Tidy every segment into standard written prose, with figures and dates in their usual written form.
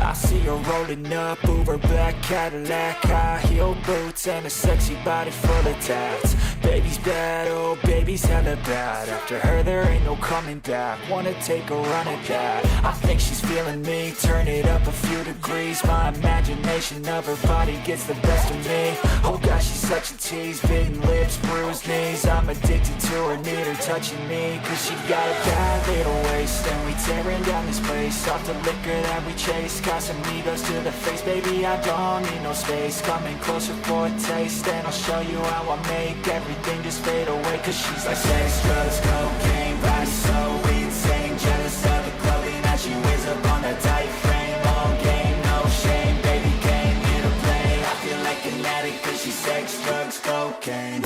I see her rolling up, Uber black Cadillac, high heel boots and a sexy body full of tats. Baby's bad, oh baby's hella bad. After her there ain't no coming back. Wanna take a run at that. I think she's feeling me, turn it up a few degrees. My imagination of her body gets the best of me. Oh gosh, she's such a tease, bitten lips, bruised knees. I'm addicted to her, need her touching me, cause she got a bad little waist. And we tearing down this place, off the liquor that we chase. Casamigos to the face, baby I don't need no space. Coming closer for a taste, and I'll show you how I make everything just fade away. Cause she's like sex, drugs, cocaine, body so insane. Jealous of the clothing that she wears up on that tight frame. All game, no shame, baby came here to play. I feel like an addict cause she's sex, drugs, cocaine.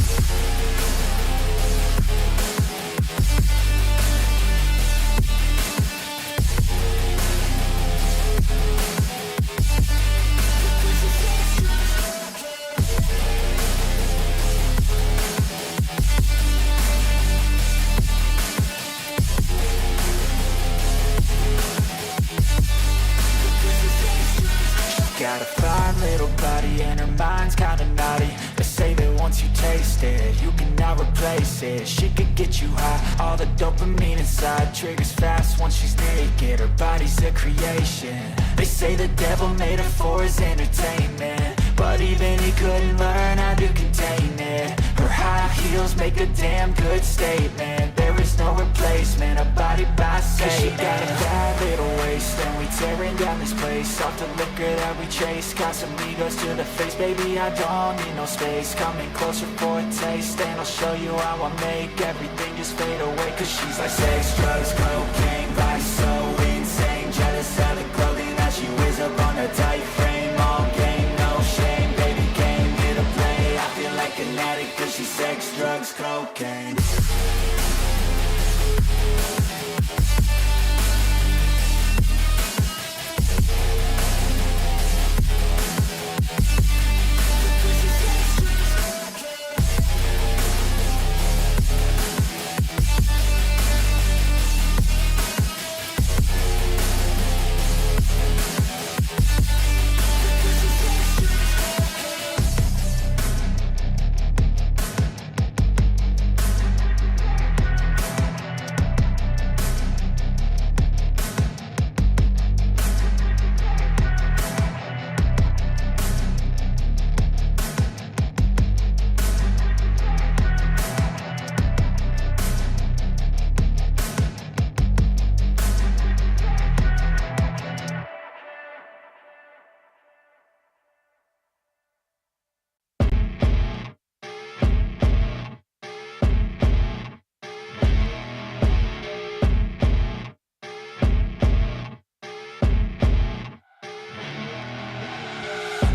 Got a fine little body and her mind's kinda naughty. They say that once you taste it, you cannot replace it. She could get you high, all the dopamine inside triggers fast once she's naked. Her body's a creation. They say the devil made her for his entertainment, but even he couldn't learn how to contain it. Her high heels make a damn good statement. There is no replacement, a body by Satan. Cause she got a bad little waist, and we tearing down this place. Off the liquor that we chase, Casamigos to the face, baby I don't need no space. Coming closer for a taste, and I'll show you how I make everything just fade away. Cause she's like sex, drugs, cocaine, body so insane. Jealous of the clothing that she wears up on her tight frame. All game, no shame, baby came here to play. I feel like an addict cause she's sex, drugs, cocaine.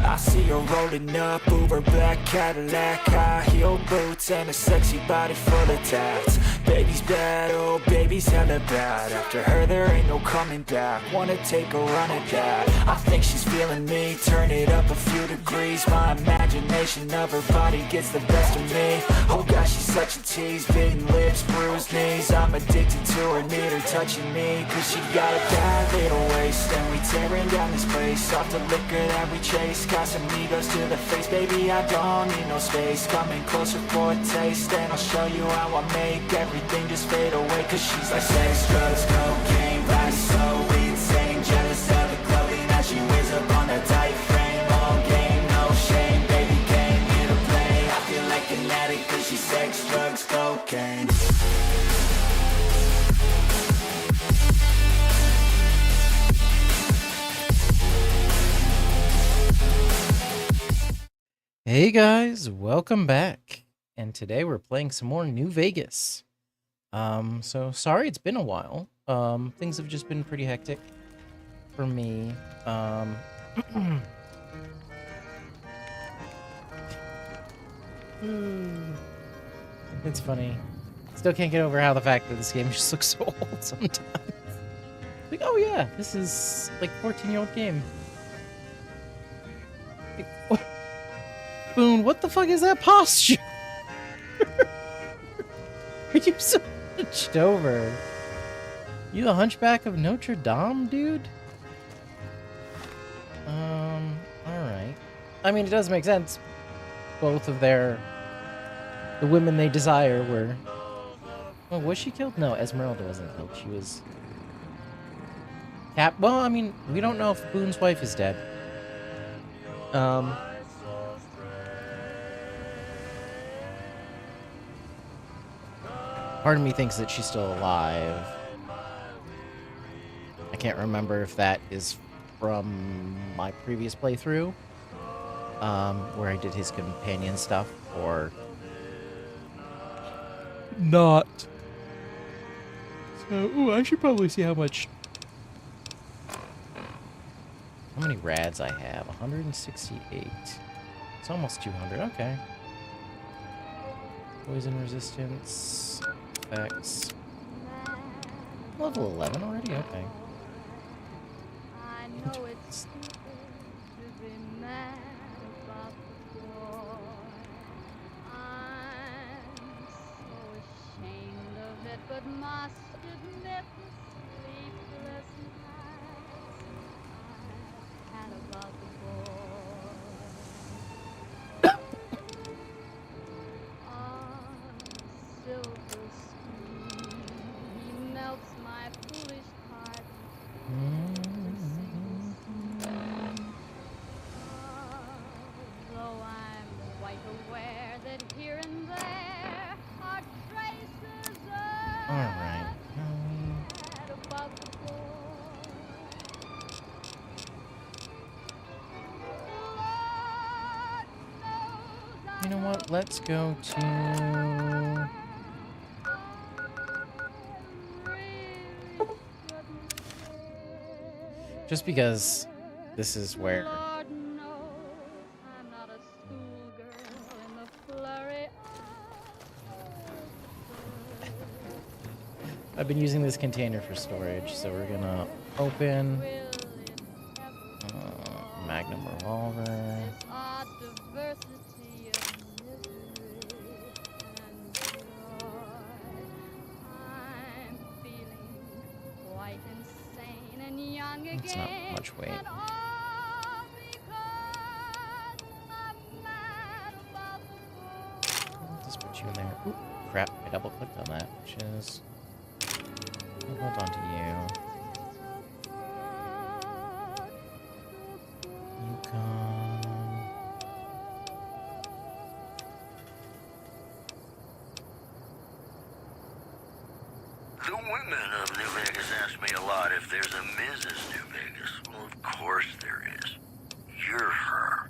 I see her rolling up, Uber black Cadillac, high heel boots and a sexy body full of tats. Baby's bad, oh baby's hella bad. After her there ain't no coming back. Wanna take a run at that. I think she's feeling me, turn it up a few degrees. My imagination of her body gets the best of me. Oh gosh, she's such a tease, bitten lips, bruised knees. I'm addicted to her, need her touching me, cause she got a bad little waist. And we tearing down this place, off the liquor that we chase. Casamigos to the face, baby I don't need no space. Coming closer for a taste, and I'll show you how I make everything just fade away. Cause she's like sex, drugs, cocaine, body so insane. Jealous of the clothing that she wears up on that tight frame. All game, no shame, baby came here to play. I feel like an addict cause she's sex, drugs, cocaine. Hey guys, welcome back. And today we're playing some more New Vegas. So sorry it's been a while. Things have just been pretty hectic for me. It's funny. Still can't get over how the fact that this game just looks so old sometimes. Like, oh yeah, this is like 14-year-old game. Boone, what the fuck is that posture? Are you so hunched over? You the Hunchback of Notre Dame, dude? Alright. I mean, it does make sense. Both of the women they desire were... Oh, was she killed? No, Esmeralda wasn't killed. She was... Well, I mean, we don't know if Boone's wife is dead. Part of me thinks that she's still alive. I can't remember if that is from my previous playthrough, where I did his companion stuff, or not. So, ooh, I should probably see how many rads I have. 168. It's almost 200. Okay. Poison resistance. Effects. Level 11 already? Okay. I know it's stupid to be mad about the boy. I'm so ashamed of it, but must admit the sleepless nights I've had about the boy. Silver spoon, he melts my foolish heart. Though I'm quite aware that here and there are traces of Alright. about the boy. Lord knows You know what? Let's go to... Just because this is where... Lord knows I'm not a schoolgirl in the flurry I've been using this container for storage, so we're gonna open Magnum revolver. this odd diversity of misery and joy. I'm feeling quite insane and young again. It's not much weight. And all because I'm mad about the boy. I'll just put you in there. Ooh, crap, I double clicked on that, which is... I'll hold on to you. Yukon. The women of New Vegas ask me a lot if there's a Mrs. New Vegas. Well, of course there is. You're her.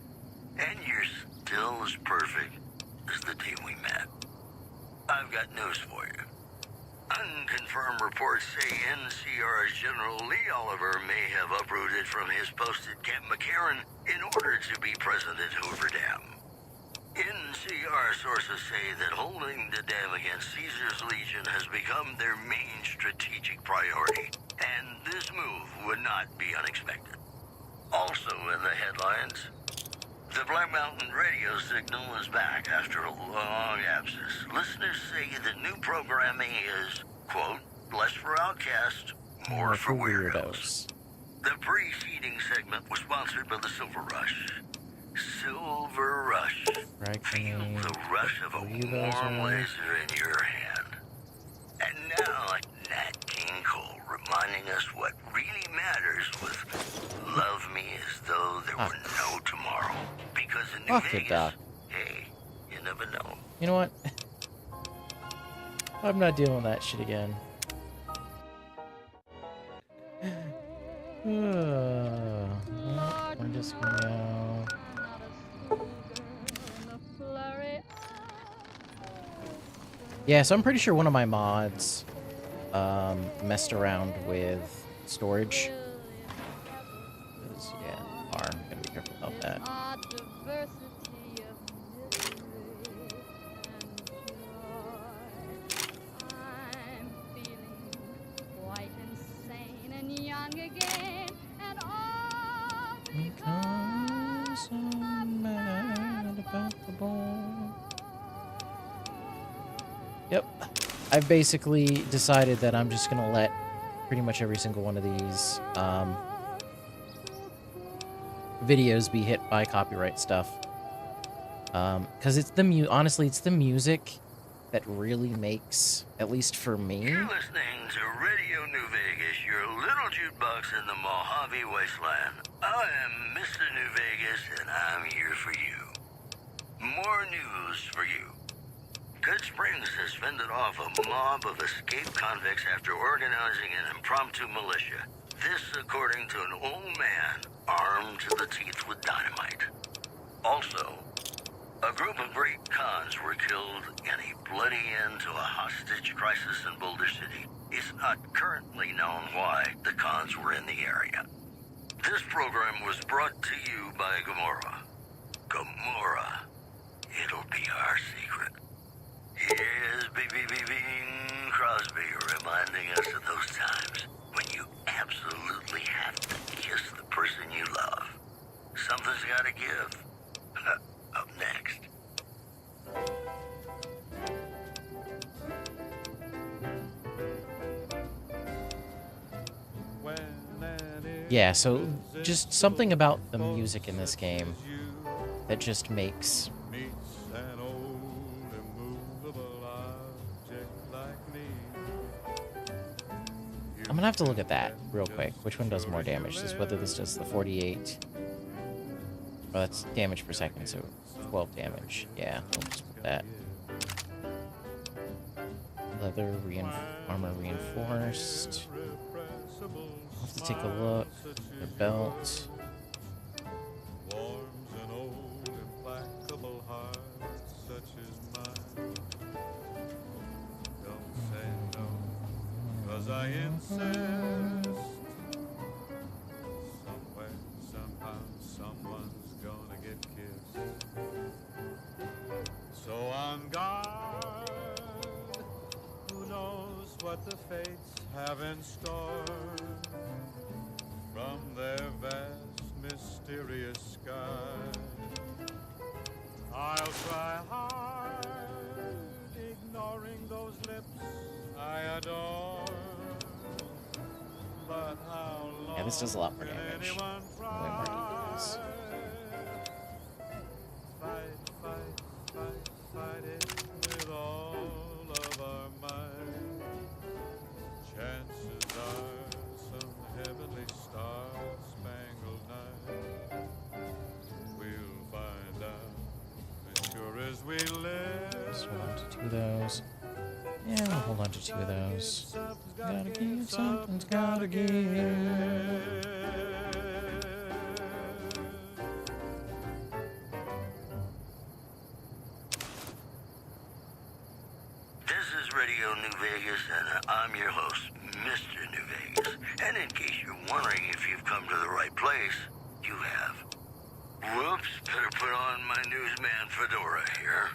And you're still as perfect as the day we met. I've got news for you. Unconfirmed reports say NCR's General Lee Oliver may have uprooted from his post at Camp McCarran in order to be present at Hoover Dam. NCR sources say that holding the dam against Caesar's Legion has become their main strategic priority, and this move would not be unexpected. Also in the headlines, the Black Mountain radio signal is back after a long absence. Listeners say the new programming is, quote, less for outcasts, more for weirdos. The preceding segment was sponsored by the Silver Rush. Silver Rush. Right, Feel the rush of a warm laser in your hand. And now, Nat King Cole reminding us what really matters with Love Me As Though There Were No Tomorrow. Because in New Fuck it, Vegas, Doc. hey, you never know. You know what? I'm not dealing with that shit again. We're just gonna go... Yeah, so I'm pretty sure one of my mods messed around with storage. 'Cause, yeah, I'm gonna be careful about that. Because I'm mad about the ball. Yep. I've basically decided that I'm just gonna let pretty much every single one of these videos be hit by copyright stuff. Because it's the honestly, it's the music that really makes, at least for me. You're listening to Radio New Vegas, your little jukebox in the Mojave Wasteland. I am Mr. New Vegas, and I'm here for you. More news for you. Good Springs has fended off a mob of escaped convicts after organizing an impromptu militia. This according to an old man armed to the teeth with dynamite. Also, a group of great cons were killed in a bloody end to a hostage crisis in Boulder City. It's not currently known why the cons were in the area. This program was brought to you by Gamora. Gamora. It'll be our secret. Here's Bing Crosby reminding us of those times when you absolutely have to kiss the person you love. Something's gotta give. Up next. Yeah, so just something about the music in this game that just makes... I'm gonna have to look at that real quick. Which one does more damage? Whether this does the 48... Well, that's damage per second, so 12 damage. Yeah, we'll just put that. Leather, armor reinforced. I'll have to take a look. The belt. I insist. Somewhere, somehow, someone's gonna get kissed. So on guard, who knows what the fates have in store from their vast, mysterious sky. I'll try hard, ignoring those lips I adore. But how long Yeah, this does a lot more damage. Way more defense. Fight it with all of our might. Chances are some heavenly star-spangled night. We'll find out as sure as we live. Just hold on to 2 of those. Yeah, we'll hold on to 2 of those. Gotta give, something's gotta give. This is Radio New Vegas, and I'm your host, Mr. New Vegas. And in case you're wondering if you've come to the right place, you have. Whoops, better put on my newsman fedora here.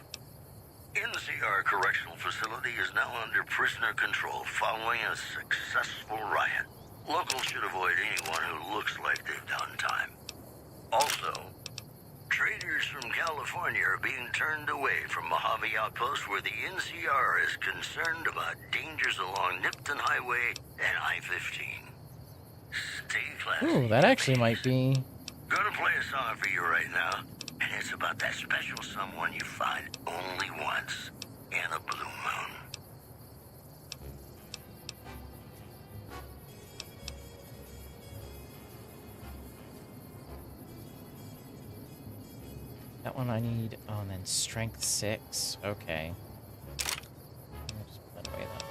NCR Correctional Facility is now under prisoner control following a successful riot. Locals should avoid anyone who looks like they've done time. Also, traders from California are being turned away from Mojave Outpost where the NCR is concerned about dangers along Nipton Highway and I-15. Stay classy. Ooh, that actually might be... Gonna play a song for you right now. And it's about that special someone you find only once in a blue moon. That one I need... Oh, and then strength 6. Okay. I'll just put that away, then.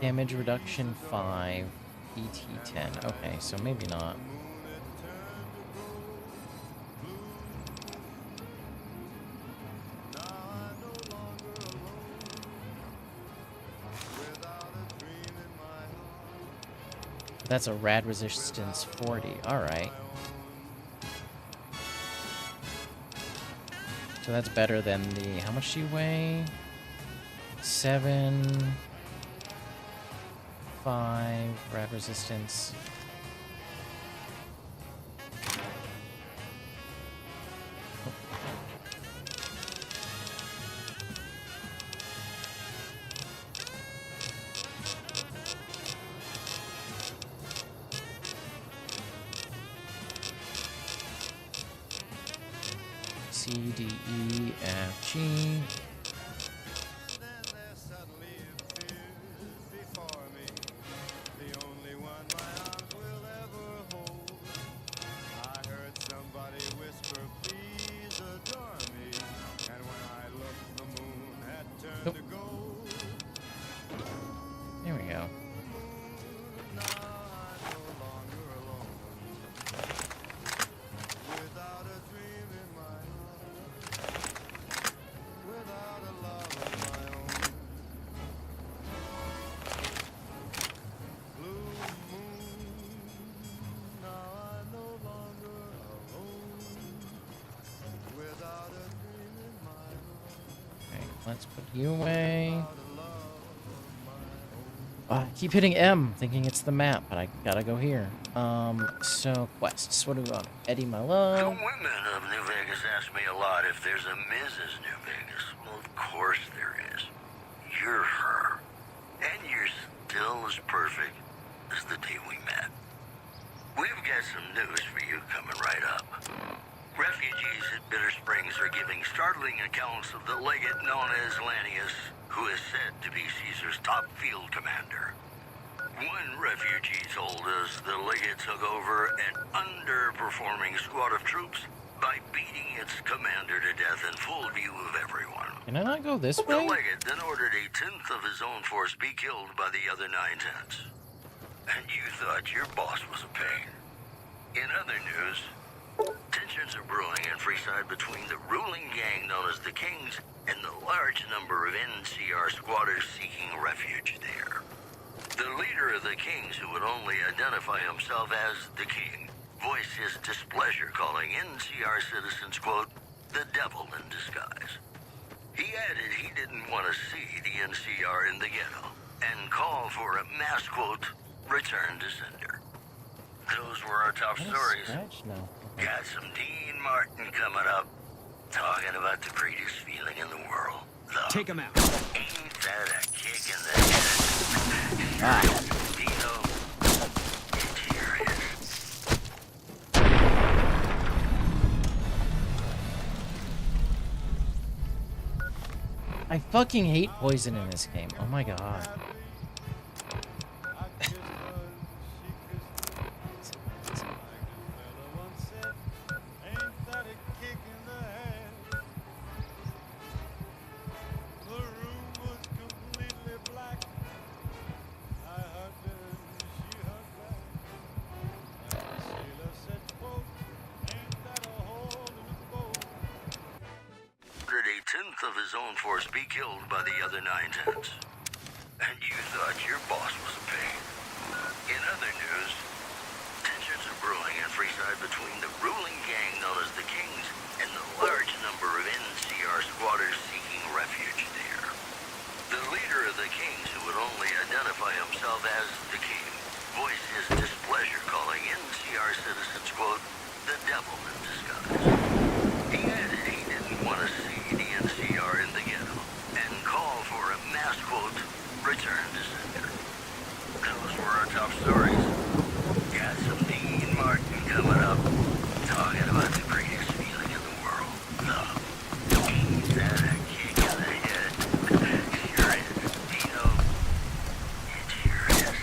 Damage reduction 5, ET 10. Okay, so maybe not. That's a rad resistance 40. Alright. So that's better than the... How much do you weigh? 7... 5... Rad resistance. C, D, E, F, G. Then there suddenly appears before me the only one my arms will ever hold. I heard somebody whisper, please adore me. And when I looked, the moon had turned to gold. There we go. Now I'm no longer alone. Without a dream in my heart. Without a love of my own. Blue moon, now I'm no longer alone. Without a dream in my heart. Okay, let's put you away. Without a love of my own. I keep hitting M, thinking it's the map, but I gotta go here. So quests. What do we want? Eddie, my The love. women of New Vegas ask me a lot if there's a Mrs. New Vegas. Well, of course there is. You're her. And you're still as perfect as the day we met. We've got some news for you coming right up. Refugees at Bitter Springs are giving startling accounts of the legate known as Lannius, who is said to be Caesar's top field commander. One refugee told us the legate took over an underperforming squad of troops by beating its commander to death in full view of everyone. Can I not go this The way? legate then ordered a tenth of his own force be killed by the other 9/10. And you thought your boss was a pain. In other news, tensions are brewing in Freeside between the ruling gang known as the Kings and the large number of NCR squatters seeking refuge there. The leader of the Kings, who would only identify himself as the King, voiced his displeasure, calling NCR citizens, quote, the devil in disguise. He added he didn't want to see the NCR in the ghetto and called for a mass, quote, return to sender. Those were our top What a stories. scratch? No. Okay. Got some Dean Martin coming up, talking about the greatest feeling in the world. Love. Take him out. Ain't that a kick in the head? Ah. Dino, it sure is. I fucking hate poison in this game. Oh my god. I kissed her, she kissed me. Like the fella once said, ain't that a kick in the head? The room was completely black. I hugged her and she hugged back. And the sailor said, quote, ain't that a hole in the boat? Ordered a tenth of his own force be killed by the other 9/10. And you thought your boss was a pain. In other news, tensions are brewing in Freeside between the ruling gang known as the Kings and the large number of NCR squatters seeking refuge there. The leader of the Kings, who would only identify himself as the King, voiced his displeasure, calling NCR citizens, quote, the devil in disguise. He added he didn't want to see the NCR in the ghetto and called for a mass, quote, return to sender. Those were our top stories. Got some Dean Martin coming up, talking about the greatest feeling in the world. Love. Ain't that a kick in the head? Sure is. Dino, it sure is.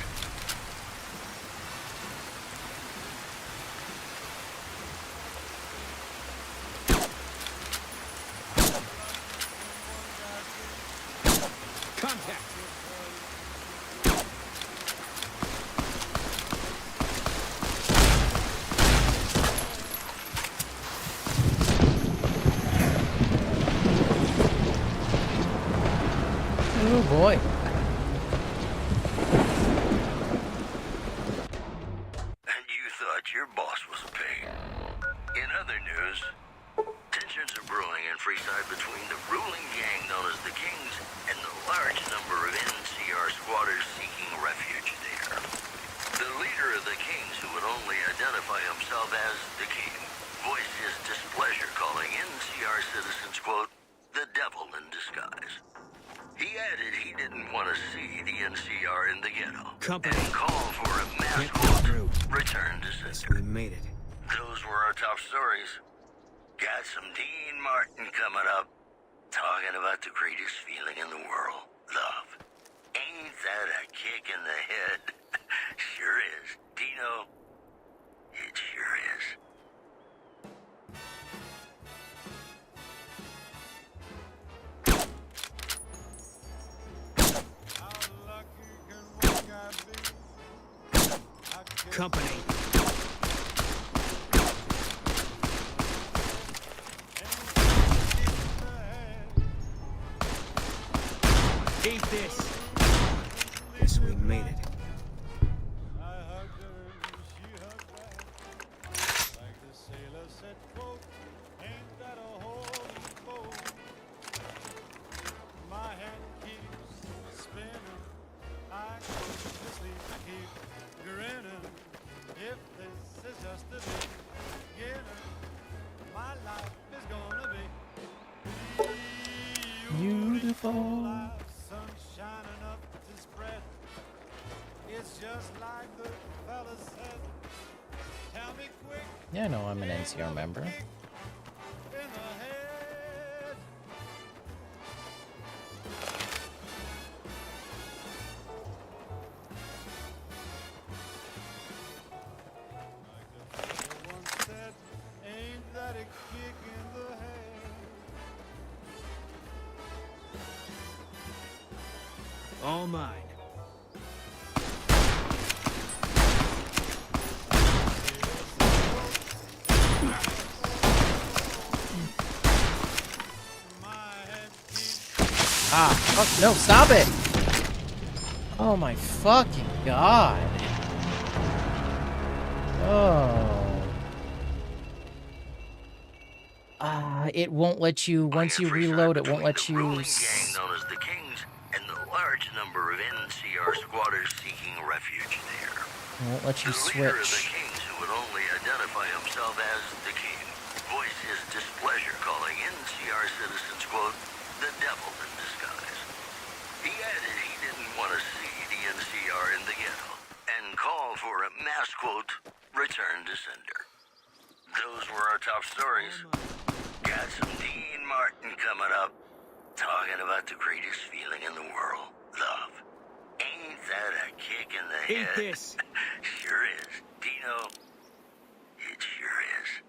Contact. Oh boy. other news, tensions are brewing in Freeside between the ruling gang known as the Kings and the large number of NCR squatters seeking refuge there. The leader of the Kings, who would only identify himself as the King, voiced his displeasure, calling NCR citizens, quote, the devil in disguise. He added he didn't want to see the NCR in the ghetto and called for a mass quote, return to sender. We made it. Those were our top stories. Got some Dean Martin coming up, talking about the greatest feeling in the world, love. Ain't that a kick in the head? Sure is. Dino, it sure is. How lucky can one guy be? I guess Company. Eat this. Guess we made it. I hugged her and she hugged back. Like the sailor said, quote, ain't that a holy boat? My hand keeps spinning. I go to sleep, keep grinning. If this is just the beginning, my life is gonna be Beautiful. sun shining up to spread. It's just like the fella said. Tell me quick, Yeah, I know I'm an NCR member. kick in the head. Like the fella once said, ain't that a kick in the head? All mine. Ah, fuck, no, stop it! Oh my fucking god. Oh. It won't let you, once you reload, it won't let The you... ruling gang known as the Kings and the large number of NCR squatters seeking refuge there. It won't let you The leader of the switch. Kings, who would only identify himself as the King, voiced his displeasure, calling NCR citizens, quote, the devil in disguise. He added he didn't want to see the NCR in the ghetto and called for a mass, quote, return to sender. Those were our top stories. Got some Dean Martin coming up, talking about the greatest feeling in the world, love. Ain't that a kick in the Eat head? this. Sure is. Dino, it sure is.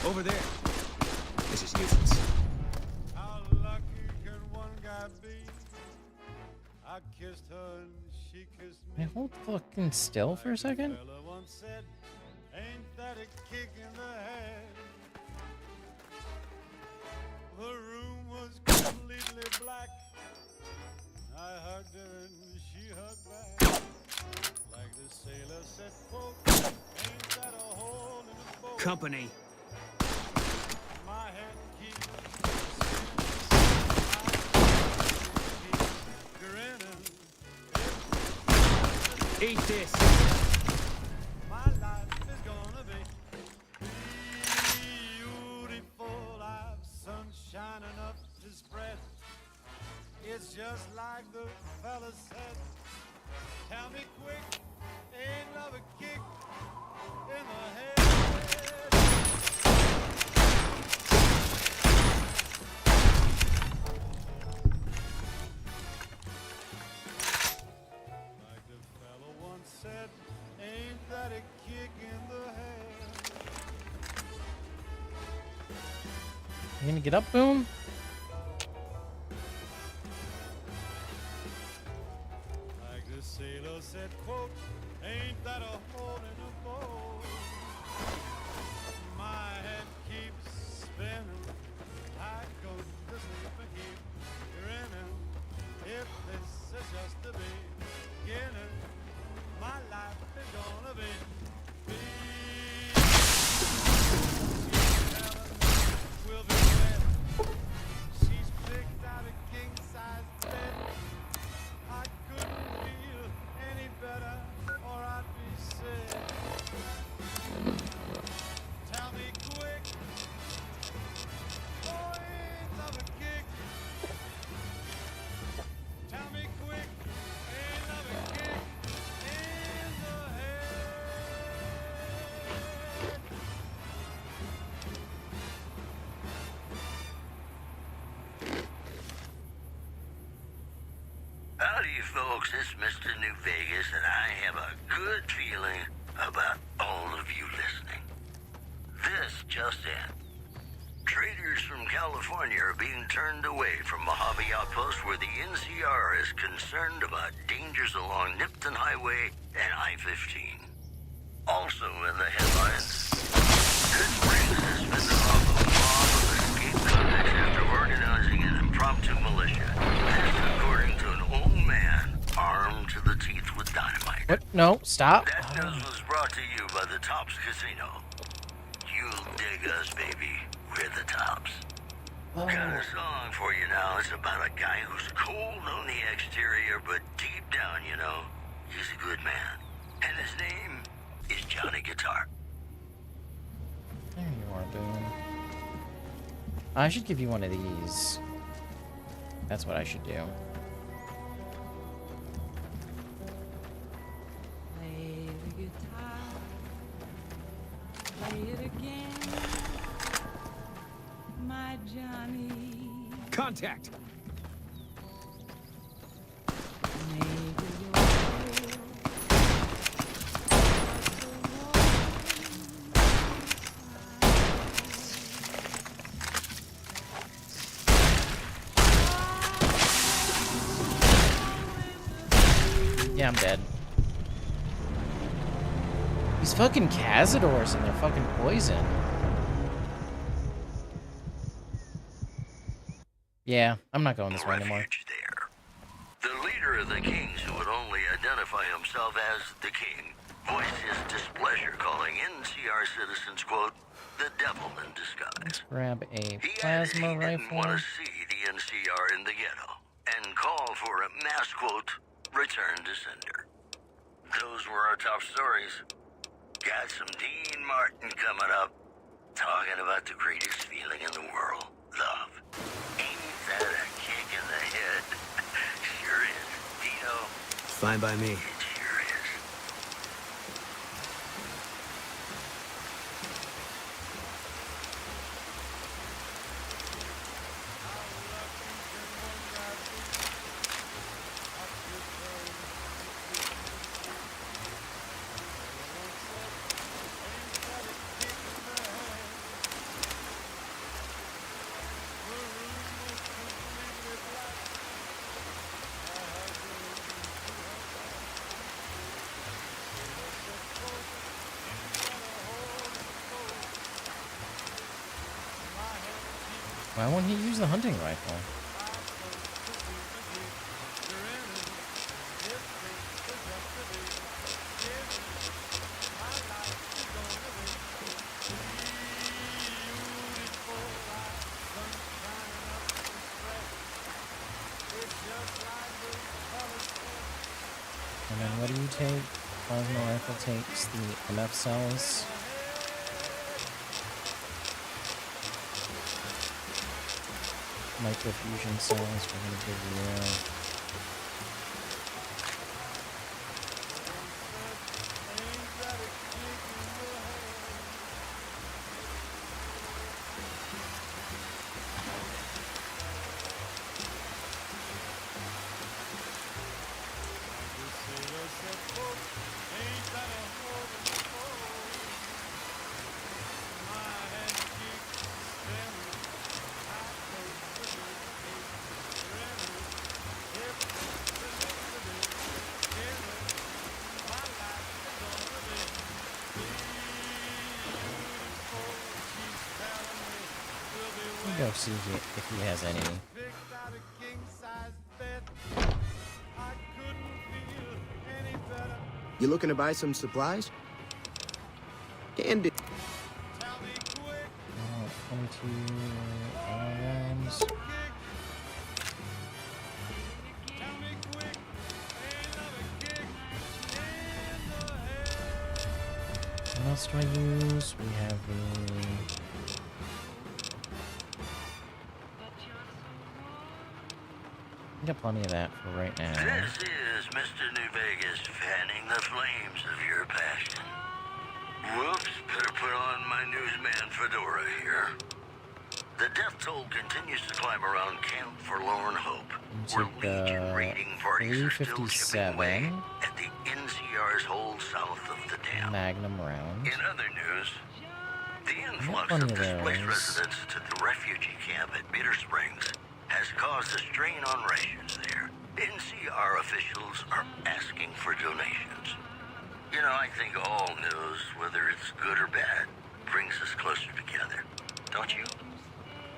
Over there. This is useless. How lucky can one guy be? I kissed her and she kissed Can me. I hold fucking still for a second? Fella once said, ain't that a kick in the head? The room was completely black. I hugged her and she hugged back. Like the sailor said, quote, ain't that a hole in the boat? Company. My head keeps grinning. Eat this. My life is gonna be beautiful. I've sun shining up to spread. It's just like the fella said. Tell me quick, ain't love a kick in the head? Like the fella once said, ain't that a kick in the head? You gonna get up, Boom? Like the sailor said, quote, ain't that a hole in the boat? My head keeps spinning. I go to sleep and keep grinning. If this is just the beginning, my life is folks, it's Mr. New Vegas, and I have a good feeling about all of you listening. This just in. Traders from California are being turned away from Mojave Outpost where the NCR is concerned about dangers along Nipton Highway and I-15. Also in the headlines, this brings suspended off a mob of escaped convicts after organizing an impromptu militia. This according to an old man armed to the teeth with dynamite. What? No, stop. That news was brought to you by the Tops Casino. You dig us, baby. We're the Tops. Oh. Got a song for you now. It's about a guy who's cold on the exterior, but deep down, you know, he's a good man. And his name is Johnny Guitar. There you are, Boone. I should give you one of these. That's what I should do. Play the guitar, play it again, my Johnny. Contact! Maybe you'll feel Yeah, I'm dead. These fucking Cazadors and their fucking poison. Yeah, I'm not going this way anymore. Refuge there. The leader of the kings, who would only identify himself as the king, voiced his displeasure, calling NCR citizens, quote, the devil in disguise. Grab a He added plasma he didn't rifle. want to see the NCR in the ghetto and called for a mass, quote, return to sender. Those were our top stories. Got some Dean Martin coming up, talking about the greatest feeling in the world, love. Ain't that a kick in the head? Sure is. Dino, Fine by me. it sure is. Why won't he use the hunting rifle? And then what do you take? Plasma rifle takes the MF cells. Microfusion cells we're gonna give you. Go see if he has any. Picked out a king-size bed. I couldn't feel any better. You looking to buy some supplies? Candy. Tell me quick, 22 rounds. tell me quick. Ain't another kick in the head. What else do I use? We have the. I got plenty of that for right now. This is Mr. New Vegas fanning the flames of your passion. Whoops, better put on my newsman fedora here. The death toll continues to climb around Camp Forlorn Hope, where Take Legion raiding parties are still chipping away 357 at the NCR's hold south of the dam. Magnum round. In other news, the influx one of of displaced those. residents to the refugee camp at Bitter Springs has caused a strain on rations there. NCR officials are asking for donations. You know, I think all news, whether it's good or bad, brings us closer together. Don't you?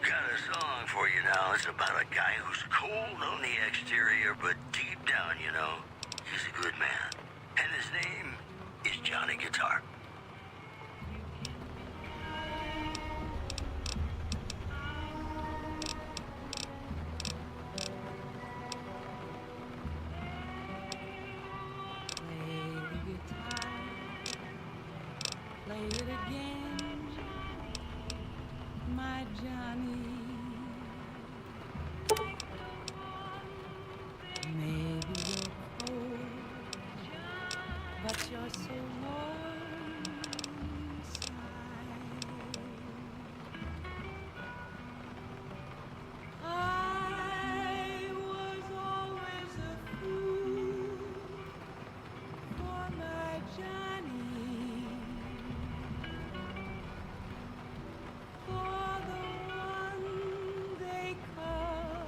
Got a song for you now. It's about a guy who's cold on the exterior, but deep down, you know, he's a good man. And his name is Johnny Guitar. Play the guitar, play it again, my Johnny. Maybe you're cold, but you're so warm inside. I was always a fool for my Johnny, for the one they call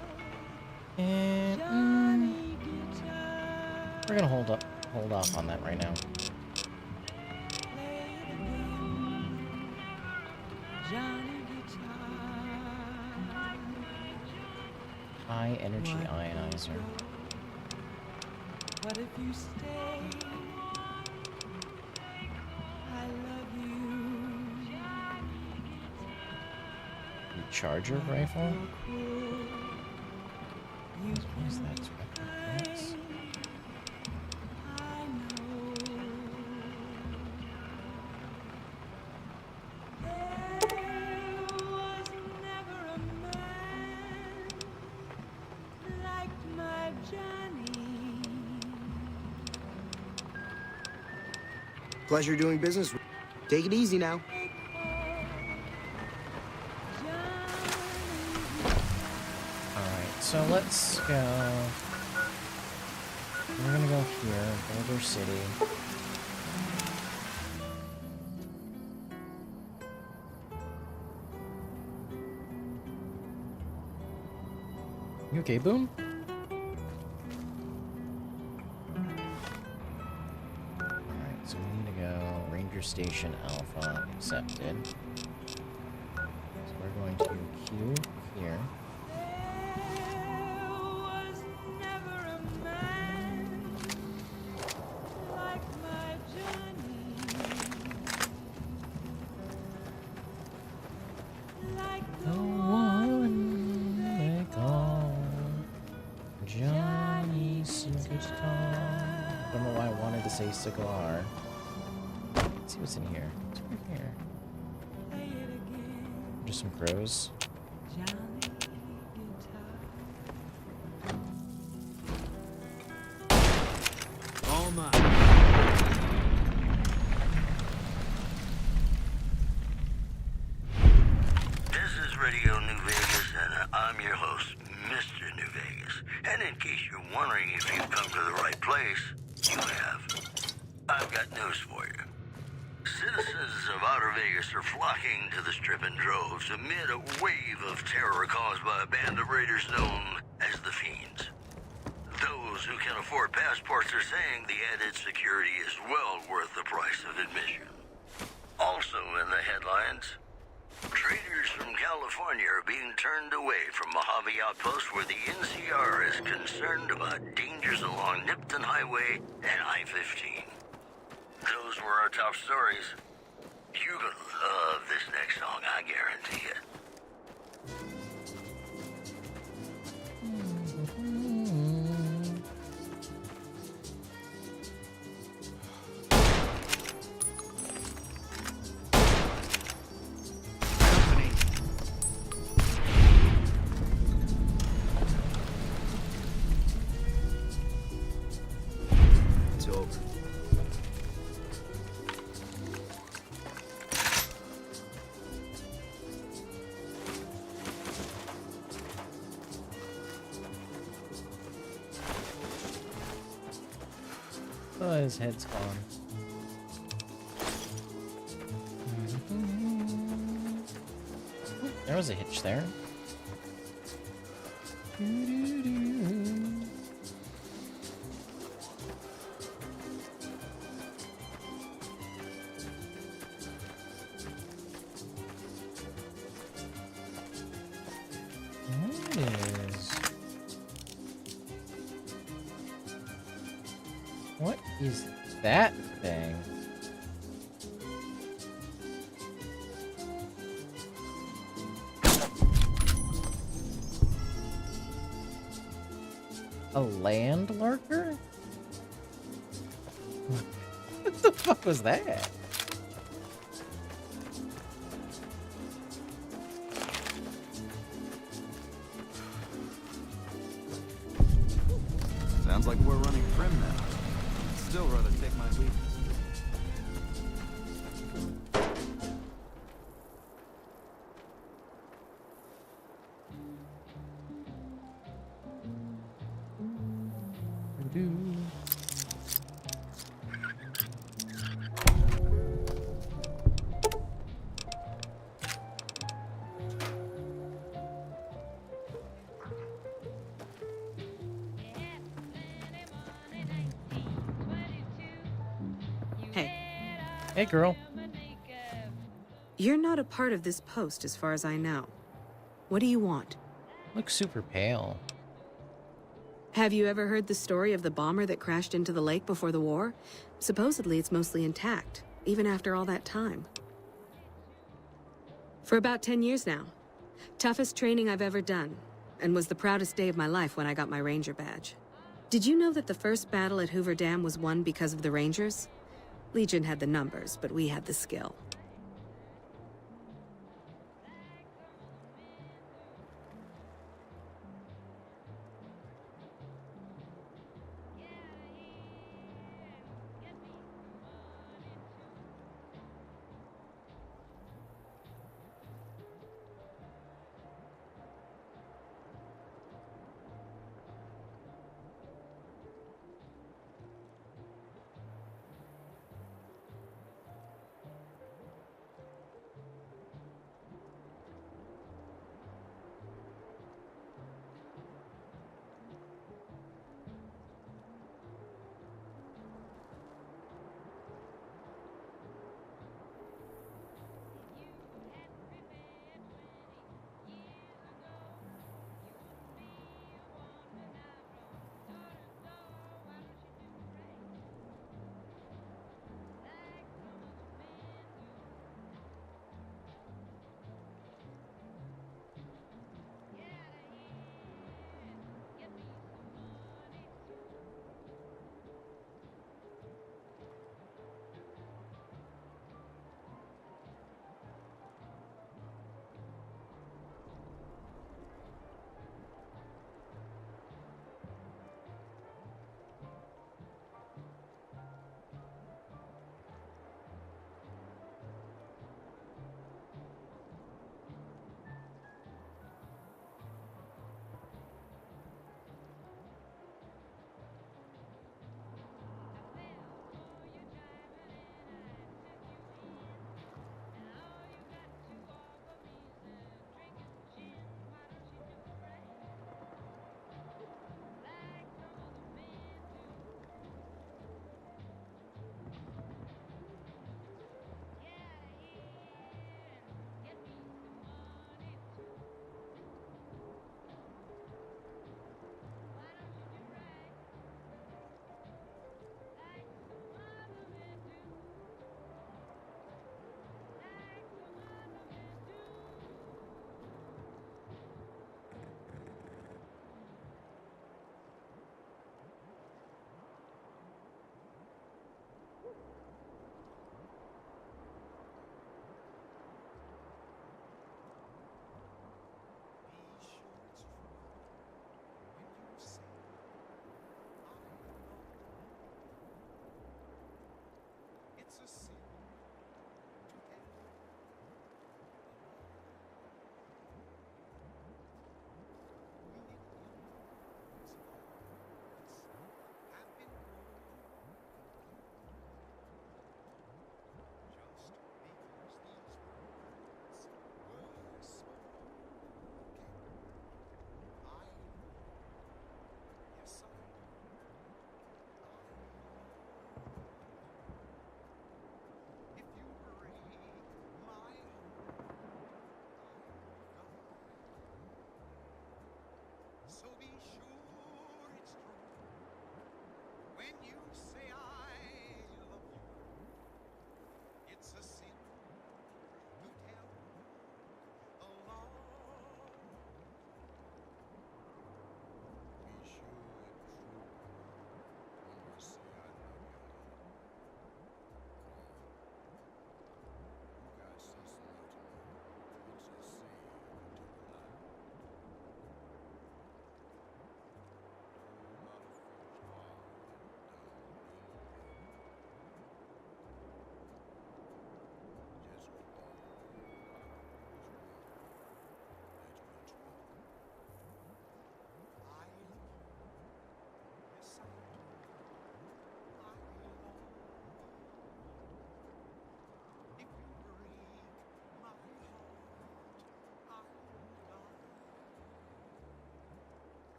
And Johnny Guitar. we're gonna hold off on that right now. Play it again, Johnny Guitar. High energy What ionizer. But if you stay, I love you. Charger rifle? You're cruel. You What is can that? be Weapon kind. points? I know. There was never a man like my Johnny. Pleasure doing business. Take it easy now. They call Johnny. Alright, so let's go. We're gonna go here, Boulder City. You okay, Boom? Alright, so we need to go Ranger Station Alpha, accepted. So we're going to queue here. There was never a man like my Johnny, like The the one they call Johnny Cigar. I don't know why I wanted to say cigar. Let's see what's in here. What's in here? play it again, Just some crows. Johnny Guitar. All mine. This is Radio New Vegas, and I'm your host, Mr. New Vegas. And in case you're wondering if you've come to the right place, you have. I've got news for you. Citizens of Outer Vegas are flocking to the Strip in droves amid a wave of terror caused by a band of raiders known as the Fiends. Those who can afford passports are saying the added security is well worth the price of admission. Also in the headlines, traders from California are being turned away from Mojave Outpost where the NCR is concerned about dangers along Nipton Highway and I-15. Those were our top stories. You're gonna love this next song, I guarantee it. Company. It's over. his head's gone. There was a hitch there. What is that thing? A land lurker? What the fuck was that? Sounds like we're running prim now. Still rather take my leave. Hey, Hey, girl. you're not a part of this post as far as I know. What do you want? Looks super pale. Have you ever heard the story of the bomber that crashed into the lake before the war? Supposedly it's mostly intact, even after all that time. For about 10 years now. Toughest training I've ever done, and was the proudest day of my life when I got my Ranger badge. Did you know that the first battle at Hoover Dam was won because of the Rangers? Legion had the numbers, but we had the skill.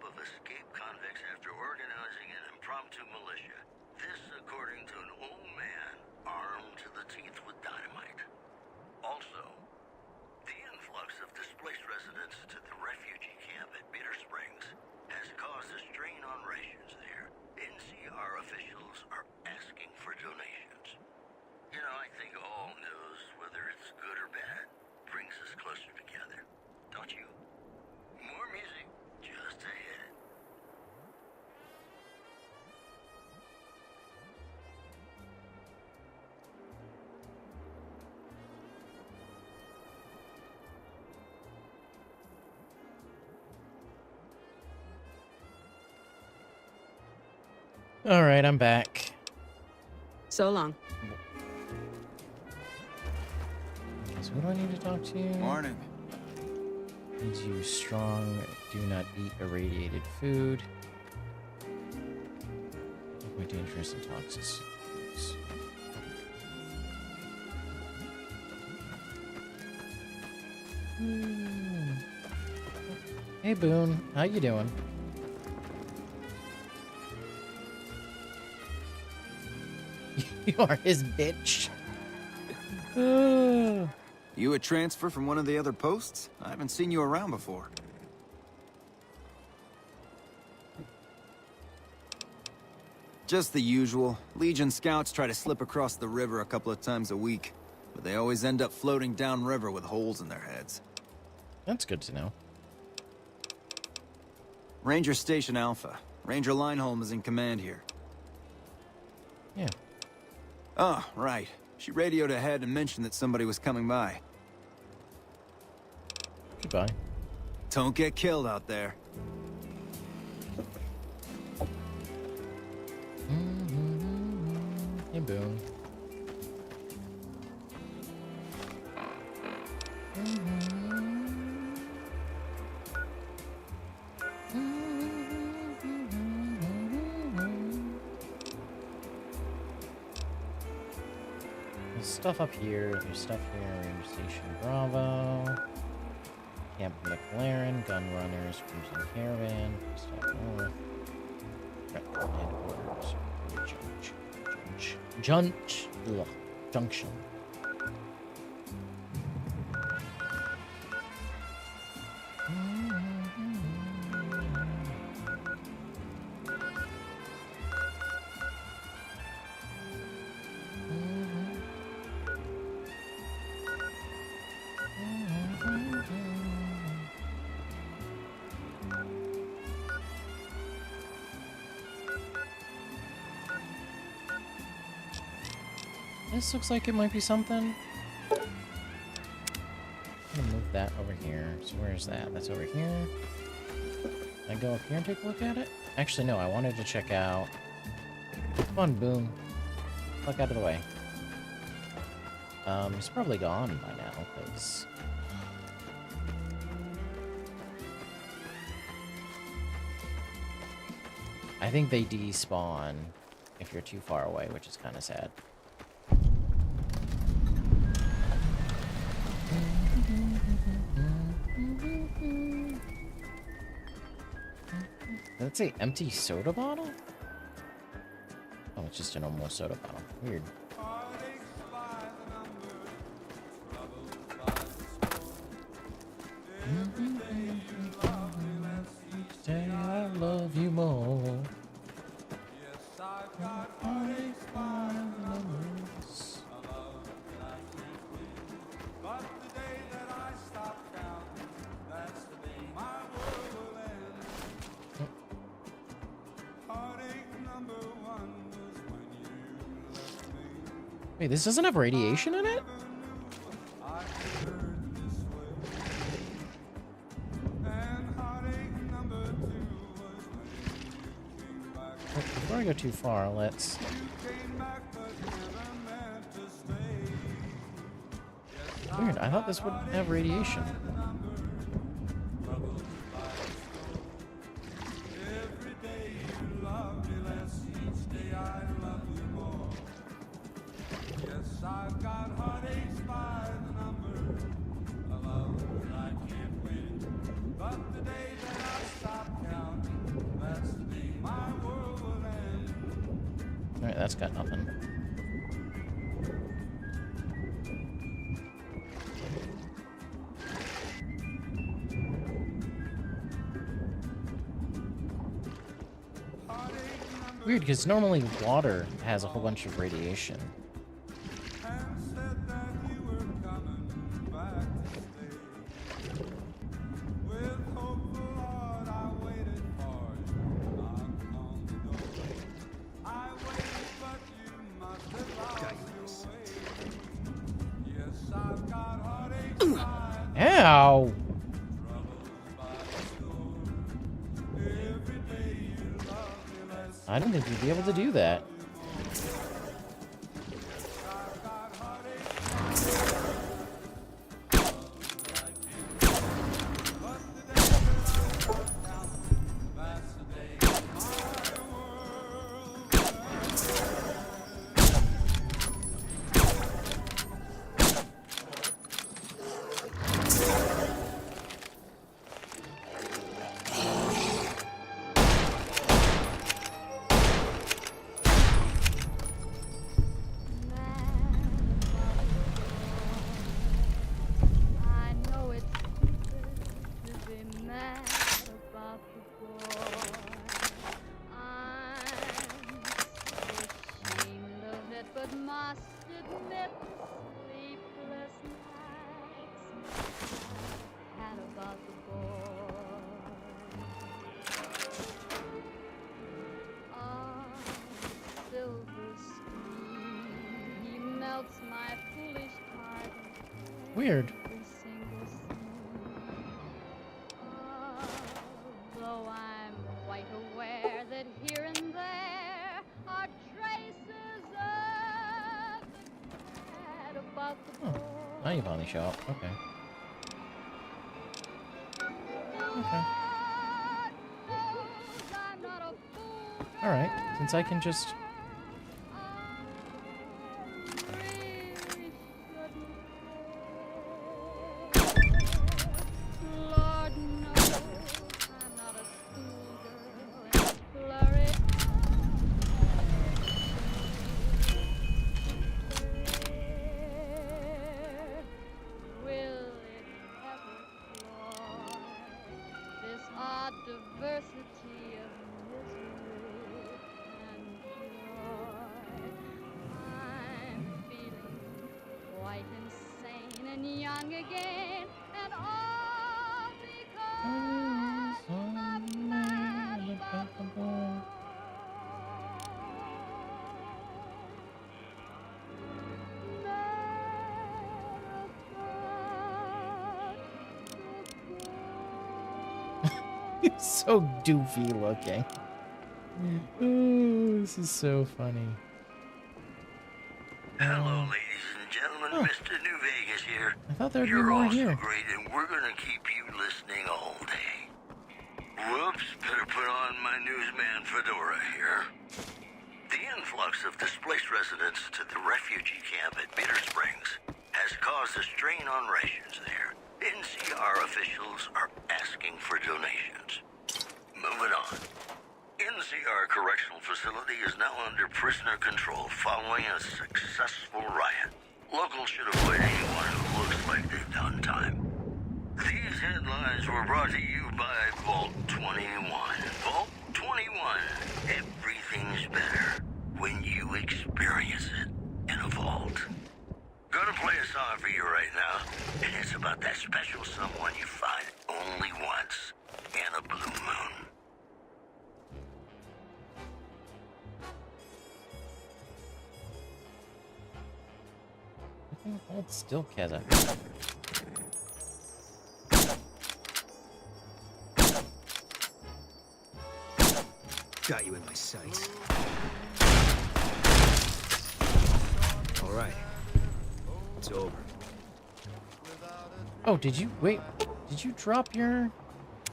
of escaped convicts after organizing an impromptu militia. This according to an old man armed to the teeth with dynamite. Also, the influx of displaced residents to the refugee camp at Bitter Springs has caused a strain on rations there. NCR officials are asking for donations. You know, I think all news, whether it's good or bad, brings us closer together. Don't you? More music just ahead. All right, I'm back. So long. So who do I need to talk to? Morning. Needs you strong. Do not eat irradiated food. Avoid dangerous and toxic foods. Hey Boone, how you doing? You are his bitch. You a transfer from one of the other posts? I haven't seen you around before. Just the usual. Legion scouts try to slip across the river a couple of times a week, but they always end up floating downriver with holes in their heads. That's good to know. Ranger Station Alpha. Ranger Lineholm is in command here. Yeah. Oh, right. She radioed ahead and mentioned that somebody was coming by. Goodbye. Don't get killed out there. Hey Boone. There's stuff up here. There's stuff here. Ranger Station Bravo. Camp McLaren. Gun Runners. Cruising Caravan. Stuff north. Headquarters. Junction. This looks like it might be something. I'm gonna move that over here. So where's that? That's over here. Can I go up here and take a look at it? Actually, no. I wanted to check out. Come on, Boom. Look out of the way. It's probably gone by now, because... I think they despawn if you're too far away, which is kind of sad. Let's say empty soda bottle? Oh, it's just a normal soda bottle. Weird. Say I love you more. Wait, this doesn't have radiation in it? Before I go too far, let's... Weird, I thought this would have radiation. that's got nothing. Weird, because normally water has a whole bunch of radiation. Ow! I didn't think you'd be able to do that. I know it's stupid to be mad about the boy. I'm so ashamed of it, but must admit sleepless nights I've had about the boy. Silver stream, he melts my foolish heart. Weird. Every single scene. Although I'm quite aware that here and there are traces of the cat about the Oh, boy. now you finally show up. Okay. Okay. Lord knows I'm not a fool. Alright, since I can just... Lord knows I'm not a schoolgirl and flurry. Will it ever cloy this odd diversity of misery and joy? I'm feeling quite insane and young again, and all because I'm mad about the boy. He's so doofy looking. Oh, this is so funny. Hello, ladies and gentlemen. Oh. Mr. New Vegas here. I thought there'd be You're more all here. so great, and we're gonna keep you listening all day. Whoops, better put on my newsman fedora here. The influx of displaced residents to the refugee camp at Bitter Springs has caused a strain on rations there. NCR officials are asking for donations. Moving on. NCR Correctional Facility is now under prisoner control following a successful riot. Locals should avoid anyone who looks like they've done time. These headlines were brought to you by Vault 21. Vault 21. Everything's better when you experience it in a vault. Gonna play a song for you right now, and it's about that special someone you find only once in a blue moon. Hold still, Keza. Got you in my sights. All right. It's over. Oh, did you... Wait. Did you drop your...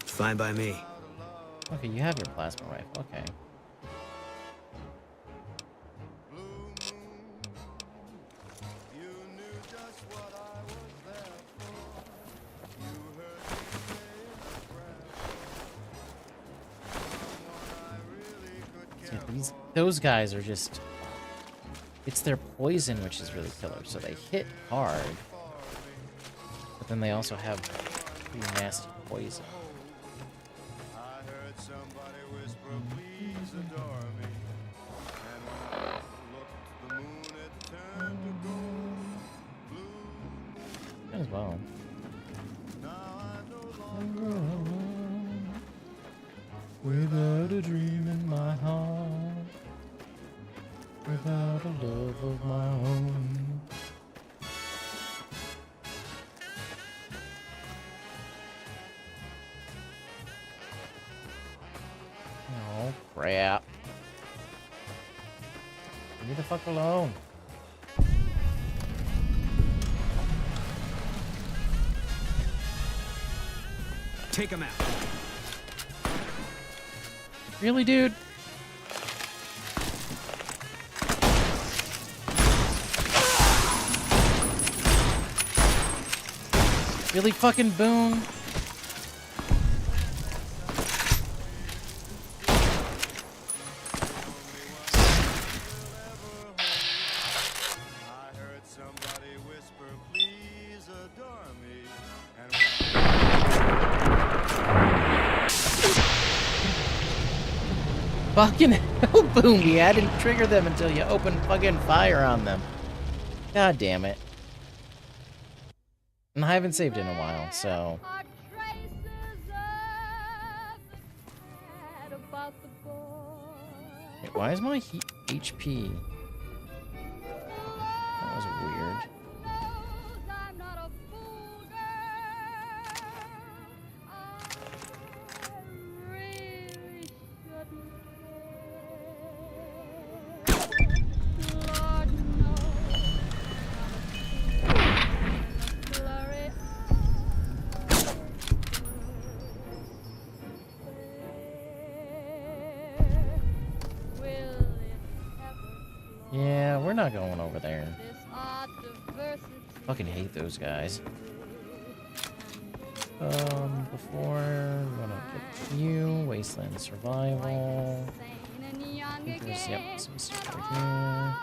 Fine by me. Okay, you have your plasma rifle. Okay. You knew just what I was there for. You heard me say a prayer. Someone I really could Yeah, care for. those guys are just It's their poison which is really killer. So they hit hard, but then they also have pretty nasty poison. I heard somebody whisper, please adore me. And when I looked, the moon had turned to gold. Blue moon, As well. now I no longer Without a dream in my heart, without a love of my own. Oh, crap. Leave me the fuck alone. Take him out. Really, dude? Really, fucking Boone? I heard somebody whisper, please adore me. And Fucking hell, Boone, you hadn't triggered them until you opened fucking fire on them. God damn it. And I haven't saved in a while, so... Are traces of the cat about the boy. Wait, why is my HP... That was weird. Knows I'm not a fool, girl. I really shouldn't care. Lord knows I'm a flurry will it ever Yeah, we're not going over there. this odd diversity? Fucking hate those guys. Before I'm gonna get you, Wasteland Survival. Sane and young I think there's, again. yep, some stuff right here.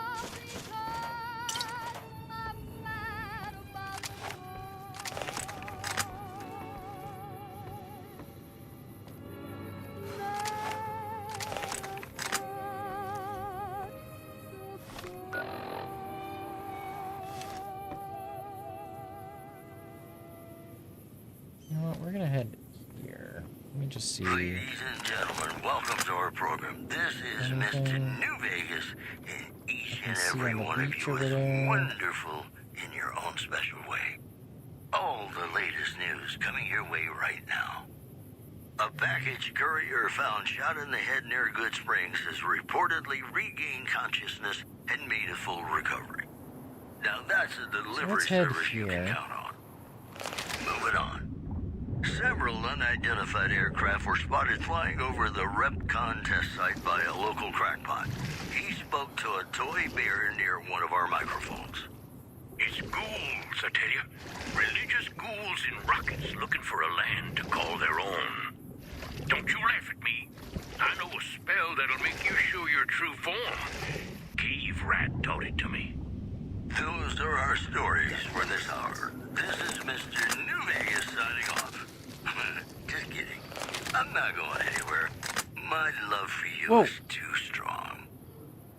You know what, we're gonna head here. Let me just see. Ladies and gentlemen, welcome to our program. This is Mr. Anything New Vegas, and each I can and see every on the one of beach you over is there. wonderful in your own special way. All the latest news coming your way right now. A package courier found shot in the head near Good Springs has reportedly regained consciousness and made a full recovery. Now that's a delivery let's head service you can here. count on. Moving on. Several unidentified aircraft were spotted flying over the RepCon test site by a local crackpot. He spoke to a toy bear near one of our microphones. It's ghouls, I tell you. Religious ghouls in rockets looking for a land to call their own. Don't you laugh at me. I know a spell that'll make you show your true form. Cave Rat taught it to me. Those are our stories for this hour. This is Mr. New Vegas signing off. Just kidding. I'm not going anywhere. My love for you Whoa. is too strong.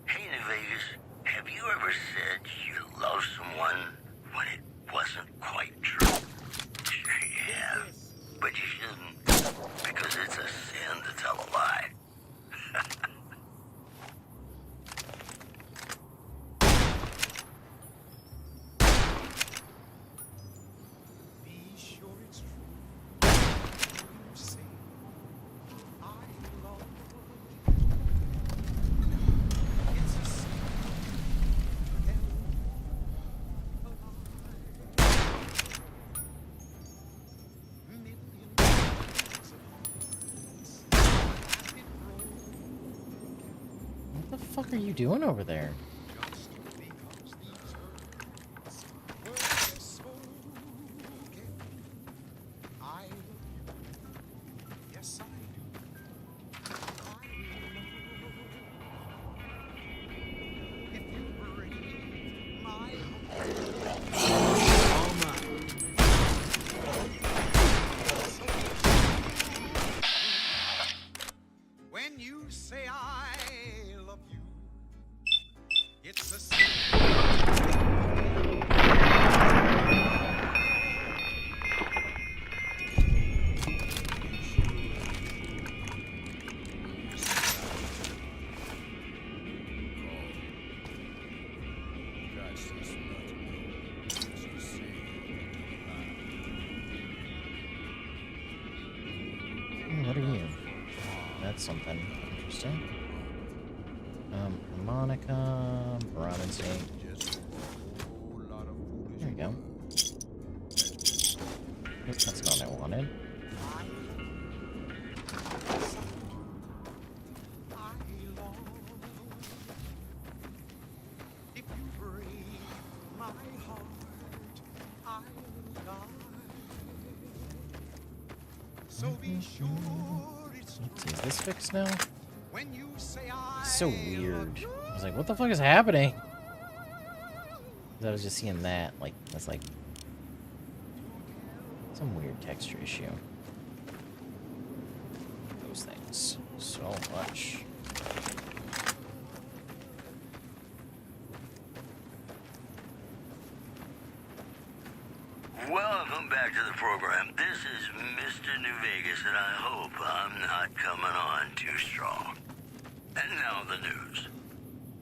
Hey, New Vegas, have you ever said you love someone when it wasn't quite true? Sure you have. But you shouldn't, because it's a sin to tell a lie. What the fuck are you doing over there? that's something interesting. Harmonica, Baron Instinct. There we go. Nope, that's not what I wanted. Let's see, is this fixed now? So weird. I was like, what the fuck is happening? 'Cause I was just seeing that, like, that's like some weird texture issue. Those things. So much. Welcome back to the program. This is Mr. New Vegas, and I hope I'm not coming on too strong. And now the news.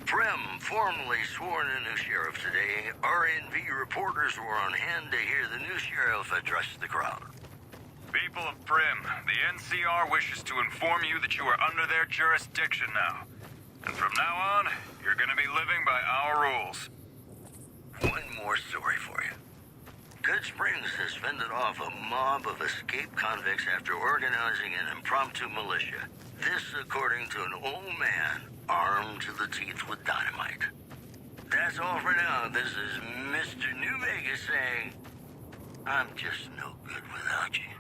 Prim formally sworn in new sheriff today. RNV reporters were on hand to hear the new sheriff address the crowd. People of Prim, the NCR wishes to inform you that you are under their jurisdiction now. And from now on, you're going to be living by our rules. One more story for you. Good Springs has fended off a mob of escaped convicts after organizing an impromptu militia. This according to an old man armed to the teeth with dynamite. That's all for now. This is Mr. New Vegas saying, I'm just no good without you.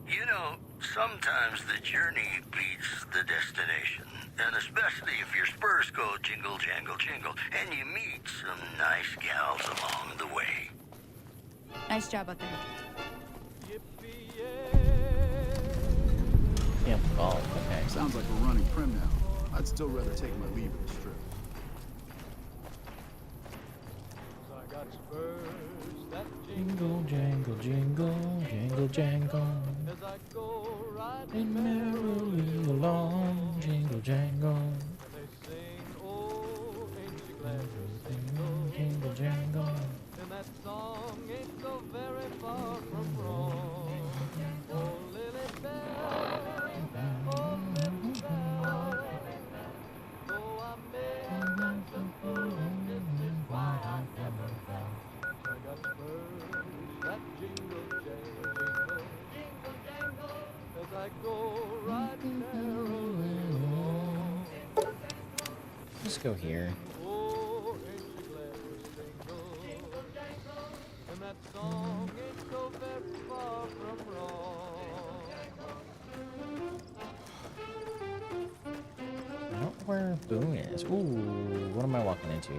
You know, sometimes the journey beats the destination. And especially if your spurs go jingle, jangle, jingle, and you meet some nice gals along the way. Nice job out there. Camp Golf, okay. Sounds like we're running Prim now. I'd still rather take my leave of the strip. Jingle, jangle, jingle, jingle, jangle. And merrily along, jingle, jangle. Jingle, jangle. And that song ain't so very far from wrong. Oh, Lily Bell, oh, Lily Bell. Though I may have done some foolish, this is why I never fell. I got spurs that jingle, jangle, jingle, jingle, jangle. As I go riding merrily along. Just go here. Oh, ain't you glad we jingle? And that song ain't so very far from wrong. I don't know where Boone is. Ooh, what am I walking into?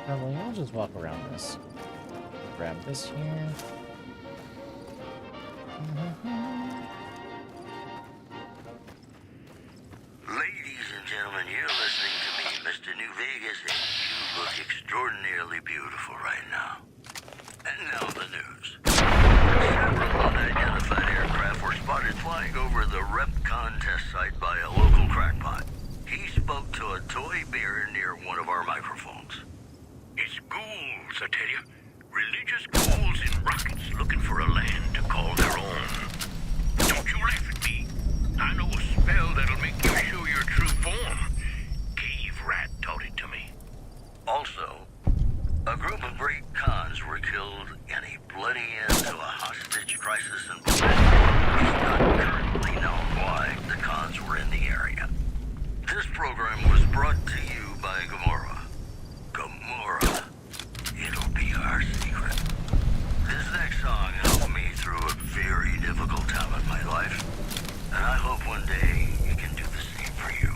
Probably I'll just walk around this. Grab this here. Ladies and gentlemen, you're listening to me, Mr. New Vegas, and you look extraordinarily beautiful right now. And now the news. Several unidentified aircraft were spotted flying over the RepCon test site by a local crackpot. He spoke to a toy bear near one of our microphones. It's ghouls, I tell you. Religious ghouls in rockets looking for a land to call their own. Don't you laugh at me. I know a spell that'll make you show your true form. Cave Rat taught it to me. Also, a group of great cons were killed in a bloody end to a hostage crisis in Brazil. It's not currently known why the cons were in the area. This program was brought to you by Gamora. Gamora. It'll be our secret. This next song helped me through a very difficult time in my life, and I hope one day it can do the same for you.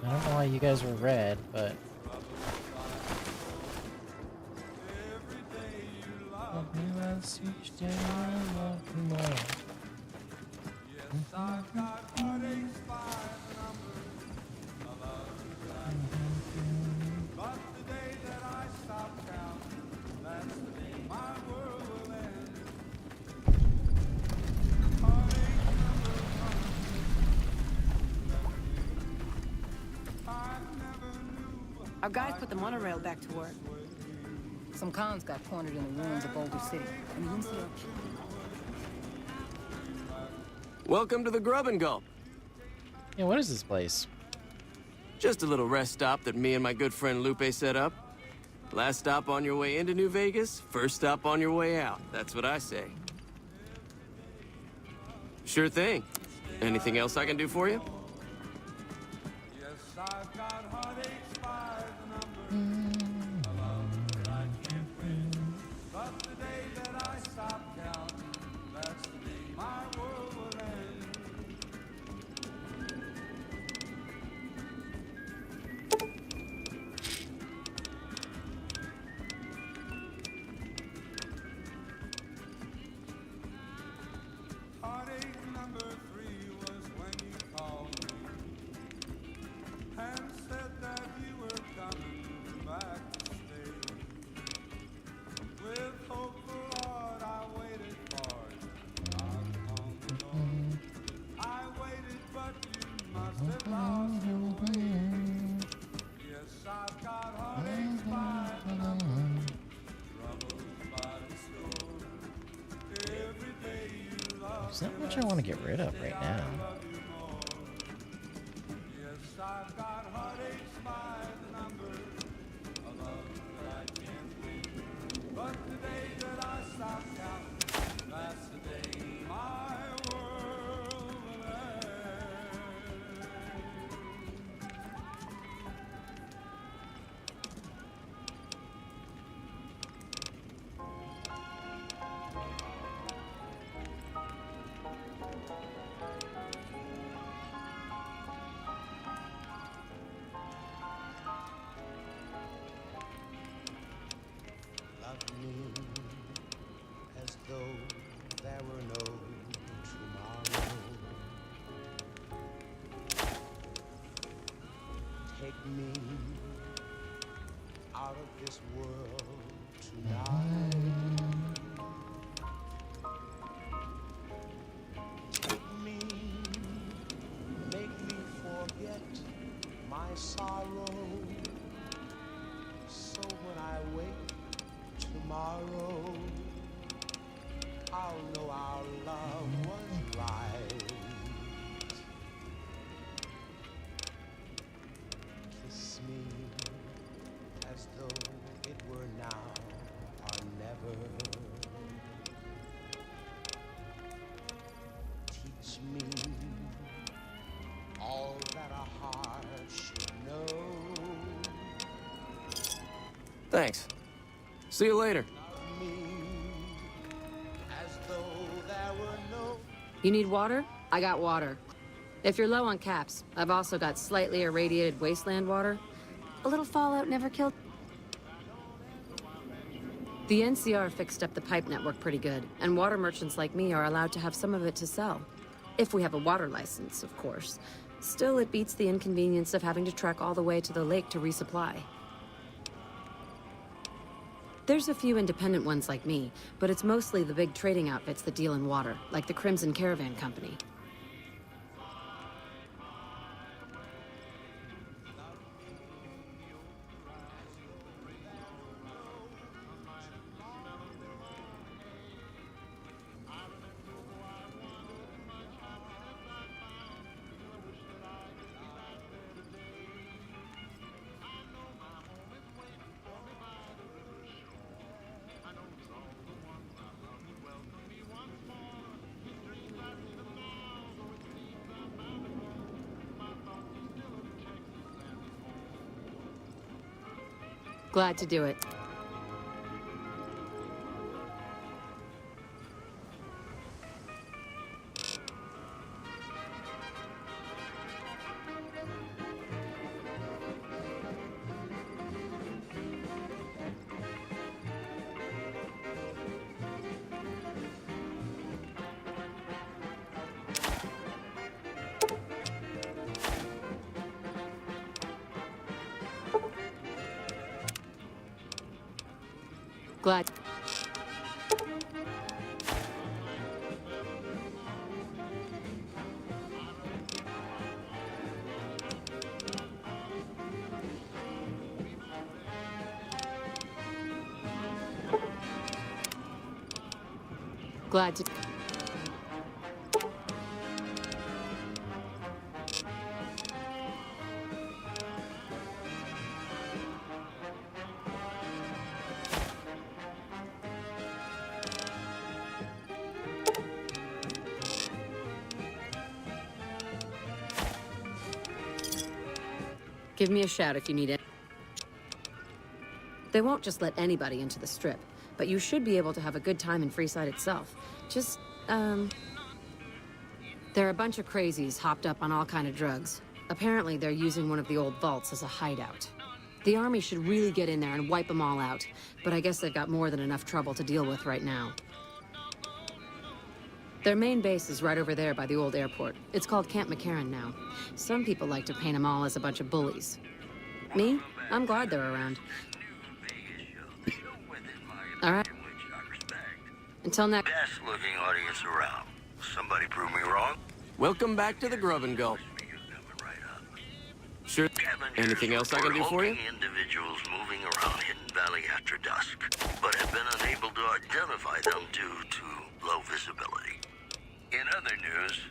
I don't know why you guys were red, but... Our guys put the monorail back to work. Some cons got cornered in the ruins of Boulder City, and the NCR... Welcome to the Grub and Gulp. Yeah, what is this place? Just a little rest stop that me and my good friend Lupe set up. Last stop on your way into New Vegas, first stop on your way out. That's what I say. Sure thing. Anything else I can do for you? There's not much I want to get rid of right now. As though there were no tomorrow. Take me out of this world tonight. Take me, make me forget my sorrow. So when I wake tomorrow, I'll know our love was right. Kiss me as though it were now or never. Teach me all that a heart should know. Thanks. See you later. You need water? I got water. If you're low on caps, I've also got slightly irradiated wasteland water. A little fallout never killed. The NCR fixed up the pipe network pretty good, and water merchants like me are allowed to have some of it to sell. If we have a water license, of course. Still, it beats the inconvenience of having to trek all the way to the lake to resupply. There's a few independent ones like me, but it's mostly the big trading outfits that deal in water, like the Crimson Caravan Company. Glad to do it. Glad. Glad to. Give me a shout if you need it. They won't just let anybody into the strip, but you should be able to have a good time in Freeside itself. Just, There are a bunch of crazies hopped up on all kind of drugs. Apparently, they're using one of the old vaults as a hideout. The army should really get in there and wipe them all out, but I guess they've got more than enough trouble to deal with right now. Their main base is right over there by the old airport. It's called Camp McCarran now. Some people like to paint them all as a bunch of bullies. Me? I'm glad they're around. All right. Until next. Best looking audience around. Somebody prove me wrong. Welcome back to the Grub and Gulp. Sure. Anything else I can do for you? Individuals moving around Hidden Valley after dusk, but have been unable to identify them due to low visibility. In other news,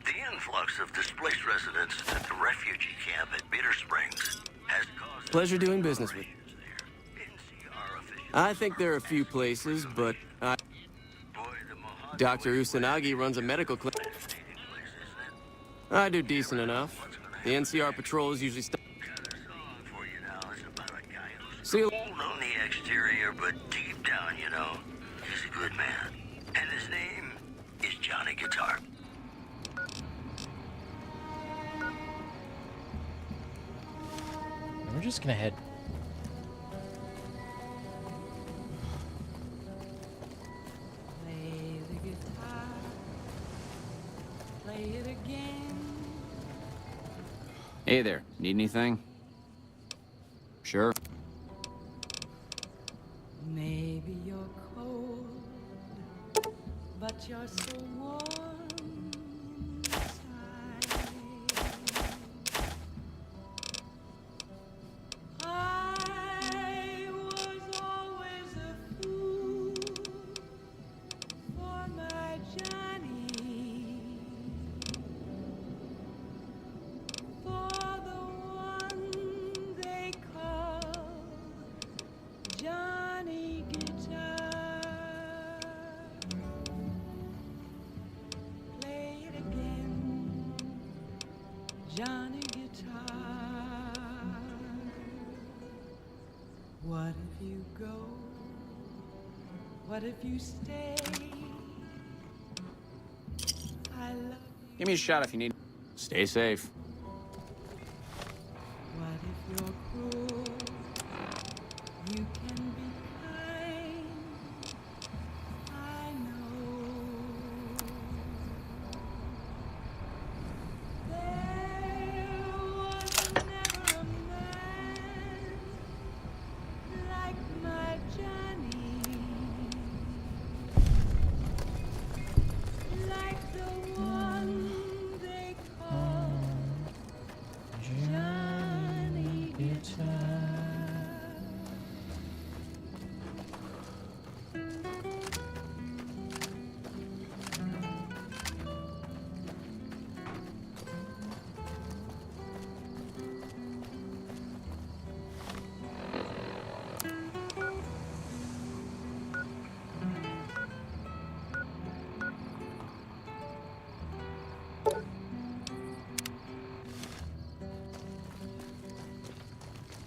the influx of displaced residents at the refugee camp at Bitter Springs has caused... Pleasure doing business with you. I think there are a few places, but Dr. Usanagi runs a medical clinic. I do decent enough. The NCR patrol is usually See you. On the exterior, but deep down, you know, he's a good man. And his name is Johnny Guitar. We're just gonna head. Play the guitar, play it again. Hey there, need anything? Sure. Maybe you're cold, but you're so warm inside. I was always a fool for my Johnny, for the one they call Johnny Guitar. Play it again, Johnny Guitar. What if you go What if you stay? I love you. Give me a shot if you need. Stay safe. What if you're cruel? You can be kind. I know. There was never a man like my Johnny, like the one they call Johnny Guitar.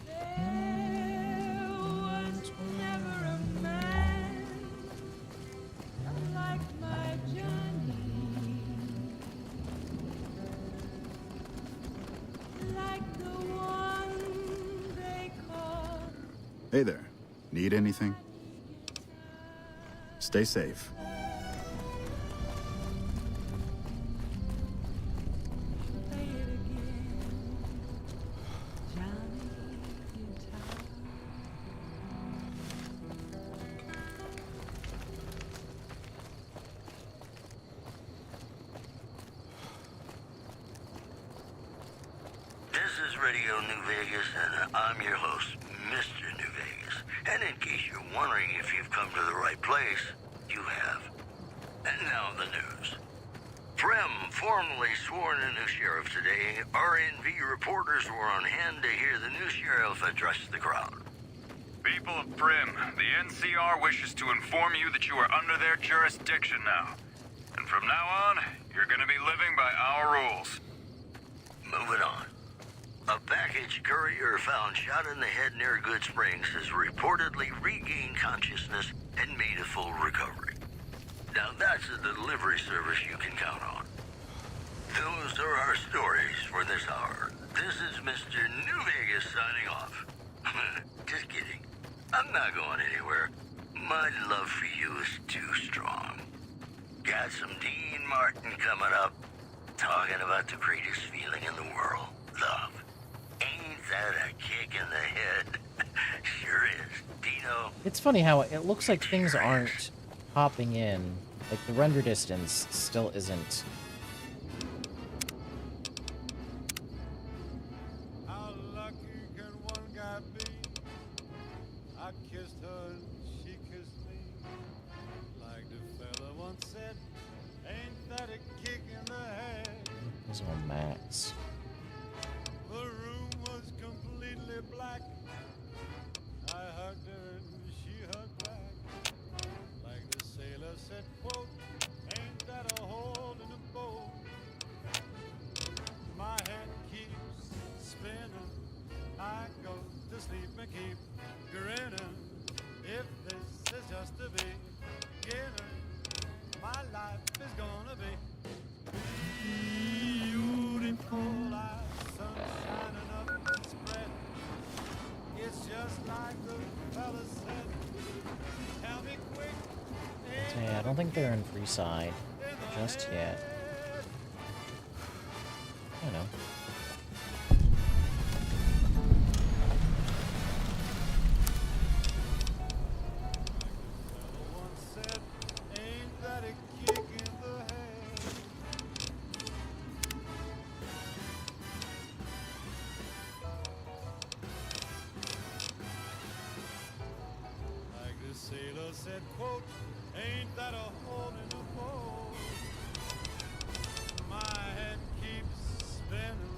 There was never a man like my Johnny, like the one they call. Hey there. Need anything? Stay safe. Play it again, Johnny Guitar. This is Radio New Vegas, and I'm your host, Mr. New Vegas. And in case you're wondering if you've come to the right place, you have. And now the news. Prim formally sworn in new sheriff today. RNV reporters were on hand to hear the new sheriff address the crowd. People of Prim, the NCR wishes to inform you that you are under their jurisdiction now. And from now on, you're gonna be living by our rules. Moving on. A package courier found shot in the head near Good Springs has reportedly regained consciousness and made a full recovery. Now that's a delivery service you can count on. Those are our stories for this hour. This is Mr. New Vegas signing off. Just kidding. I'm not going anywhere. My love for you is too strong. Got some Dean Martin coming up, talking about the greatest feeling in the world, love. Ain't that a kick in the head? Sure is. Dino. It's funny how it looks like things aren't popping in. Like the render distance still isn't. How lucky can one guy be? I kissed her and she kissed me. Like the fella once said, ain't that a kick in the head? This one Max. The room was completely black. I hugged her and she hugged back. Like the sailor said, quote, ain't that a hole in the boat? My head keeps spinning. I go to sleep and keep grinning. If this is just the beginning, my life is gonna be beautiful. Like sun shining up and spread. It's just like the fella said. Tell me quick. So yeah, I don't think they're in Freeside just yet. I know. Sailor said, quote, ain't that a hole in the boat? My head keeps spinning.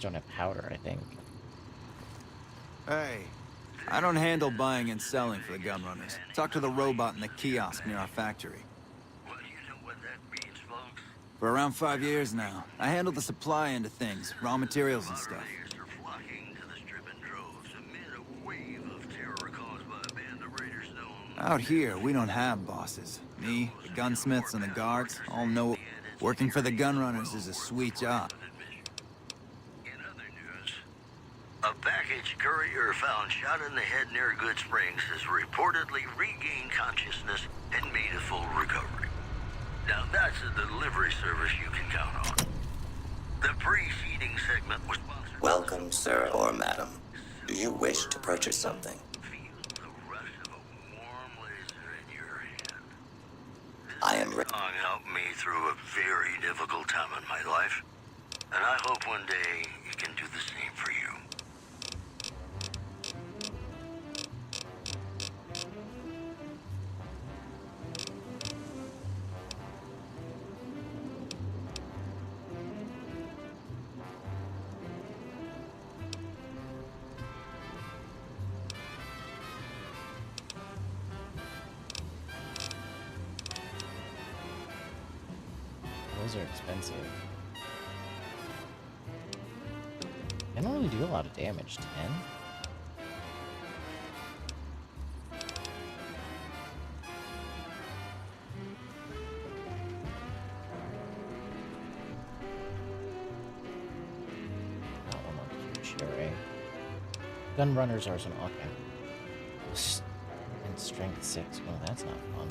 just don't have powder, I think. Hey, I don't handle buying and selling for the gun runners. Talk to the robot in the kiosk near our factory. Well, you know what that means, folks. For around 5 years now, I handle the supply end of things, raw materials and stuff. Moderators are flocking to the strip in droves amid a wave of terror caused by a band of raiders known... Out here, we don't have bosses. Me, the gunsmiths, and the guards all know working for the gun runners is a sweet job. In other news, a package courier found shot in the head near Good Springs has reportedly regained consciousness and made a full recovery. Now that's a delivery service you can count on. The preceding segment was sponsored... Welcome, sir or madam. Do you wish to purchase something? Feel the rush of a warm laser in your hand. I am This song helped me through a very difficult time in my life, and I hope one day it can do the same for you. Those are expensive. They don't really do a lot of damage. 10? Not one more huge array. Gun runners are some okay. And strength 6. Well, that's not fun.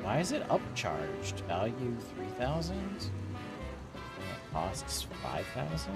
Why is it upcharged? Value 3,000? And it costs 5,000?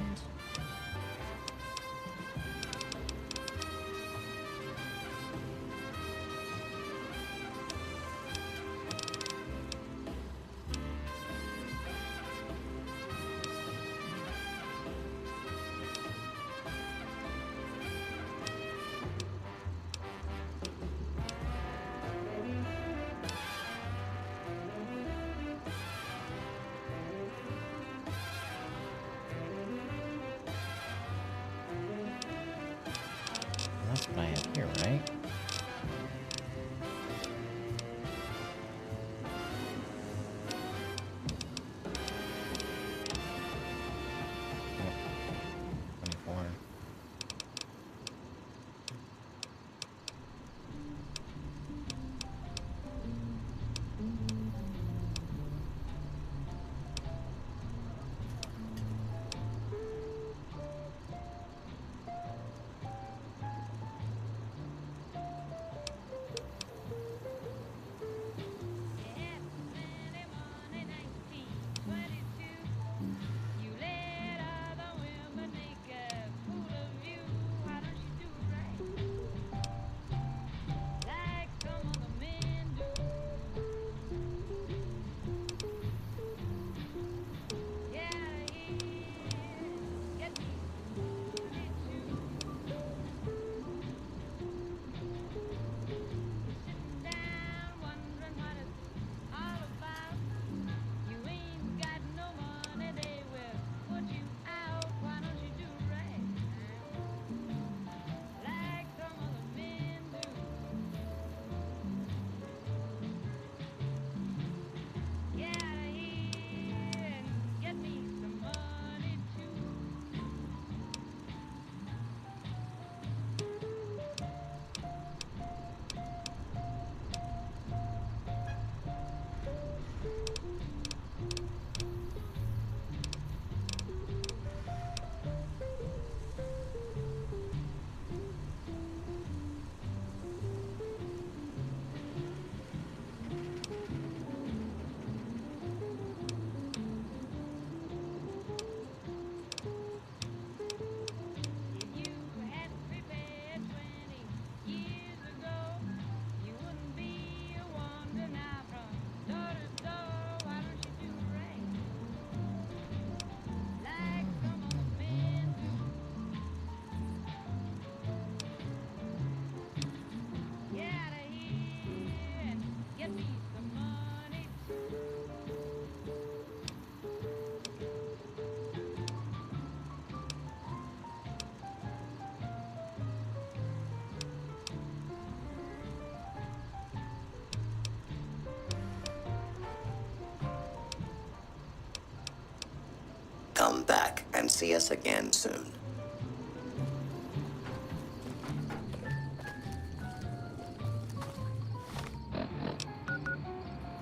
and see us again soon.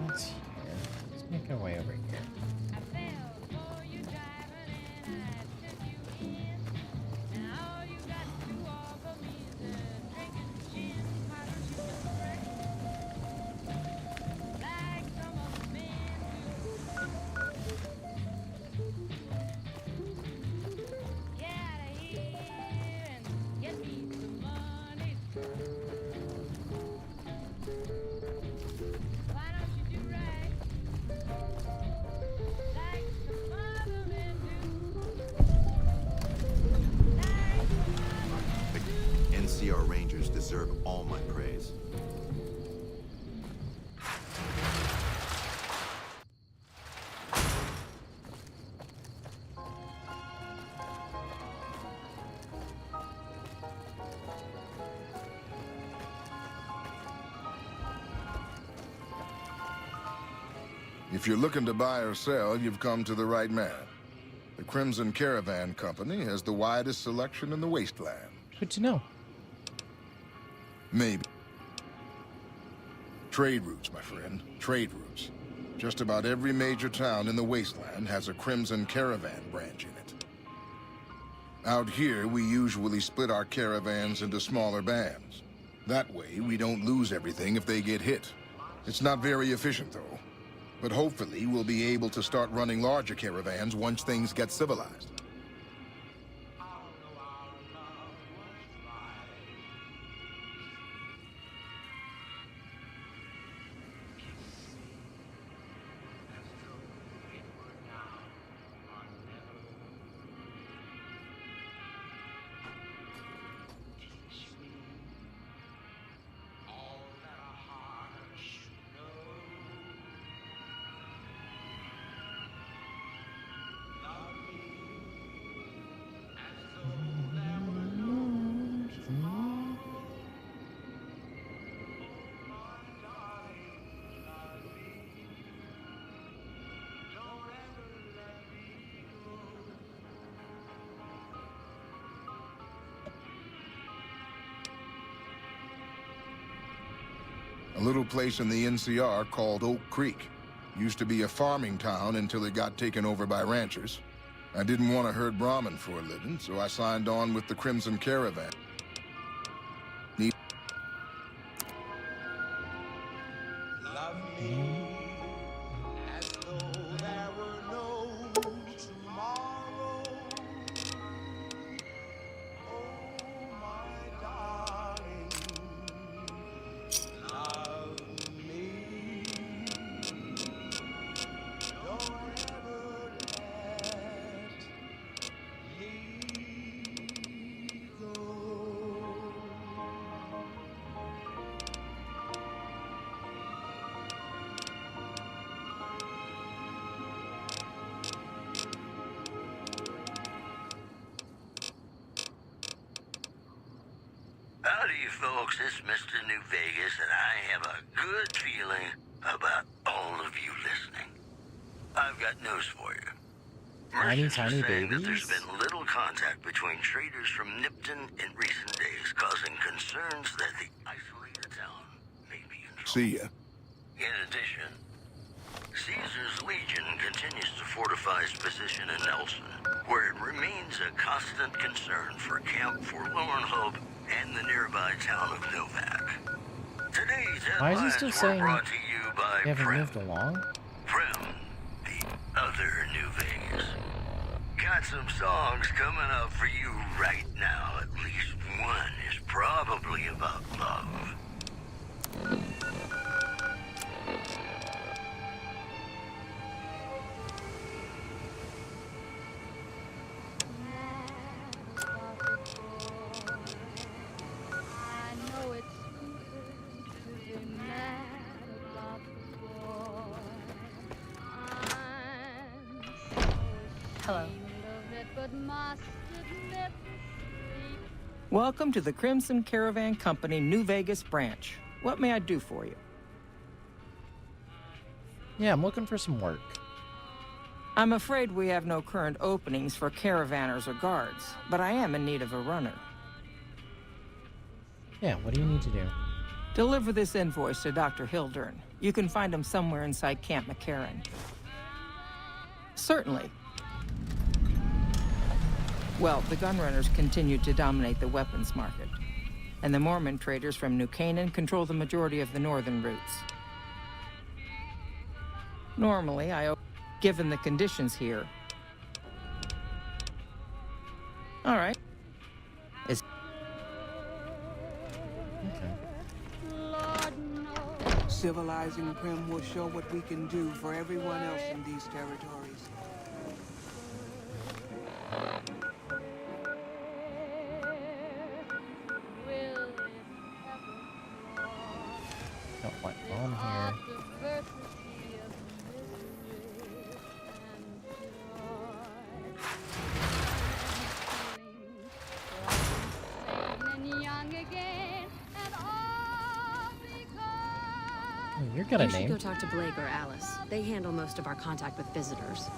Let's see here. Let's make our way over here. NCR Rangers deserve all my praise. If you're looking to buy or sell, you've come to the right man. The Crimson Caravan Company has the widest selection in the wasteland. Good to know. Maybe. Trade routes, my friend. Trade routes. Just about every major town in the wasteland has a Crimson Caravan branch in it. Out here, we usually split our caravans into smaller bands. That way, we don't lose everything if they get hit. It's not very efficient, though. But hopefully, we'll be able to start running larger caravans once things get civilized. A little place in the NCR called Oak Creek. Used to be a farming town until it got taken over by ranchers. I didn't want to herd Brahmin for a living, so I signed on with the Crimson Caravan. Howdy, folks. It's Mr. New Vegas, and I have a good feeling about all of you listening. I've got news for you. Tiny, Merchants are tiny saying that babies. there's been little contact between traders from Nipton in recent days, causing concerns that the isolated town may be in trouble. See ya. In addition, Caesar's Legion continues to fortify its position in Nelson, where it remains a constant concern for Camp Forlorn Hope and the nearby town of Novak. Today's Why is he headlines still were saying brought to you by they haven't Prem. moved along? Prem, the other New Vegas. Got some songs coming up for you right now. At least one is probably about love. I know it's stupid to be mad about the boy. I'm so Hello. ashamed of it, but must admit the Welcome to the Crimson Caravan Company New Vegas branch. What may I do for you? Yeah, I'm looking for some work. I'm afraid we have no current openings for caravanners or guards, but I am in need of a runner. Yeah, what do you need to do? Deliver this invoice to Dr. Hildern. You can find him somewhere inside Camp McCarran. Certainly. Well, the gunrunners continue to dominate the weapons market, and the Mormon traders from New Canaan control the majority of the northern routes. Normally, given the conditions here. All right. Civilizing Prim will show what we can do for everyone else in these territories. Got what on here? Oh, you're got a You should name. go talk to Blake or Alice. They handle most of our contact with visitors.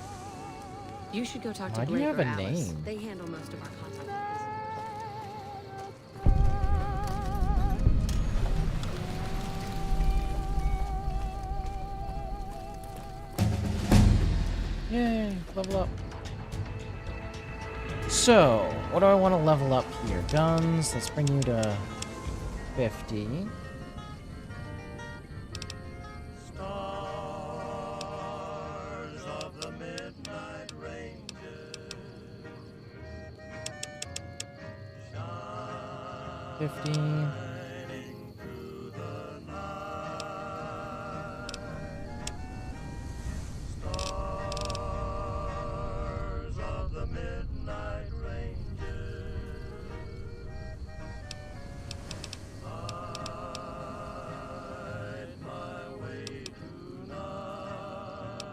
You should go talk to Why do you Blake have or a Alice. name? They handle most of our contact with visitors. Yay, level up. So, what do I want to level up here? Guns, let's bring you to 50. Stars of the midnight ranges, 50. shining through the night. Stars of the midnight ranges, light my way tonight.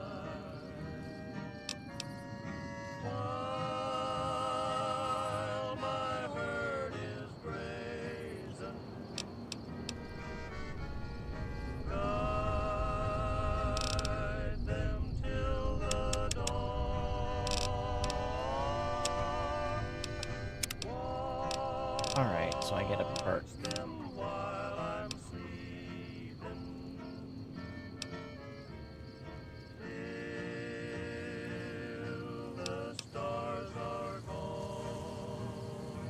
While my herd is grazing, guide them till the dawn. Alright, so I get a perk. Them while I'm sleeping, till the stars are gone.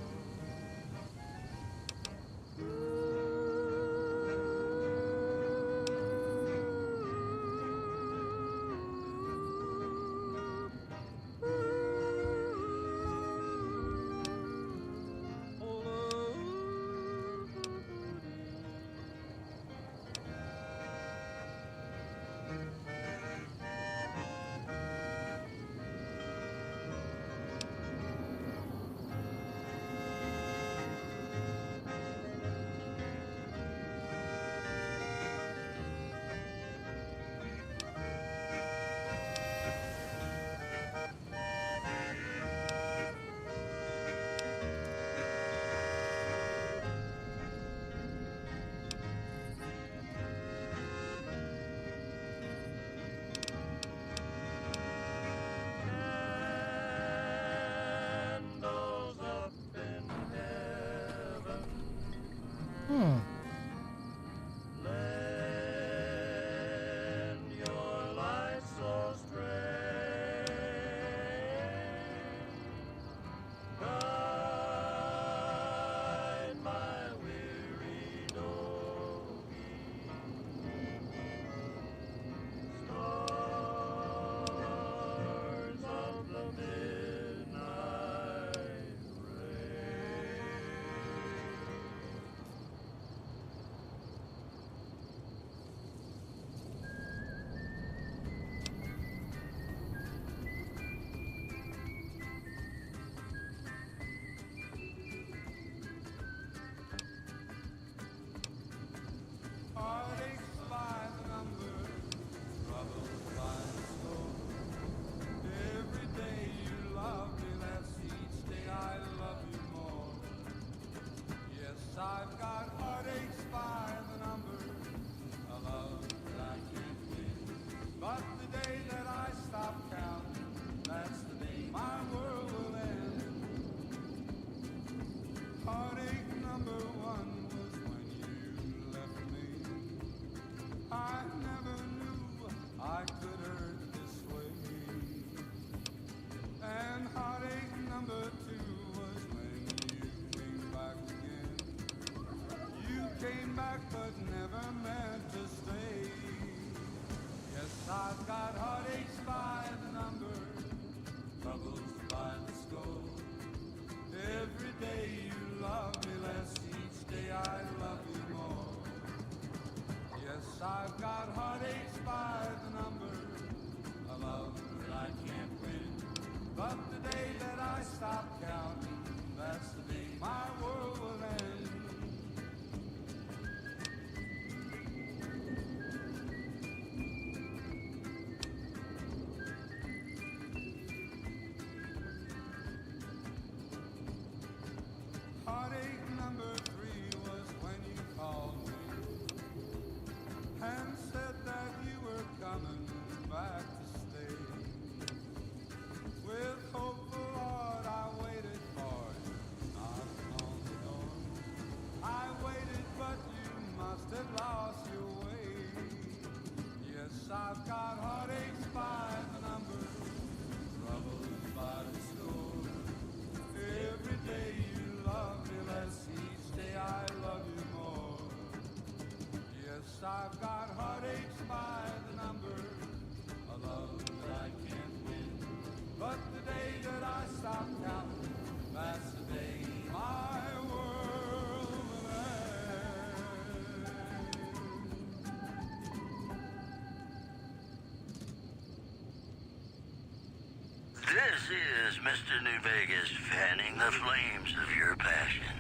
is Mr. New Vegas fanning the flames of your passion.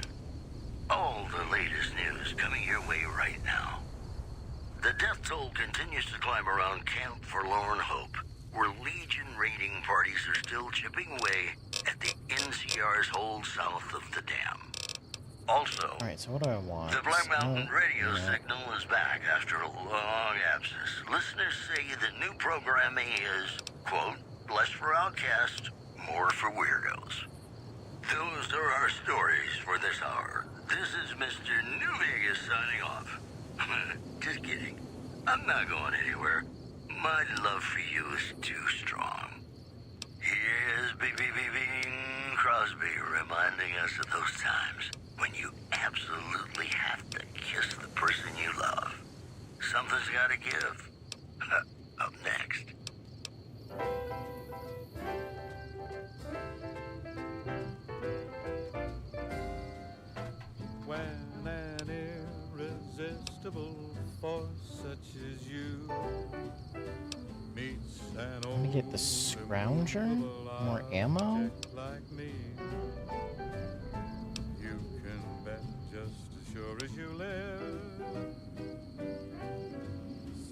All the latest news coming your way right now. The death toll continues to climb around Camp Forlorn Hope, where Legion raiding parties are still chipping away at the NCR's hold south of the dam. Also, Alright, so what do I want? the Black Mountain radio signal is back after a long absence. Listeners say that new programming is, quote, less for outcasts, more for weirdos. Those are our stories for this hour. This is Mr. New Vegas signing off. Just kidding. I'm not going anywhere. My love for you is too strong. Here's Bing Crosby reminding us of those times when you absolutely have to kiss the person you love. Something's gotta give. Up next. When an irresistible force such as you meets an Let me get the Scrounger. More ammo. object like me, you can bet just as sure as you live.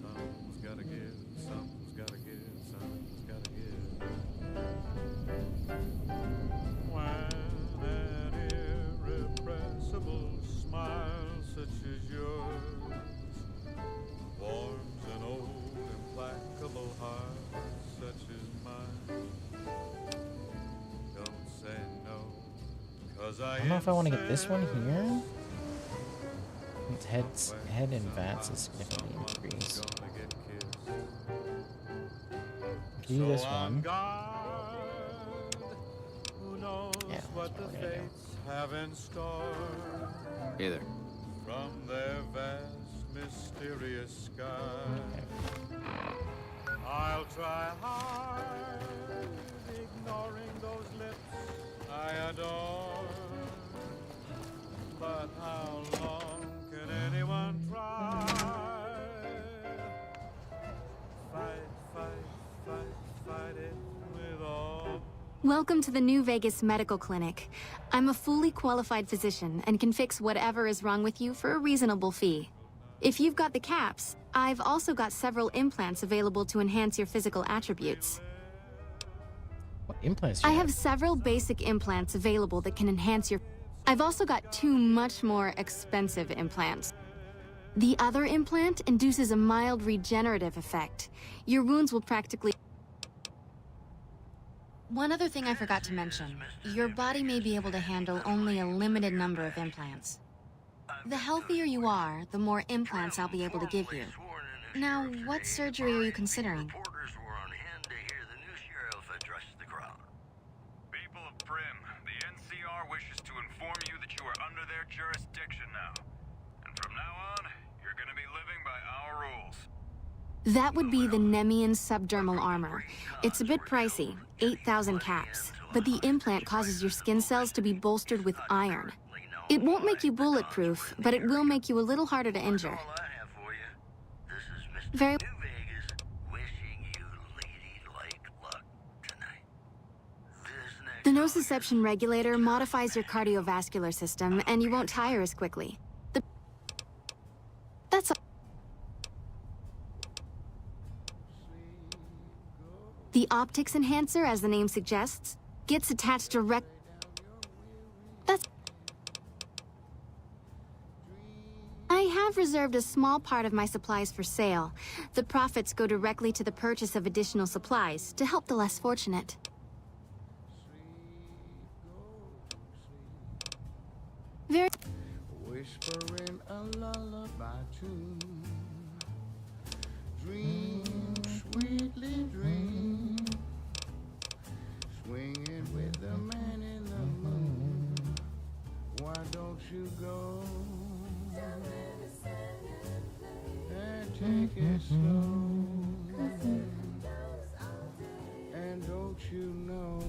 Something's gotta give, something's gotta give, something's gotta give. When an irrepressible smile such as yours warms an old implacable heart such as mine, don't say no, 'cause I don't know if I want to get this one here. Its head and VATS is significantly increased. Do this one. Who knows Yeah, what the fates have in store Hey there. from their vast mysterious sky. I'll try hard, ignoring those lips I adore. But how long can anyone try? Fight it with all. Welcome to the New Vegas Medical Clinic. I'm a fully qualified physician and can fix whatever is wrong with you for a reasonable fee. If you've got the caps, I've also got several implants available to enhance your physical attributes. What implants do I you have several basic implants available that can enhance your... I've also got 2 much more expensive implants. The other implant induces a mild regenerative effect. Your wounds will practically... One other thing I forgot to mention. Your body may be able to handle only a limited number of implants. The healthier you are, the more implants I'll be able to give you. Now, what surgery are you considering? People of Prim, the NCR wishes to inform you that you are under their jurisdiction now. And from now on, you're gonna be living by our rules. That would be the Nemian subdermal armor. It's a bit pricey, 8,000 caps, but the implant causes your skin cells to be bolstered with iron. It won't make you bulletproof, but it will make you a little harder to injure. Very... The nociception regulator modifies your cardiovascular system, and you won't tire as quickly. That's all. The optics enhancer, as the name suggests, gets attached direct... That's... I have reserved a small part of my supplies for sale. The profits go directly to the purchase of additional supplies to help the less fortunate. Very... Whispering a lullaby tune. Dream, sweetly dream. Swinging with the man in the moon. Why don't you go and take it slow? And don't you know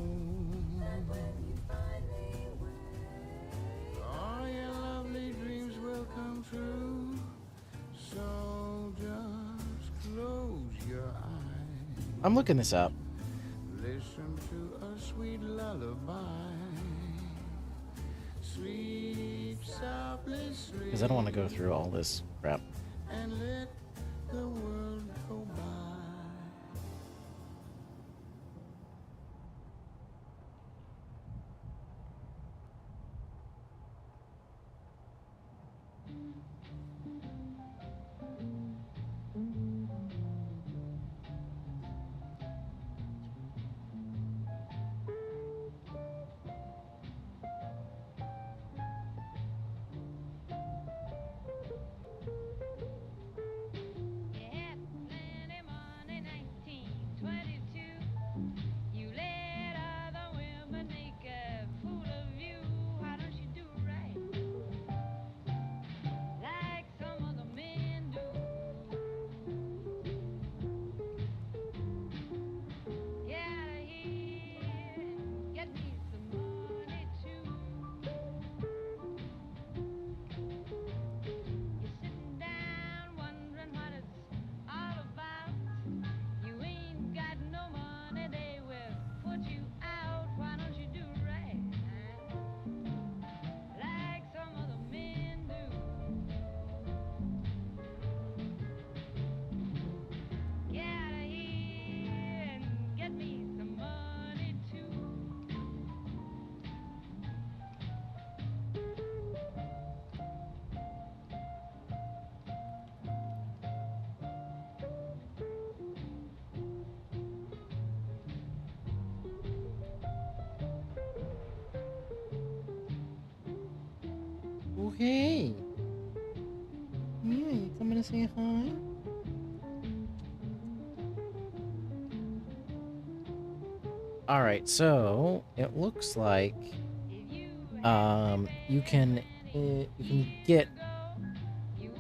all your lovely dreams will come true? So just close your eyes. I'm looking this up. listen to a sweet lullaby. Sleep softly, sleep. Because I don't want to go through all this crap. And let the world go by. Oh, hey. Yeah, you coming to say hi? Alright, so it looks like you can get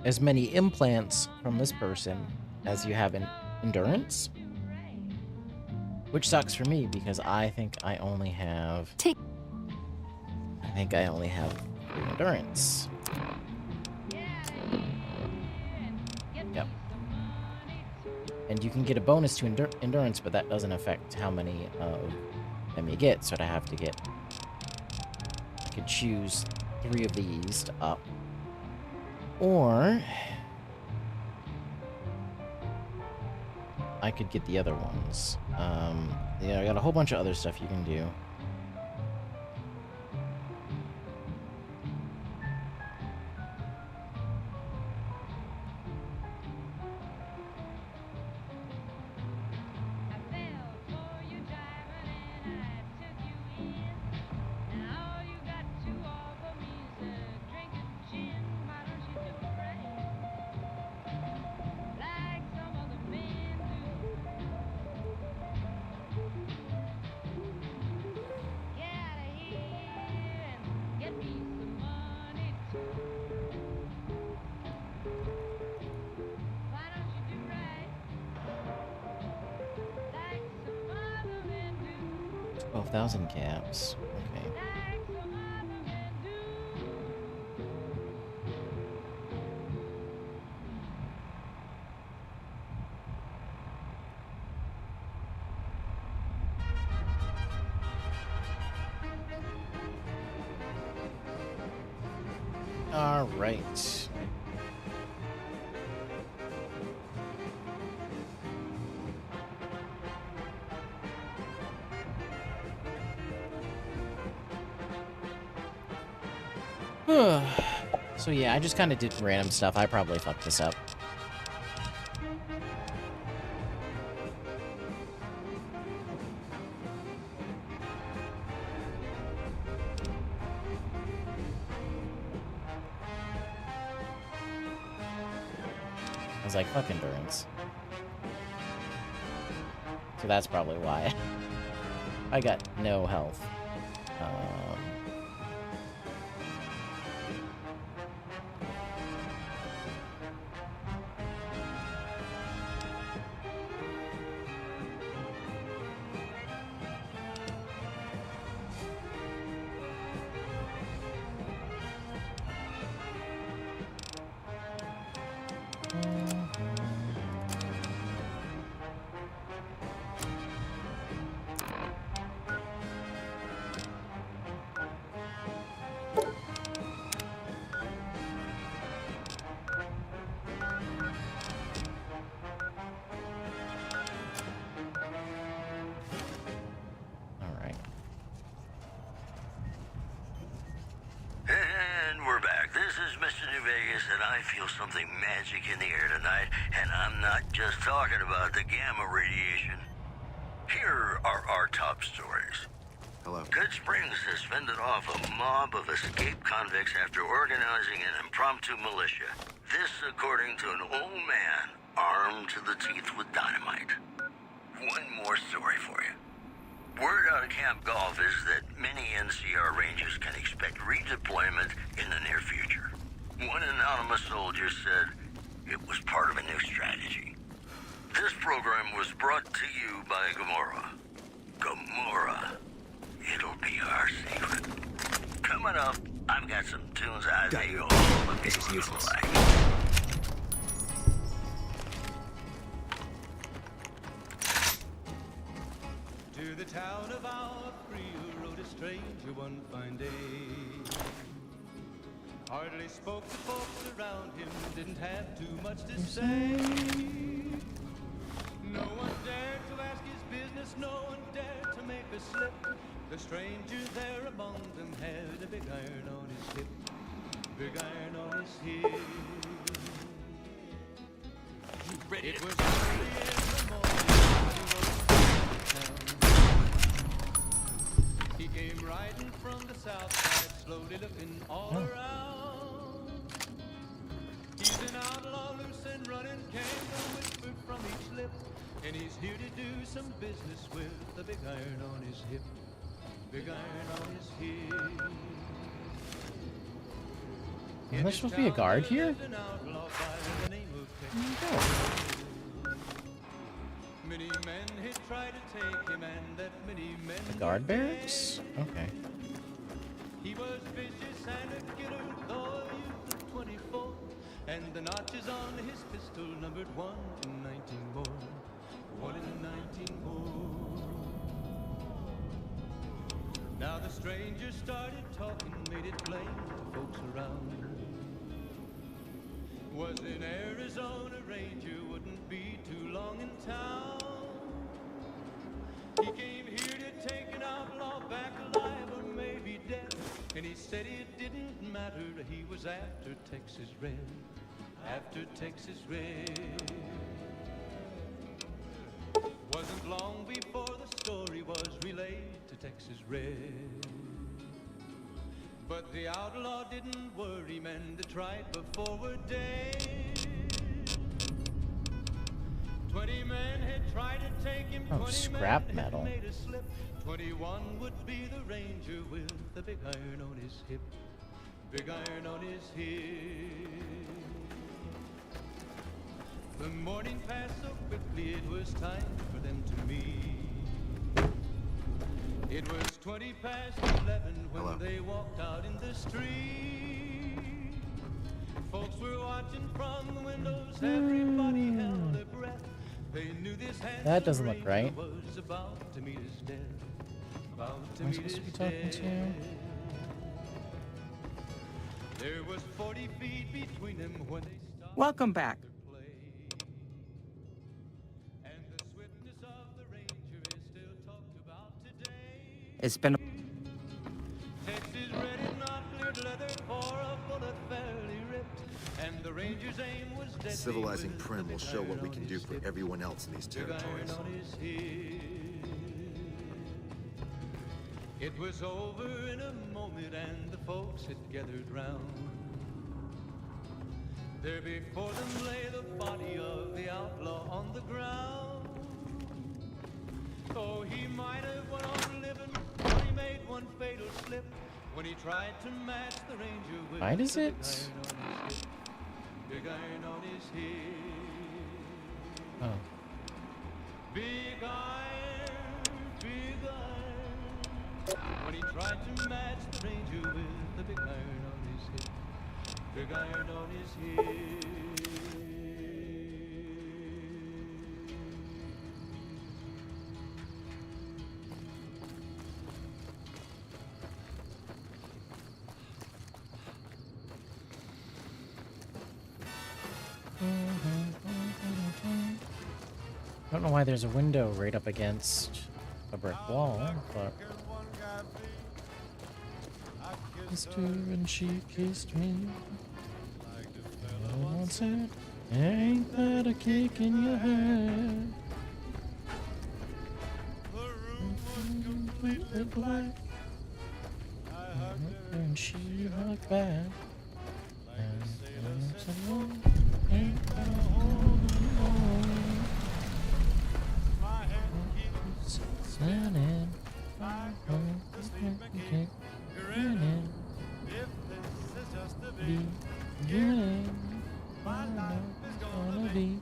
as many implants from this person as you have in endurance. Which sucks for me because I think I only have endurance. Yep. And you can get a bonus to endurance, but that doesn't affect how many of them you get. So I have to get... I could choose 3 of these to up. Or... I could get the other ones. Yeah, I got a whole bunch of other stuff you can do. $12,000 caps. Okay. All right. So yeah, I just kind of did random stuff. I probably fucked this up. I was like, fuck endurance. So that's probably why I got no health. feel something magic in the air tonight, and I'm not just talking about the gamma radiation. Here are our top stories. Hello. Good Springs has fended off a mob of escaped convicts after organizing an impromptu militia. This according to an old man armed to the teeth with dynamite. One more story for you. Word out of Camp Golf is that many NCR Rangers can expect redeployment in the near future. One anonymous soldier said it was part of a new strategy. This program was brought to you by Gamora. Gamora. It'll be our secret. Coming up, I've got some tunes I think all the people will like. To the town of our free rode a stranger one fine day. Hardly spoke to folks around him, didn't have too much to say. No one dared to ask his business, no one dared to make a slip. The stranger there among them had a big iron on his hip, big iron on his hip. Ready It to... was early in the morning when he rode down. He came riding from the south side, slowly looking all around. He's an outlaw, loose and running, came the whisper from each lip. And he's here to do some business with the big iron on his hip, big iron on his hip. Am there supposed to be a guard here? Many men had tried to take him, and that many men The guard barracks? Okay. he was vicious and a killer, though a youth of 24. And the notches on his pistol numbered 1 in 19 more. 1 in 19 more. Now the stranger started talking, made it plain to folks around. Was an Arizona Ranger, wouldn't be too long in town. He came here to take an outlaw back alive or maybe dead. And he said it didn't matter, he was after Texas Red, after Texas Red. Wasn't long before the story was relayed to Texas Red. But the outlaw didn't worry, men that tried before were dead. 20 men had tried to take him, 20 scrap men metal. had made a slip. 21 would be the ranger with the big iron on his hip, big iron on his hip. The morning passed so quickly, it was time for them to meet. It was 20 past 11 when they walked out in the street. Folks were watching from the windows, everybody held their breath. They knew this That doesn't look right. was about to meet his death. About to Am I meet supposed to his be talking death. to? There was 40 feet between them when they stopped. Welcome back. It's been Texas red and not cleared leather for a bullet fairly ripped, and the ranger's aim was deadly. Civilizing with Prim the will big show what iron we on can do his for hip, everyone else in these big iron territories. on his hip. It was over in a moment, and the folks had gathered round. There before them lay the body of the outlaw on the ground. Oh, he might have went on living, but he made one fatal slip when he tried to match the ranger with Why does the it? big iron on his hip. Oh. Big iron, big iron. When he tried to match the ranger with the big iron on his hip, big iron on his hip. I don't know why there's a window right up against a brick wall, but kissed her and she kissed me. Someone said, ain't that a kick in your head? Completely black. And she hugged back. And someone ain't that a hole in my head. Standing. Grinning. If this is just the beginning, my life is gonna be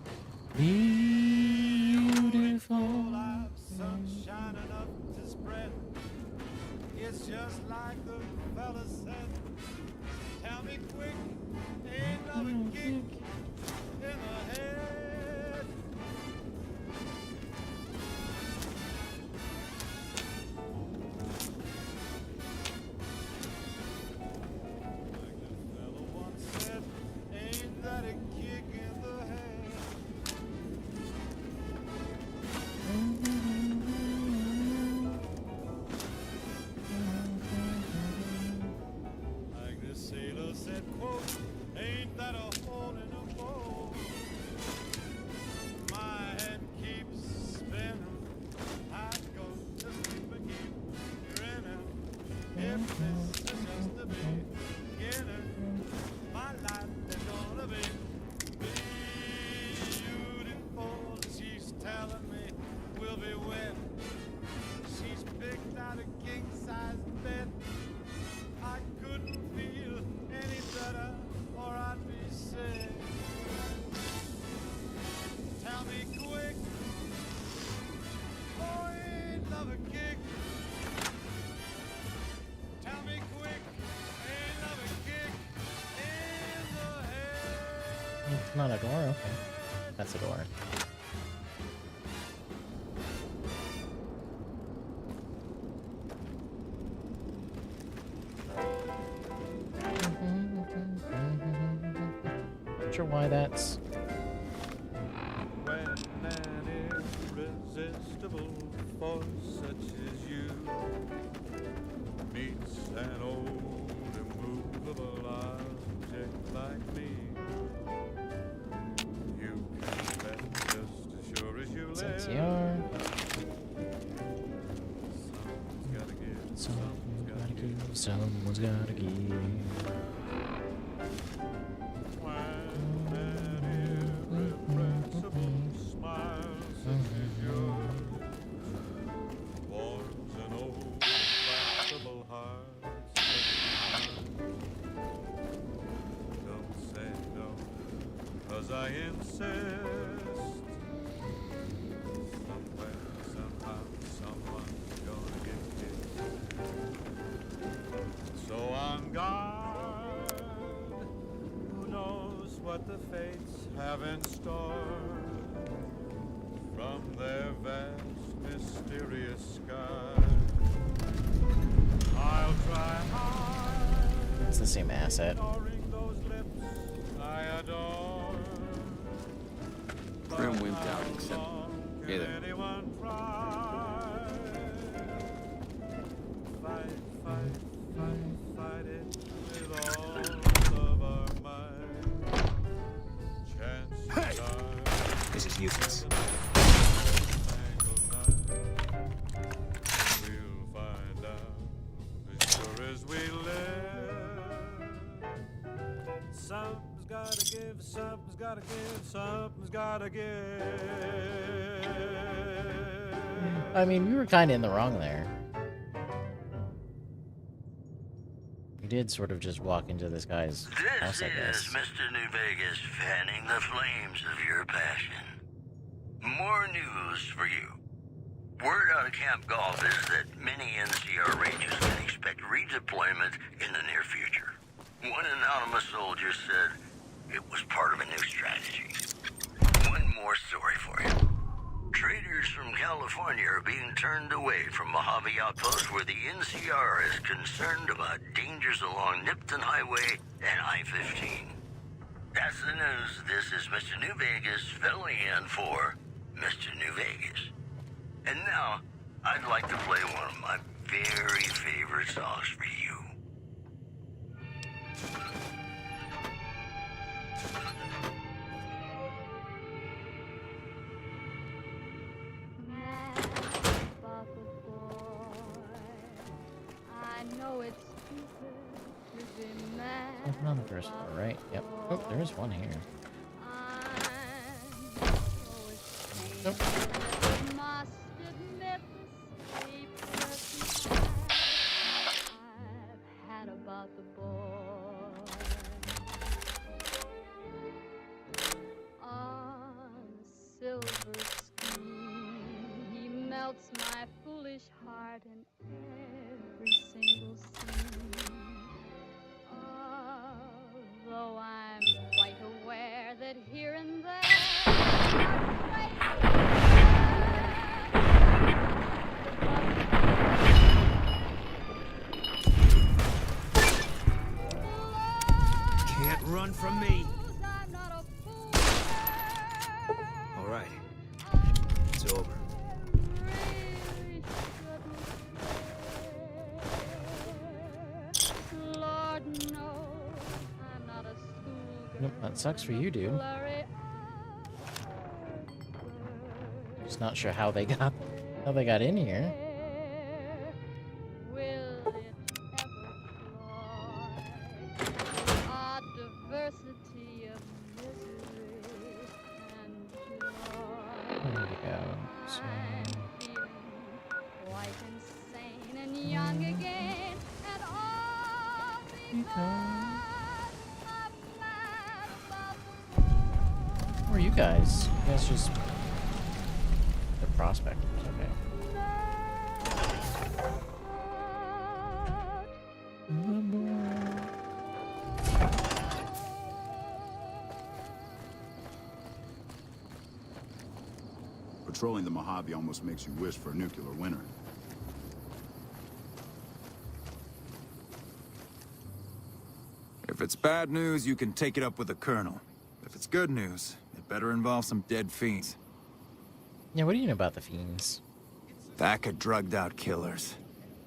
beautiful. Sunshine enough to spread. It's just like the fella said. Tell me quick, ain't nothing kick in the head. Like the fella once said, ain't that a kick in the head? Like the sailor said, quote, ain't that a hole in a boat? My head keeps spinning. I go to sleep and keep grinning. If this is just the beginning, my life is gonna be beautiful. She's telling me we'll be wet. She's picked out a king-size bed. I couldn't feel any better, or I'd be sick. Tell me quick, oh, ain't love a kick? Tell me quick, ain't love a kick in the head? It's not a door, okay. That's a door. Not sure why that's. When an irresistible force such as you meets an old immovable object like me, you can bet just as sure as you live. Someone's gotta give. I insist. Somewhere, somehow, someone's gonna get kissed. So on guard, who knows what the fates have in store from their vast, mysterious sky. I'll try hard. It's the same asset. Those lips I adore. Prim wimped out, except... Hey there. Fight it with all of our might. Chances are This is useless. we'll find out as sure as we live. Something's gotta give, something's gotta give, something's gotta give. I mean, we were kind of in the wrong there. We did sort of just walk into this guy's house, I guess. This is Mr. New Vegas fanning the flames of your passion. More news for you. Word out of Camp Golf is that many NCR Rangers can expect redeployment in the near future. One anonymous soldier said it was part of a new strategy. One more story for you. Traders from California are being turned away from Mojave Outpost where the NCR is concerned about dangers along Nipton Highway and I-15. That's the news. This is Mr. New Vegas filling in for Mr. New Vegas. And now, I'd like to play one of my very favorite songs for you. I know it's stupid to be mad. Nothing on the first floor, right? Yep. Oh, there is one here. Nope. Must admit the sleepless nights I've had about the boy. On a silver screen, he melts my foolish heart in every single scene. Although I'm quite aware that here and Can't run from me. All right. It's over. Lord knows I'm not a schoolgirl. Nope, that sucks for you, dude. Just not sure how they got in here. Will it ever cloy our diversity of misery and joy? There we go. So, Quite insane and young again, and all who are you guys? You guys just the prospectors, okay. Patrolling the Mojave almost makes you wish for a nuclear winter. If it's bad news, you can take it up with the Colonel. If it's good news, it better involve some dead fiends. Yeah, what do you know about the fiends? Pack of drugged-out killers.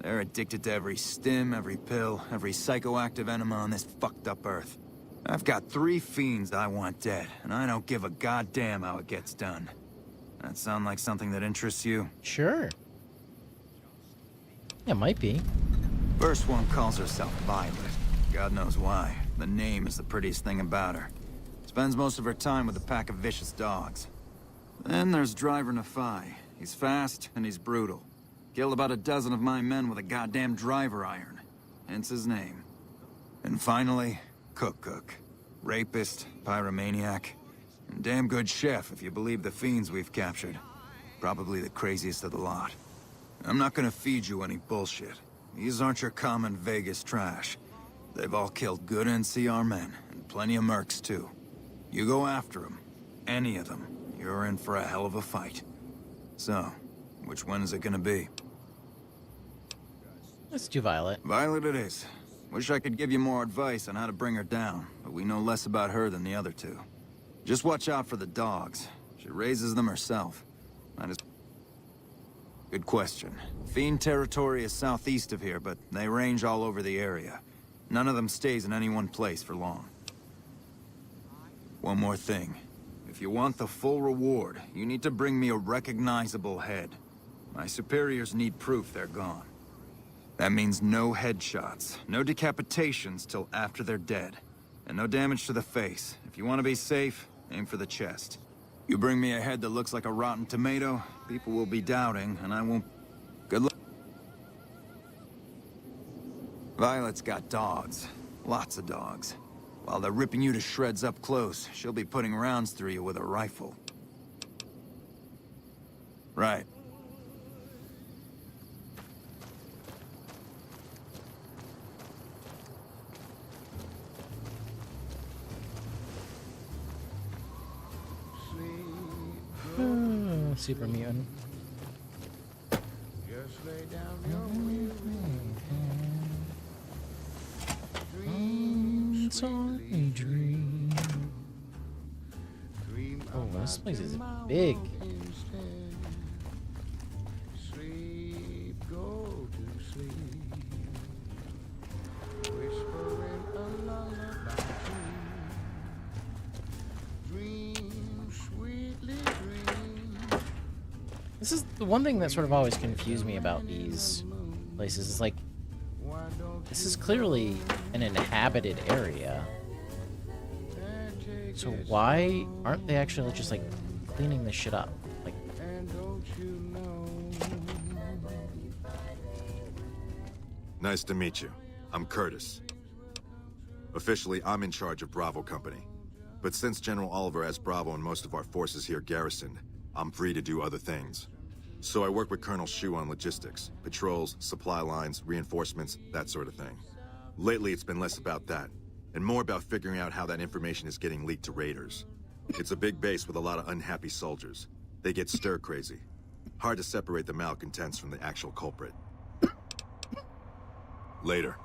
They're addicted to every stim, every pill, every psychoactive enema on this fucked up earth. I've got 3 fiends I want dead, and I don't give a goddamn how it gets done. That sound like something that interests you? Sure. Yeah, might be. First one calls herself Violet. God knows why. The name is the prettiest thing about her. Spends most of her time with a pack of vicious dogs. Then there's Driver Nafai. He's fast and he's brutal. Killed about a dozen of my men with a goddamn driver iron. Hence his name. And finally, Cook. Rapist, pyromaniac, and damn good chef if you believe the fiends we've captured. Probably the craziest of the lot. I'm not gonna feed you any bullshit. These aren't your common Vegas trash. They've all killed good NCR men, and plenty of mercs too. You go after them, any of them, you're in for a hell of a fight. So, which one is it gonna be? Let's do Violet. Violet it is. Wish I could give you more advice on how to bring her down, but we know less about her than the other 2. Just watch out for the dogs. She raises them herself. That is... Good question. Fiend territory is southeast of here, but they range all over the area. None of them stays in any one place for long. One more thing. If you want the full reward, you need to bring me a recognizable head. My superiors need proof they're gone. That means no headshots, no decapitations till after they're dead, and no damage to the face. If you want to be safe, aim for the chest. You bring me a head that looks like a rotten tomato, people will be doubting, and I won't... Good luck. Violet's got dogs. Lots of dogs. While they're ripping you to shreds up close, she'll be putting rounds through you with a rifle. Right. Super mutant. Just lay down your It's on a dream. Oh, this place is big. Sleep, go to sleep. Whispering a lullaby. This is the one thing that sort of always confused me about these places. Is like, this is clearly an inhabited area. So why aren't they actually just like cleaning this shit up? Like, Nice to meet you. I'm Curtis. Officially, I'm in charge of Bravo Company. But since General Oliver has Bravo and most of our forces here garrisoned, I'm free to do other things. So I work with Colonel Shu on logistics, patrols, supply lines, reinforcements, that sort of thing. Lately, it's been less about that, and more about figuring out how that information is getting leaked to raiders. It's a big base with a lot of unhappy soldiers. They get stir-crazy. Hard to separate the malcontents from the actual culprit. Later.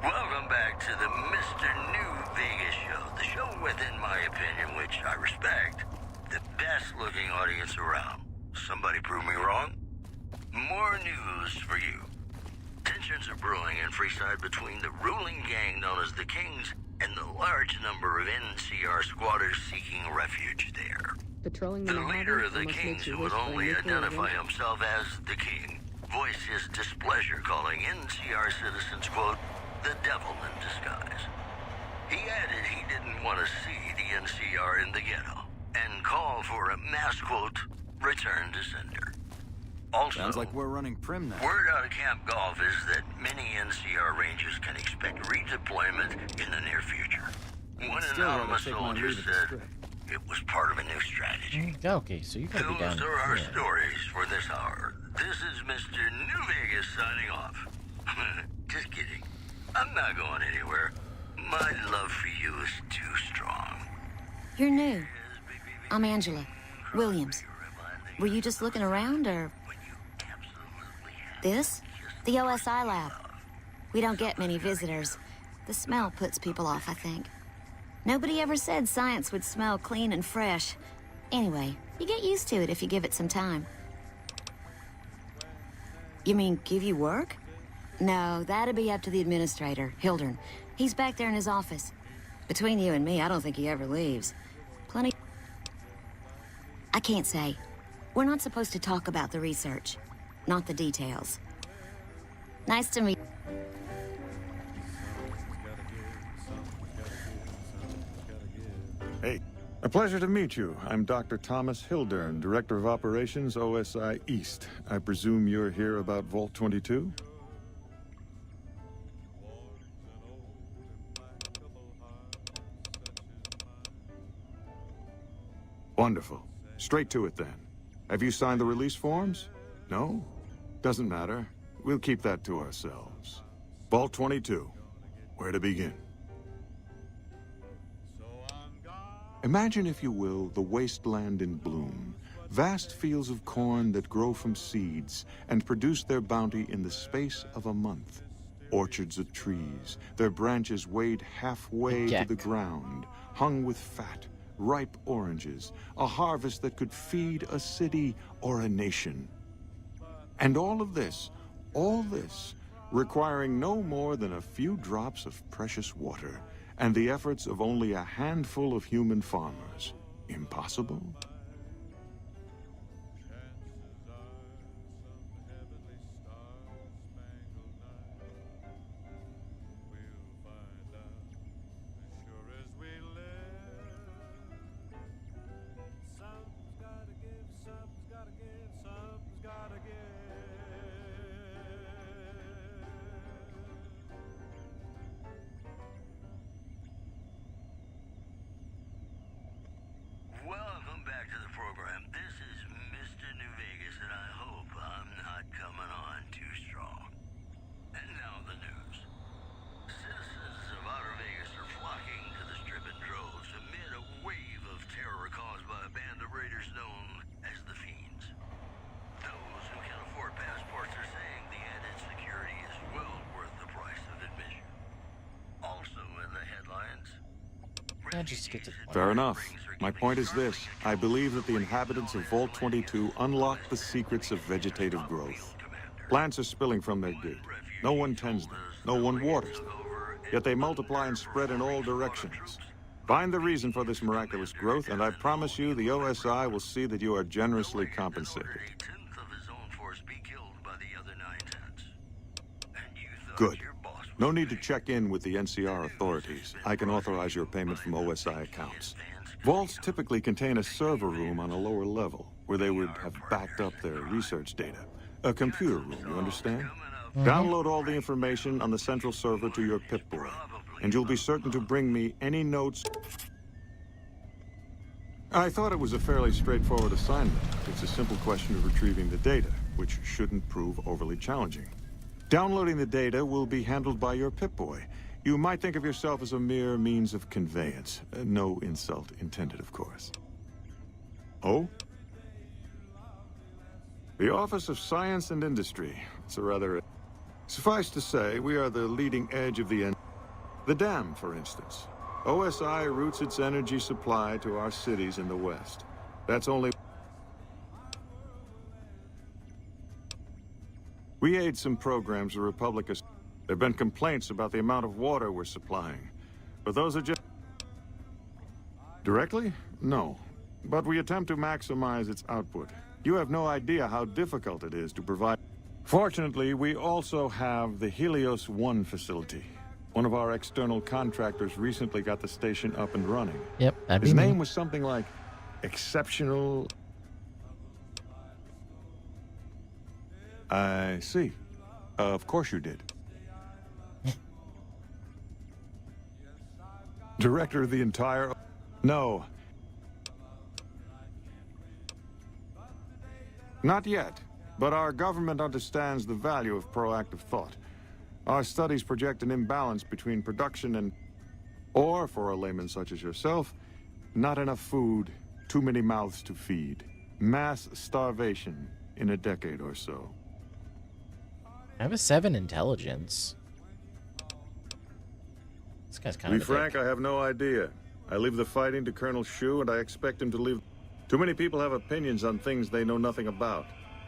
Welcome back to the Mr. New Vegas show. The show with, in my opinion, which I respect, the best-looking audience around. Somebody prove me wrong? More news for you. Tensions are brewing in Freeside between the ruling gang known as the Kings and the large number of NCR squatters seeking refuge there. Patrolling The leader of the Kings, who would only identify himself as the King, voiced his displeasure, calling NCR citizens, quote, the devil in disguise. He added he didn't want to see the NCR in the ghetto and called for a mass, quote, return to sender. Also, Sounds like we're running prim now. word out of Camp Golf is that many NCR Rangers can expect redeployment in the near future. One Still rather anonymous take my soldier leave at the said strip. it was part of a new strategy. okay, so you gotta be down Those are our here. stories for this hour. This is Mr. New Vegas signing off. Just kidding. I'm not going anywhere. My love for you is too strong. You're new. I'm Angela Williams. Were you just looking around, or... This? The OSI lab. We don't get many visitors. The smell puts people off, I think. Nobody ever said science would smell clean and fresh. Anyway, you get used to it if you give it some time. You mean give you work? No, that'd be up to the administrator, Hildern. He's back there in his office. Between you and me, I don't think he ever leaves. Plenty... I can't say. We're not supposed to talk about the research, not the details. Nice to meet... Hey, a pleasure to meet you. I'm Dr. Thomas Hildern, Director of Operations, OSI East. I presume you're here about Vault 22? Wonderful. Straight to it then. Have you signed the release forms? No? Doesn't matter. We'll keep that to ourselves. Vault 22. Where to begin? Imagine, if you will, the wasteland in bloom. Vast fields of corn that grow from seeds and produce their bounty in the space of a month. Orchards of trees, their branches weighed halfway to the ground, hung with fat, ripe oranges, a harvest that could feed a city or a nation. And all this, requiring no more than a few drops of precious water, and the efforts of only a handful of human farmers. Impossible? Welcome back to the program. This is Mr. New Vegas, and I hope I'm not coming on too strong. And now the news. Citizens of Outer Vegas are flocking to the strip in droves amid a wave of terror caused by a band of raiders known as the Fiends. Those who can afford passports are saying the added security is well worth the price of admission. Also in the headlines... Just get to Fair enough. My point is this. I believe that the inhabitants of Vault 22 unlocked the secrets of vegetative growth. Plants are spilling from their gate. No one tends them. No one waters them. Yet they multiply and spread in all directions. Find the reason for this miraculous growth, and I promise you the OSI will see that you are generously compensated. Good. No need to check in with the NCR authorities. I can authorize your payment from OSI accounts. Vaults typically contain a server room on a lower level, where they would have backed up their research data. A computer room, you understand? Download all the information on the central server to your Pip-Boy, and you'll be certain to bring me any notes. I thought it was a fairly straightforward assignment. It's a simple question of retrieving the data, which shouldn't prove overly challenging. Downloading the data will be handled by your Pip-Boy. You might think of yourself as a mere means of conveyance. No insult intended, of course. Oh? The Office of Science and Industry. It's a rather... Suffice to say, we are the leading edge of the dam, for instance. OSI routes its energy supply to our cities in the West. That's only... We aid some programs the Republic has... There have been complaints about the amount of water we're supplying. But those are just... Directly? No. But we attempt to maximize its output. You have no idea how difficult it is to provide... Fortunately, we also have the Helios 1 facility. One of our external contractors recently got the station up and running. Yep, that'd be His me. name was something like Exceptional... I see. Of course you did. Director of the entire... No. Not yet, but our government understands the value of proactive thought. Our studies project an imbalance between production and... Or, for a layman such as yourself, not enough food, too many mouths to feed. Mass starvation in a decade or so. I have a 7 intelligence. This guy's kind To of be a frank, dick. I have no idea. I leave the fighting to Colonel Shu, and I expect him to leave... Too many people have opinions on things they know nothing about.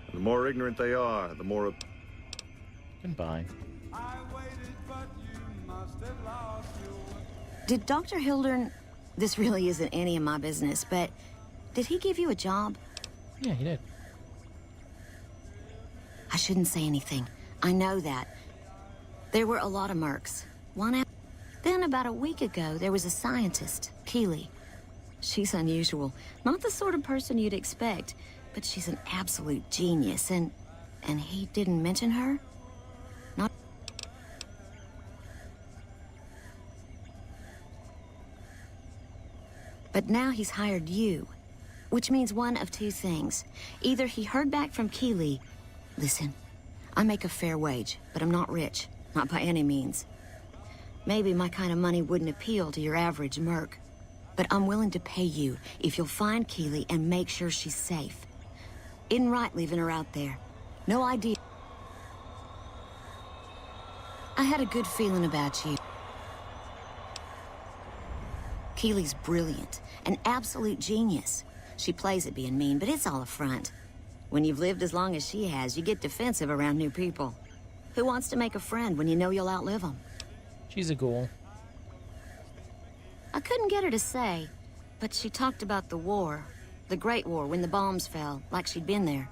And the more ignorant they are, the more... Goodbye. Did Dr. Hildern... This really isn't any of my business, but... Did he give you a job? Yeah, he did. I shouldn't say anything. I know that. There were a lot of mercs. Then about a week ago, there was a scientist, Keeley. She's unusual. Not the sort of person you'd expect, but she's an absolute genius, and he didn't mention her? Not... But now he's hired you, which means one of two things. Either he heard back from Keeley... Listen, I make a fair wage, but I'm not rich. Not by any means. Maybe my kind of money wouldn't appeal to your average merc. But I'm willing to pay you if you'll find Keeley and make sure she's safe. Isn't right leaving her out there. No idea. I had a good feeling about you. Keeley's brilliant, an absolute genius. She plays at being mean, but it's all a front. When you've lived as long as she has, you get defensive around new people. Who wants to make a friend when you know you'll outlive them? She's a ghoul. I couldn't get her to say, but she talked about the war. The Great War, when the bombs fell, like she'd been there.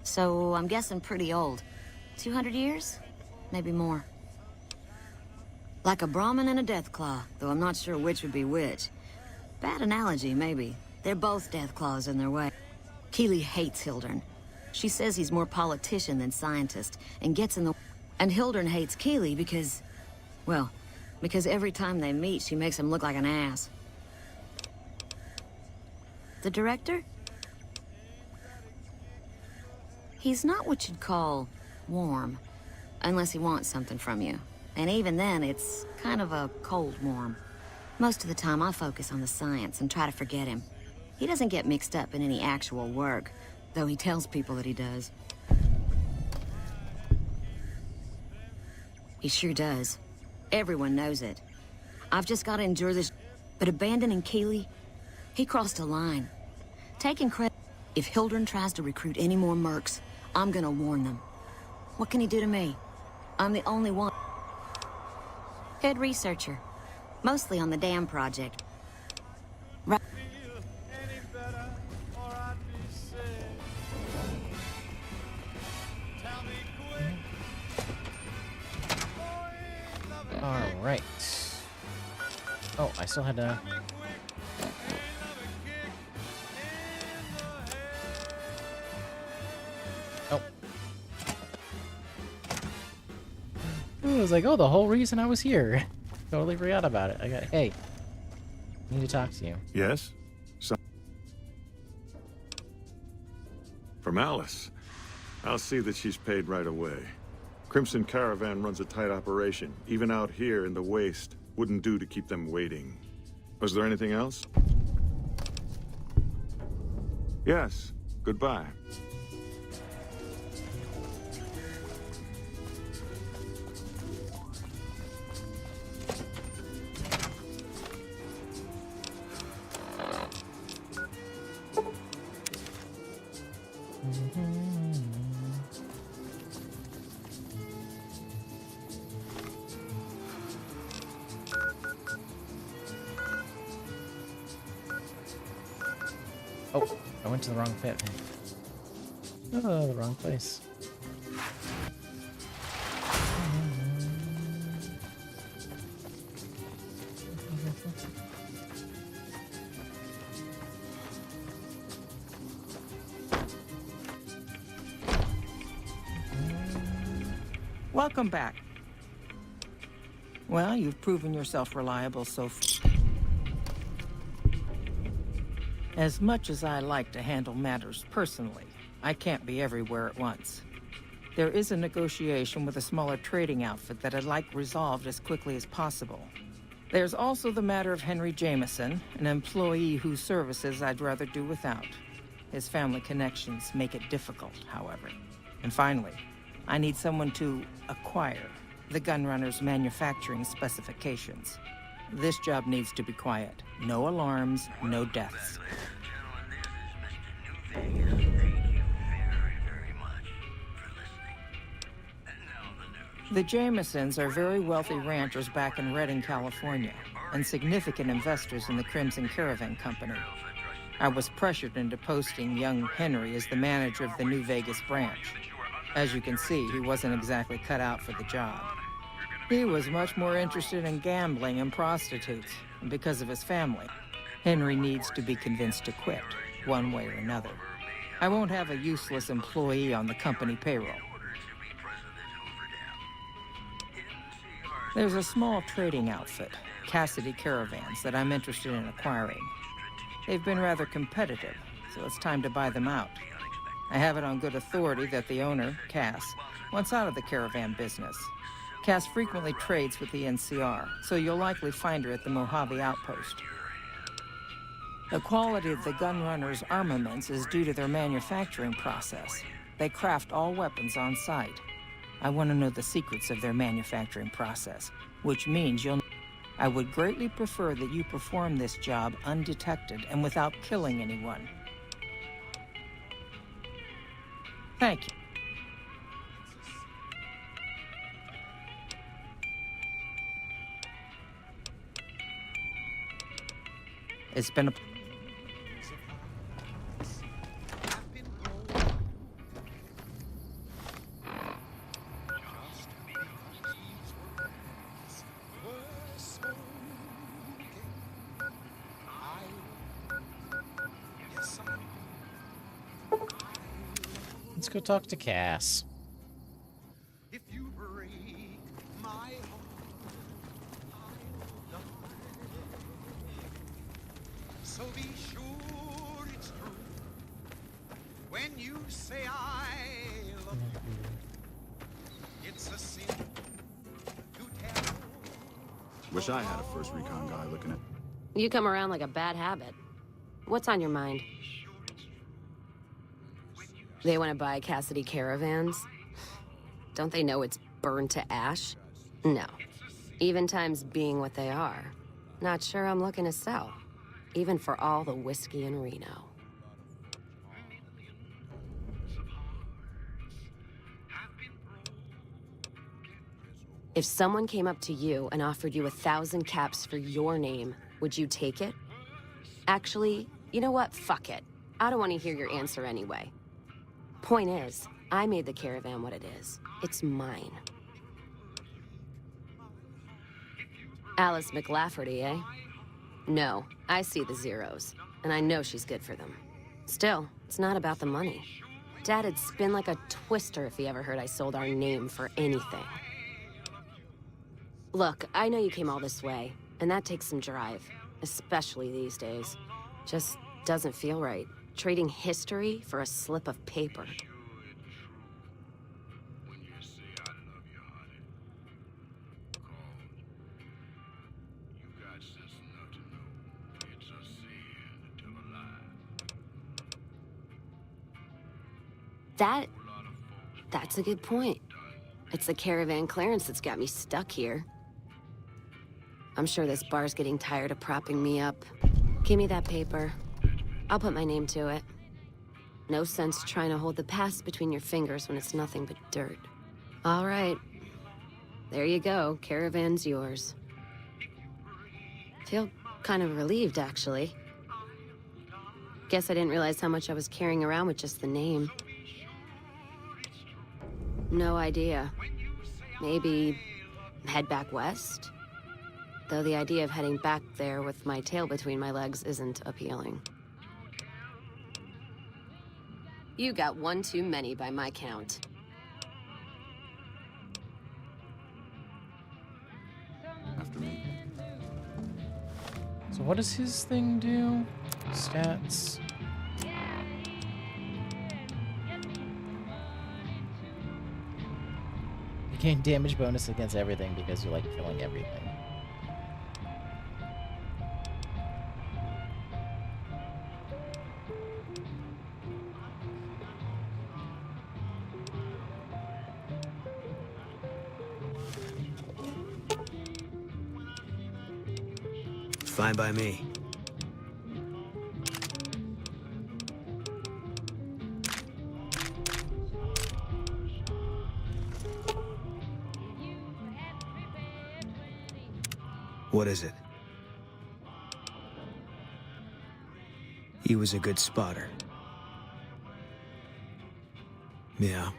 So, I'm guessing pretty old. 200 years? Maybe more. Like a Brahmin and a Deathclaw, though I'm not sure which would be which. Bad analogy, maybe. They're both Deathclaws in their way. Keeley hates Hildern. She says he's more politician than scientist, and gets in the... And Hildern hates Keeley because... Well, because every time they meet, she makes him look like an ass. The director? He's not what you'd call warm, unless he wants something from you. And even then, it's kind of a cold warm. Most of the time, I focus on the science and try to forget him. He doesn't get mixed up in any actual work, though he tells people that he does. He sure does. Everyone knows it. I've just got to endure this. But abandoning Keeley, he crossed a line. Taking credit. If Hildern tries to recruit any more mercs, I'm gonna warn them. What can he do to me? I'm the only one. Head researcher. Mostly on the dam project. right. Oh, I still had to... Oh. It was like, oh, the whole reason I was here. Totally forgot about it. Hey, I need to talk to you. Yes? From Alice. I'll see that she's paid right away. Crimson Caravan runs a tight operation. Even out here in the waste, wouldn't do to keep them waiting. Was there anything else? Yes. Goodbye. Oh, I went to the wrong pit. Oh, the wrong place. Welcome back. Well, you've proven yourself reliable so far. As much as I like to handle matters personally, I can't be everywhere at once. There is a negotiation with a smaller trading outfit that I'd like resolved as quickly as possible. There's also the matter of Henry Jameson, an employee whose services I'd rather do without. His family connections make it difficult, however. And finally, I need someone to acquire the Gunrunner's manufacturing specifications. This job needs to be quiet. No alarms, no deaths. The Jamesons are very wealthy ranchers back in Redding, California, and significant investors in the Crimson Caravan Company. I was pressured into posting young Henry as the manager of the New Vegas branch. As you can see, he wasn't exactly cut out for the job. He was much more interested in gambling and prostitutes, and because of his family. Henry needs to be convinced to quit, one way or another. I won't have a useless employee on the company payroll. There's a small trading outfit, Cassidy Caravans, that I'm interested in acquiring. They've been rather competitive, so it's time to buy them out. I have it on good authority that the owner, Cass, wants out of the caravan business. Cass frequently trades with the NCR, so you'll likely find her at the Mojave Outpost. The quality of the Gunrunner's armaments is due to their manufacturing process. They craft all weapons on site. I want to know the secrets of their manufacturing process, which means I would greatly prefer that you perform this job undetected and without killing anyone. Thank you. It's been a... Let's go talk to Cass. If you break my heart, so be sure it's true when you say I love you. It's a sin to tell. Wish I had a first recon guy looking at... You come around like a bad habit. What's on your mind? They want to buy Cassidy Caravans? Don't they know it's burned to ash? No. Even times being what they are. Not sure I'm looking to sell. Even for all the whiskey in Reno. If someone came up to you and offered you 1,000 caps for your name, would you take it? Actually, you know what? Fuck it. I don't want to hear your answer anyway. Point is, I made the caravan what it is. It's mine. Alice McLafferty, eh? No, I see the zeros, and I know she's good for them. Still, it's not about the money. Dad'd spin like a twister if he ever heard I sold our name for anything. Look, I know you came all this way, and that takes some drive, especially these days. Just doesn't feel right, trading history for a slip of paper. That's a good point. It's the caravan clearance that's got me stuck here. I'm sure this bar's getting tired of propping me up. Give me that paper. I'll put my name to it. No sense trying to hold the past between your fingers when it's nothing but dirt. All right. There you go. Caravan's yours. Feel kind of relieved, actually. Guess I didn't realize how much I was carrying around with just the name. No idea. Maybe head back west? Though the idea of heading back there with my tail between my legs isn't appealing. You got one too many by my count. After me. So what does his thing do? Stats. You gain damage bonus against everything because you're like killing everything. Fine by me. What is it? He was a good spotter. Yeah,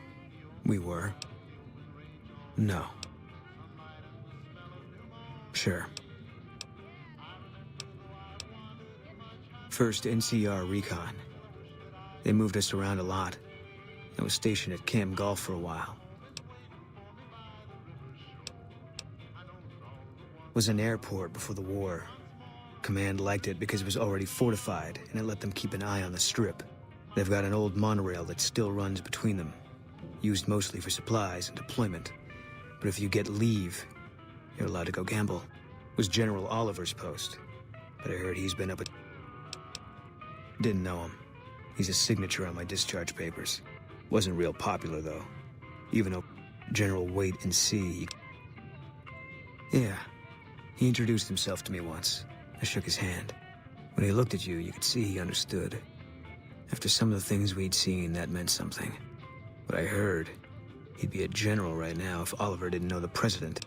we were. No. Sure. First NCR recon. They moved us around a lot. I was stationed at Camp Golf for a while. Was an airport before the war. Command liked it because it was already fortified, and it let them keep an eye on the Strip. They've got an old monorail that still runs between them, used mostly for supplies and deployment. But if you get leave, you're allowed to go gamble. It was General Oliver's post, but I heard he's been up at... Didn't know him. He's a signature on my discharge papers. Wasn't real popular, though. Even though General Wait and See... Yeah. He introduced himself to me once. I shook his hand. When he looked at you, you could see he understood. After some of the things we'd seen, that meant something. But I heard he'd be a general right now if Oliver didn't know the president.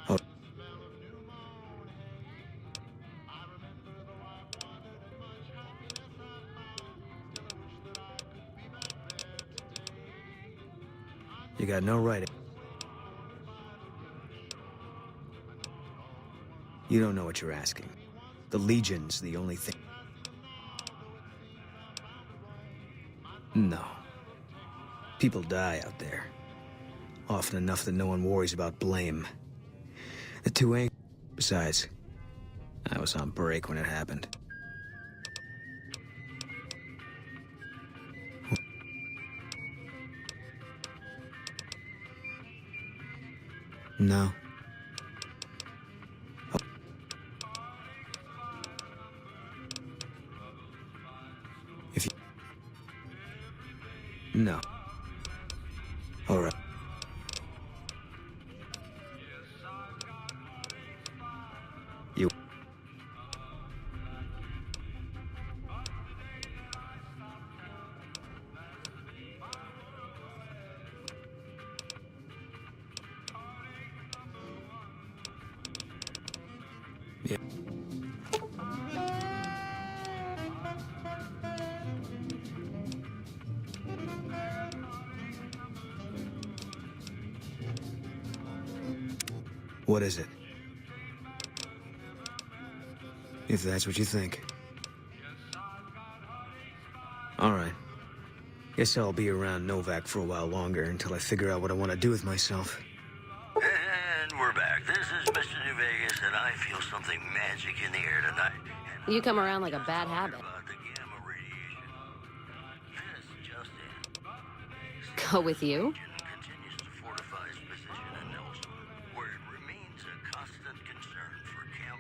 Oh. You got no right. You don't know what you're asking. The Legion's the only thing. No. People die out there. Often enough that no one worries about blame. The two ain't... Besides, I was on break when it happened. No. If you... No. All right. You... Yeah. What is it? If that's what you think. All right. Guess I'll be around Novak for a while longer until I figure out what I want to do with myself. And we're back. This is Mr. New Vegas, and I feel something magic in the air tonight. You come around like a bad habit. Go with you? Continues to fortify its position in Nelson, where it remains a constant concern for Camp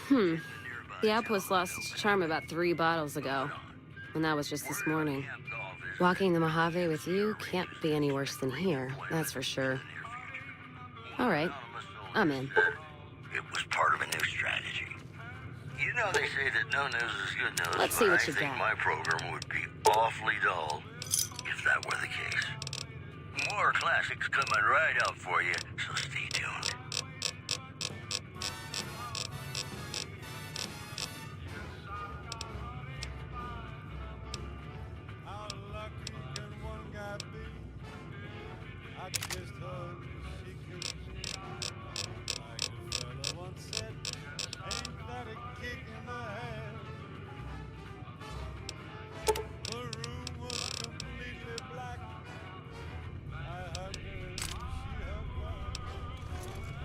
Forlorn Hope. The outpost lost its charm about 3 bottles ago. And that was just this morning. Walking the Mojave with you can't be any worse than here, that's for sure. All right, I'm in. It was part of a new strategy. You know they say that no news is good news. Let's see but what I you think got. my program would be awfully dull if that were the case. More classics coming right up for you, so stay tuned. How lucky can one guy be? I kissed her and she kissed me. Like the fella once said, ain't that a kick in the head? The room was completely black. I hugged her and she hugged back.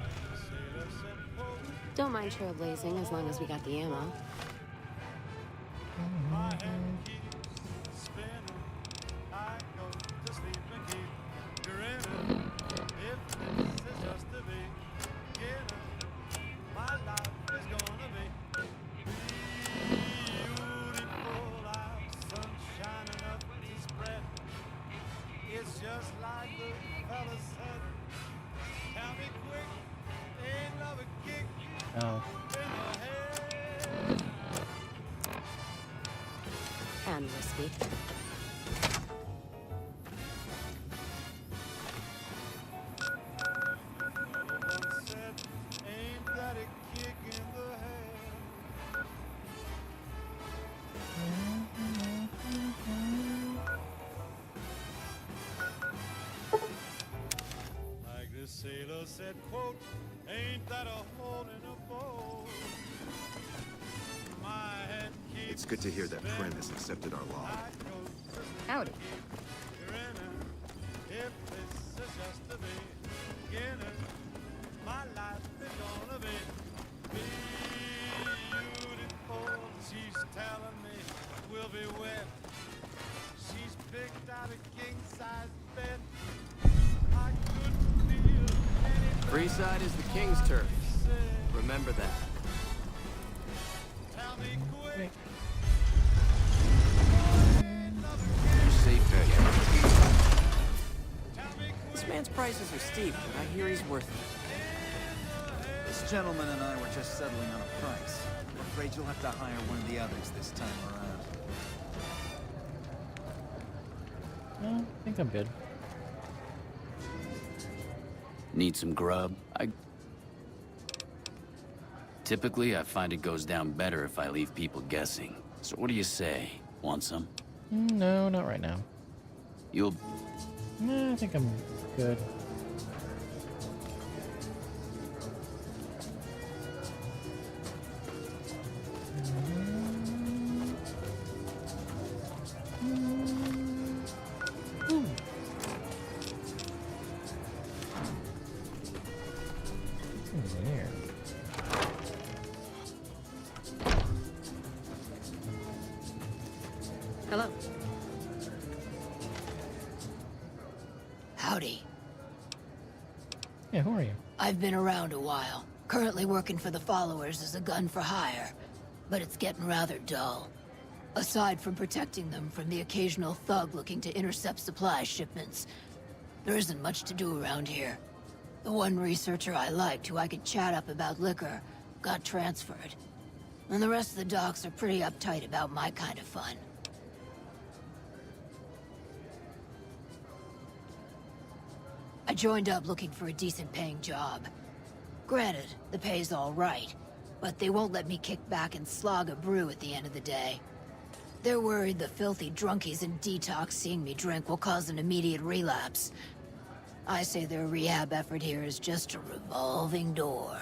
Like the sailor said, quote, Don't mind trailblazing as long as we got the ammo. my head keeps spinning. I go to sleep and keep grinning. If this is just the beginning, my life is gonna be beautiful. I've sun shining up to spread. It's just like the fella said. Tell me quick, ain't love a kick Oh. in the head? And whiskey. Said, ain't that a kick in the head? Like the sailor said, quote, ain't that a hole in a boat? My head keeps It's good to hear that Prim has accepted our log. Howdy. grinning. If this is just the beginning, my life is gonna be beautiful. She's telling me we'll be wet. She's picked out a king-size bed. I couldn't feel any Freeside is the king's turf. Remember that. Tell me quick. You're safe here. This man's prices are steep, but I hear he's worth it. This gentleman and I were just settling on a price. I'm afraid you'll have to hire one of the others this time around. No, I think I'm good. Need some grub? Typically, I find it goes down better if I leave people guessing. So what do you say? Want some? No, not right now. You'll... No, I think I'm good. What's in here? Hello. Howdy. Yeah, who are you? I've been around a while. Currently working for the followers as a gun for hire. But it's getting rather dull. Aside from protecting them from the occasional thug looking to intercept supply shipments, there isn't much to do around here. The one researcher I liked who I could chat up about liquor got transferred. And the rest of the docs are pretty uptight about my kind of fun. I joined up looking for a decent paying job. Granted, the pay's all right, but they won't let me kick back and slog a brew at the end of the day. They're worried the filthy drunkies in detox seeing me drink will cause an immediate relapse. I say their rehab effort here is just a revolving door.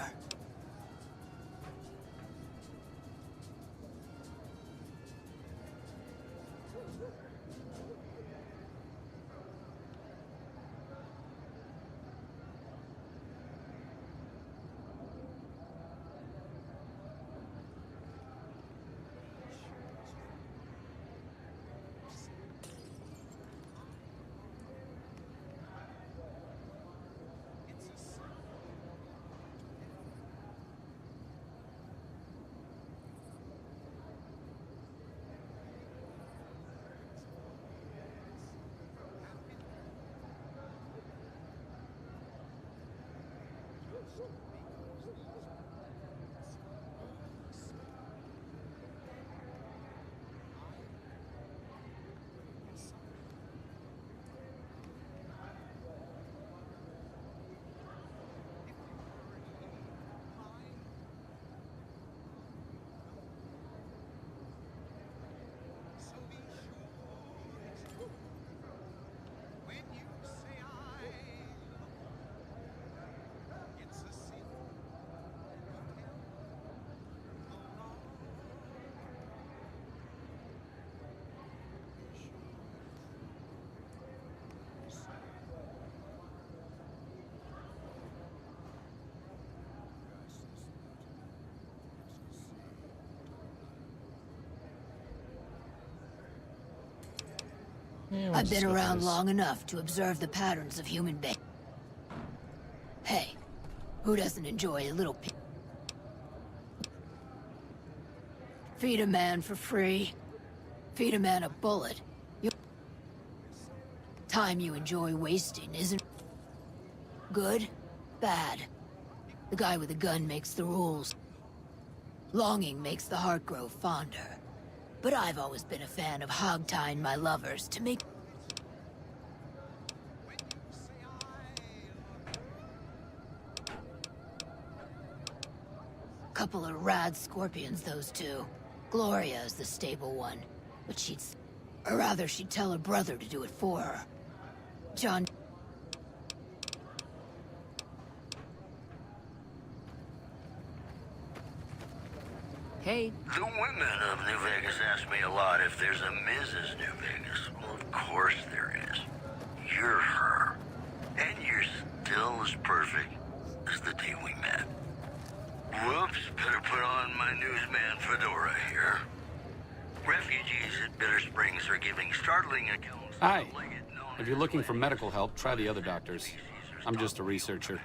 I've been around long enough to observe the patterns of human beings. Hey, who doesn't enjoy a little feed a man for free? Feed a man a bullet. Time you enjoy wasting isn't good, bad. The guy with a gun makes the rules. Longing makes the heart grow fonder. But I've always been a fan of hog-tying my lovers to make... Couple of rad scorpions, those two. Gloria is the stable one, but or rather, she'd tell her brother to do it for her. John... Hey. The women of New Vegas ask me a lot if there's a Mrs. New Vegas. Well, of course there is. You're her. And you're still as perfect as the day we met. Whoops, better put on my newsman fedora here. Refugees at Bitter Springs are giving startling accounts. Hi. If you're looking for medical help, try the other doctors. I'm just a researcher.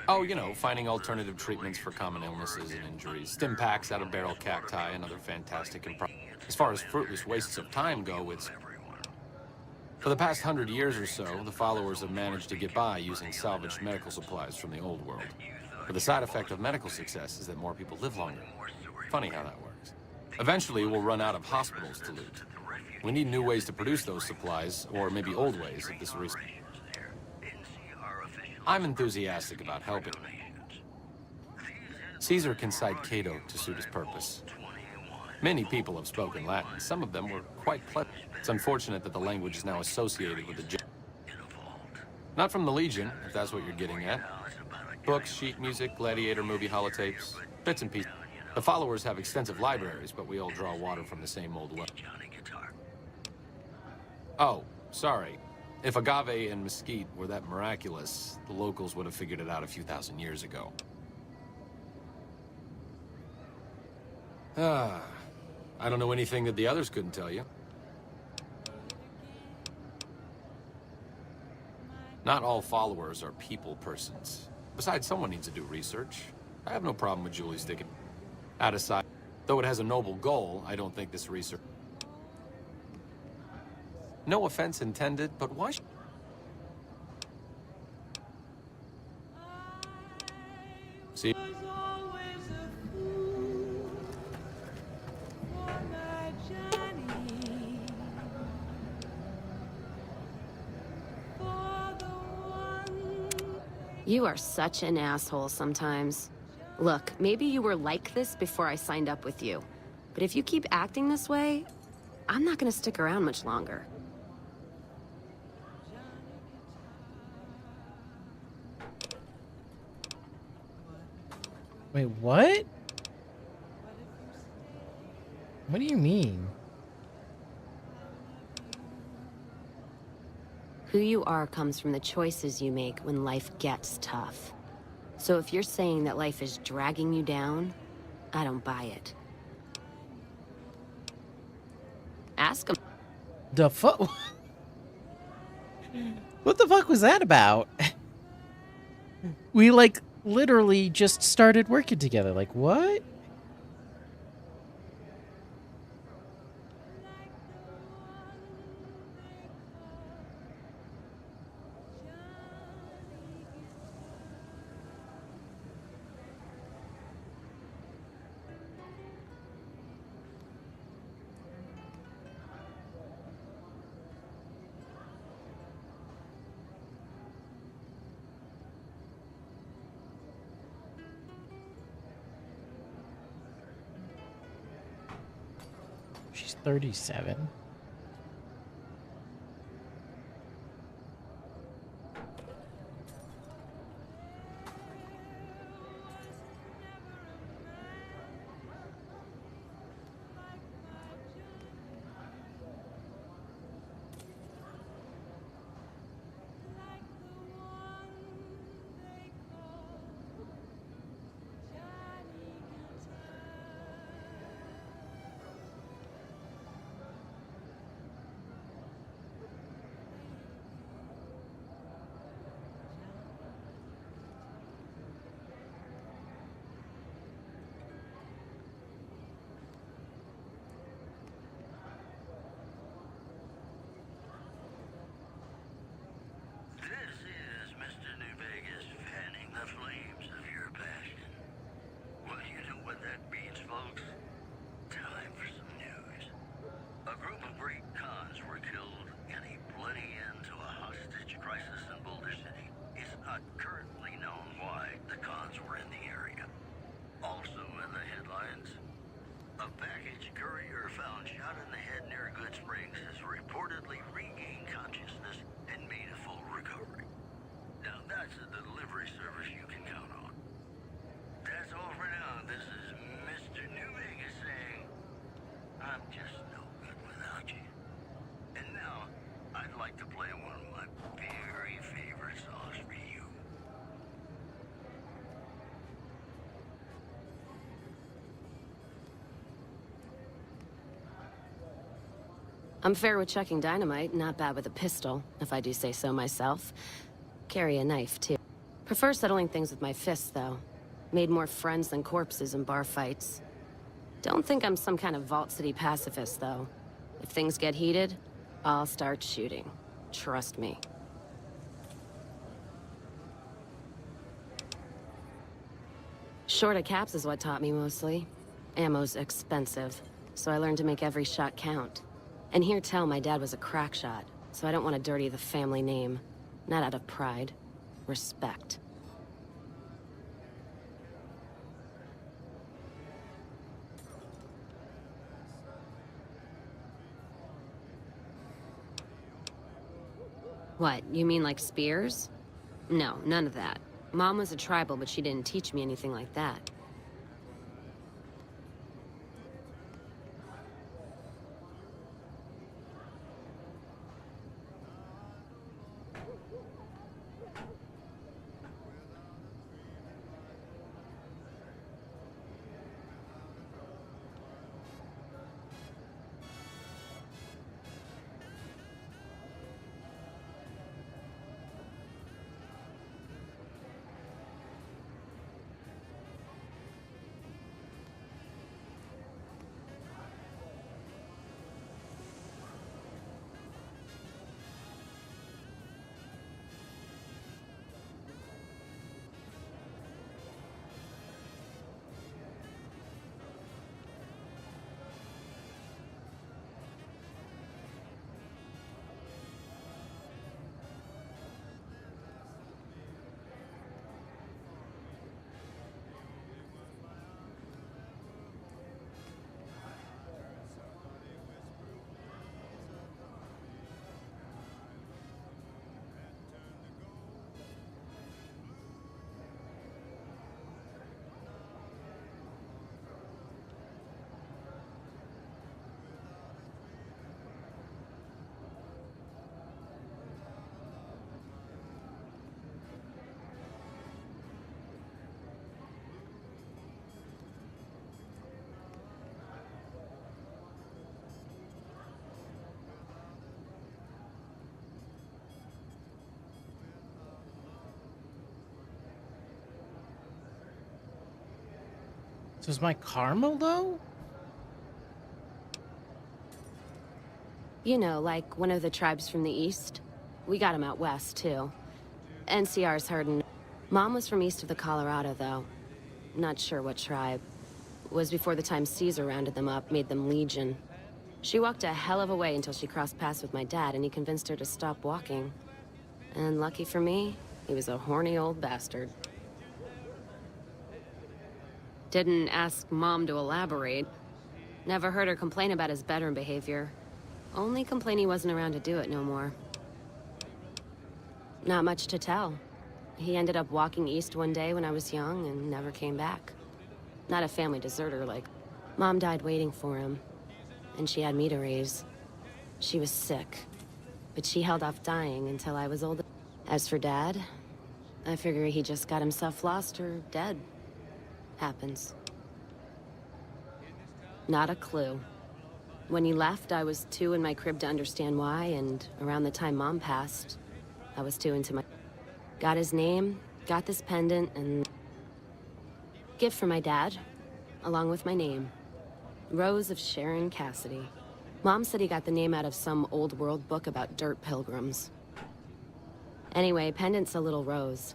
Oh, you know, finding alternative treatments for common illnesses and injuries. Stim packs out of barrel cacti and other fantastic As far as fruitless wastes of time go, it's... For the past 100 years or so, the followers have managed to get by using salvaged medical supplies from the old world. But the side effect of medical success is that more people live longer. Funny how that works. Eventually, we'll run out of hospitals to loot. We need new ways to produce those supplies, or maybe old ways if this research. I'm enthusiastic about helping. Caesar can cite Cato to suit his purpose. Many people have spoken Latin. Some of them were quite pleasant. It's unfortunate that the language is now associated with the... Not from the Legion, if that's what you're getting at. Books, sheet music, gladiator movie holotapes, bits and pieces. The followers have extensive libraries, but we all draw water from the same old well. Oh, sorry. If agave and mesquite were that miraculous, the locals would have figured it out a few thousand years ago. I don't know anything that the others couldn't tell you. Not all followers are people persons. Besides, someone needs to do research. I have no problem with Julie sticking out aside. Though it has a noble goal, I don't think this research... No offense intended, but why See? You are such an asshole sometimes. Look, maybe you were like this before I signed up with you. But if you keep acting this way, I'm not gonna stick around much longer. Wait, what? What do you mean? Who you are comes from the choices you make when life gets tough. So if you're saying that life is dragging you down, I don't buy it. Ask him. The fuck? What the fuck was that about? We, like, literally just started working together. Like, what? She's 37. This is Mr. New Vegas fanning the flames of your passion. Well, you know what that means, folks. Time for some news. A group of great cons were killed in a bloody end to a hostage crisis in Boulder City. It's not currently known why the cons were in the area. Also in the headlines, a package courier found shot in the head near Good Springs has reportedly regained consciousness and made a full recovery. Now that's a delivery service you can count on. That's all for now. This is Mr. New Vegas saying, I'm just no good without you. And now, I'd like to play one of my very favorite songs for you. I'm fair with chucking dynamite, not bad with a pistol, if I do say so myself. Carry a knife, too. Prefer settling things with my fists, though. Made more friends than corpses in bar fights. Don't think I'm some kind of Vault City pacifist, though. If things get heated, I'll start shooting. Trust me. Short of caps is what taught me mostly. Ammo's expensive, so I learned to make every shot count. And hear tell my dad was a crack shot, so I don't want to dirty the family name. Not out of pride. Respect. What, you mean like spears? No, none of that. Mom was a tribal, but she didn't teach me anything like that. So is my karma low? You know, like one of the tribes from the east. We got him out west, too. NCR's herding. Mom was from east of the Colorado, though. Not sure what tribe. Was before the time Caesar rounded them up, made them legion. She walked a hell of a way until she crossed paths with my dad, and he convinced her to stop walking. And lucky for me, he was a horny old bastard. Didn't ask Mom to elaborate. Never heard her complain about his bedroom behavior. Only complain he wasn't around to do it no more. Not much to tell. He ended up walking east one day when I was young and never came back. Not a family deserter like... Mom died waiting for him. And she had me to raise. She was sick. But she held off dying until I was old. As for Dad, I figure he just got himself lost or dead. Happens. Not a clue. When he left, I was too in my crib to understand why, and around the time Mom passed, I was too into my... Got his name, got this pendant, and... Gift for my dad, along with my name. Rose of Sharon Cassidy. Mom said he got the name out of some old world book about dirt pilgrims. Anyway, pendant's a little rose.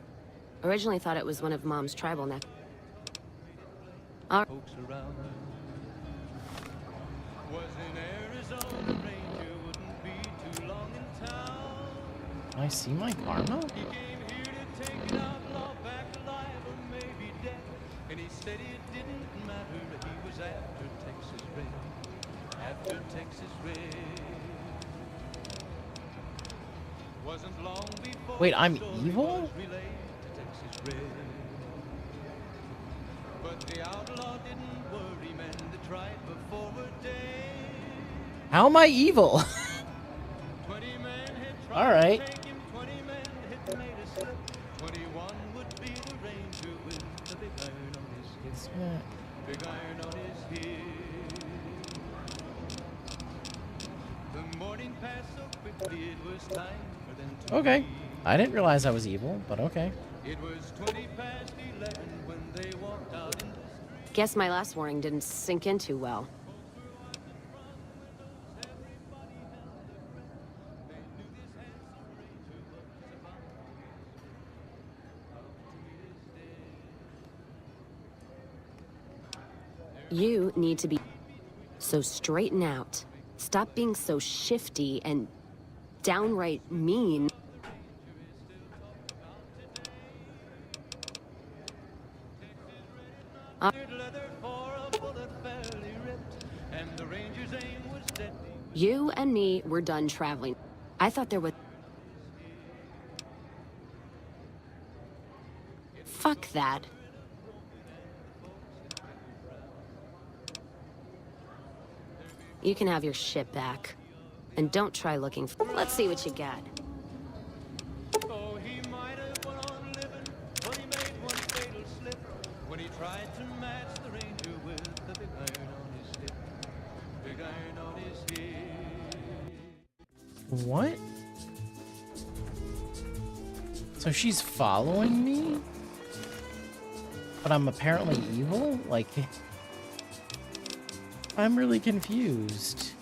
Originally thought it was one of Mom's tribal neck. I see my karma? And he said it didn't matter, he was after Texas Red. After Texas Red. Wasn't long before. Wait, I'm evil? But the outlaw didn't worry, man, the tried before a day. How am I evil? 20 men had tried Alright. to take him, 20 men had made a slip. 21 would be the ranger with the big iron on his hip. Big iron on his hip. The morning passed so quickly, it was time for them to Okay. I didn't realize I was evil, but okay. It was 20 past 11 when they walked out in the street. Guess my last warning didn't sink in too well. You need to be... So straighten out. Stop being so shifty and downright mean. You and me were done traveling. I thought there was... Fuck that. You can have your shit back. And don't try looking for... Let's see what you got. Oh, he might have went on living, but he made one fatal slip when he tried to match the ranger with the big iron on his hip. Big iron on his hip. What? So she's following me? But I'm apparently evil? Like... I'm really confused.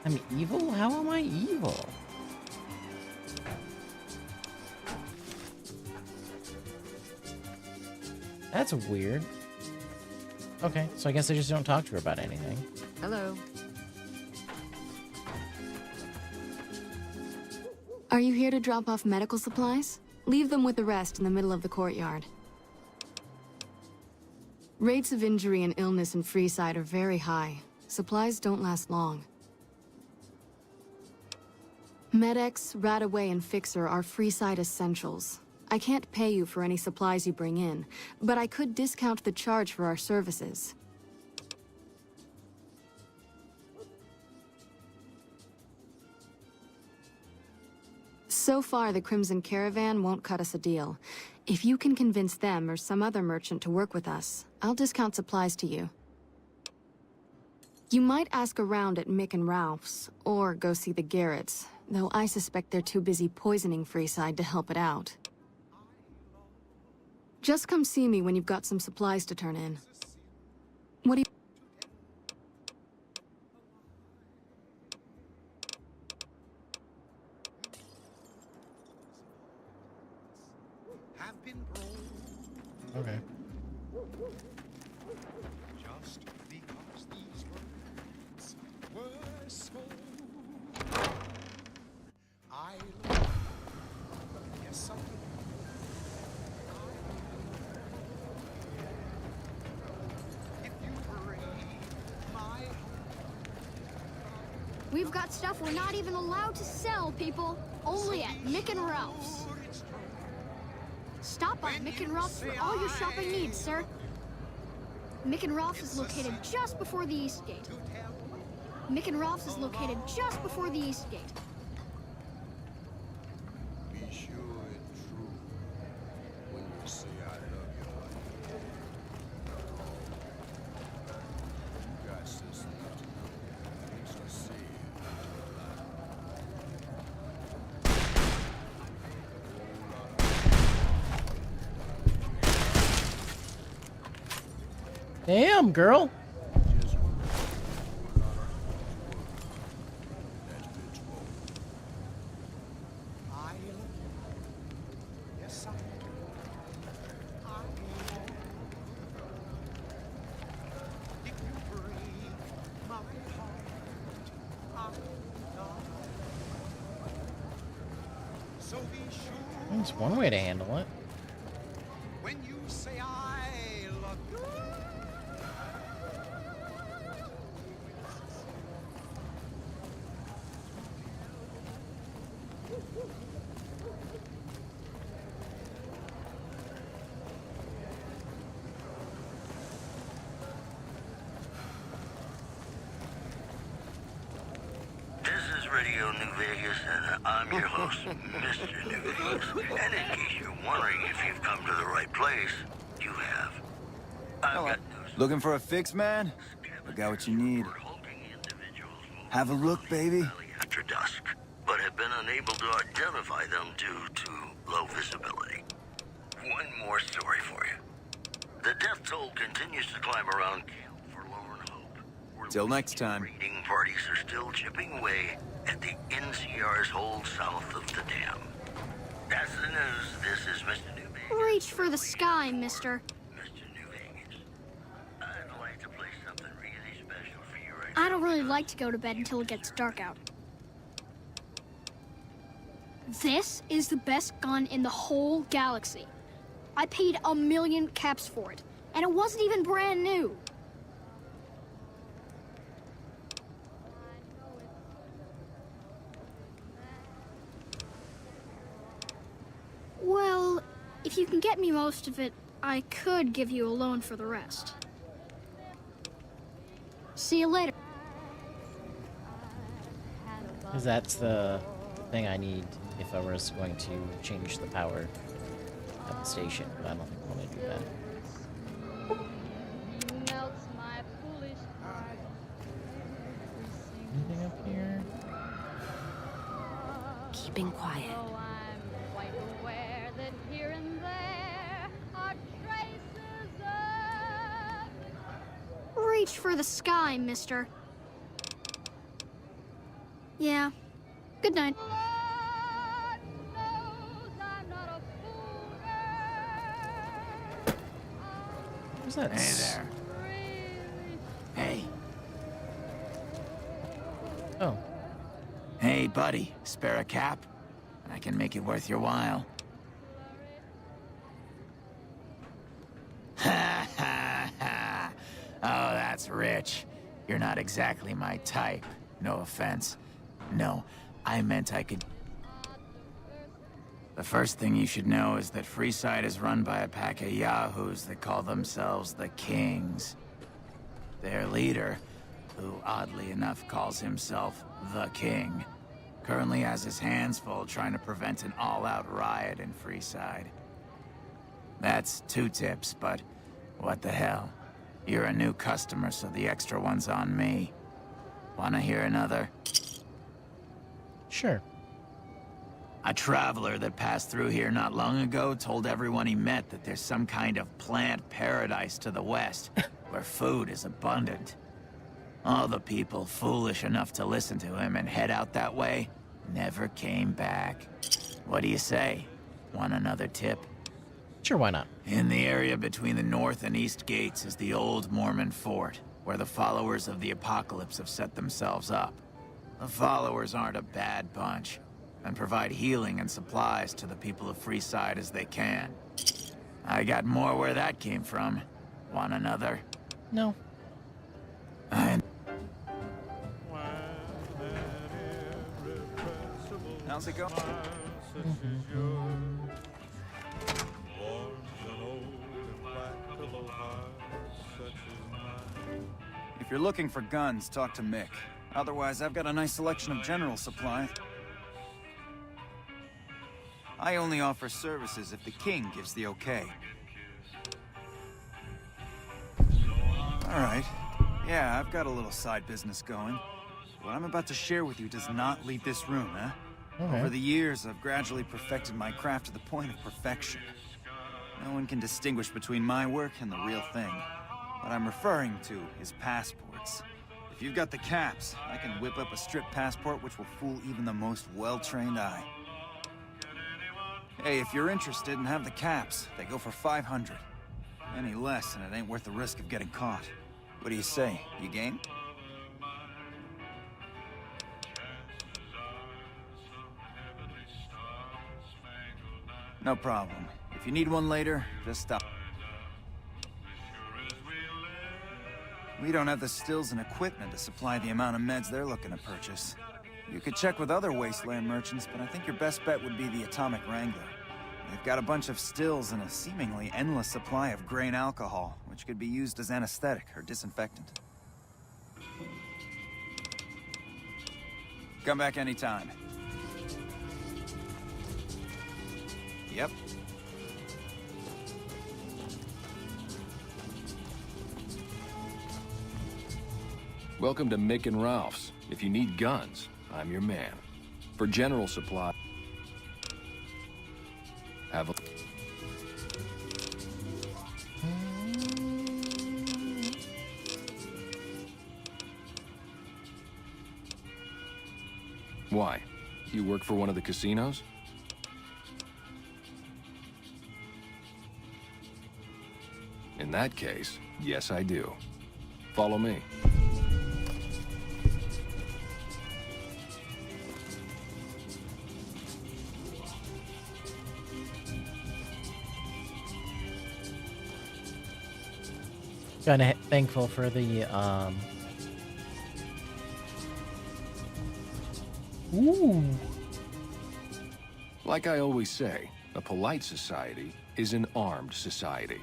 I'm evil? How am I evil? That's weird. Okay, so I guess I just don't talk to her about anything. Hello. Are you here to drop off medical supplies? Leave them with the rest in the middle of the courtyard. Rates of injury and illness in Freeside are very high. Supplies don't last long. Med-X, Radaway, and Fixer are Freeside essentials. I can't pay you for any supplies you bring in, but I could discount the charge for our services. So far, the Crimson Caravan won't cut us a deal. If you can convince them or some other merchant to work with us, I'll discount supplies to you. You might ask around at Mick and Ralph's, or go see the Garretts, though I suspect they're too busy poisoning Freeside to help it out. Just come see me when you've got some supplies to turn in. What do you... Okay. Just because these words were spoken, I love you. Yes, I do. If you break my heart, We've got stuff we're not even allowed to sell, people. Only at Mick and Ralph's. Stop by Mick and Ralph's for all your shopping needs, sir. Mick and Ralph's is located just before the East Gate. Mick and Ralph's is located just before the East Gate. be sure and true when you say I love you. You got sisters to know. Things are said. Damn, girl. That's one way to handle it. When you say I love you. This is Radio New Vegas, and I'm your host, Mr. New Vegas. And in case you're wondering if you've come to the right place, you have. I've got news. Looking for a fix, man? I got what you need. Have a look, baby. After dusk, but have been unable to identify them due to low visibility. One more story for you. The death toll continues to climb around Camp Forlorn Hope. Till next time. Raiding parties are still chipping away at the NCR's hold south of the dam. That's the news. This is Mr. New Vegas. Reach for the sky, mister. Mr. New Vegas. I'd like to play something really special for you right I don't really like to go to bed until it gets dark out. This is the best gun in the whole galaxy. I paid 1,000,000 caps for it, and it wasn't even brand new. Well, if you can get me most of it, I could give you a loan for the rest. See you later. Because that's the thing I need if I was going to change the power at the station, but I don't think I'm going to do that. Melts my foolish heart. Anything up here? Keeping quiet. Though I'm quite aware that here and there are traces of Reach for the sky, mister. Yeah. Good night. Who's that? Hey there. Hey. Oh. Hey, buddy. Spare a cap? I can make it worth your while. Ha ha ha. Oh, that's rich. You're not exactly my type. No offense. No, I meant I could... The first thing you should know is that Freeside is run by a pack of yahoos that call themselves the Kings. Their leader, who oddly enough calls himself the King, currently has his hands full trying to prevent an all-out riot in Freeside. That's 2 tips, but what the hell? You're a new customer, so the extra one's on me. Wanna hear another? Sure. A traveler that passed through here not long ago told everyone he met that there's some kind of plant paradise to the west, where food is abundant. All the people foolish enough to listen to him and head out that way never came back. What do you say? Want another tip? Sure, why not? In the area between the north and east gates is the old Mormon fort, where the followers of the apocalypse have set themselves up. The followers aren't a bad bunch, and provide healing and supplies to the people of Freeside as they can. I got more where that came from. Want another? No. How's it going? If you're looking for guns, talk to Mick. Otherwise, I've got a nice selection of general supply. I only offer services if the king gives the okay. Alright. Yeah, I've got a little side business going. What I'm about to share with you does not leave this room, huh? Okay. Over the years, I've gradually perfected my craft to the point of perfection. No one can distinguish between my work and the real thing. What I'm referring to is passports. If you've got the caps, I can whip up a strip passport which will fool even the most well-trained eye. Hey, if you're interested and have the caps, they go for 500. Any less, and it ain't worth the risk of getting caught. What do you say? You game? No problem. If you need one later, just stop. We don't have the stills and equipment to supply the amount of meds they're looking to purchase. You could check with other wasteland merchants, but I think your best bet would be the Atomic Wrangler. They've got a bunch of stills and a seemingly endless supply of grain alcohol, which could be used as anesthetic or disinfectant. Come back anytime. Yep. Welcome to Mick and Ralph's. If you need guns, I'm your man. For general supply, have a... Why? You work for one of the casinos? In that case, yes I do. Follow me. Kind of thankful for the Ooh. Like I always say, a polite society is an armed society.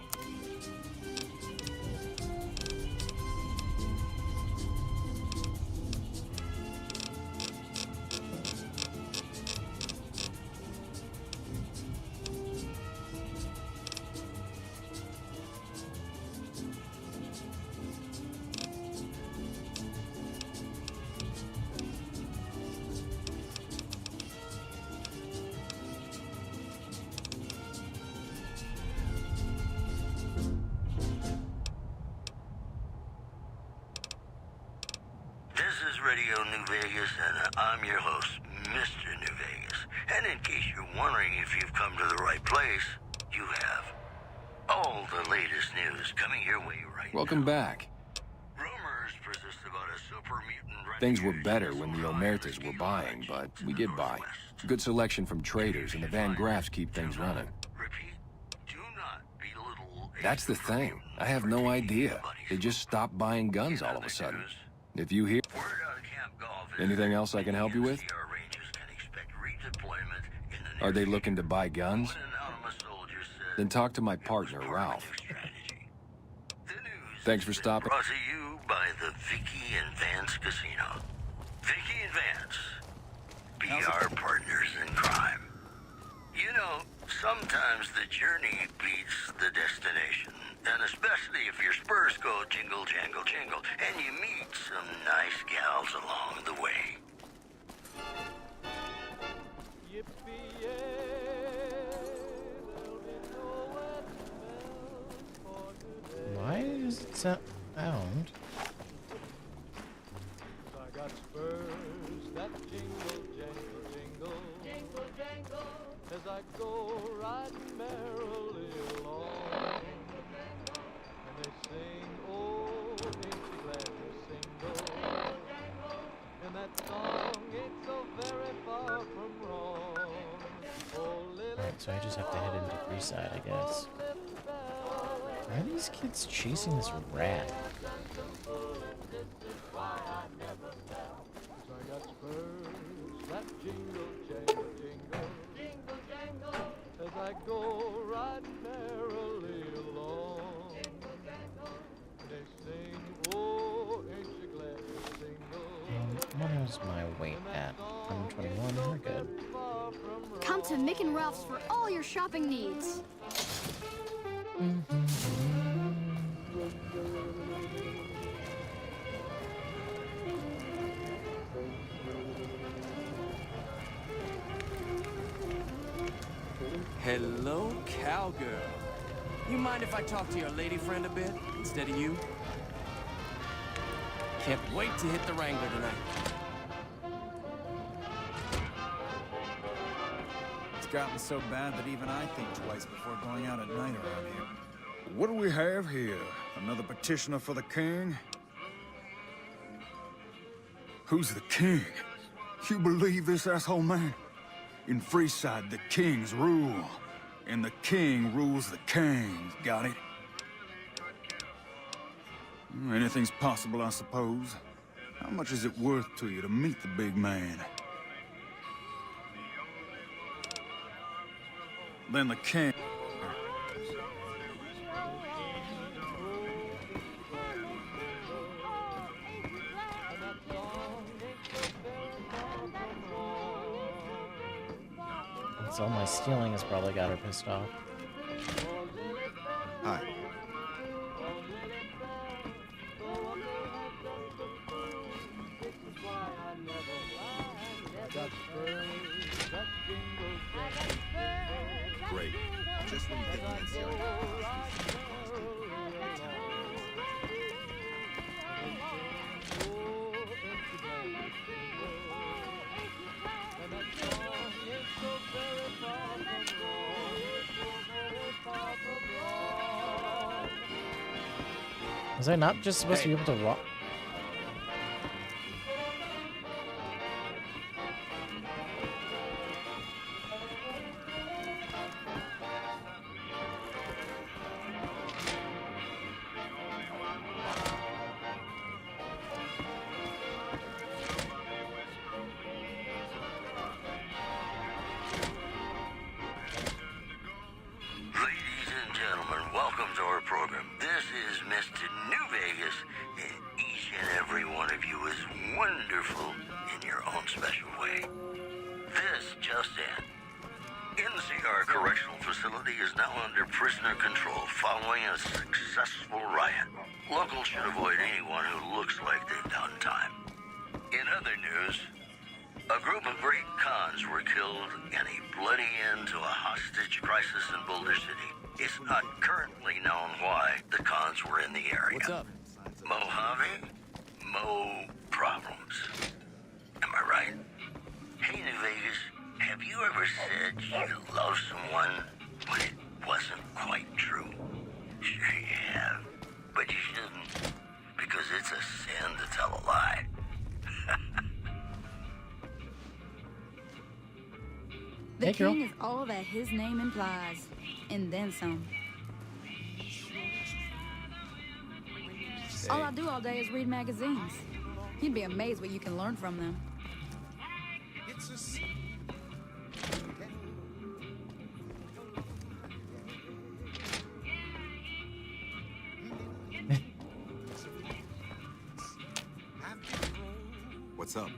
This is Radio New Vegas, and I'm your host, Mr. New Vegas. And in case you're wondering if you've come to the right place, you have. All the latest news coming your way right Welcome back. Rumors persist about a super mutant... Things were better when the Omertas were buying, but we get by. Good selection from traders, and the Van Graffs keep things running. That's the thing. I have no idea. They just stopped buying guns all of a sudden. If you hear... Anything else I can help you with? Are they looking to buy guns? Then talk to my partner, Ralph. Thanks for stopping. Brought to you by the Vicky and Vance Casino. Vicky and Vance, be our partners in crime. You know, sometimes the journey beats the destination. And especially if your spurs go jingle, jangle, jingle, and you meet some nice gals along the way. Yippee! sound. I got spurs that jingle, jangle, jingle, jingle, jangle, as I go riding merrily along. And they sing, oh, ain't you glad you're single? And that song ain't so very far from wrong. Oh, Alright, so I just have to head into Freeside, I guess. Why are these kids chasing this rat? I got spurs that jingle, jangle, jingle, jingle, jangle, as I go riding merrily along. They sing, oh, ain't you glad you're single? What is my weight at? 121, we're good. Come to Mick and Ralph's for all your shopping needs. Hello, cowgirl. You mind if I talk to your lady friend a bit, instead of you? Can't wait to hit the Wrangler tonight. It's gotten so bad that even I think twice before going out at night around here. What do we have here? Another petitioner for the king? Who's the king? You believe this asshole man? In Freeside, the kings rule. And the king rules the kings, got it? Anything's possible, I suppose. How much is it worth to you to meet the big man? Then the king... That's all my stealing has probably got her pissed off. Hi. Great. Just when you think the NCR Was I not just supposed to be able to rock? Ladies and gentlemen, welcome to our program. This is Mr. New Vegas, and each and every one of you is wonderful in your own special way. This just in. NCR Correctional Facility is now under prisoner control following a successful riot. Locals should avoid anyone who looks like they've done time. In other news, a group of great cons were killed in a bloody end to a hostage crisis in Boulder City. It's not currently known why the cons were in the area. What's up? Mojave, Mo problems. Am I right? Hey, New Vegas, have you ever said you love someone when it wasn't quite true? Sure you have, but you shouldn't, because it's a sin to tell a lie. The Hey, girl. king is all that his name implies, and then some. All I do all day is read magazines. You'd be amazed what you can learn from them. What's up?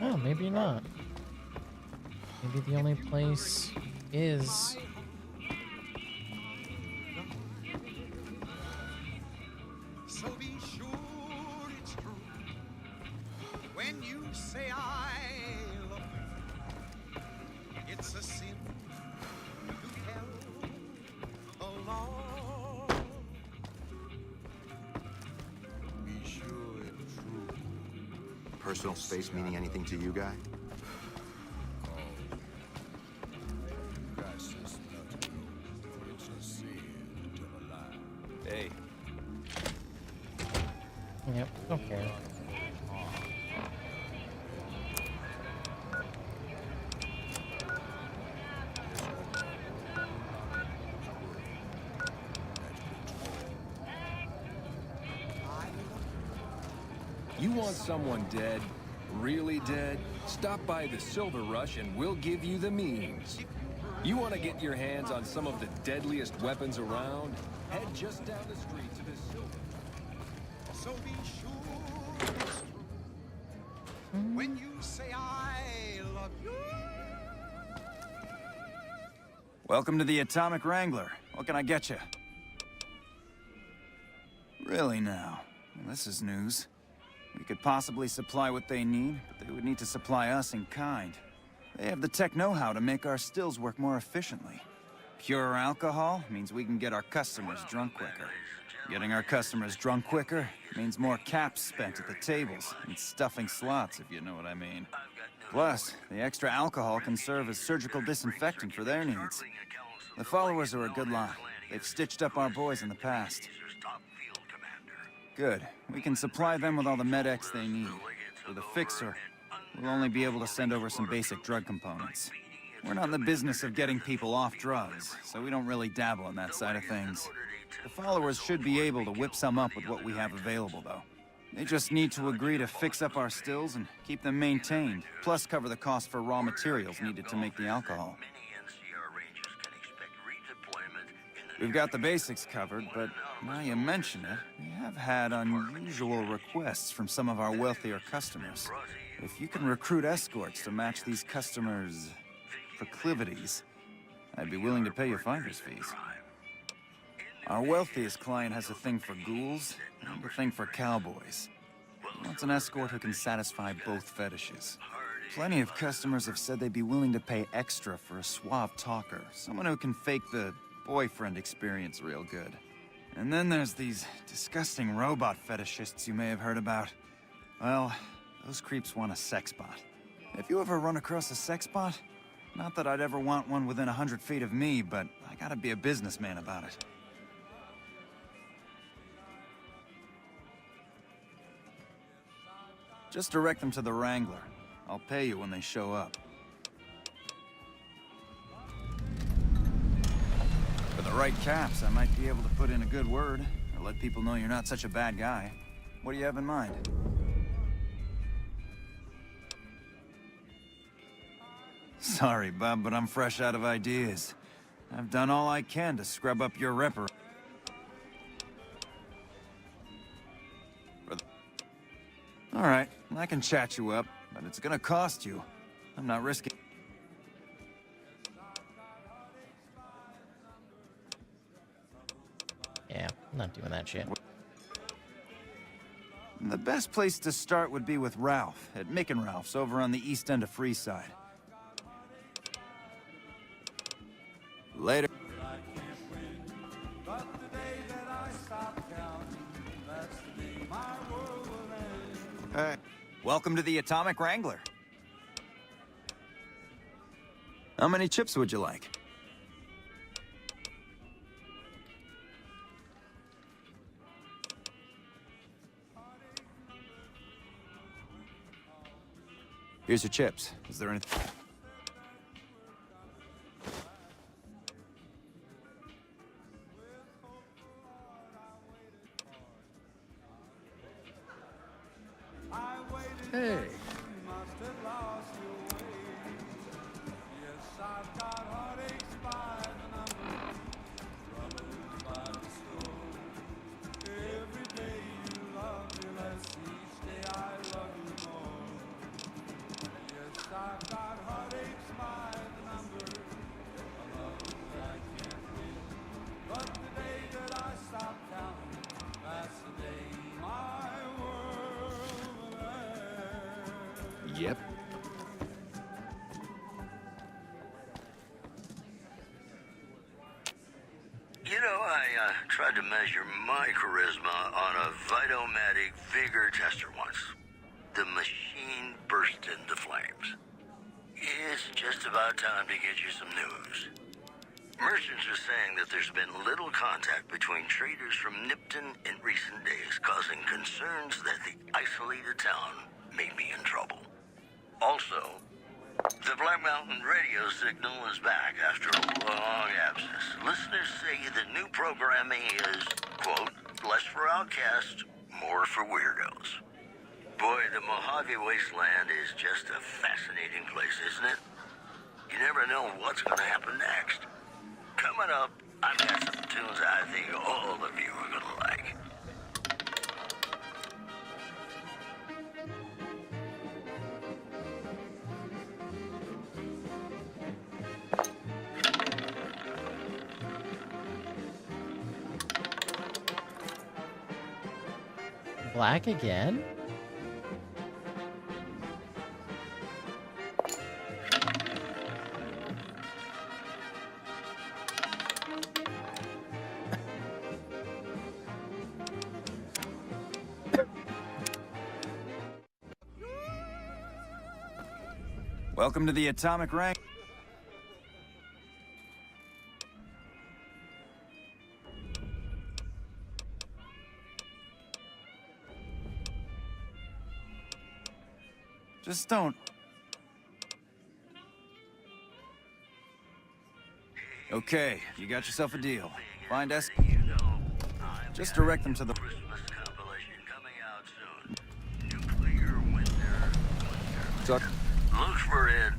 Oh, maybe not. Maybe the only place is... So be sure Personal space meaning anything to you, guy? Hey. Yep, don't care. You want someone dead? Really dead? Stop by the Silver Rush and we'll give you the means. You want to get your hands on some of the deadliest weapons around? Head just down the street to the Silver. So be sure when you say I love you. Welcome to the Atomic Wrangler. What can I get you? Really now? Well, this is news. We could possibly supply what they need, but they would need to supply us in kind. They have the tech know-how to make our stills work more efficiently. Pure alcohol means we can get our customers drunk quicker. Getting our customers drunk quicker means more caps spent at the tables and stuffing slots, if you know what I mean. Plus, the extra alcohol can serve as surgical disinfectant for their needs. The followers are a good lot. They've stitched up our boys in the past. Good. We can supply them with all the med-X they need. For the fixer, we'll only be able to send over some basic drug components. We're not in the business of getting people off drugs, so we don't really dabble in that side of things. The followers should be able to whip some up with what we have available, though. They just need to agree to fix up our stills and keep them maintained, plus cover the cost for raw materials needed to make the alcohol. We've got the basics covered, but now you mention it, we have had unusual requests from some of our wealthier customers. If you can recruit escorts to match these customers' proclivities, I'd be willing to pay you finder's fees. Our wealthiest client has a thing for ghouls and a thing for cowboys. He wants an escort who can satisfy both fetishes. Plenty of customers have said they'd be willing to pay extra for a suave talker, someone who can fake the boyfriend experience real good. And then there's these disgusting robot fetishists you may have heard about. Well, those creeps want a sex bot. If you ever run across a sex bot, not that I'd ever want one within 100 feet of me, but I gotta be a businessman about it. Just direct them to the Wrangler. I'll pay you when they show up. For the right caps, I might be able to put in a good word, or let people know you're not such a bad guy. What do you have in mind? Sorry, Bub, but I'm fresh out of ideas. I've done all I can to scrub up your report. All right, I can chat you up, but it's gonna cost you. I'm not risking... Yeah, I'm not doing that shit. The best place to start would be with Ralph, at Mick and Ralph's over on the east end of Freeside. Later. Hey, welcome to the Atomic Wrangler. How many chips would you like? Here's your chips. Is there anything? Hey. Yep. You know, I tried to measure my charisma on a Vitomatic vigor tester once. the machine burst into flames. It's just about time to get you some news. Merchants are saying that there's been little contact between traders from Nipton in recent days, causing concerns that the isolated town may be in trouble. Also, the Black Mountain radio signal is back after a long absence. Listeners say the new programming is, quote, less for outcasts, more for weirdos. Boy, the Mojave Wasteland is just a fascinating place, isn't it? You never know what's going to happen next. Coming up, I've got some tunes I think all of you are going to like. Black again? Welcome to the Atomic Rank. Just don't. Okay, you got yourself a deal. Find us. Just direct them to the... Look for it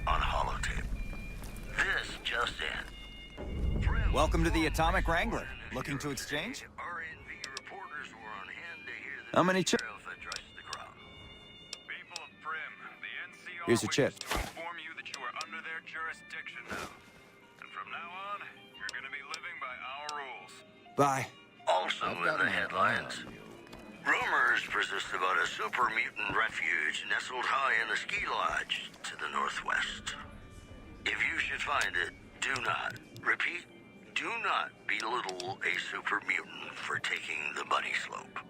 on holotape. This just in. Welcome to the Atomic Wrangler. Looking to exchange? How many chips? Here's your chip. Inform you that you are under their jurisdiction now. And from now on, you're gonna be living by our rules. Bye. Also in the headlines, rumors persist about a super mutant refuge nestled high in the ski lodge to the northwest. If you should find it, do not, repeat, do not belittle a super mutant for taking the bunny slope.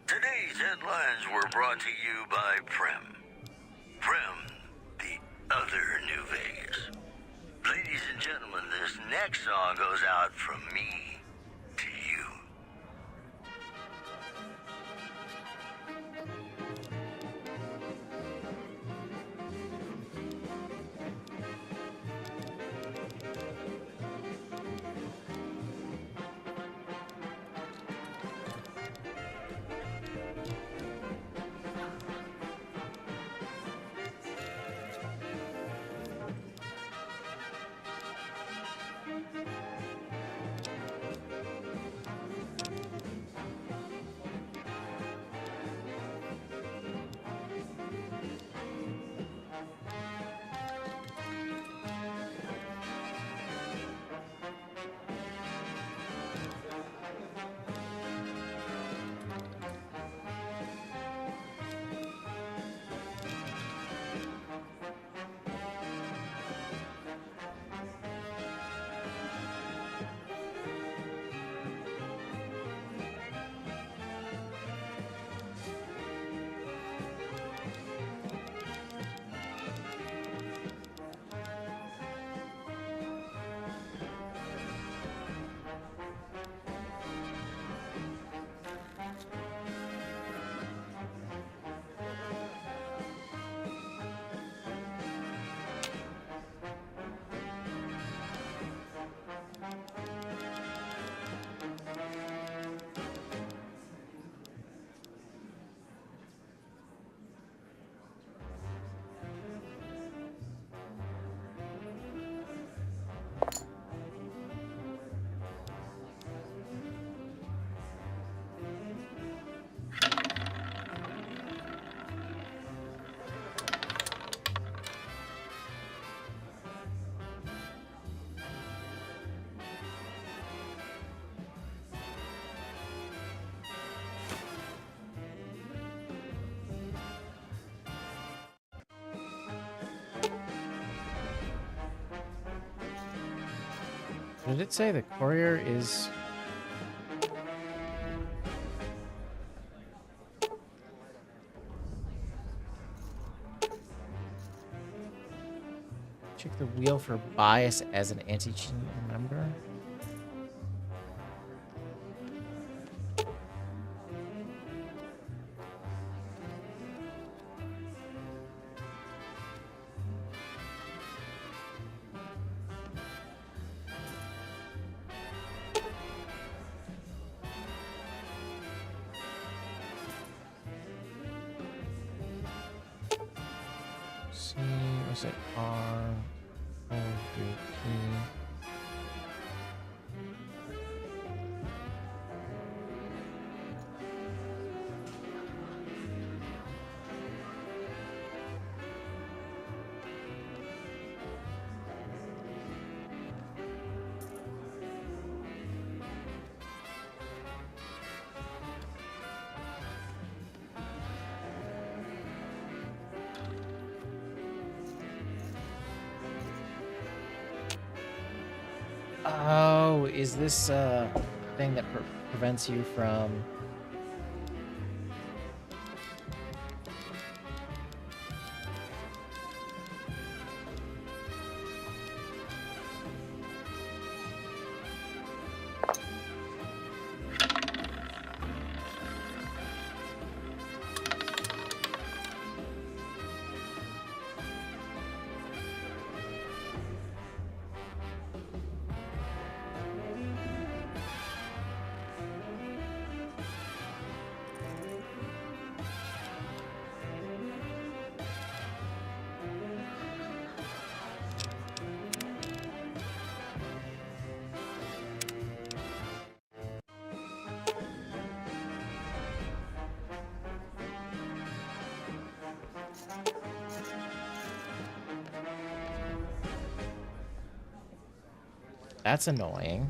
Today's headlines were brought to you by Prem. Prem, the other New Vegas. Ladies and gentlemen, this next song goes out from me to you. Did it say the courier is... wheel for bias as an anti-cheat member. C, was it R? O, D, P. Oh, is this thing that prevents you from... That's annoying.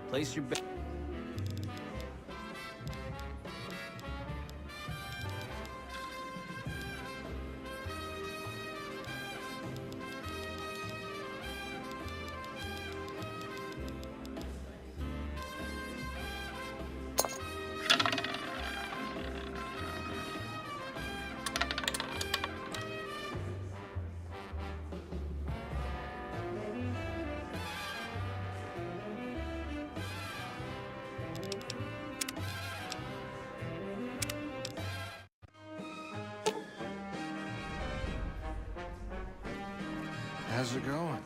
Place your bet. How's it going?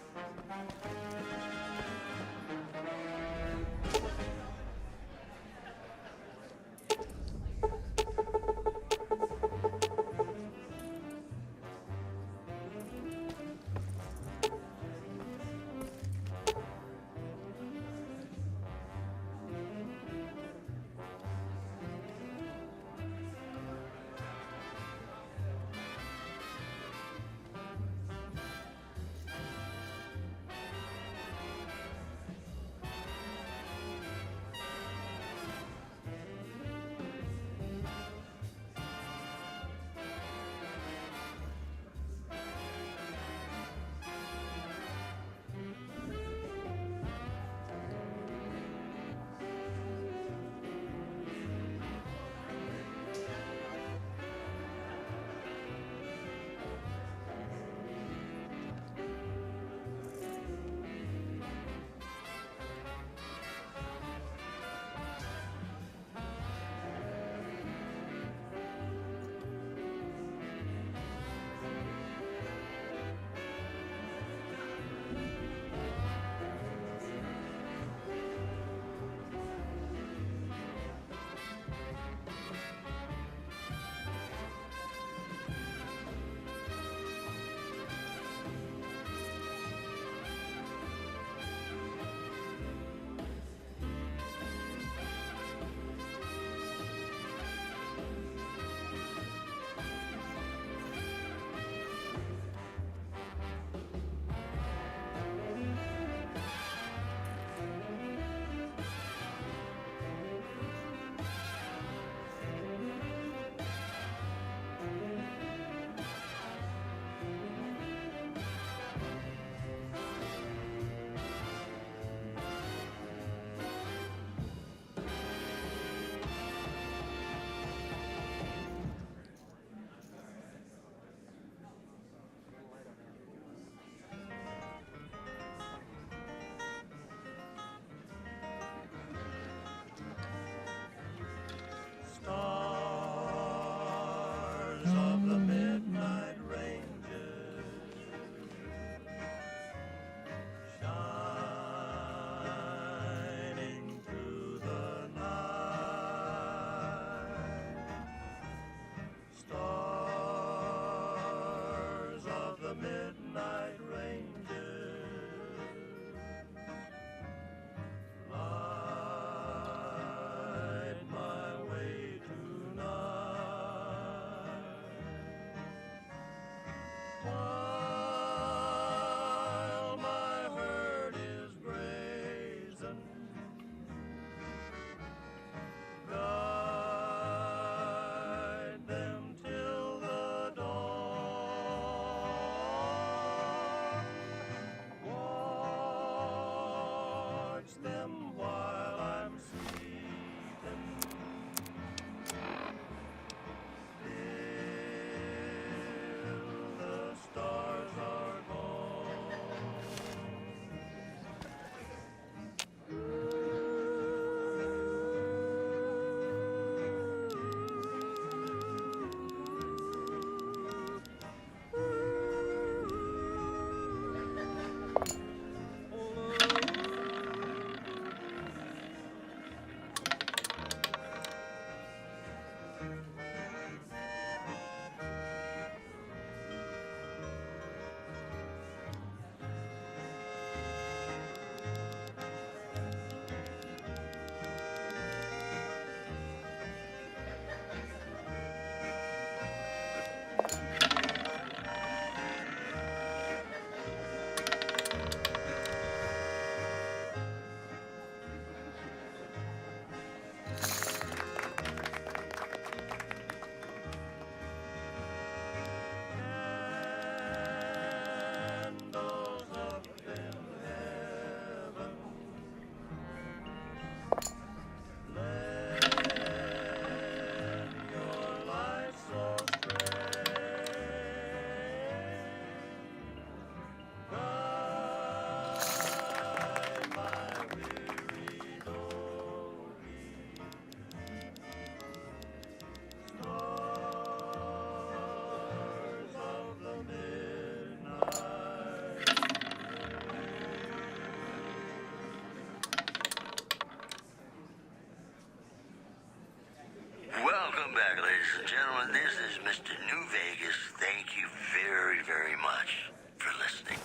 Ladies and gentlemen, this is Mr. New Vegas. Thank you very, very much for listening.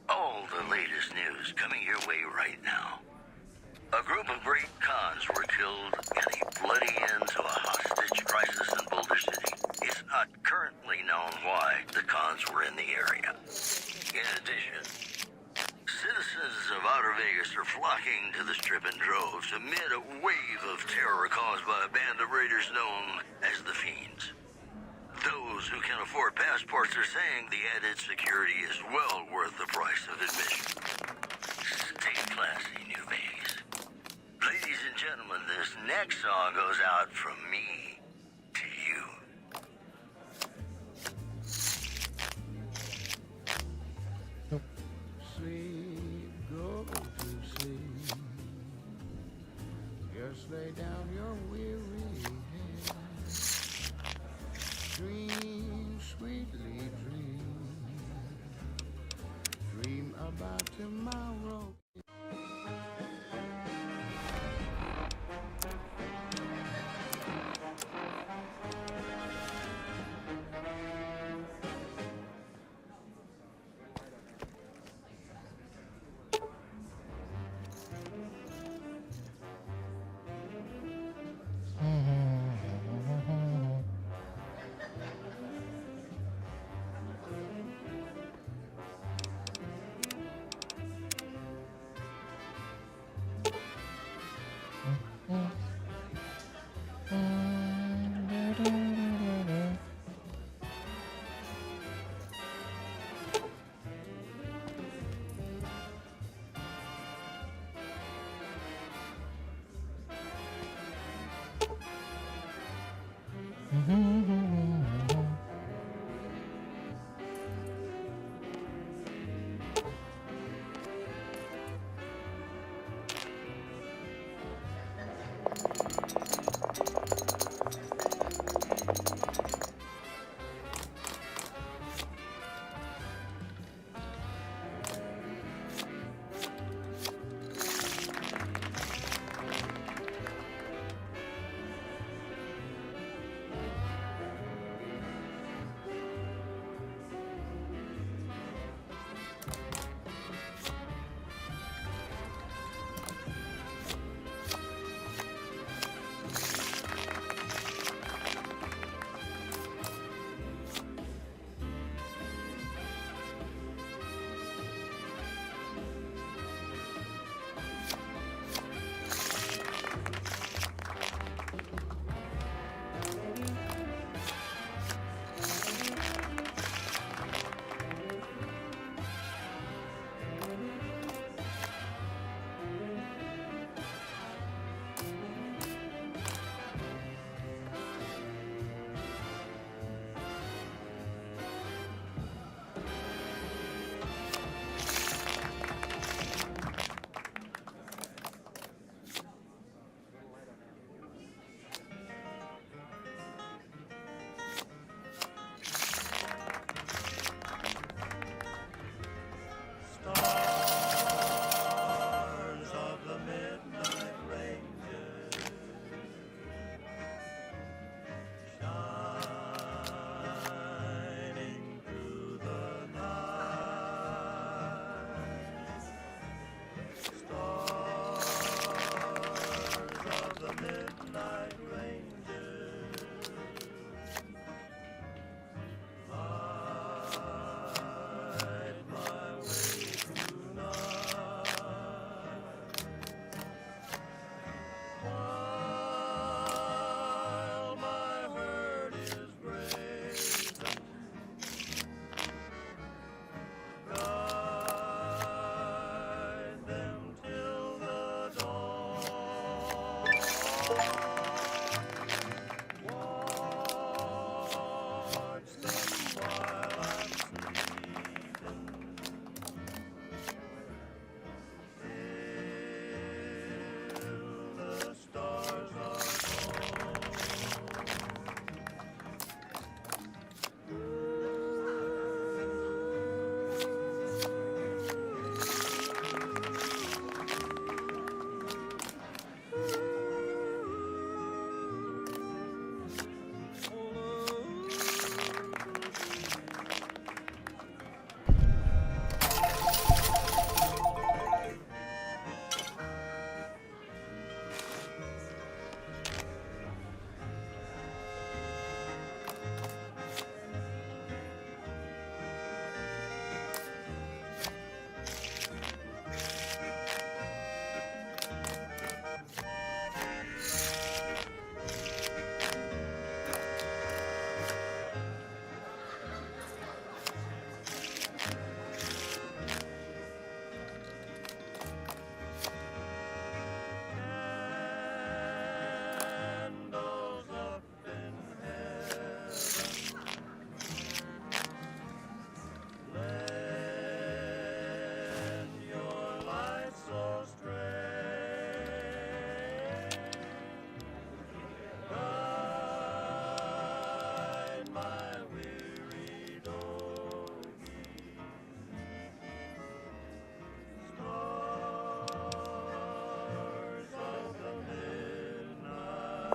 All the latest news coming your way right now. A group of great cons were killed in a bloody end to a hostage crisis in Boulder City. It's not currently known why the cons were in the area. In addition, citizens of Outer Vegas are flocking to the Strip in droves amid a wave of terror caused by a band of raiders known as the Fiends. Those who can afford passports are saying the added security is well worth the price of admission. Stay classy, New Vegas. Ladies and gentlemen, this next song goes out from me to you. Sleep, go to sleep. Just lay down your weary head. Dream, sweetly dream. Dream about tomorrow.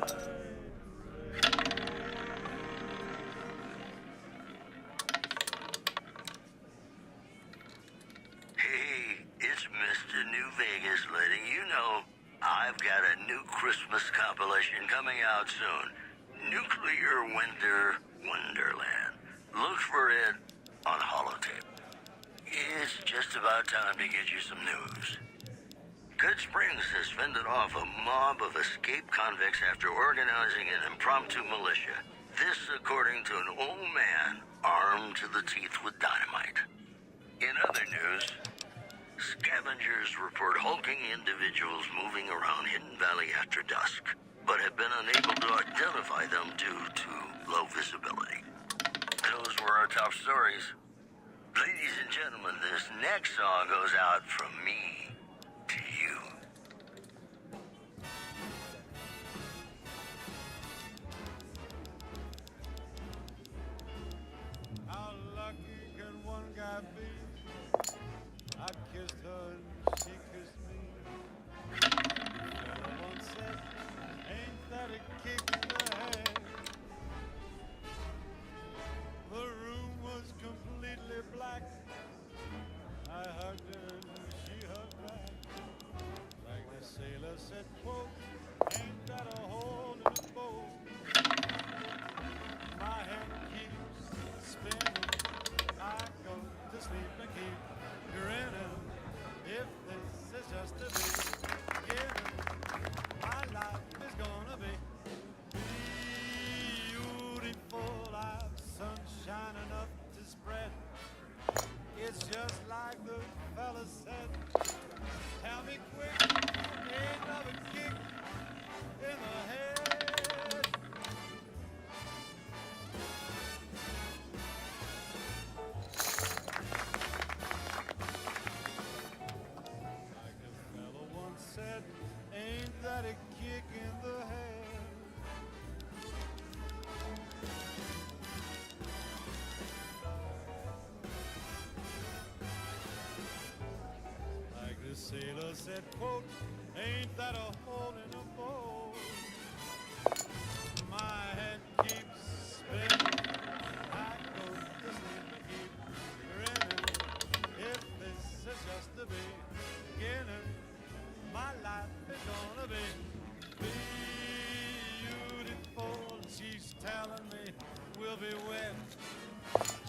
Hey, it's Mr. New Vegas letting you know I've got a new Christmas compilation coming out soon. Nuclear Winter Wonderland. Look for it on holotape. It's just about time to get you some news. Good Springs has fended off a mob of escaped convicts after organizing an impromptu militia. This according to an old man armed to the teeth with dynamite. In other news, scavengers report hulking individuals moving around Hidden Valley after dusk, but have been unable to identify them due to low visibility. Those were our top stories. Ladies and gentlemen, this next song goes out from me to you. How lucky can one guy be? I kissed her and she kissed me. Fella once said, ain't that a kick in the head? The room was completely black. I hugged her and she hugged back. Like the sailor said, quote, ain't that a hole in the boat? My head keeps spinning. I go to sleep and keep grinning. If this is just the beginning, my life is gonna be beautiful. I've sunshine enough to spread. It's just like the fella said. Tell me quick, ain't another kick in the head. Like the fella once said, ain't that a kick in the head? Like the sailor said, quote, ain't that a hole in a boat? My head keeps spinning. I go to sleep and keep grinning. If this is just the beginning, my life is gonna be beautiful. She's telling me we'll be wed.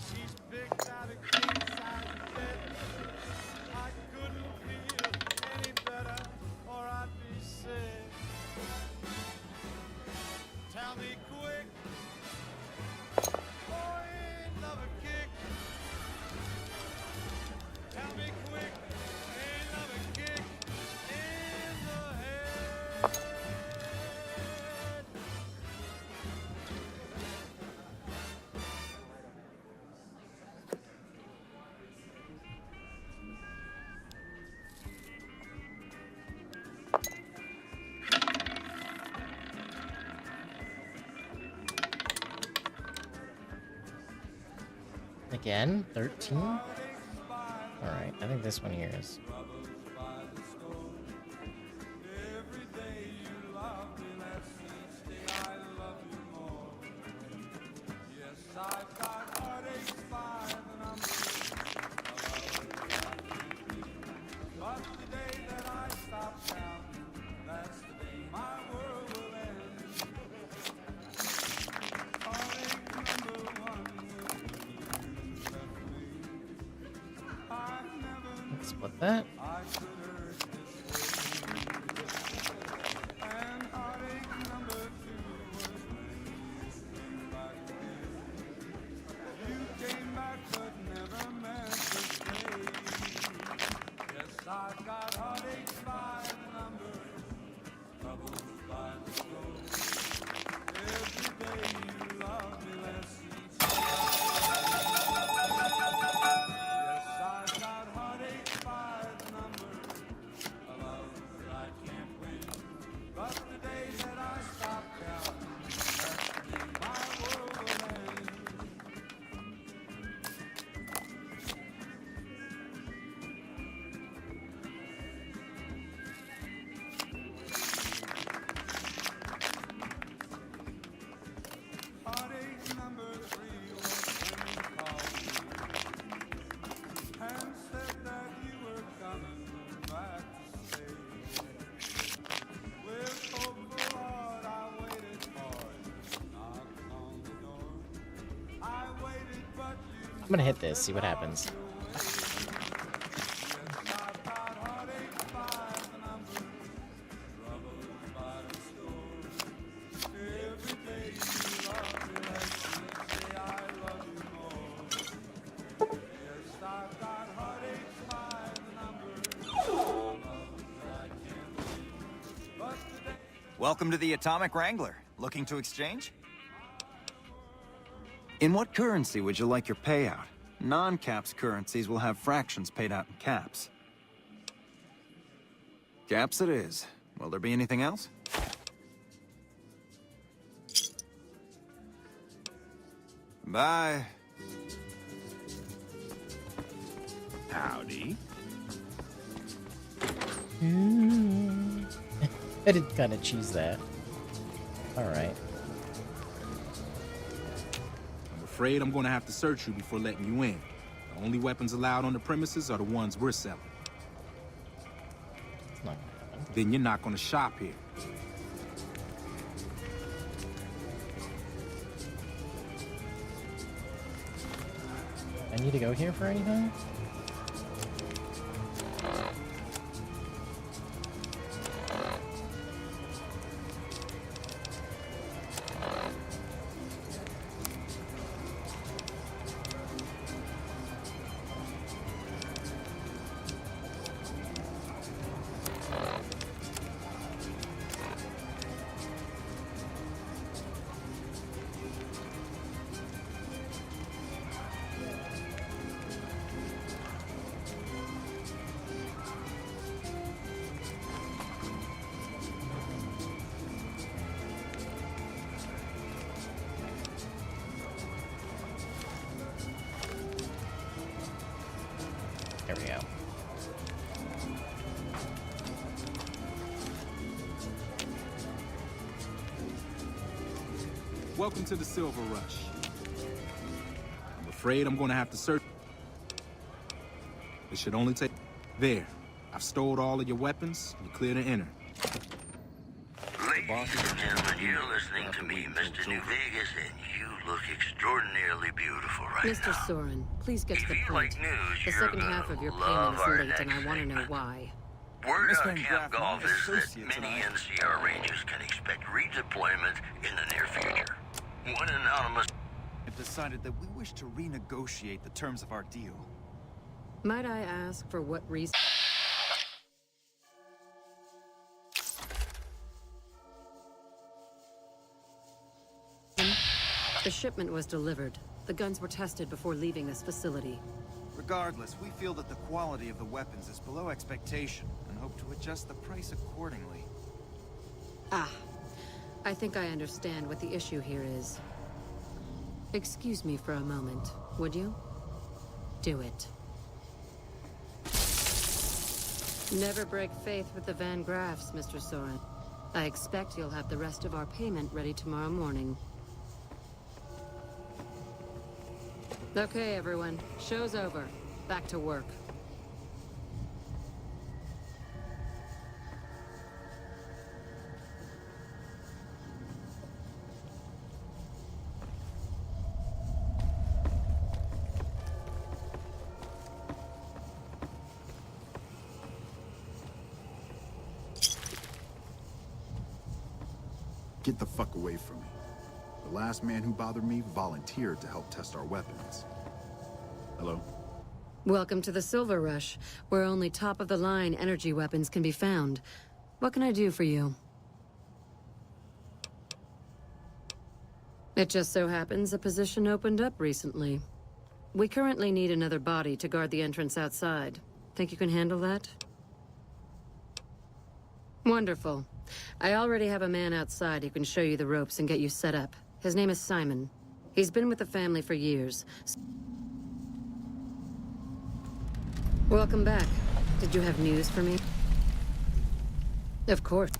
She's picked out a king-size bed. I couldn't feel any better, or I'd be sick. Tell me quick, oh, ain't love a kick? Tell me quick, ain't love a kick in the head? Again, 13? Alright, I think this one here is. Let's split that. gonna hit this, see what happens. Welcome to the Atomic Wrangler. Looking to exchange? In what currency would you like your payout? Non-caps currencies will have fractions paid out in caps. Caps it is. Will there be anything else? Bye. Howdy. I did kind of choose that. Alright. I'm afraid I'm gonna have to search you before letting you in. The only weapons allowed on the premises are the ones we're selling. It's not gonna happen. Then you're not gonna shop here. I need to go here for anything? There we go. Welcome to the Silver Rush. I'm afraid I'm gonna have to search. It should only take... There. I've stored all of your weapons. You're clear to enter. Ladies and gentlemen, you're listening to me, Mr. New Vegas, and you look extraordinarily beautiful right Mr. now. Soren, please get to the If you point. like news, The you're second gonna half of your love payment our is late, and I next want to know segment. why. Word Mr. on Camp Graff, Golf my is that associate many tonight. NCR Rangers can expect redeployment in the near future. One anonymous... I've decided that we wish to renegotiate the terms of our deal. Might I ask for what reason? The shipment was delivered. The guns were tested before leaving this facility. Regardless, we feel that the quality of the weapons is below expectation and hope to adjust the price accordingly. Ah, I think I understand what the issue here is. Excuse me for a moment, would you? Do it. Never break faith with the Van Graffs, Mr. Soren. I expect you'll have the rest of our payment ready tomorrow morning. Okay, everyone. Show's over. Back to work. Get the fuck away from me. The last man who bothered me volunteered to help test our weapons. Hello? Welcome to the Silver Rush, where only top-of-the-line energy weapons can be found. What can I do for you? It just so happens a position opened up recently. We currently need another body to guard the entrance outside. Think you can handle that? Wonderful. I already have a man outside who can show you the ropes and get you set up. His name is Simon. He's been with the family for years. Welcome back. Did you have news for me? Of course.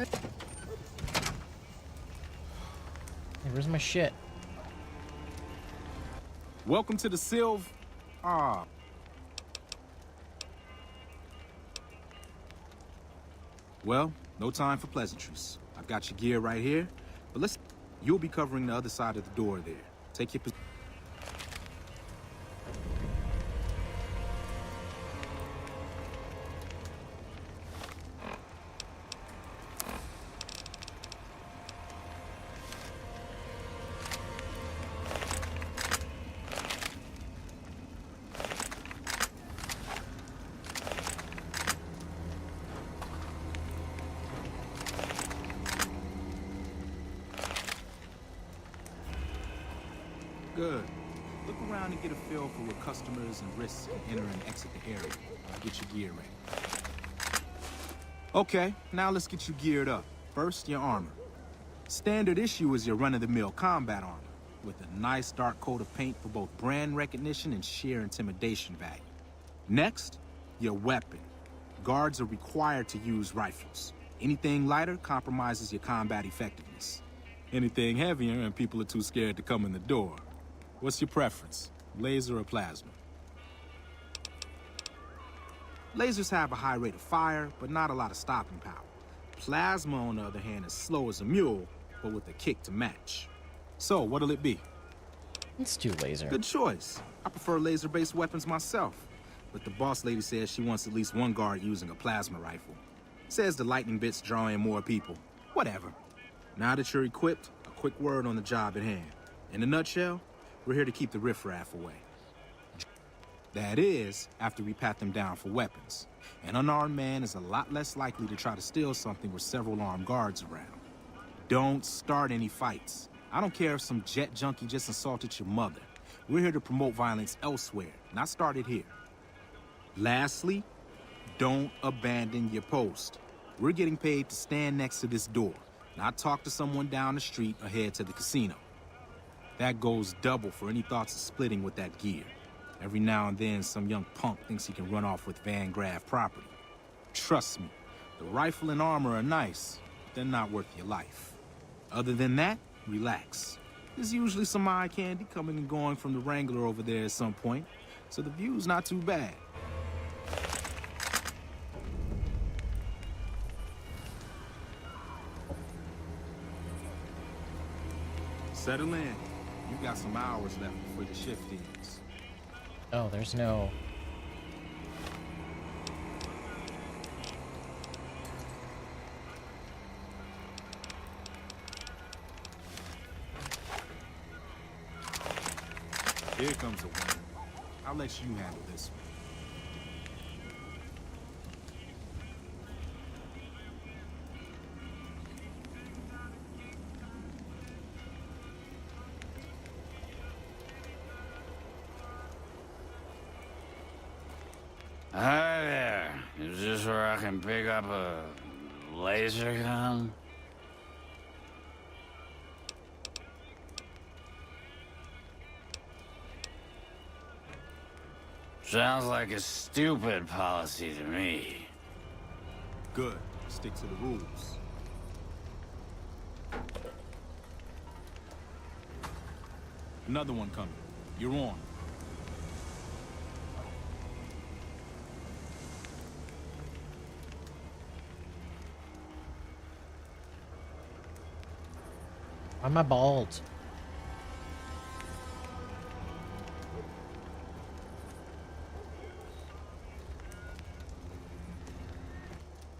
Hey, where's my shit? Welcome to the Sylv. Ah. Well, no time for pleasantries. I've got your gear right here, but you'll be covering the other side of the door there. Take your position. Good. Look around and get a feel for what customers and risks can enter and exit the area. I'll get your gear ready. Okay, now let's get you geared up. First, your armor. Standard issue is your run-of-the-mill combat armor, with a nice dark coat of paint for both brand recognition and sheer intimidation value. Next, your weapon. Guards are required to use rifles. Anything lighter compromises your combat effectiveness. Anything heavier and people are too scared to come in the door. What's your preference, laser or plasma? Lasers have a high rate of fire, but not a lot of stopping power. Plasma, on the other hand, is slow as a mule, but with a kick to match. So, what'll it be? Let's do laser. Good choice. I prefer laser-based weapons myself, but the boss lady says she wants at least one guard using a plasma rifle. Says the lightning bits draw in more people. Whatever. Now that you're equipped, a quick word on the job at hand. In a nutshell, we're here to keep the riffraff away. That is, after we pat them down for weapons. An unarmed man is a lot less likely to try to steal something with several armed guards around. Don't start any fights. I don't care if some jet junkie just insulted your mother. We're here to promote violence elsewhere, not start it here. Lastly, don't abandon your post. We're getting paid to stand next to this door, not talk to someone down the street or head to the casino. That goes double for any thoughts of splitting with that gear. Every now and then, some young punk thinks he can run off with Van Graff property. Trust me, the rifle and armor are nice, but they're not worth your life. Other than that, relax. There's usually some eye candy coming and going from the Wrangler over there at some point, so the view's not too bad. Settle in. You've got some hours left before the shift ends. Oh, there's no... Here comes a winner. I'll let you handle this one. Hi there. Is this where I can pick up a laser gun? Sounds like a stupid policy to me. Good. Stick to the rules. Another one coming. You're on. Why am I bald?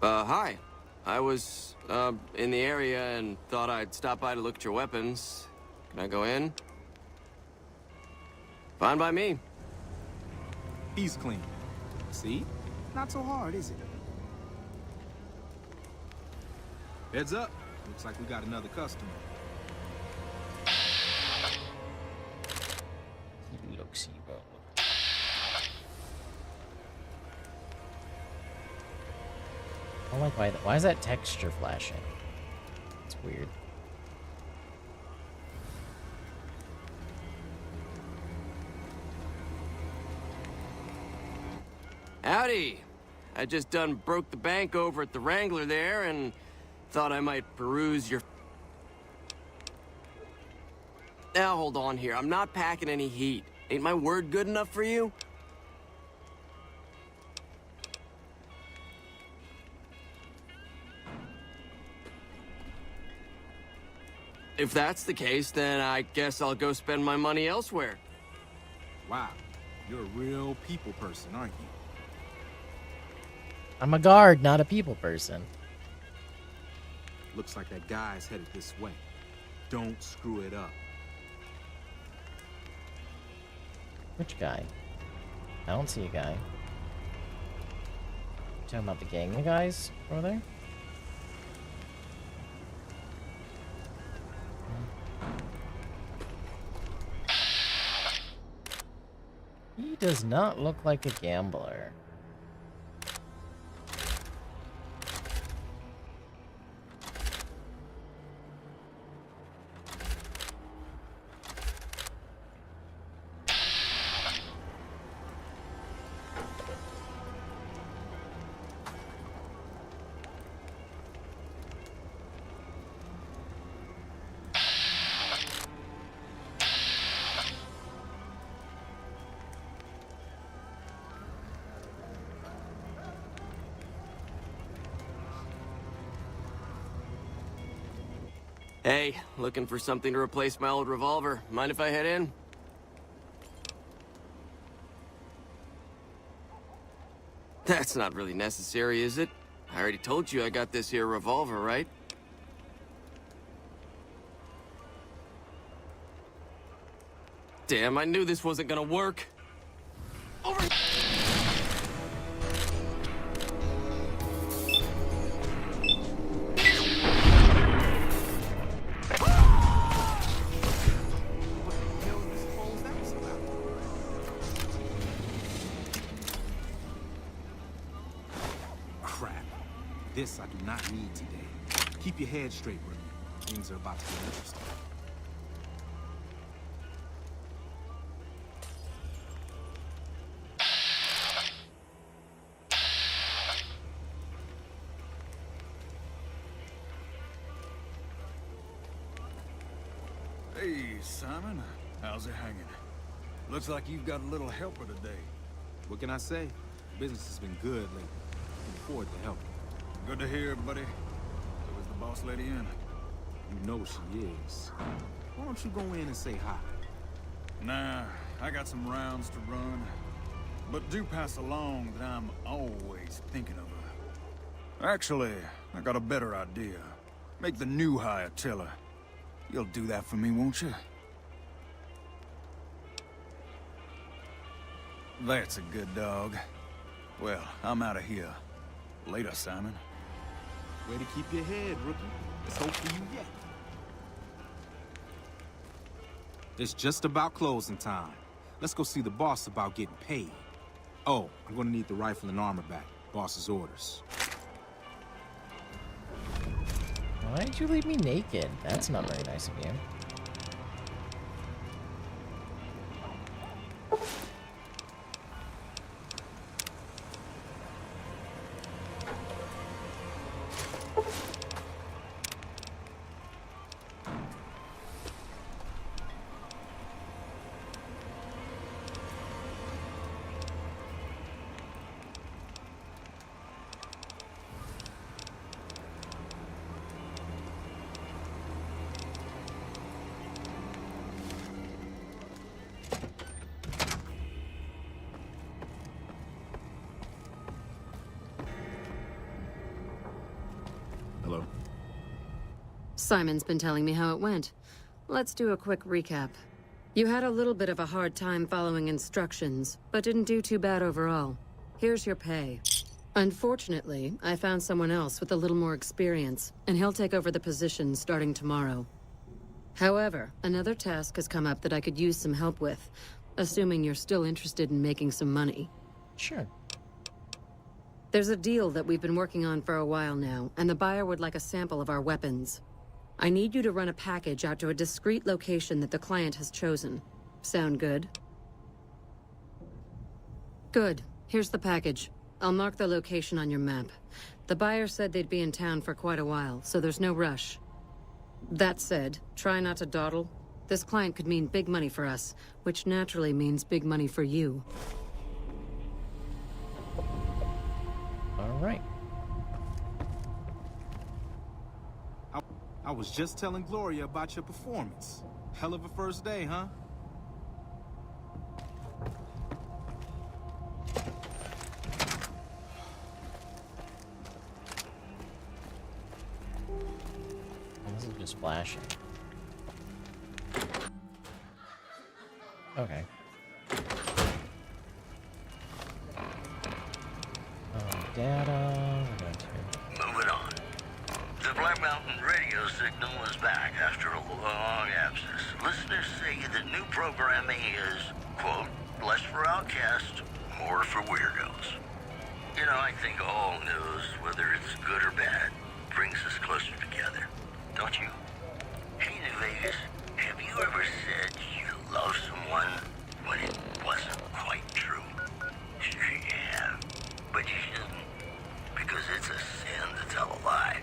Hi. I was, in the area and thought I'd stop by to look at your weapons. Can I go in? Fine by me. He's clean. See? Not so hard, is it? Heads up. Looks like we got another customer. Look-see, bro. I don't like why is that texture flashing? It's weird. Howdy. I just broke the bank over at the Wrangler there and thought I might peruse your... Now, hold on here. I'm not packing any heat. Ain't my word good enough for you? If that's the case, then I guess I'll go spend my money elsewhere. Wow, you're a real people person, aren't you? I'm a guard, not a people person. Looks like that guy's headed this way. Don't screw it up. Which guy? I don't see a guy. You talking about the gang of guys over there? He does not look like a gambler. Hey, looking for something to replace my old revolver. Mind if I head in? That's not really necessary, is it? I already told you I got this here revolver, right? Damn, I knew this wasn't gonna work. Over. Crap. This I do not need today. Keep your head straight, Rookie. Things are about to get interesting. Hey, Simon. How's it hanging? Looks like you've got a little helper today. What can I say? Business has been good lately. Looking forward to helping. Good to hear, buddy. So is the boss lady in? You know she is. Why don't you go in and say hi? Nah, I got some rounds to run. But do pass along that I'm always thinking of her. Actually, I got a better idea. Make the new hire tell her. You'll do that for me, won't you? That's a good dog. Well, I'm out of here. Later, Simon. Way to keep your head, Rookie. Let's hope for you yet. It's just about closing time. Let's go see the boss about getting paid. Oh, I'm gonna need the rifle and armor back. Boss's orders. Why did you leave me naked? That's not very nice of you. Hello? Simon's been telling me how it went. Let's do a quick recap. You had a little bit of a hard time following instructions, but didn't do too bad overall. Here's your pay. Unfortunately, I found someone else with a little more experience, and he'll take over the position starting tomorrow. However, another task has come up that I could use some help with, assuming you're still interested in making some money. Sure. There's a deal that we've been working on for a while now, and the buyer would like a sample of our weapons. I need you to run a package out to a discrete location that the client has chosen. Sound good? Good. Here's the package. I'll mark the location on your map. The buyer said they'd be in town for quite a while, so there's no rush. That said, try not to dawdle. This client could mean big money for us, which naturally means big money for you. All right. I was just telling Gloria about your performance. Hell of a first day, huh? This is just flashing. Okay. Data. We're going to. Moving on. The Black Mountain radio signal is back after a long absence. Listeners say the new programming is, quote, less for outcasts, more for weirdos. You know, I think all news, whether it's good or bad, brings us closer together. Don't you? Hey, New Vegas, have you ever said you love someone when it wasn't quite true? Sure you have, but you shouldn't, because it's a sin to tell a lie.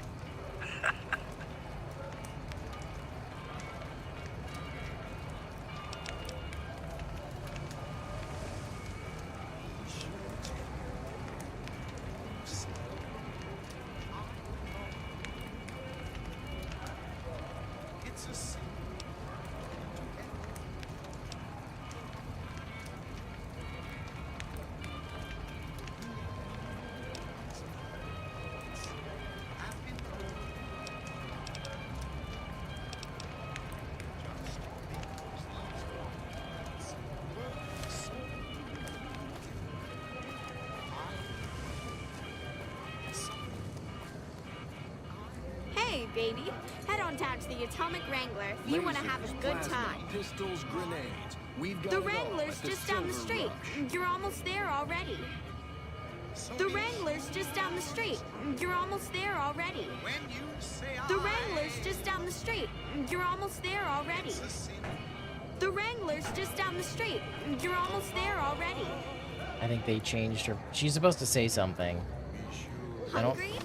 Hey, baby. Head on down to the Atomic Wrangler if you want to have a good time. Pistols, grenades. We've got The it all Wrangler's at the just down the Silver street. Rush. You're almost there already. The Wrangler's just down the street. You're almost there already. The Wrangler's just down the street. You're almost there already. The Wrangler's just down the street. You're almost there already. I think they changed her. She's supposed to say something. I don't. Hungry?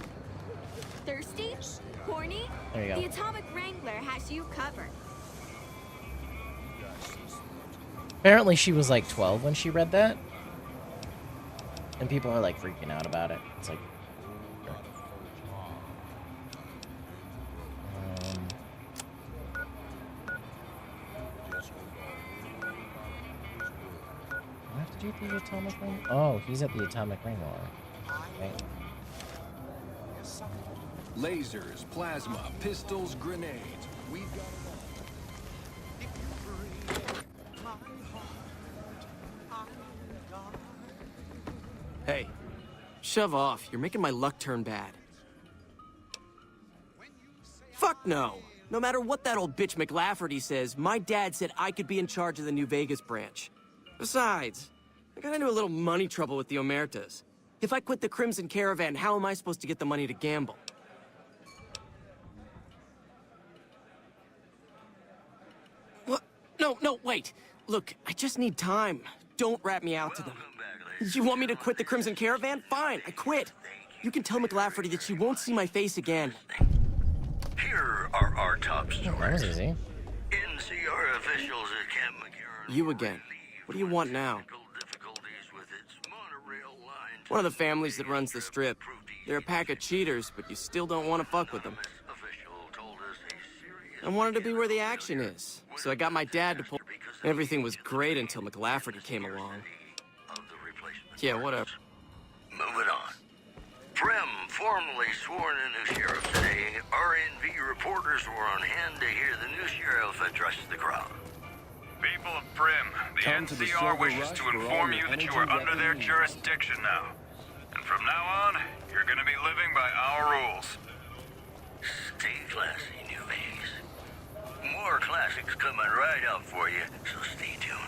Thirsty? Horny? There you go. The Atomic Wrangler has you covered. Apparently she was like 12 when she read that. And people are like freaking out about it. It's like... I have to do the Atomic Ring? Oh, he's at the Atomic Ring War. Okay. Lasers, plasma, pistols, grenades. We've got Hey, shove off. You're making my luck turn bad. Fuck no. No matter what that old bitch McLafferty says, my dad said I could be in charge of the New Vegas branch. Besides, I got into a little money trouble with the Omertas. If I quit the Crimson Caravan, how am I supposed to get the money to gamble? What? No, wait. Look, I just need time. Don't rat me out to them. You want me to quit the Crimson Caravan? Fine, I quit. You can tell McLafferty that she won't see my face again. Here are our top stories. That was easy. NCR officials at Camp McCarran. You again. What do you want now? One of the families that runs the strip. They're a pack of cheaters, but you still don't want to fuck with them. I wanted to be where the action is, so I got my dad to pull. Everything was great until McLafferty came along. Yeah, whatever. Moving on. Prem formally sworn a new sheriff today. RNV reporters were on hand to hear the new sheriff address the crowd. People of Prim, the NCR wishes to inform you that you are under their jurisdiction now. And from now on, you're gonna be living by our rules. Stay classy, New Vegas. More classics coming right up for you, so stay tuned.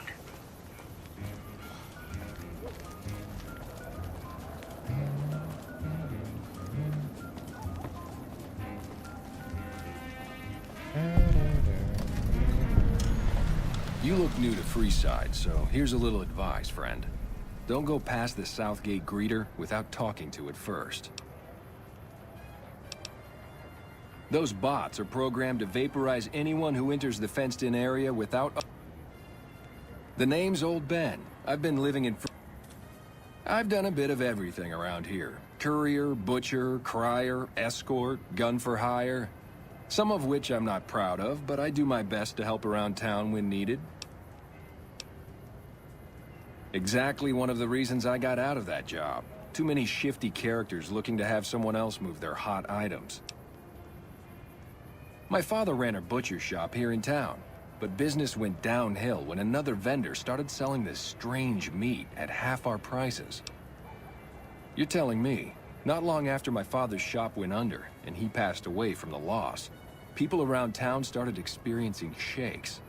You look new to Freeside, so here's a little advice, friend. Don't go past the Southgate greeter without talking to it first. Those bots are programmed to vaporize anyone who enters the fenced-in area without... The name's Old Ben. I've been living in... I've done a bit of everything around here. Courier, butcher, crier, escort, gun for hire. Some of which I'm not proud of, but I do my best to help around town when needed. Exactly one of the reasons I got out of that job. Too many shifty characters looking to have someone else move their hot items. My father ran a butcher shop here in town, but business went downhill when another vendor started selling this strange meat at half our prices. You're telling me, not long after my father's shop went under and he passed away from the loss, people around town started experiencing shakes.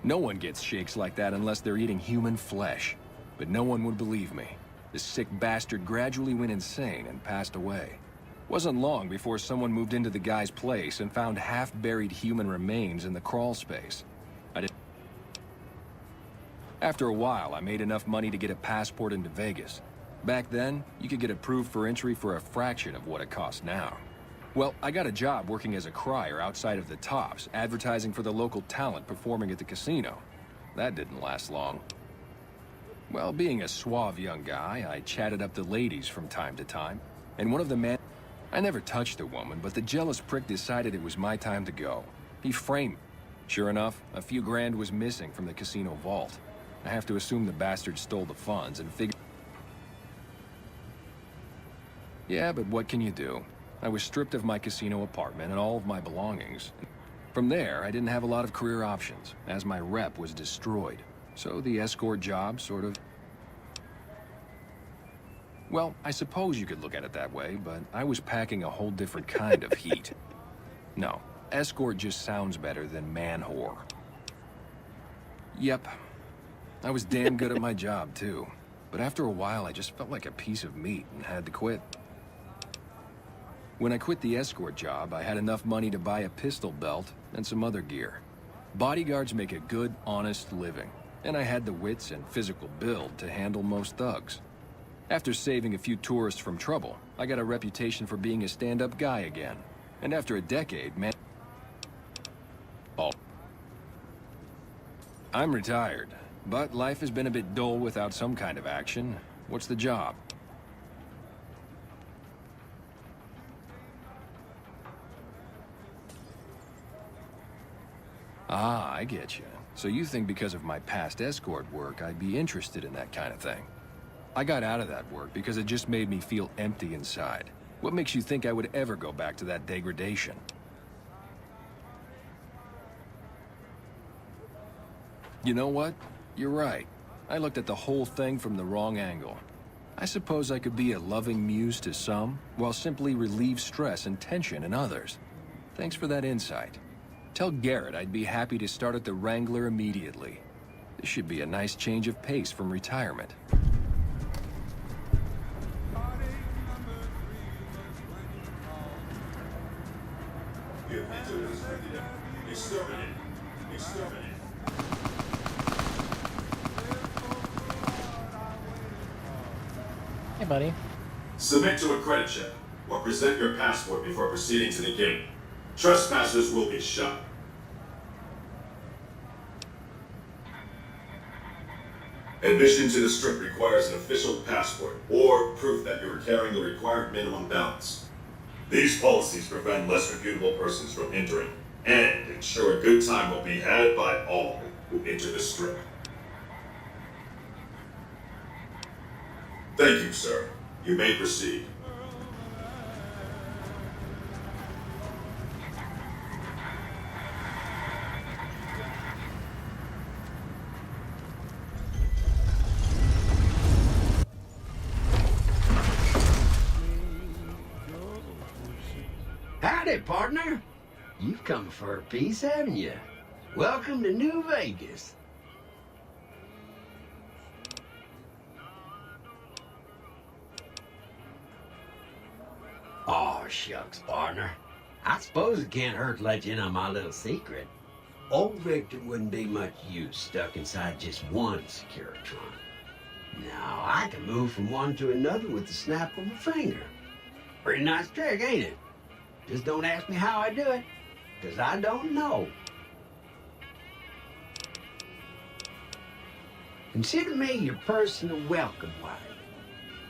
No one gets shakes like that unless they're eating human flesh, but no one would believe me. The sick bastard gradually went insane and passed away. Wasn't long before someone moved into the guy's place and found half-buried human remains in the crawl space. After a while, I made enough money to get a passport into Vegas. Back then, you could get approved for entry for a fraction of what it costs now. Well, I got a job working as a crier outside of the Tops, advertising for the local talent performing at the casino. That didn't last long. Well, being a suave young guy, I chatted up the ladies from time to time, and one of the men... I never touched a woman, but the jealous prick decided it was my time to go. He framed me. Sure enough, a few grand was missing from the casino vault. I have to assume the bastard stole the funds and figured... Yeah, but what can you do? I was stripped of my casino apartment and all of my belongings. From there, I didn't have a lot of career options, as my rep was destroyed. So the escort job sort of... Well, I suppose you could look at it that way, but I was packing a whole different kind of heat. No, escort just sounds better than man-whore. Yep. I was damn good at my job, too. But after a while, I just felt like a piece of meat and had to quit. When I quit the escort job, I had enough money to buy a pistol belt and some other gear. Bodyguards make a good, honest living, and I had the wits and physical build to handle most thugs. After saving a few tourists from trouble, I got a reputation for being a stand-up guy again. And after a decade, man... Oh. I'm retired, but life has been a bit dull without some kind of action. What's the job? Ah, I get you. So you think because of my past escort work, I'd be interested in that kind of thing. I got out of that work because it just made me feel empty inside. What makes you think I would ever go back to that degradation? You know what? You're right. I looked at the whole thing from the wrong angle. I suppose I could be a loving muse to some, while simply relieve stress and tension in others. Thanks for that insight. Tell Garrett I'd be happy to start at the Wrangler immediately. This should be a nice change of pace from retirement. Hey, buddy. Submit to a credit check or present your passport before proceeding to the gate. Trespassers will be shot. Admission to the strip requires an official passport or proof that you are carrying the required minimum balance. These policies prevent less reputable persons from entering and ensure a good time will be had by all who enter the strip. Thank you, sir. You may proceed. Howdy, partner. You've come for a piece, haven't you? Welcome to New Vegas. Aw, shucks, partner. I suppose it can't hurt to let you in on my little secret. Old Victor wouldn't be much use stuck inside just one Securitron. Now, I can move from one to another with the snap of a finger. Pretty nice trick, ain't it? Just don't ask me how I do it, because I don't know. Consider me your personal welcome wagon.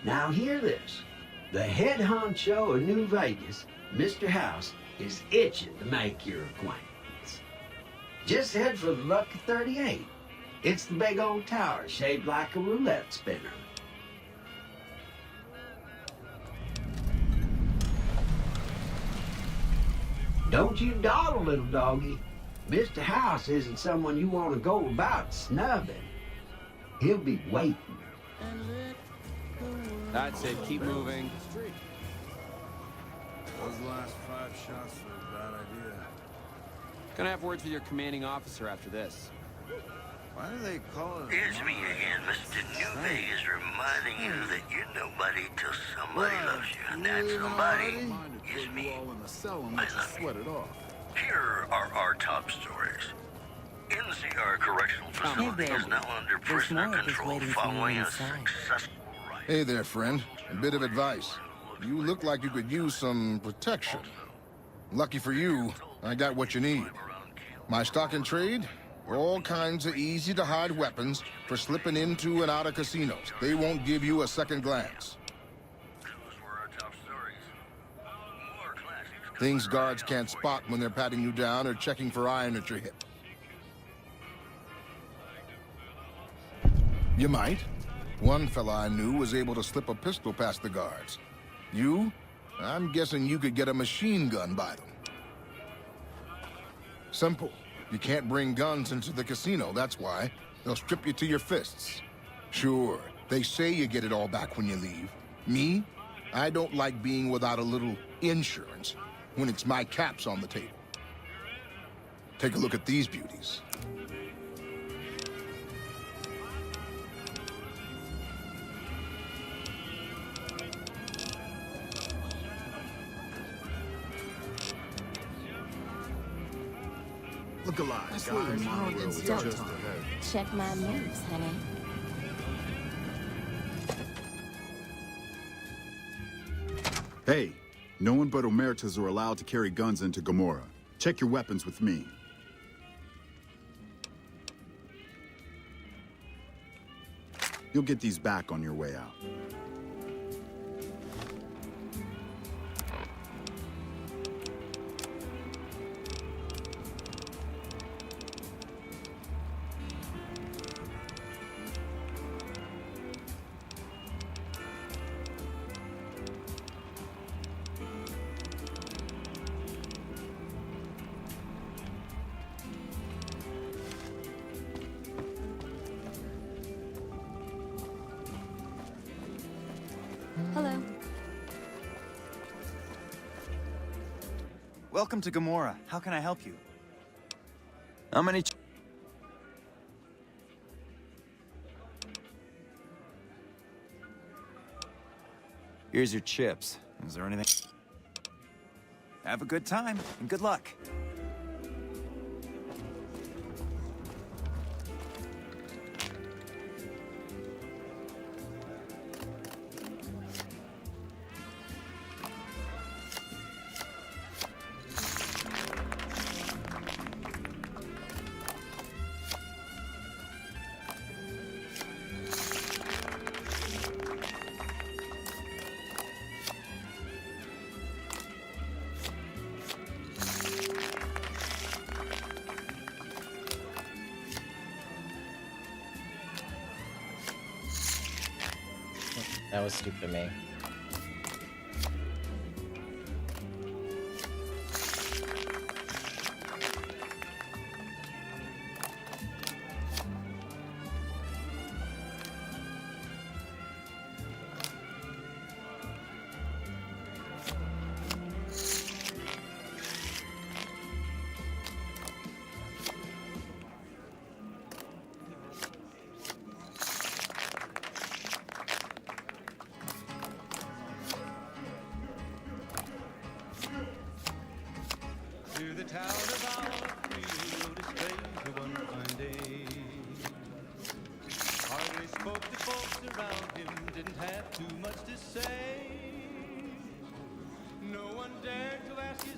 Now hear this. The head honcho of New Vegas, Mr. House, is itching to make your acquaintance. Just head for the Lucky 38. It's the big old tower shaped like a roulette spinner. Don't you dawdle, little doggy. Mr. House isn't someone you want to go about snubbing. He'll be waiting. That's it. Keep moving. Those last 5 shots were a bad idea. Gonna have words with your commanding officer after this. Why do they call it? It's me again, Mr. New Vegas, reminding you that you're nobody till somebody loves you, and that somebody is me. All in the cell and let you sweat it off. Here are our top stories. NCR Correctional Facility is now under prisoner control following a successful ride. Hey there, friend. A bit of advice. You look like you could use some protection. Lucky for you, I got what you need. My stock and trade? All kinds of easy-to-hide weapons for slipping into and out of casinos. They won't give you a second glance. Things guards can't spot when they're patting you down or checking for iron at your hip. You might. One fella I knew was able to slip a pistol past the guards. You? I'm guessing you could get a machine gun by them. Simple. You can't bring guns into the casino, that's why. They'll strip you to your fists. Sure, they say you get it all back when you leave. Me? I don't like being without a little insurance when it's my caps on the table. Take a look at these beauties. Look alive, guys. Check my moves, honey. Hey, no one but Omertas are allowed to carry guns into Gomorrah. Check your weapons with me. You'll get these back on your way out. Hello. Welcome to Gomorrah. How can I help you? How many... Here's your chips. Is there anything? Have a good time, and good luck. That was stupid of me. To the town of our field is straight one fine day. Hardly spoke to folks around him, didn't have too much to say. No one dared to ask his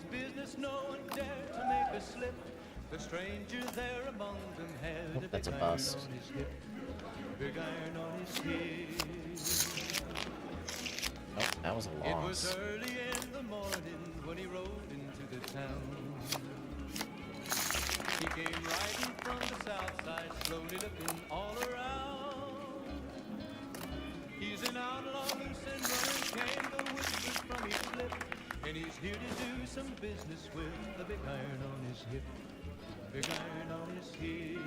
stranger there among them had Oh, that's a bust. on his hip, big iron on his hip. Oh, that was a It was loss. early in the morning when he rode into the town. He came riding from the south side, slowly looking all around. He's an outlaw, loose and running, came the whispers from his lip. And he's here to do some business with the big iron on his hip, big iron on his hip.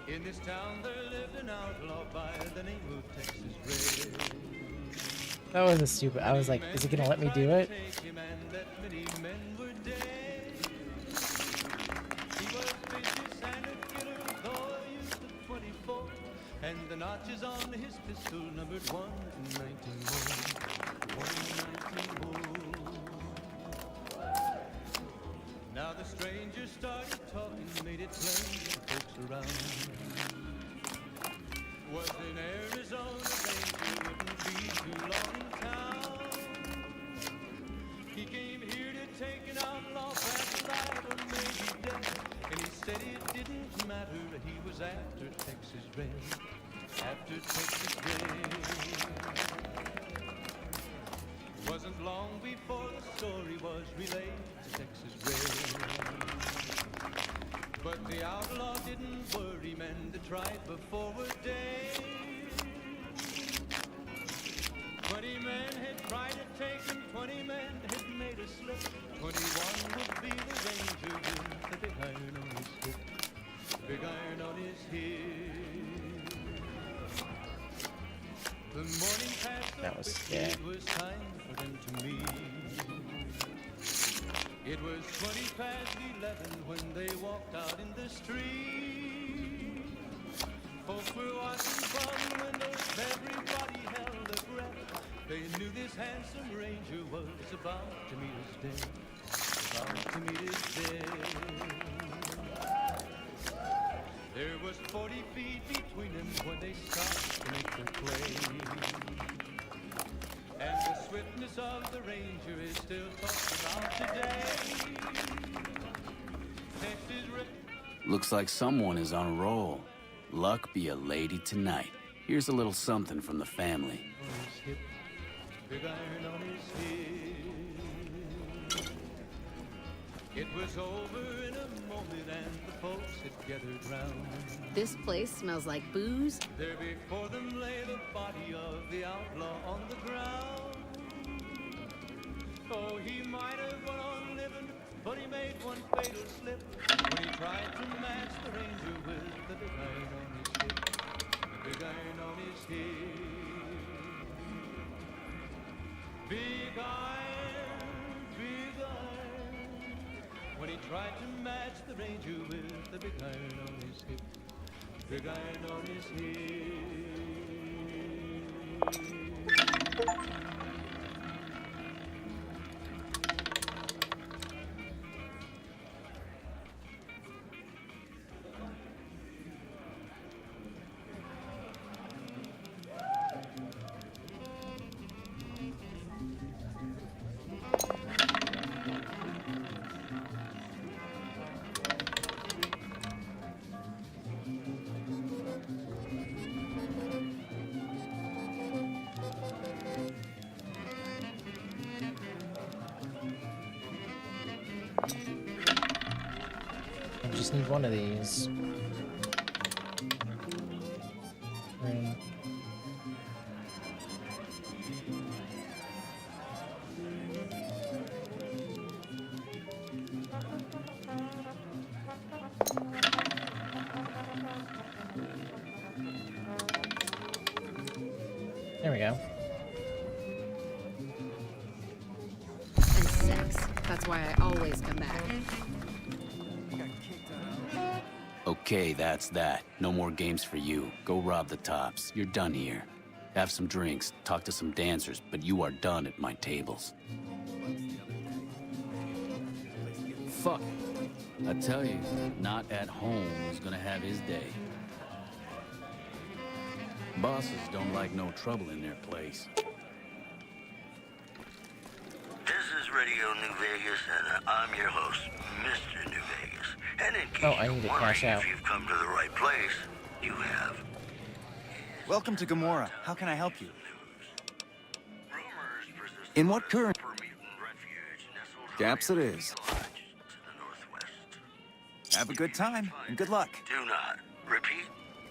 In this town there lived an outlaw by the name of Texas Red. That was a stupid. I was like, is he gonna let me do it? Take him and that many men were dead. He was vicious and a killer, though a youth of 24. And the notches on his pistol numbered 1 and 19 more. 1 and 19 more. Now the stranger started talking, made it plain to the folks around. Was in Arizona, ranger wouldn't be too long in town. He came here to take an outlaw back alive or maybe dead. And he said it didn't matter, he was after Texas Red. After Texas Red. Wasn't long before the story was relayed to Texas Red. But the outlaw didn't worry, men that tried before were dead. 20 men had tried to take him, 20 men had made a slip. 21 would be the ranger with the big iron on his hip, big iron on his hip. The morning passed That was scary. It was time for them to meet. It was 20 past 11 when they walked out in the street. Folks were watching from the windows, everybody held their breath. They knew this handsome ranger was about to meet his death, about to meet his death. There was 40 feet between them when they stopped to make their play. And the swiftness of the ranger is still talked about today. Texas Looks like someone is on a roll. Luck be a lady tonight. Here's a little something from the family. hip, big iron on his hip. It was over in a moment and the folks had gathered round. This place smells like booze. There before them lay the body of the outlaw on the ground. Oh, he might have gone on living, but he made one fatal slip when he tried to match the ranger with the big iron on his hip, the big iron on his hip. Big iron, big iron. When he tried to match the ranger with the big iron on his hip, big iron on his hip. I just need one of these. Right. There we go. And sex. That's why I always come back. Okay, that's that. No more games for you. Go rob the tops. You're done here. Have some drinks, talk to some dancers, but you are done at my tables. Fuck. I tell you, not at home is gonna have his day. Bosses don't like no trouble in their place. This is Radio New Vegas, and I'm your host, Mr. New Vegas. And in case I you're need to wondering cash out. if you've come to the right place, you have. Welcome to Gamora. How can I help you? In what current? Gaps it is. Have a good time, and good luck. Do not, repeat,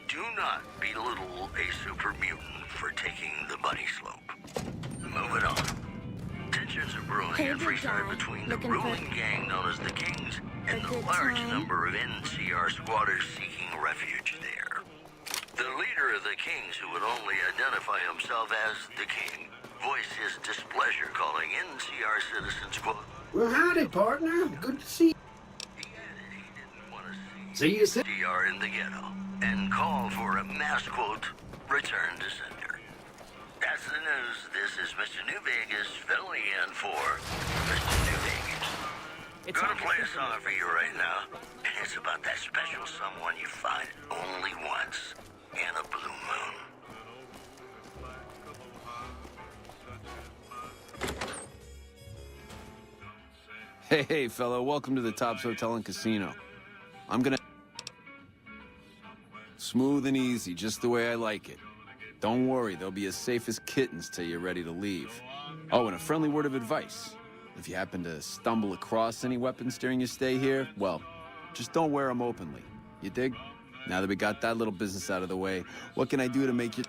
do not belittle a super mutant for taking the bunny slope. Moving on. Tensions are brewing Hey, at good Freestyle guy. between the Looking ruling for- gang known as the Kings and A the good large time? number of NCR squatters seeking refuge there. The leader of the Kings, who would only identify himself as the King, voiced his displeasure, calling NCR citizens, quote, Well, howdy, partner. Good to see you. See you soon. NCR in the ghetto, and called for a mass, quote, return to sender. That's the news. This is Mr. New Vegas filling in for Mr. New Vegas. Gonna play a song for you right now. It's about that special someone you find only once in a blue moon. Hey, fella, welcome to the Tops Hotel and Casino. I'm gonna... Smooth and easy, just the way I like it. Don't worry, they'll be as safe as kittens till you're ready to leave. Oh, and a friendly word of advice. If you happen to stumble across any weapons during your stay here, well, just don't wear them openly. You dig? Now that we got that little business out of the way, what can I do to make you...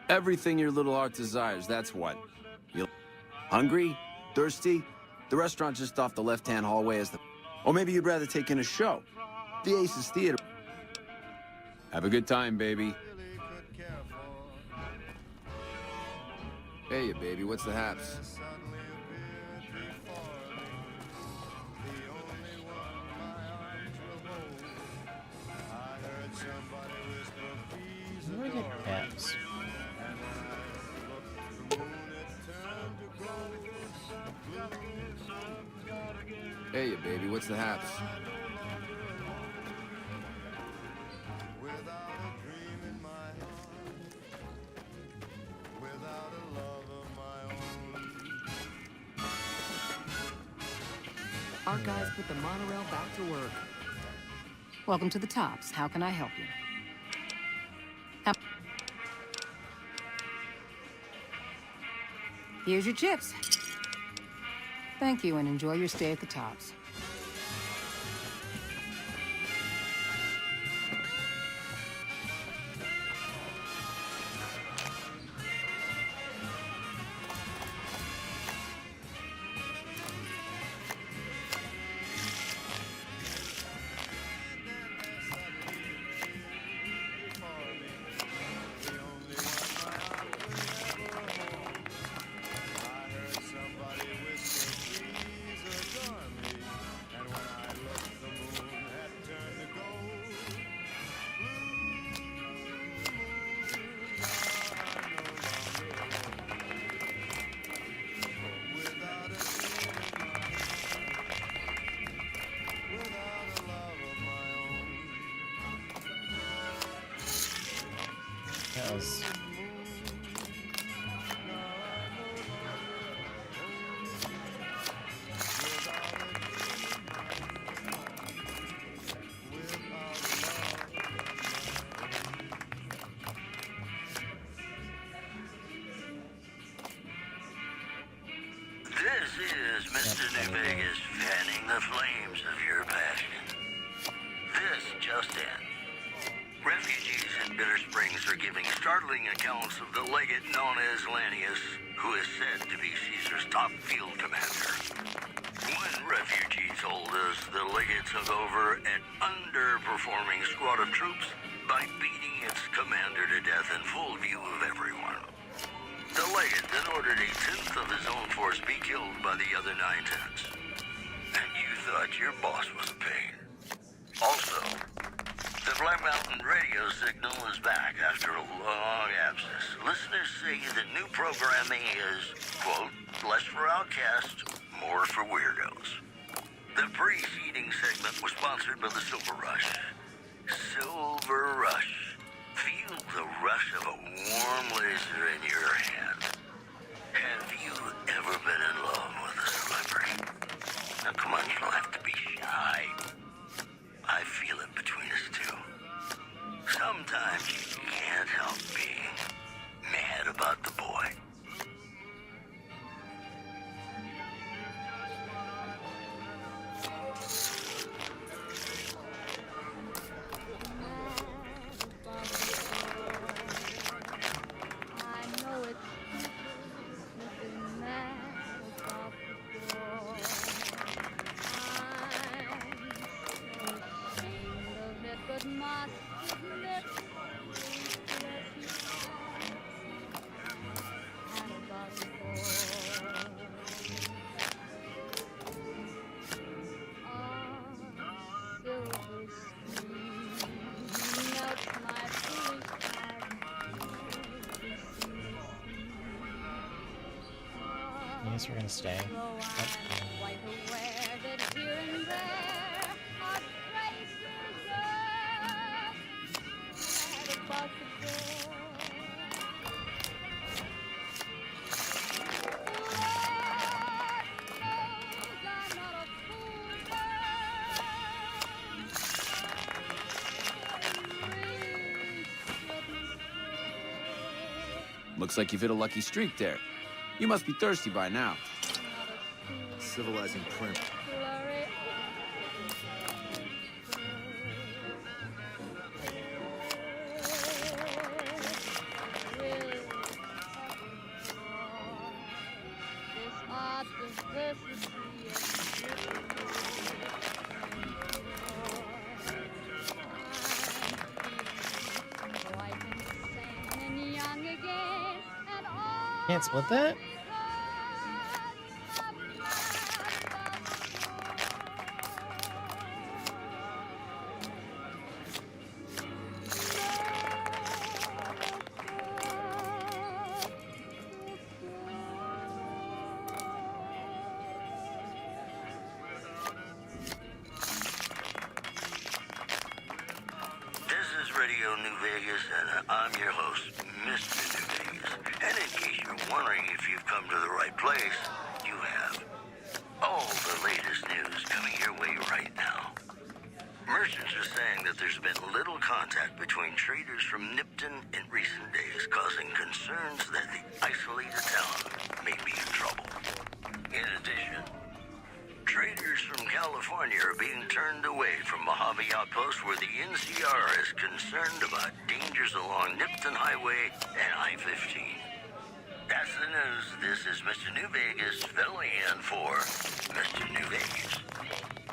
Everything your little heart desires, that's what. You hungry? Thirsty? The restaurant just off the left-hand hallway is the... Or maybe you'd rather take in a show. The Aces Theater. Have a good time, baby. Hey, baby, what's the haps? Where did apps? Hey, baby, what's the haps? Our guys put the monorail back to work. Welcome to the Tops. How can I help you? Here's your chips. Thank you, and enjoy your stay at the Tops. Because This is Mr. New Vegas fanning the flames of your passion. This just in. Refugees in Bitter Springs are giving startling accounts of the legate known as Lanius, who is said to be Caesar's top field commander. One refugee told us the legate took over an underperforming squad of troops by beating its commander to death in full view of everyone. The legate then ordered a tenth of his own force be killed by the other 9/10. And you thought your boss was a pain. Also, the Black Mountain radio signal is back after a long absence. Listeners say the new programming is, quote, less for outcasts, more for weirdos. The preceding segment was sponsored by the Silver Rush. Silver Rush. Feel the rush of a warm laser in your hand. Unless we're gonna stay. Looks like you've hit a lucky streak there. You must be thirsty by now. Civilizing prim. Can't split that? This is Radio New Vegas, and I'm your host, Mr. New Vegas. And in case you're wondering if you've come to the right place, you have. All the latest news coming your way right now. Merchants are saying that there's been little contact between traders from Nipton in recent days, causing concerns that the isolated town may be in trouble. In addition, traders from California are being turned away from Mojave Outpost, where the NCR is concerned about dangers along Nipton Highway and I-15. That's the news. This is Mr. New Vegas filling in for Mr. New Vegas.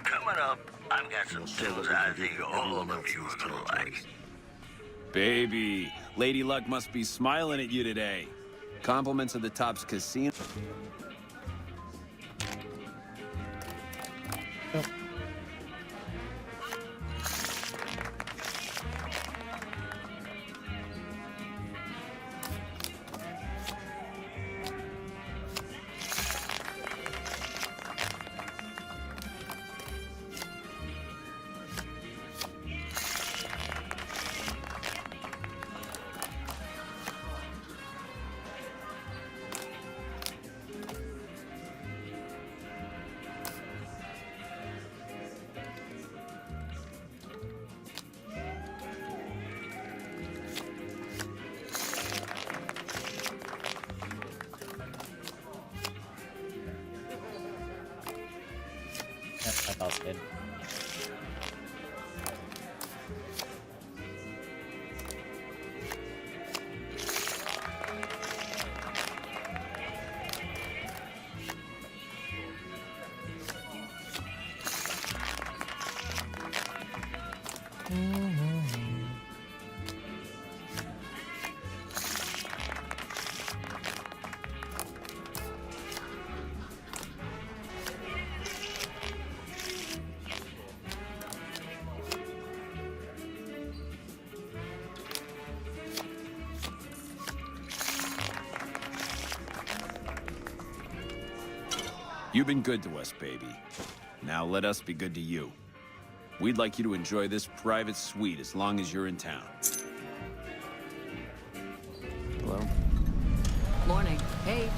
Coming up, I've got some tunes I think all of you are gonna like. Baby, Lady Luck must be smiling at you today. Compliments of the Tops Casino. That felt good. You've been good to us, baby. Now let us be good to you. We'd like you to enjoy this private suite as long as you're in town. Hello? Morning. Hey.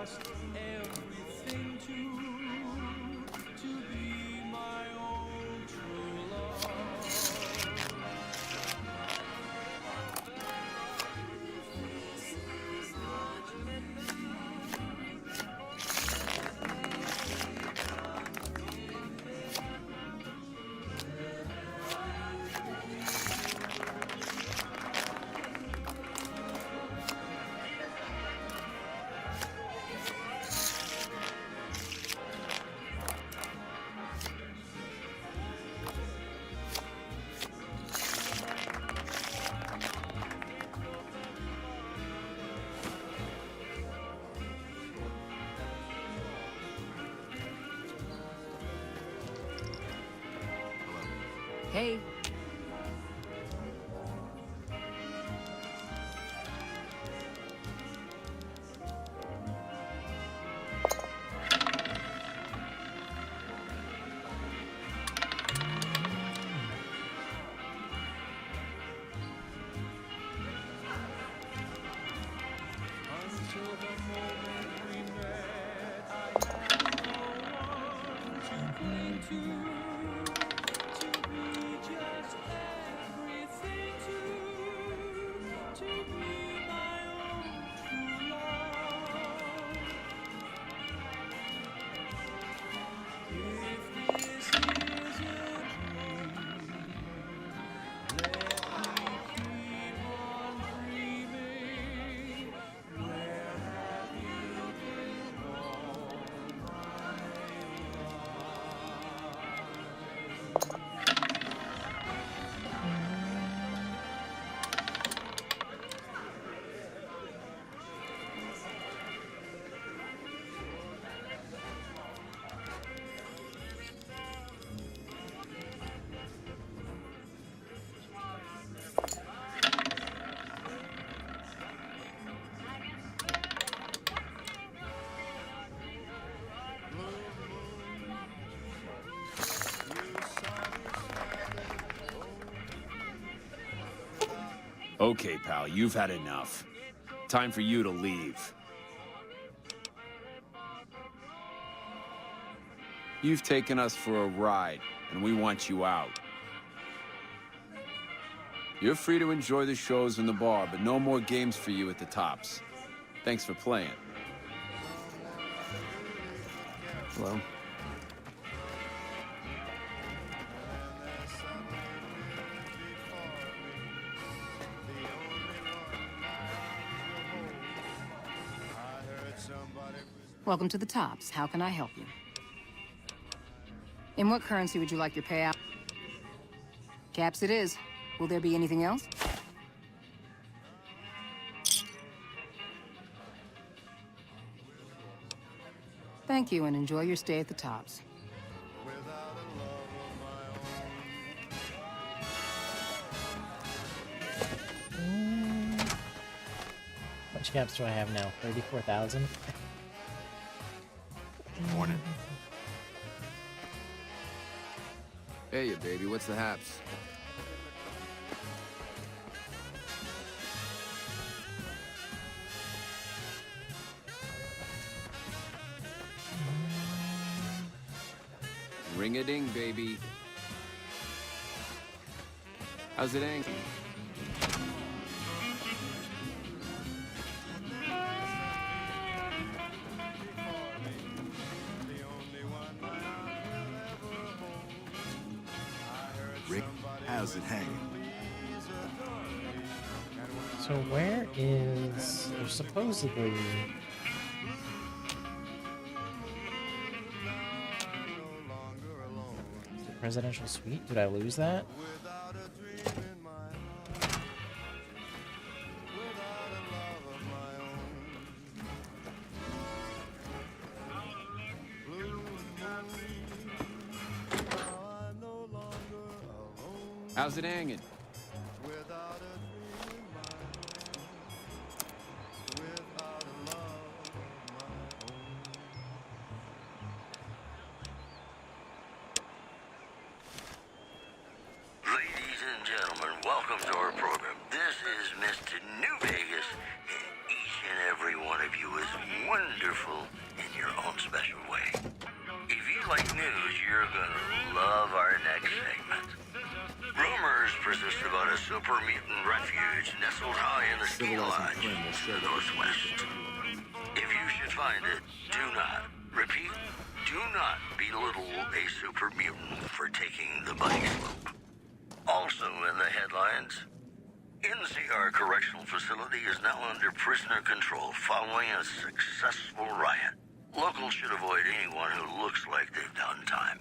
just everything to be my own true love. Hey. Until the moment we met, I had no one to cling to be just everything to be my own true love. If this is a dream, let me keep on dreaming. Where have you been all my Okay, pal, you've had enough. Time for you to leave. You've taken us for a ride, and we want you out. You're free to enjoy the shows in the bar, but no more games for you at the Tops. Thanks for playing. Hello? Welcome to the Tops. How can I help you? In what currency would you like your payout? Caps it is. Will there be anything else? Thank you, and enjoy your stay at the Tops. How much caps do I have now? 34,000? Morning. Hey, you baby, what's the haps? Ring-a-ding, baby. How's it hanging? Rick, how's it hanging? So where is... There's supposedly... The presidential suite? Did I lose that? How's it hanging? Ladies and gentlemen, welcome to our program. This is Mr. New Vegas, and each and every one of of you is wonderful in your own special way. If you like news, you're gonna love our next segment. Rumors persist about a super mutant refuge nestled high in the Steel Lodge to the northwest. If you should find it, do not, repeat, do not belittle a super mutant for taking the bunny slope. Also in the headlines, NCR Correctional Facility is now under prisoner control following a successful riot. Locals should avoid anyone who looks like they've done time.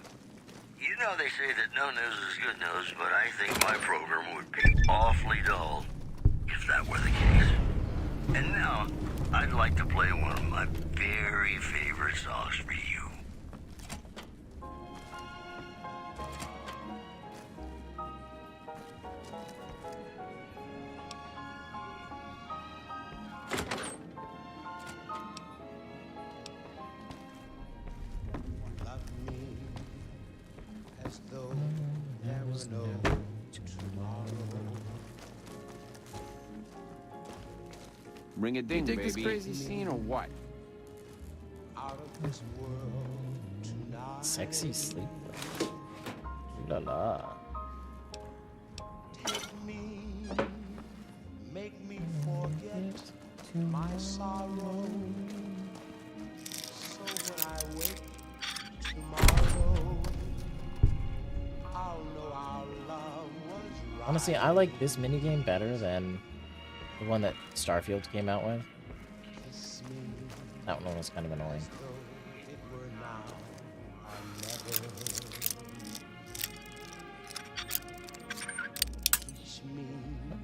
You know they say that no news is good news, but I think my program would be awfully dull if that were the case. And now, I'd like to play one of my very favorite songs for you. Ring a ding, You dig baby. this crazy scene or what? Sexy sleep. La la. Make me forget my sorrow. So when I wake tomorrow, I'll know our love was right. Honestly, I like this minigame better than the one that Starfield came out with. That one was kind of annoying.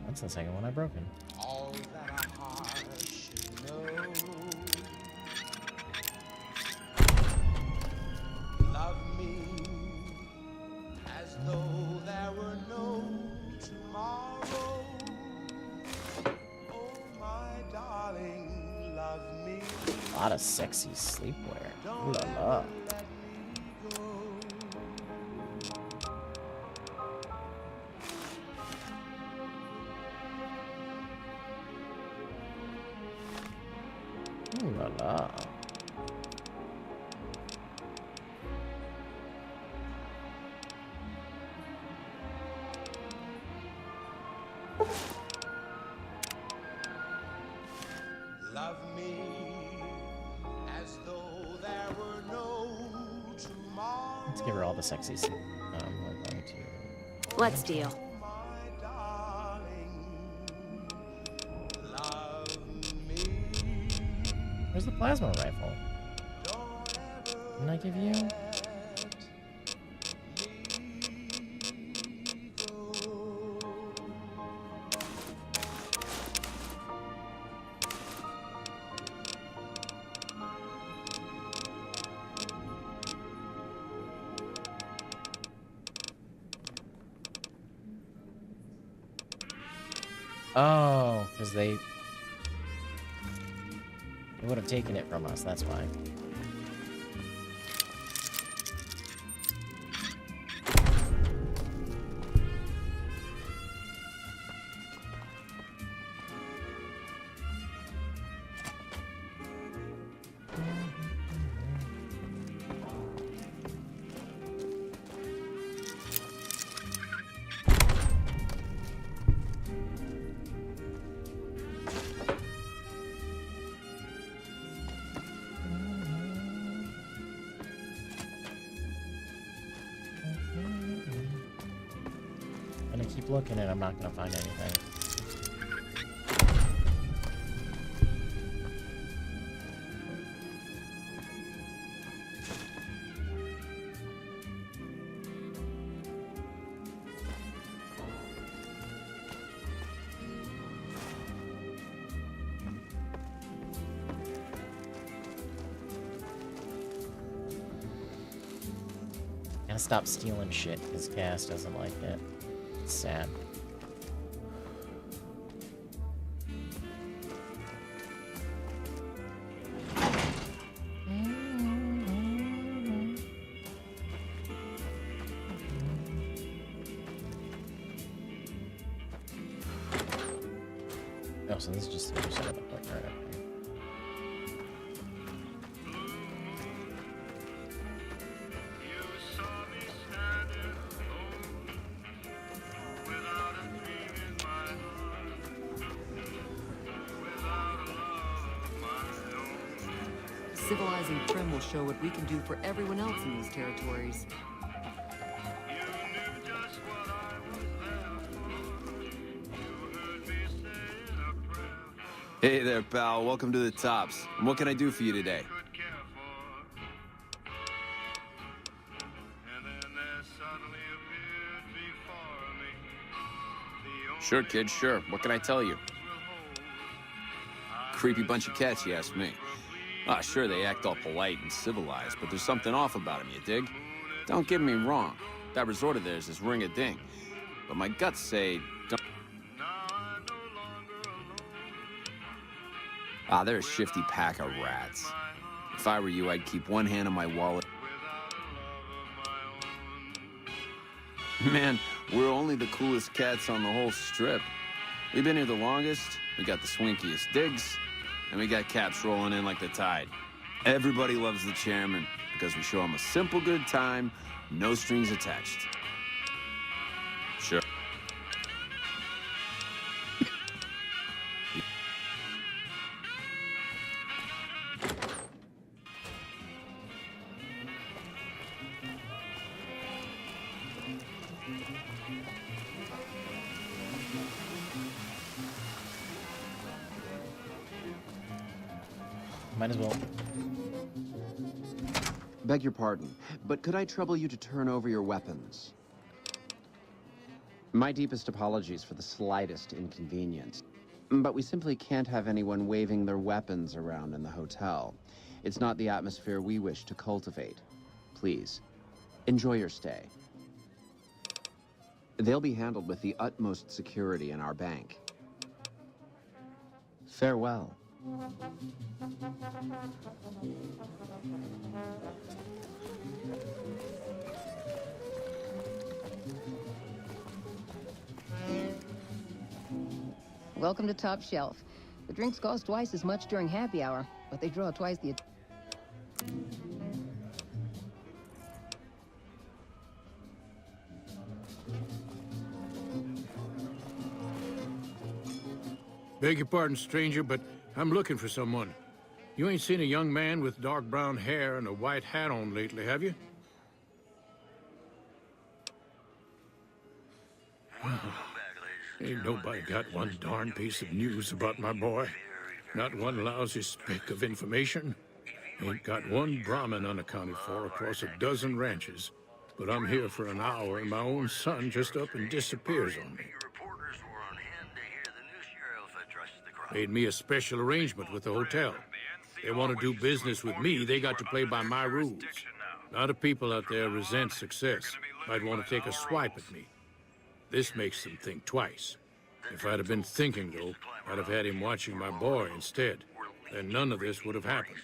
That's the second one I've broken. All that a heart should know. Love me as though there were no tomorrow. Oh, my darling, love me. A lot of sexy sleepwear. Ooh la la. Ooh la la. Love me as though there were no tomorrow. Let's give her all the sexy sleep. We're going to. Let's deal. Where's the plasma rifle? Didn't I give you? Oh, because they would have taken it from us, that's why. Keep looking and I'm not gonna find anything. Gotta stop stealing shit because Cass doesn't like it. Sad. Oh, so this is just the other side of the book, right? Okay. Civilizing Prim will show what we can do for everyone else in these territories. Hey there, pal. Welcome to the Tops. And what can I do for you today? Sure, kid, sure. What can I tell you? Creepy bunch of cats, you ask me. Ah, sure, they act all polite and civilized, but there's something off about them, you dig? Don't get me wrong. That resort of theirs is ring-a-ding. But my guts say, don't... Ah, they're a shifty pack of rats. If I were you, I'd keep one hand on my wallet. Man, we're only the coolest cats on the whole strip. We've been here the longest, we got the swinkiest digs, and we got caps rolling in like the tide. Everybody loves the chairman because we show him a simple good time, no strings attached. Sure. Might as well. Beg your pardon, but could I trouble you to turn over your weapons? My deepest apologies for the slightest inconvenience, but we simply can't have anyone waving their weapons around in the hotel. It's not the atmosphere we wish to cultivate. Please, enjoy your stay. They'll be handled with the utmost security in our bank. Farewell. Welcome to Top Shelf. The drinks cost twice as much during happy hour, but they draw twice the... Beg your pardon, stranger, but I'm looking for someone. You ain't seen a young man with dark brown hair and a white hat on lately, have you? Ain't nobody got one darn piece of news about my boy. Not one lousy speck of information. Ain't got one Brahmin unaccounted for across a dozen ranches. But I'm here for an hour and my own son just up and disappears on me. Made me a special arrangement with the hotel. They want to do business with me, they got to play by my rules. A lot of people out there resent success. Might want to take a swipe at me. This makes them think twice. If I'd have been thinking, though, I'd have had him watching my boy instead. Then none of this would have happened.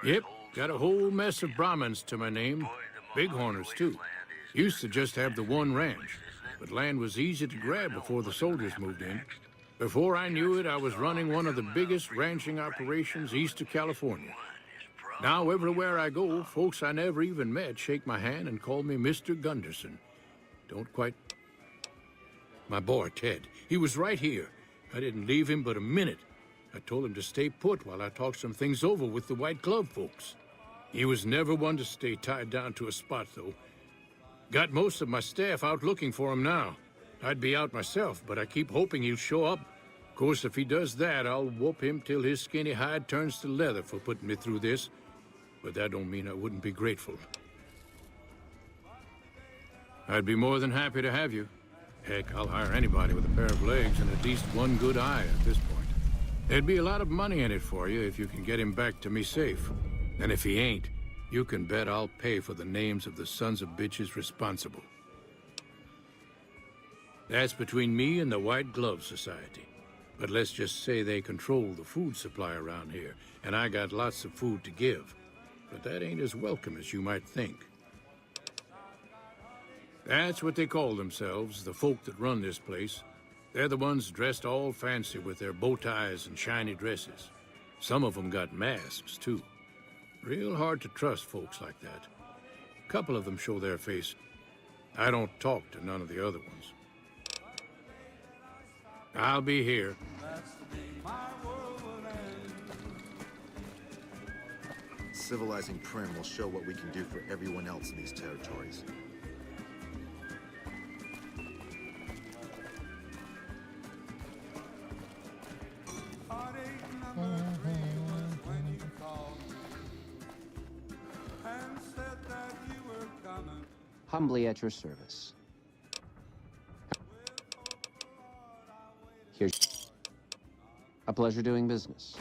Yep, got a whole mess of Brahmins to my name. Bighorners, too. Used to just have the one ranch, but land was easy to grab before the soldiers moved in. Before I knew it, I was running one of the biggest ranching operations east of California. Now, everywhere I go, folks I never even met shake my hand and call me Mr. Gunderson. Don't quite... My boy, Ted, he was right here. I didn't leave him but a minute. I told him to stay put while I talked some things over with the White Glove folks. He was never one to stay tied down to a spot, though. Got most of my staff out looking for him now. I'd be out myself, but I keep hoping he'll show up. Of course, if he does that, I'll whoop him till his skinny hide turns to leather for putting me through this. But that don't mean I wouldn't be grateful. I'd be more than happy to have you. Heck, I'll hire anybody with a pair of legs and at least one good eye at this point. There'd be a lot of money in it for you if you can get him back to me safe. And if he ain't, you can bet I'll pay for the names of the sons of bitches responsible. That's between me and the White Glove Society. But let's just say they control the food supply around here, and I got lots of food to give. But that ain't as welcome as you might think. That's what they call themselves, the folk that run this place. They're the ones dressed all fancy with their bow ties and shiny dresses. Some of them got masks, too. Real hard to trust folks like that. A couple of them show their face. I don't talk to none of the other ones. I'll be here. Civilizing Prim will show what we can do for everyone else in these territories. Humbly at your service. Here's a pleasure doing business.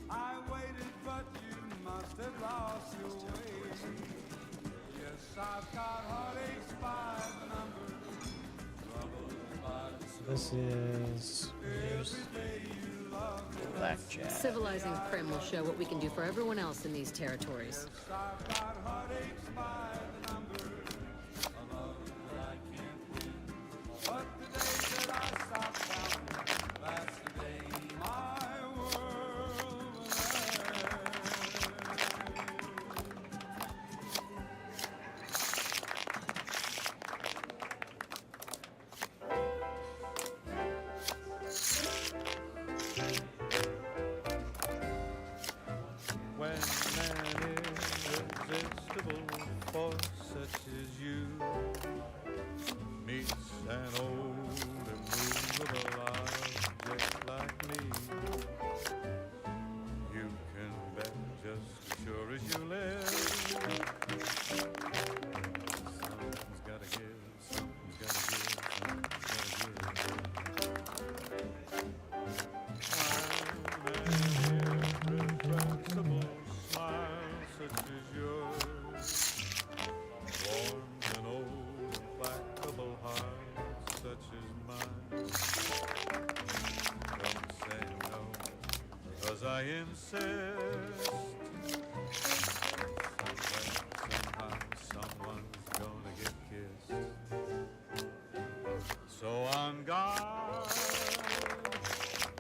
I waited, but you must have lost your way. Yes, I've got heartaches by the number. This is blackjack. Civilizing Prim will show what we can do for everyone else in these territories. I've got heartaches by the number. A love that I can't win. But the day that I stop counting, that's the day my world will when an irresistible force such as you meets an old immovable object like me, you can bet just as sure as you live, something's gotta give, something's gotta give, something's gotta give. Irresistible smile such as yours warms an old implacable heart such as mine. Don't say no, 'cause I insist. Somehow someone's gonna get kissed. So on guard,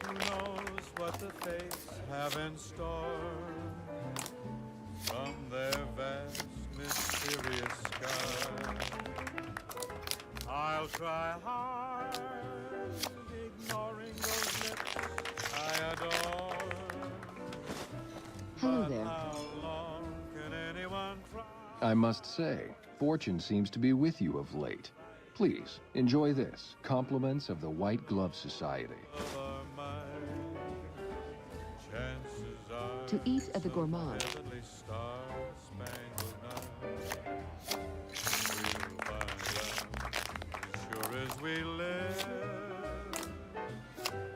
who knows what the fates have in store from their vast, mysterious sky. I'll try hard, ignoring those lips I adore. Hello But there. how long can anyone try? I must say, fortune seems to be with you of late. Please, enjoy this. Compliments of the White Glove Society. Chances are To eat at the Gourmand. heavenly star-spangled night. We'll find out as sure as we live.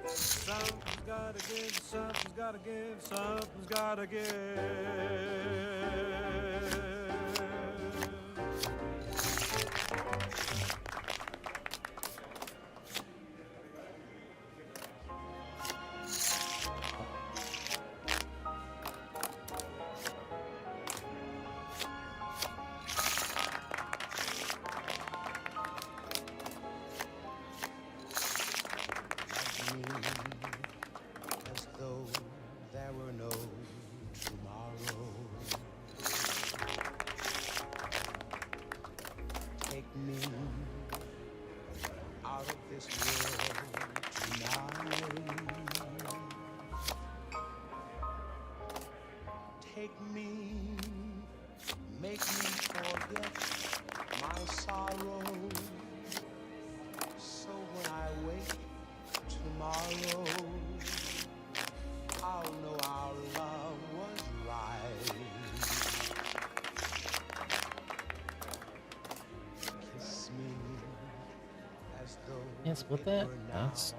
Something's gotta give, something's gotta give, something's gotta give. As though there were no tomorrow. Take me out of this world tonight. Take me, make me forget my sorrow. So when I wake tomorrow, I'll know our love was right. Kiss me as though Yeah, split that. Thanks.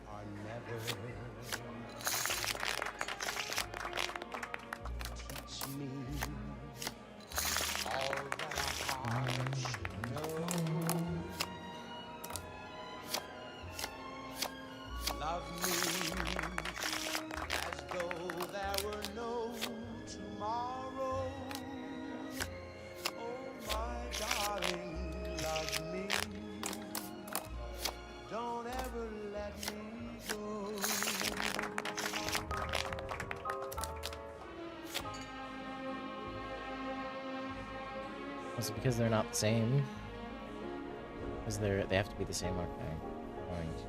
or never. Teach me all that a heart should know. Love me as though there were no tomorrow. Oh, my darling, love me. Don't ever let me go. Was it because they're not the same? Because they have to be the same, aren't they? Going to.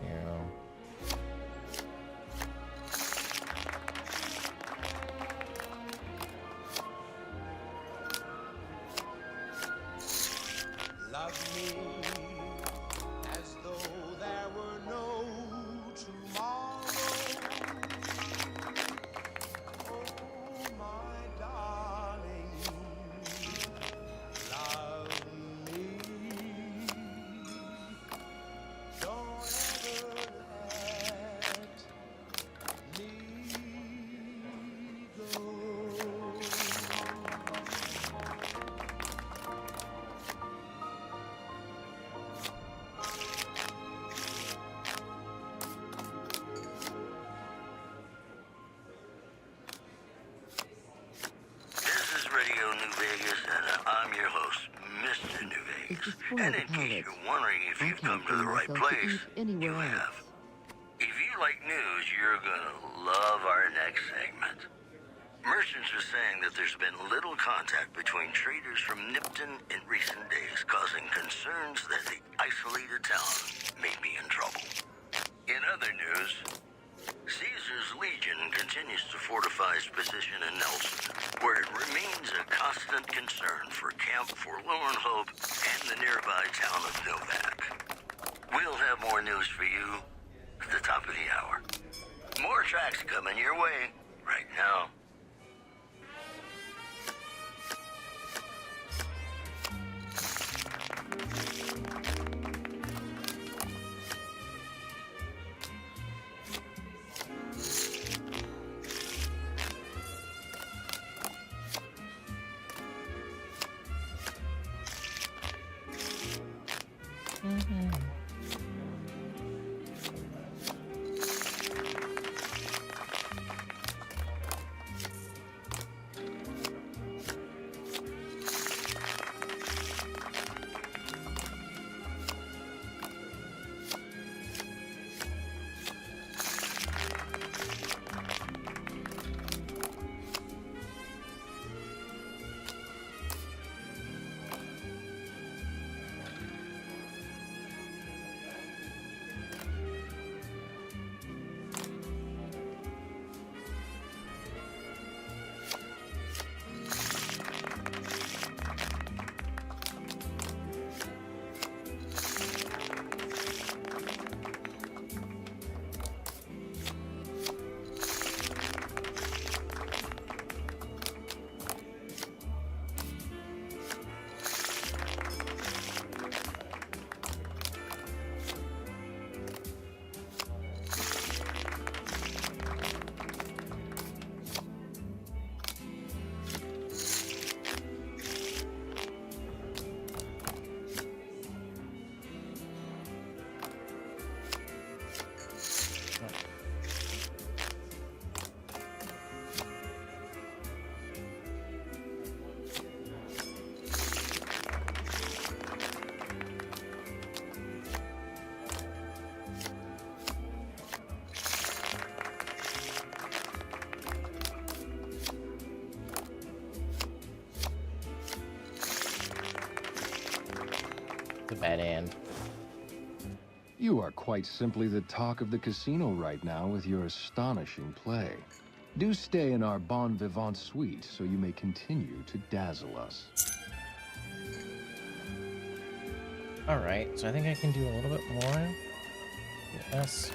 And in case you're wondering if you've come to the right place, you have. If you like news, you're gonna love our next segment. Merchants are saying that there's been little contact between traders from Nipton in recent days, causing concerns that the isolated town may be in trouble. In other news, Caesar's Legion continues to fortify its position in Nelson, where it remains a constant concern for Camp Forlorn Hope and the nearby town of Novak. We'll have more news for you at the top of the hour. More tracks coming your way right now. The bad end. You are quite simply the talk of the casino right now with your astonishing play. Do stay in our bon vivant suite so you may continue to dazzle us. Alright, so I think I can do a little bit more. Yes.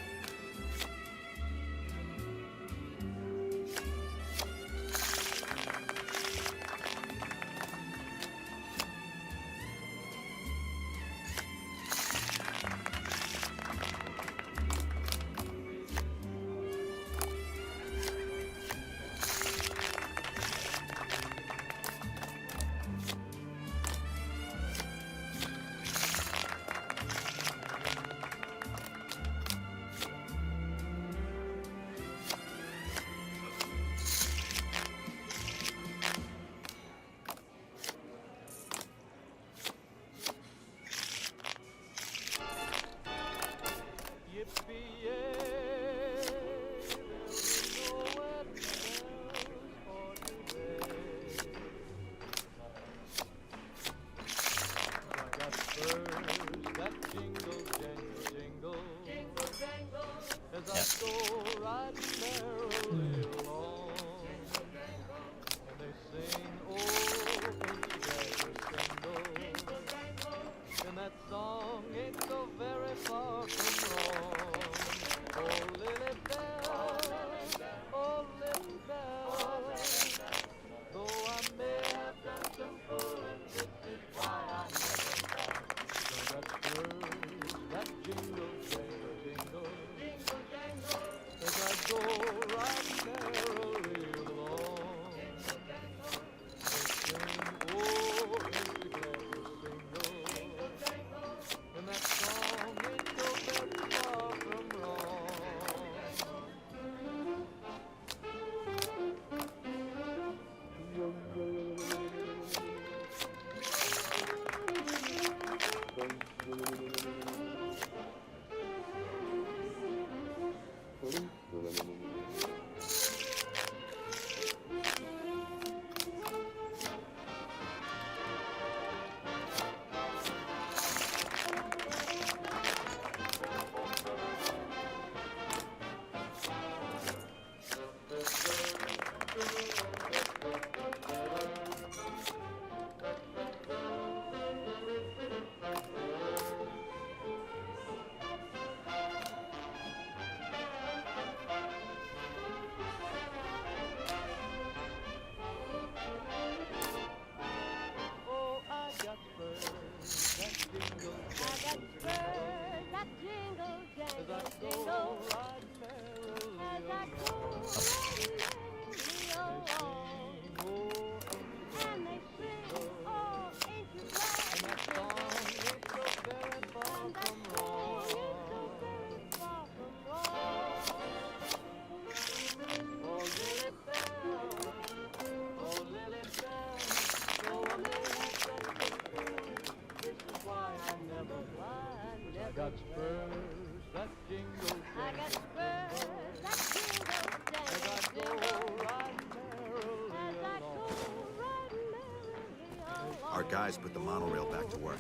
guys put the monorail back to work.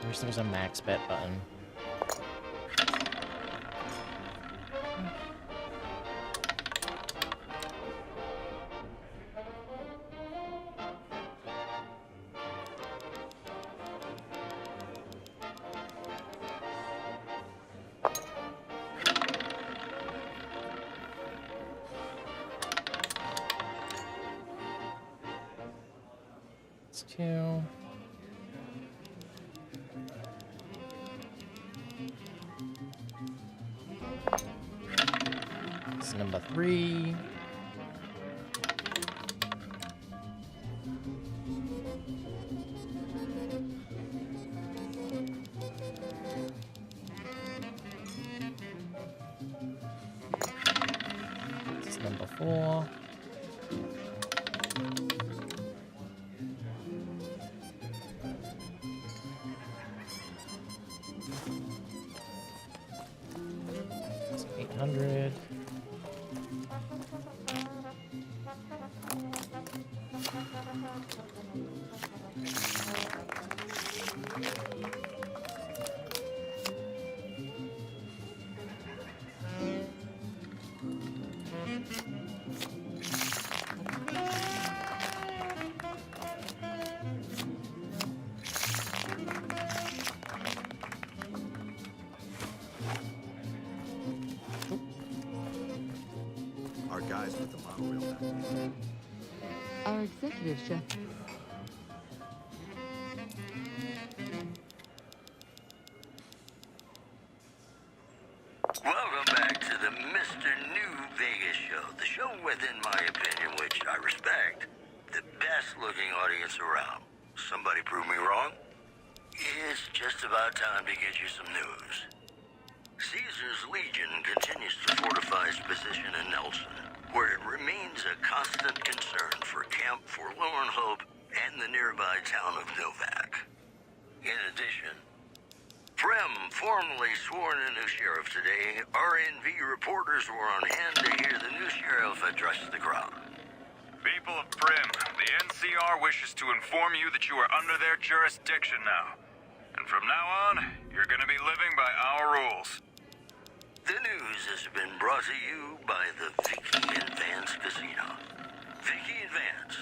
I wish there was a max bet button. It's 2. It's number 3. It's number 4. It's 800. Our guys put the monorail back. Our executive chef. Welcome back to the Mr. New Vegas show. The show with, in my opinion, which I respect, the best looking audience around. Somebody prove me wrong? It's just about time to get you some news. Caesar's Legion continues to fortify its position in Nelson, where it remains a constant concern for Camp Forlorn Hope and the nearby town of Novak. In addition, Prem formally sworn a new sheriff today. RNV reporters were on hand to hear the new sheriff address the crowd. People of Prim, the NCR wishes to inform you that you are under their jurisdiction now. And from now on, you're going to be living by our rules. The news has been brought to you by the Vicky and Vance Casino. Vicky and Vance,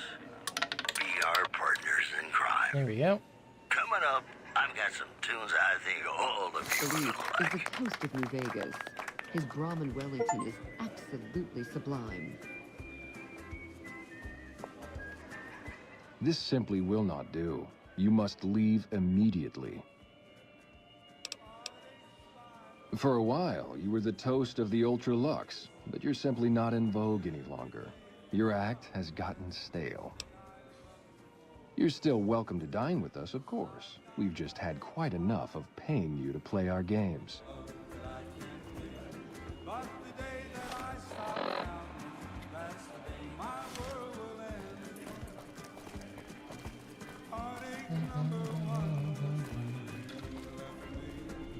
be our partners in crime. There we go. Coming up, I've got some tunes I think all of you Philippe will is like. the toast of New Vegas. His Brahmin Wellington is absolutely sublime. This simply will not do. You must leave immediately. For a while, you were the toast of the Ultra Luxe, but you're simply not in vogue any longer. Your act has gotten stale. You're still welcome to dine with us, of course. We've just had quite enough of paying you to play our games.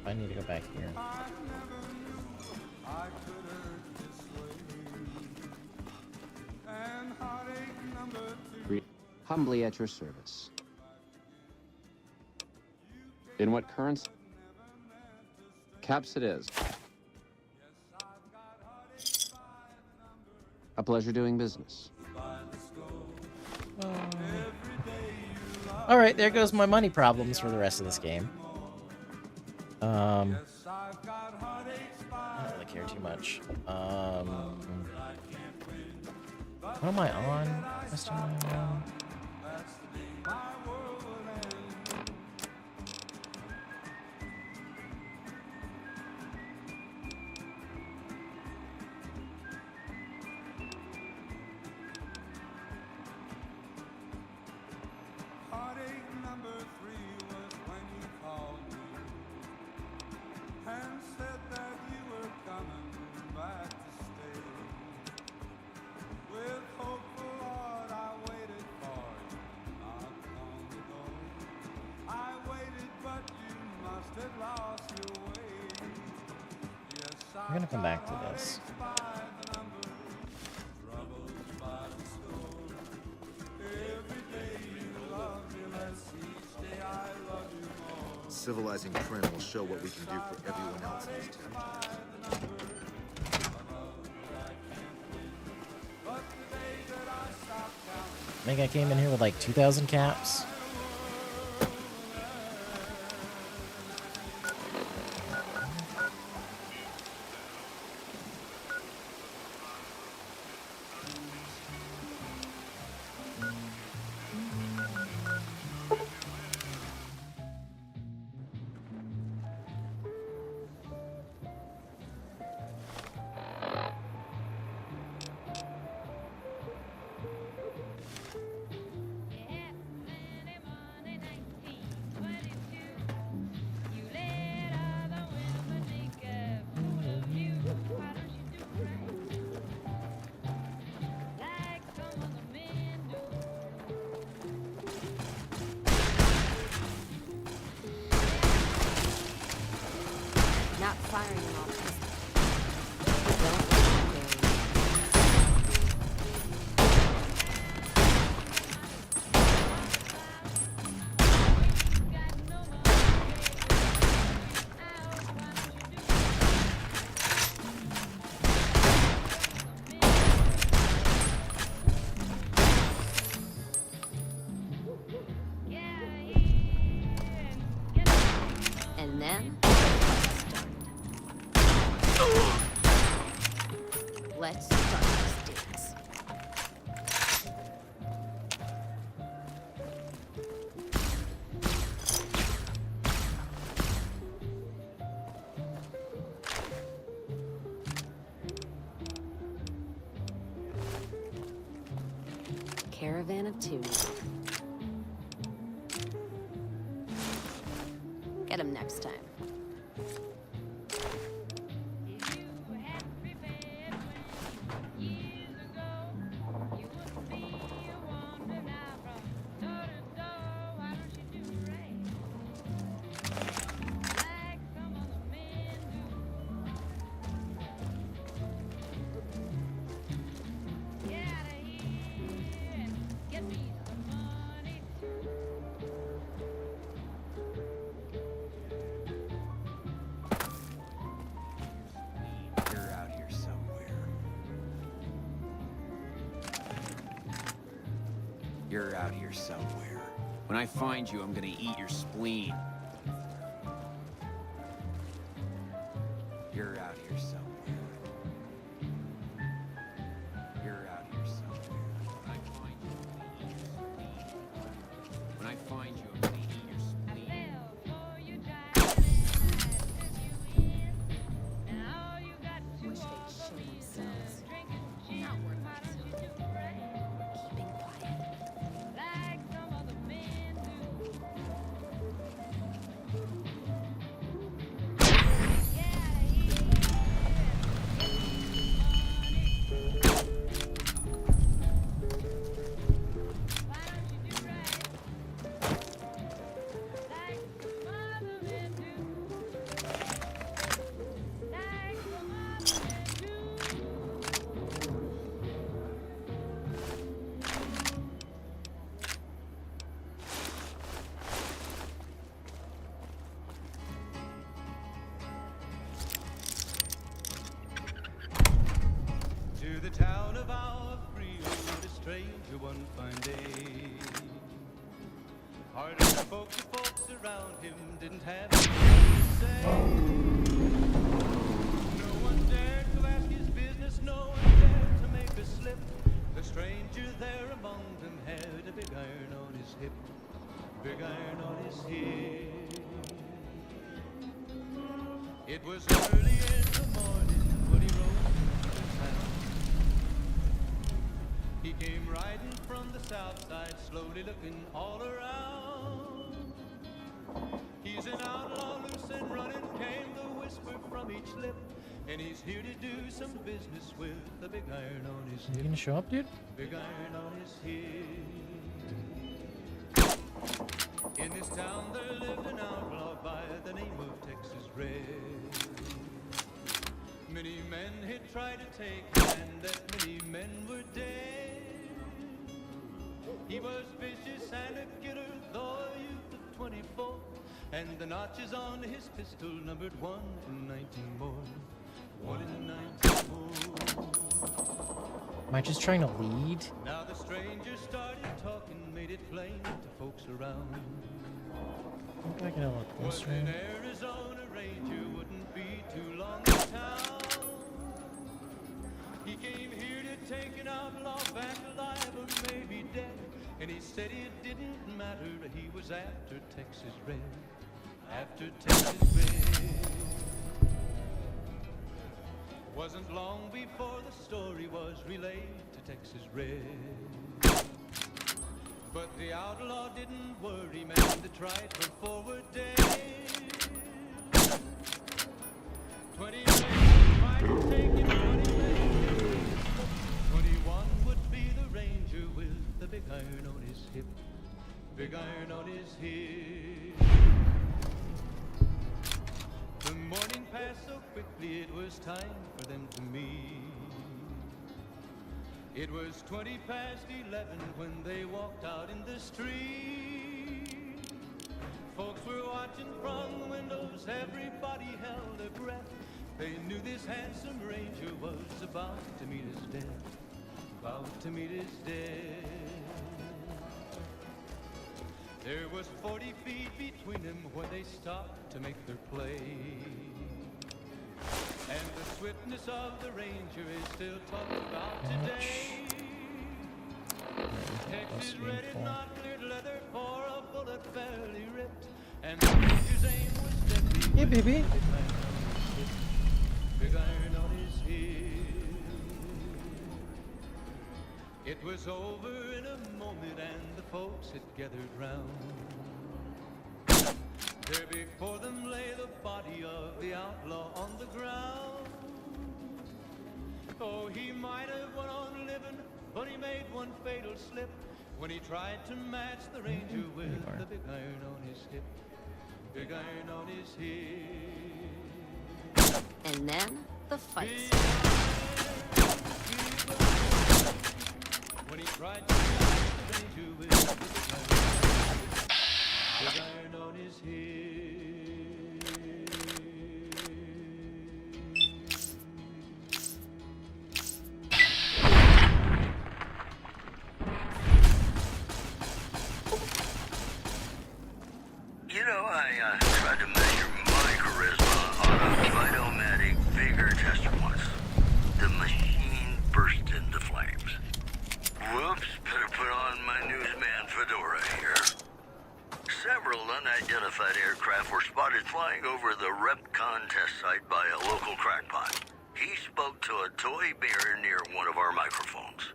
I need to go back here. Humbly at your service. In what currency? Caps it is. A pleasure doing business. All right, there goes my money problems for the rest of this game. I don't really care too much. What am I on? What am I on? We're gonna come back to this. Civilizing Prim will show what we can do for everyone else in this territory. I think I came in here with like 2,000 caps. Not firing them all. And then let's start this dance. Caravan of two. Get him next time. You're out here somewhere. You're out here somewhere. When I find you, I'm gonna eat your spleen. You're out here somewhere. You're out here somewhere. When I find you, I'm gonna eat your spleen. When I find you, I'm gonna eat your spleen. Wish they'd show themselves. Not worth it. Keeping quiet. To the town of our freehold, a stranger one fine day. Hardly spoke to folks around him, didn't have anything to say. No one dared to ask his business, no one dared to make a slip. The stranger there among them had a big iron on his hip, big iron on his hip. It was early in the morning when he rode into town. He came riding from the south side, slowly looking all around. He's an outlaw, loose and running, came the whisper from each lip. And he's here to do some business with the big iron on his hip. You gonna show up, dude? Big iron on his hip. In this town there lived an outlaw by the name of Texas Red. Many men had tried to take him, and that many men were dead. He was vicious and a killer, though a youth of 24, and the notches on his pistol numbered 1 in 19 more. 1 in 19 more. Am I just trying to lead? Now the stranger started talking, made it plain to folks around. I think I can a little Was closer. an Arizona Ranger, wouldn't be too long in town. He came here to take an outlaw back alive or maybe dead. And he said it didn't matter, he was after Texas Red. After Texas Red. Wasn't long before the story was relayed to Texas Red. But the outlaw didn't worry, man, the tried for forward days. 20 men tried to take him, 20 men. 21 would be the ranger with the big iron on his hip. Big iron on his hip. The morning passed so quickly, it was time for them to meet. It was 20 past 11 when they walked out in the street. Folks were watching from the windows, everybody held their breath. They knew this handsome ranger was about to meet his death. About to meet his death. There was 40 feet between them where they stopped to make their play. And the swiftness of the ranger is still talked about today. Texas Red had not cleared leather for a bullet fairly ripped. And the ranger's aim was deadly. Hey, baby. Big iron on his hip. It was over in a moment and the folks had gathered round. There before them lay the body of the outlaw on the ground. Oh, he might have went on living, but he made one fatal slip when he tried to match the ranger with the big iron on his hip. Big iron on his hip. And then the fight. When he tried to match the ranger with the big iron on his hip. You know, I tried to measure my charisma on a Vitomatic vigor tester once. The machine burst into flames. Whoops, better put on my newsman fedora here. Several unidentified aircraft were spotted flying over the RepCon test site by a local crackpot. He spoke to a toy bear near one of our microphones.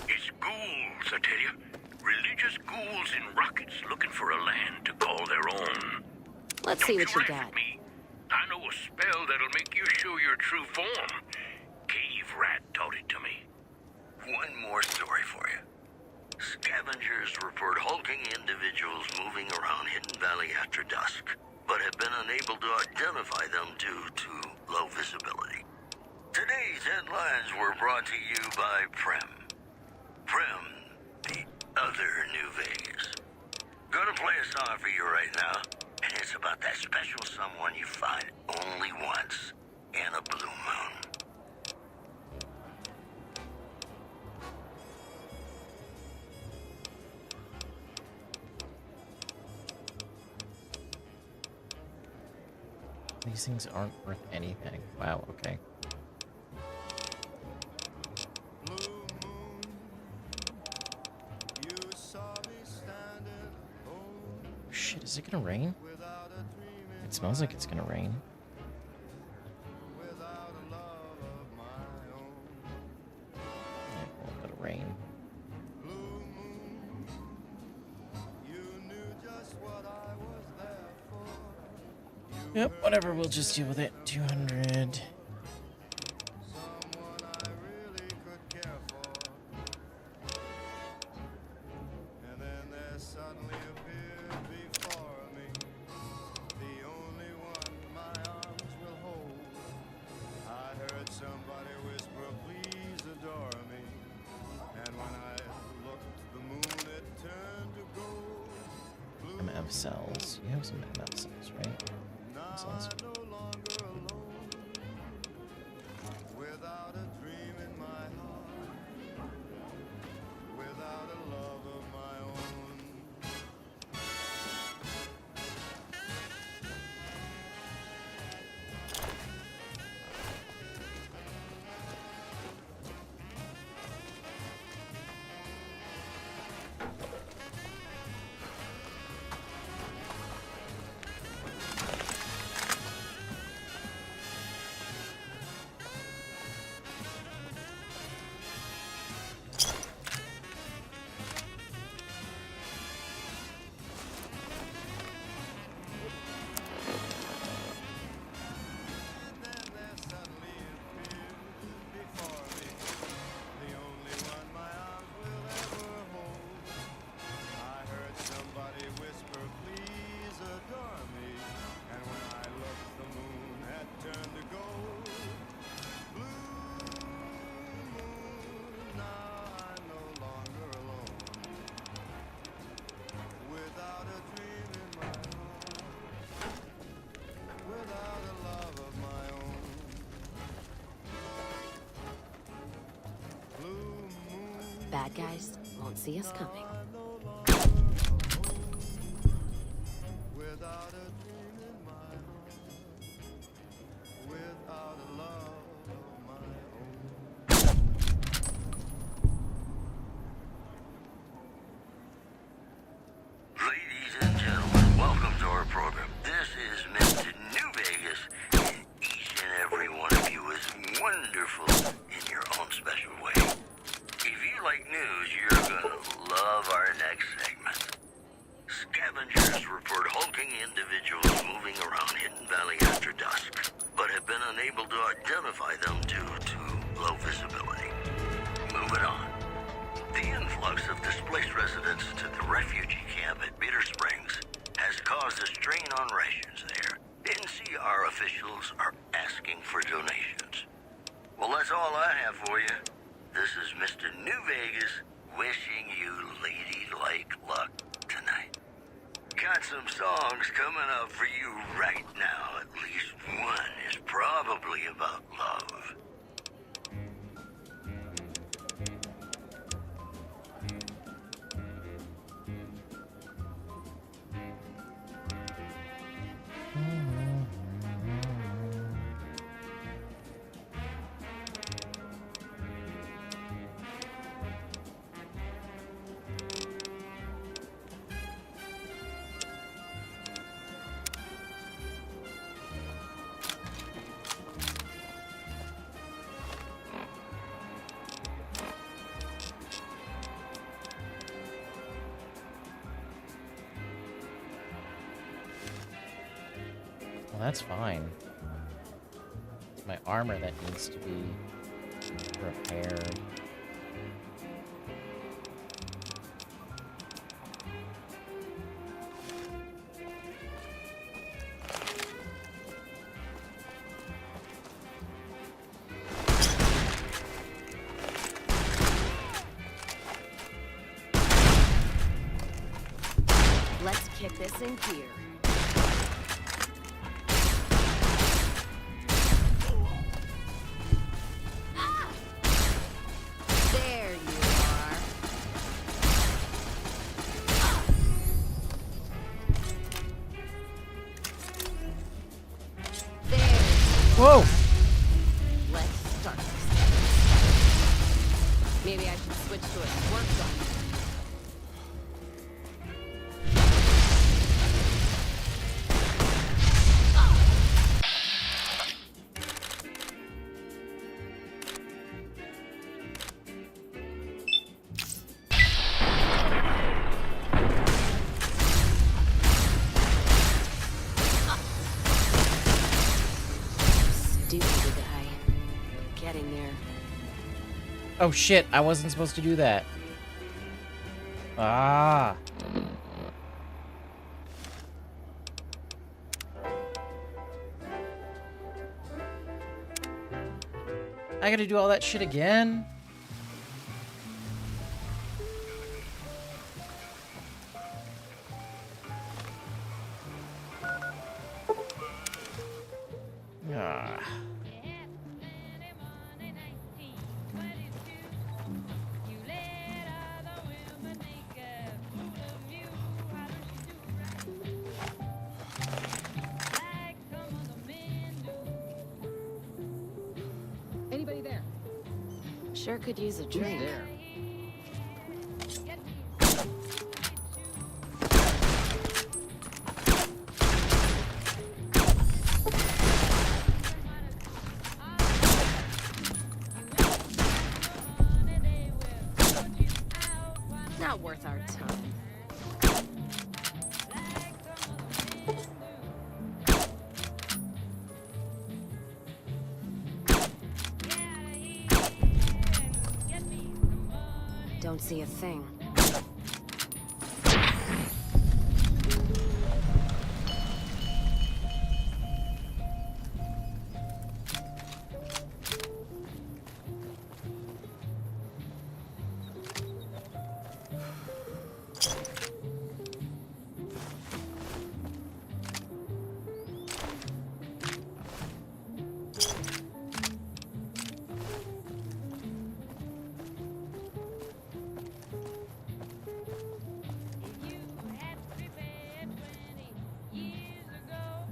It's ghouls, I tell you. Religious ghouls in rockets looking for a land to call their own. Let's see what you Don't got. laugh at me. I know a spell that'll make you show your true form. Cave Rat taught it to me. One more story for you. Scavengers report hulking individuals moving around Hidden Valley after dusk, but have been unable to identify them due to low visibility. Today's headlines were brought to you by Prem. Prem, the other New Vegas. Gonna play a song for you right now, and it's about that special someone you find only once in a blue moon. These things aren't worth anything. Wow, okay. Shit, is it gonna rain? It smells like it's gonna rain. Yeah, a little bit of rain. Yep, whatever, we'll just deal with it. 200. cells. You have some meth cells, right? Cells. Without a dream in my heart, without a love of my own. Bad guys won't see us coming. Without a dream in my heart, without a love of my own. Ladies and gentlemen, welcome to our program. This is Mr. New Vegas, and each and every one of you is wonderful in your own special way. If you like news, you're gonna love our next segment. Scavengers report hulking individuals moving around Hidden Valley after dusk, but have been unable to identify them due to low visibility. Moving on. The influx of displaced residents to the refugee camp at Bitter Springs has caused a strain on rations there. NCR officials are asking for donations. Well, that's all I have for you. This is Mr. New Vegas wishing you ladylike luck tonight. Got some songs coming up for you right now. At least one is probably about love. Well, that's fine. It's my armor that needs to be repaired. Let's kick this in gear. There you are. There you Whoa! are. Let's start this. Maybe I should switch to a squirt gun. Stupid guy. Getting there. Oh shit, I wasn't supposed to do that. Ah. I gotta do all that shit again? Ah. Anybody there? Sure could use a Who's drink. there? Not worth our time. Don't see a thing.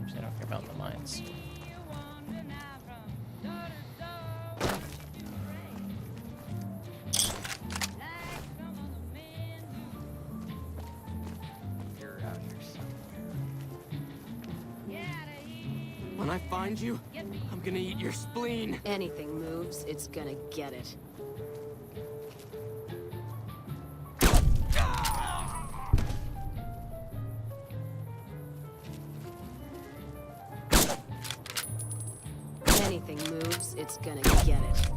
I don't care about the mines. You're out here somewhere. When I find you, I'm gonna eat your spleen. Anything moves, it's gonna get it. Anything moves, it's gonna get it.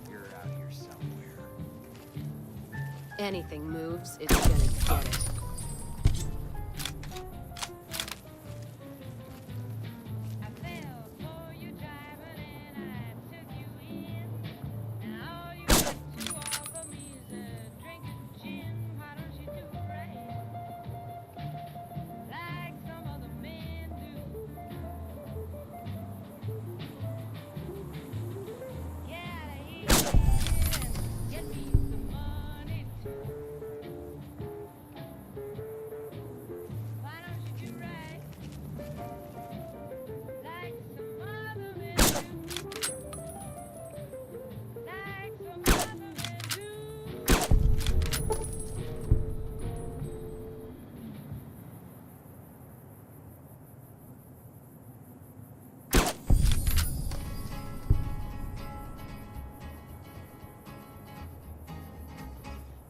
You're out here somewhere. Anything moves, it's gonna get it.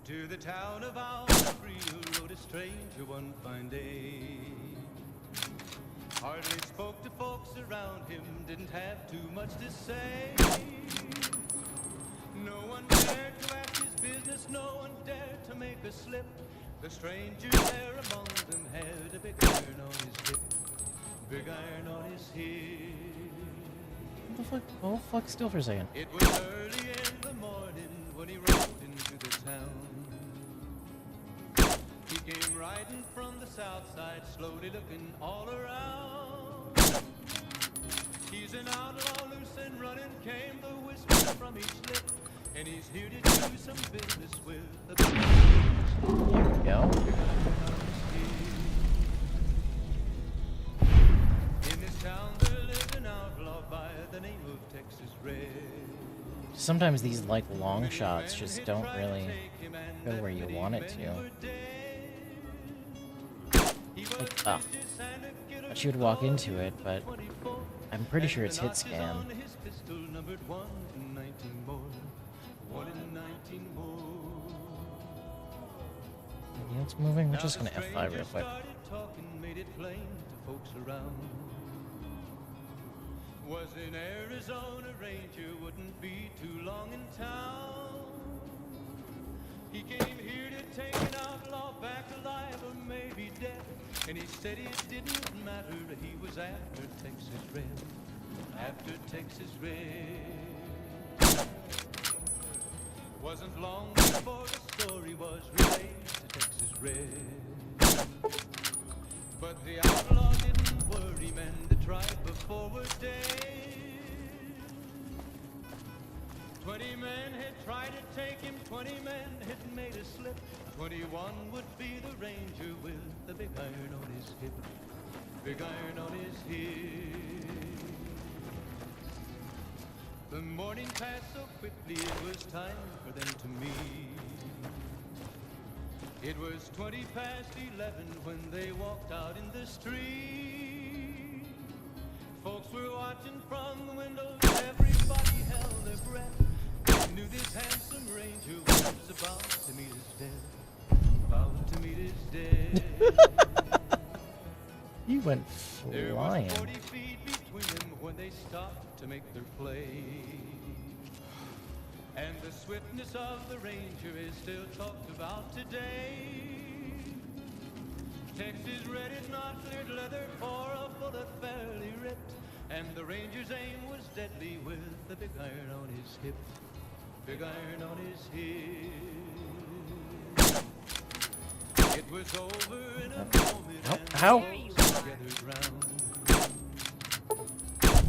To the town of Alfredo rode a stranger one fine day. Hardly spoke to folks around him, didn't have too much to say. No one dared to ask his business, no one dared to make a slip. The stranger there among them had a big iron on his hip, big iron on his hip. What the fuck? Oh, fuck still for a second. It was early in the morning when he rode into the town. He came riding from the south side, slowly looking all around. He's an outlaw, loose and running, came the whisper from each lip, and he's here to do some business with the There we go. In this town there lived an outlaw by the name of Texas Red. Sometimes these like long shots just don't really go where you want it to. Like, oh, she would walk into it, but I'm pretty sure it's hit scan. Yeah, it's moving. We're just gonna F5 real quick. Was in Arizona Ranger, wouldn't be too long in town. He came here to take an outlaw back alive or maybe dead, and he said it didn't matter, he was after Texas Red, after Texas Red. Wasn't long before the story was relayed to Texas Red. But the outlaw didn't worry, men that tried before were dead. 20 men had tried to take him, 20 men had made a slip. 21 would be the ranger with the big iron on his hip. Big iron on his hip. The morning passed so quickly, it was time for them to meet. It was 20 past 11 when they walked out in the street. Folks were watching from the windows, everybody held their breath. They knew this handsome ranger was about to meet his death. About to meet his death. You went There flying. was 40 feet between them when they stopped to make their play. And the swiftness of the ranger is still talked about today. Texas red is not cleared leather for a bullet fairly ripped. And the ranger's aim was deadly with the big iron on his hip. Big iron on his hip. It was over in a moment and How? the folks gathered round.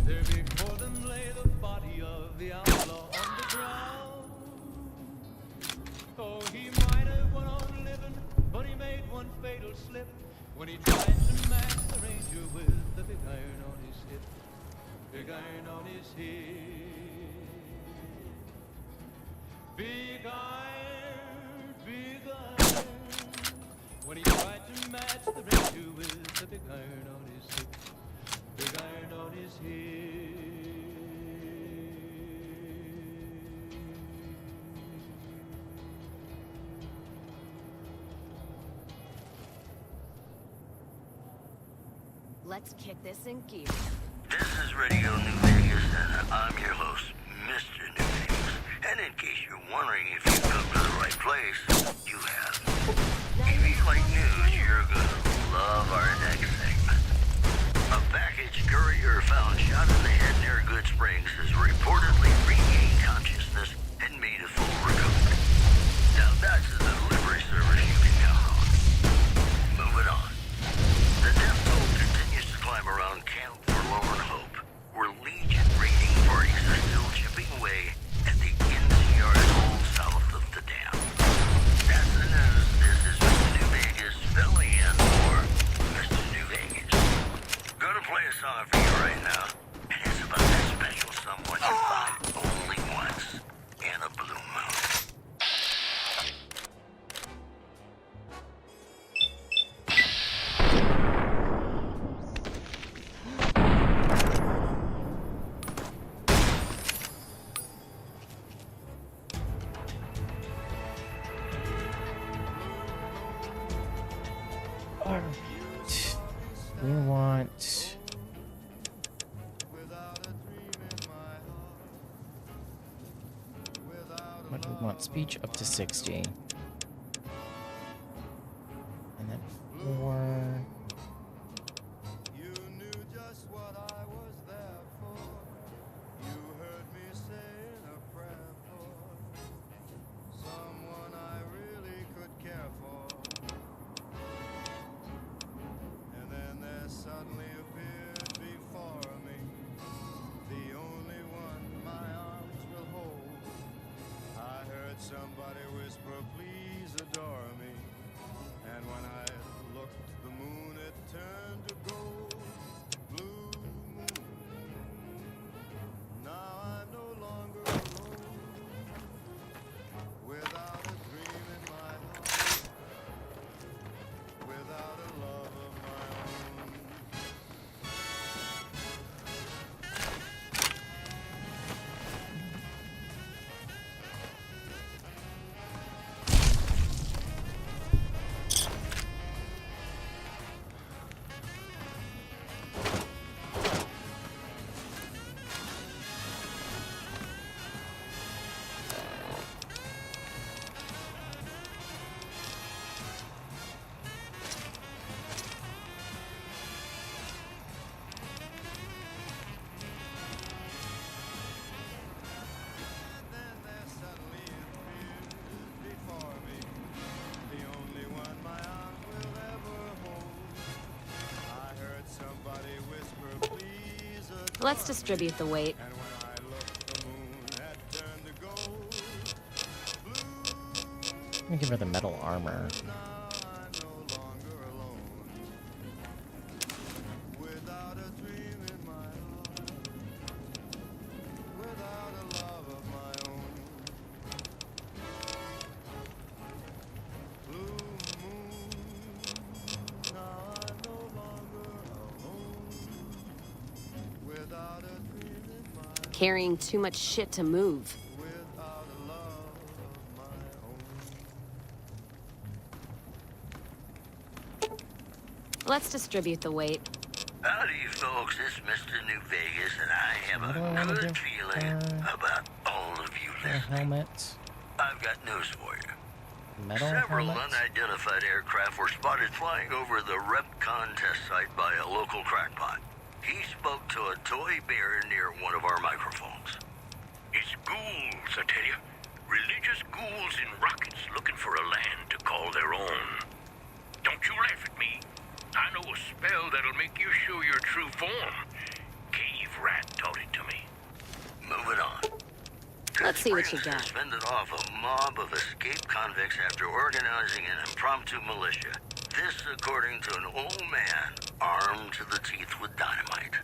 There before them lay the body of the outlaw on the ground. Oh, he might have went on living, but he made one fatal slip when he tried to match the ranger with the big iron on his hip. Big iron on his hip. Big iron, big iron. When he tried to match the ranger with the big iron on his hip. Big iron on his hip. Let's kick this in gear. This is Radio New Vegas, and I'm your host, Mr. New Vegas. And in case you're wondering if you've come to the right place, you have. If you like news, you're gonna love our next segment. A package courier found shot in the head near Good Springs has reportedly regained consciousness and made a full recovery. Now that's a delivery service you can count on. Moving on. The death toll continues to climb around Camp Forlorn Hope, where Legion raiding parties are still chipping away at the NCR hole south of the dam. That's the news. This is Mr. New Vegas filling in for Mr. New Vegas. Gonna play a song for you right now, and it's about that special someone you find only once in a blue moon. Alright. We want... What do we want? Speech up to 60. And then 4... You knew just what I was there for. You heard me saying a prayer for someone I really could care for. And then there suddenly appeared before me the only one my arms will hold. I heard somebody whisper, please. Let's distribute the weight. I'm gonna give her the metal armor. Carrying too much shit to move. Let's distribute the weight. Howdy, folks. It's Mr. New Vegas, and I have a good feeling about all of you listening. Helmets. I've got news for you. Metal Several helmets. unidentified aircraft were spotted flying over the REPCON test site by a local crackpot. He spoke to a toy bear near one of our microphones. It's ghouls, I tell you. Religious ghouls in rockets looking for a land to call their own. Don't you laugh at me. I know a spell that'll make you show your true form. Cave Rat taught it to me. Moving on. Let's see what you got. Suspended off a mob of escaped convicts after organizing an impromptu militia. This according to an old man armed to the teeth with dynamite.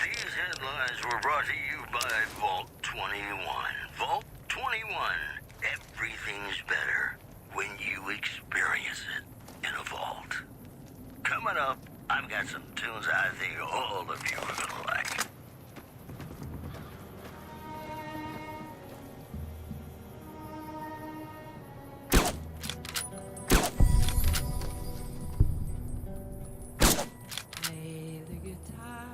These headlines were brought to you by Vault 21. Vault 21. Everything's better when you experience it in a vault. Coming up, I've got some tunes I think all of you are gonna like. Play the guitar,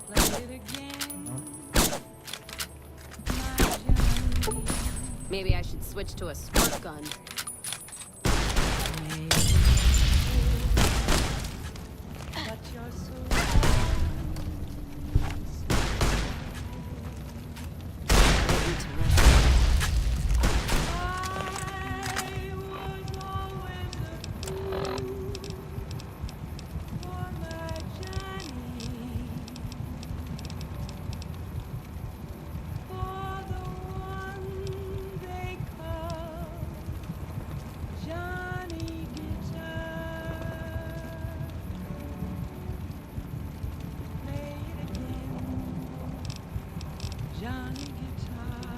play it again. Maybe I should switch to a squirt gun. But you're so Johnny Guitar.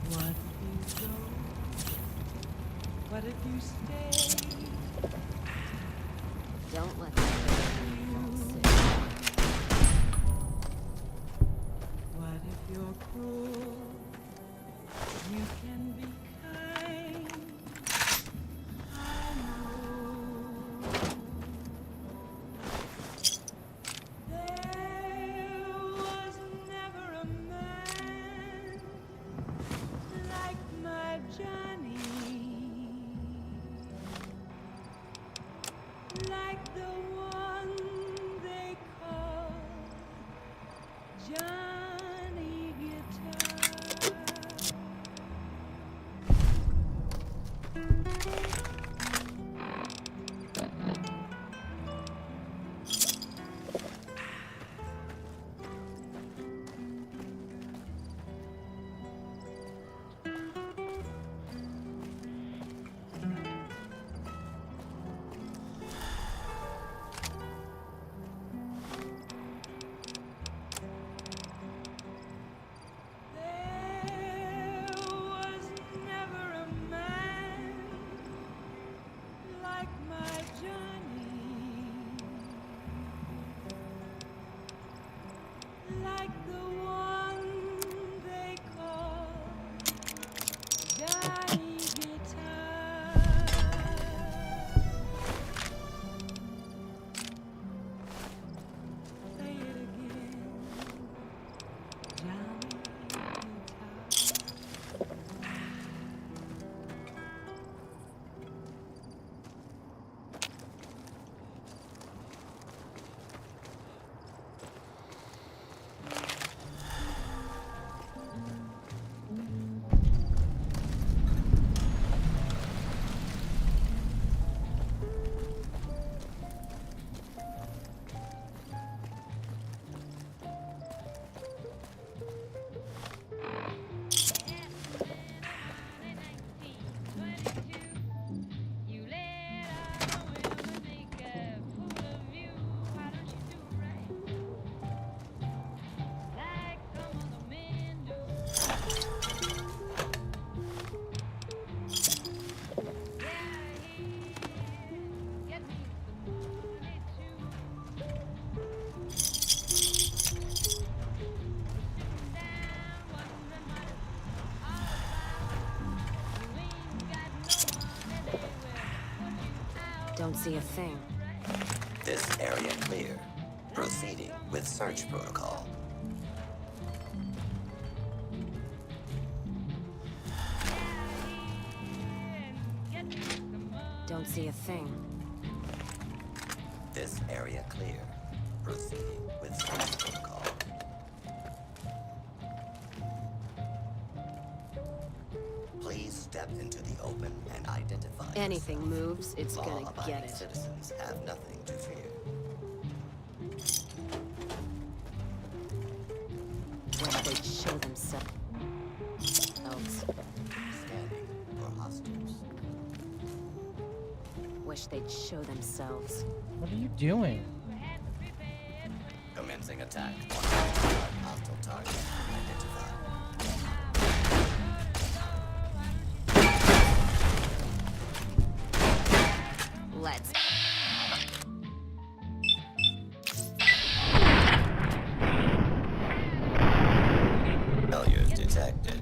What if you go? What if you stay? Don't let What if you're cruel? You can be kind. I know. There was never a man like my Johnny, like the one they call Johnny Guitar. Don't see a thing. This area clear. Proceeding with search protocol. Don't see a thing. This area clear. Proceeding with search protocol. Please step into the open and identify Anything yourself. moves, it's gonna Law-abiding get it. citizens have nothing to fear. When they show themselves. Scanning for hostiles. Wish they'd show themselves. What are you doing? Commencing attack. Hostile target identified. Let's. Failures detected.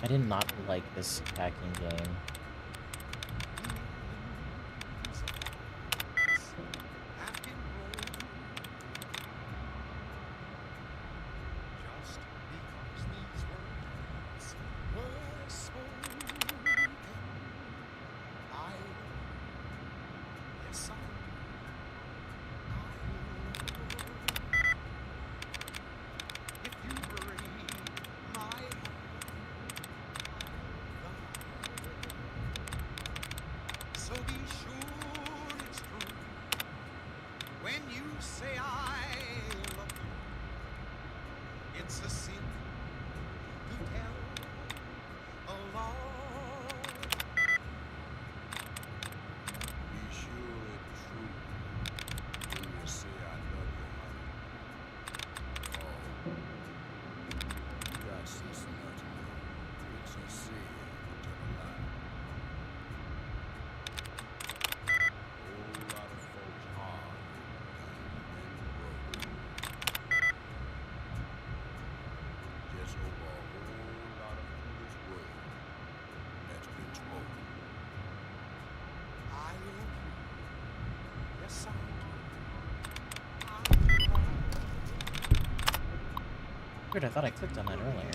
I did not like this hacking game. So be sure it's true when you say I love you. It's a sin to tell a lie. Be sure it's true when you say I love you, honey. Oh, you got sense enough to know it's a sin to tell a lie. Weird, I thought I clicked on that earlier.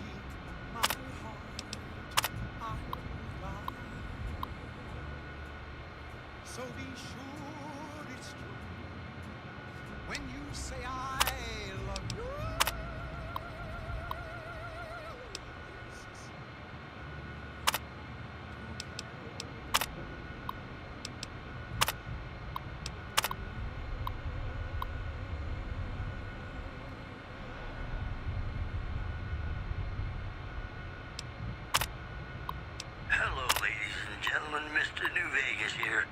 So be sure it's true when you say I love you. Hello, ladies and gentlemen. Mr. New Vegas here.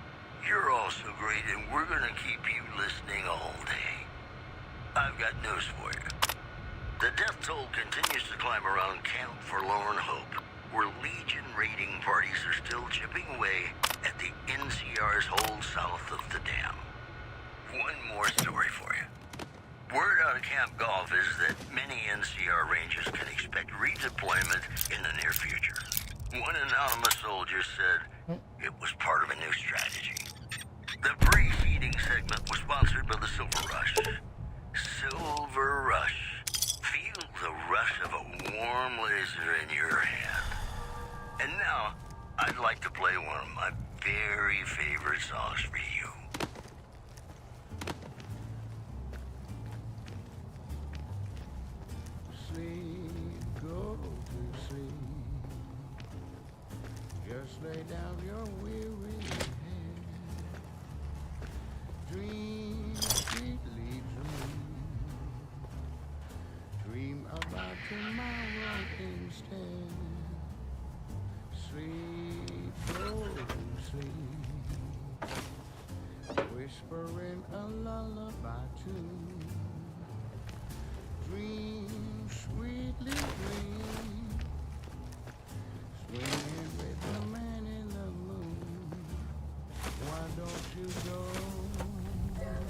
You're all so great, and we're gonna keep you listening all day. I've got news for you. The death toll continues to climb around Camp Forlorn Hope, where Legion raiding parties are still chipping away at the NCR's hold south of the dam. One more story for you. Word out of Camp Golf is that many NCR Rangers can expect redeployment in the near future. One anonymous soldier said it was part of a new strategy. The preceding segment was sponsored by the Silver Rush. Silver Rush. Feel the rush of a warm laser in your hand. And now, I'd like to play one of my very favorite songs for you. Sleep, go to sleep. Just lay down your weary head. Dream, sweetly dream. Dream about tomorrow instead. Sleep, go to sleep. Whispering a lullaby tune. Dream, sweetly dream. Swinging with the man in the moon. Why don't you go and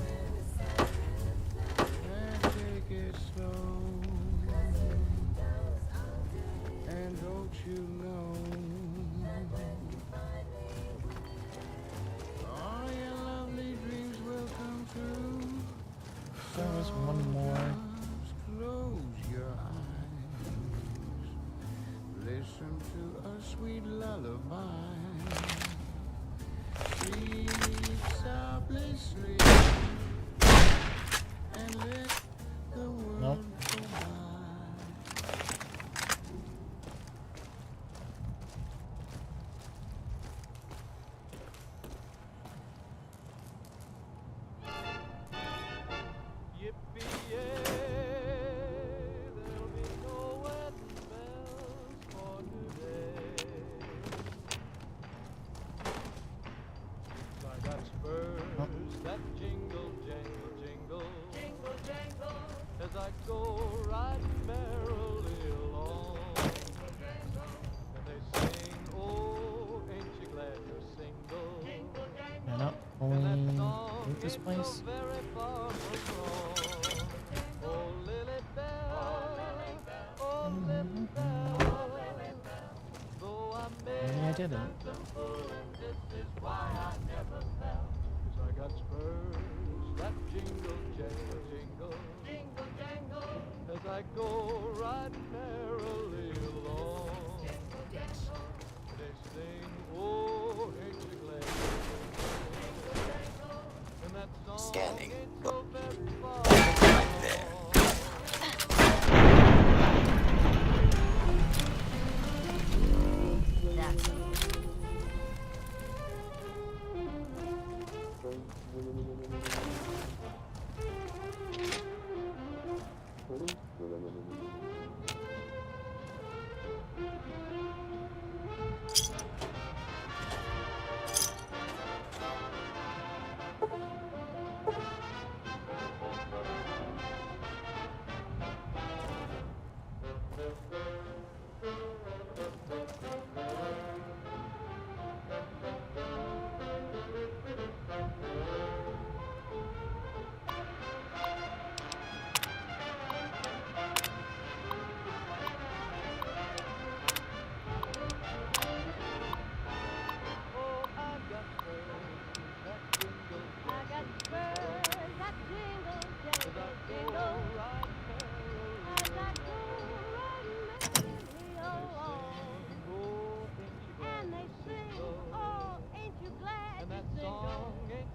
take it slow? And don't you know all your lovely dreams will come true? There was one more. Close your eyes. Listen to a sweet lullaby. Sleep softly, sleep, and let the world go by. They're not pulling through this place. Maybe I didn't. I got spurs that jingle, jangle, jingle, jingle, jangle, as I go riding merrily along. They sing, oh, ain't you glad? And that song Scanning. ain't so very far. Right there. That's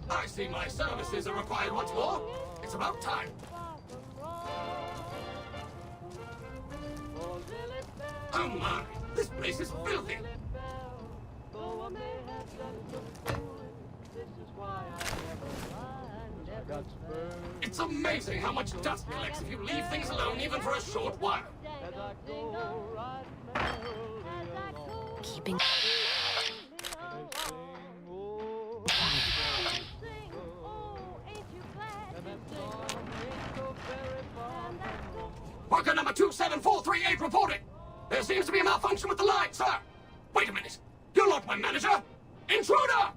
I see my services are required once more. It's about time. Oh my, this place is filthy. It's amazing how much dust collects if you leave things alone even for a short while. Keeping... Worker number 27438 reporting. There seems to be a malfunction with the line, sir. Wait a minute. You're not my manager. Intruder!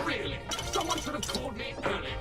Really? Someone should have called me earlier.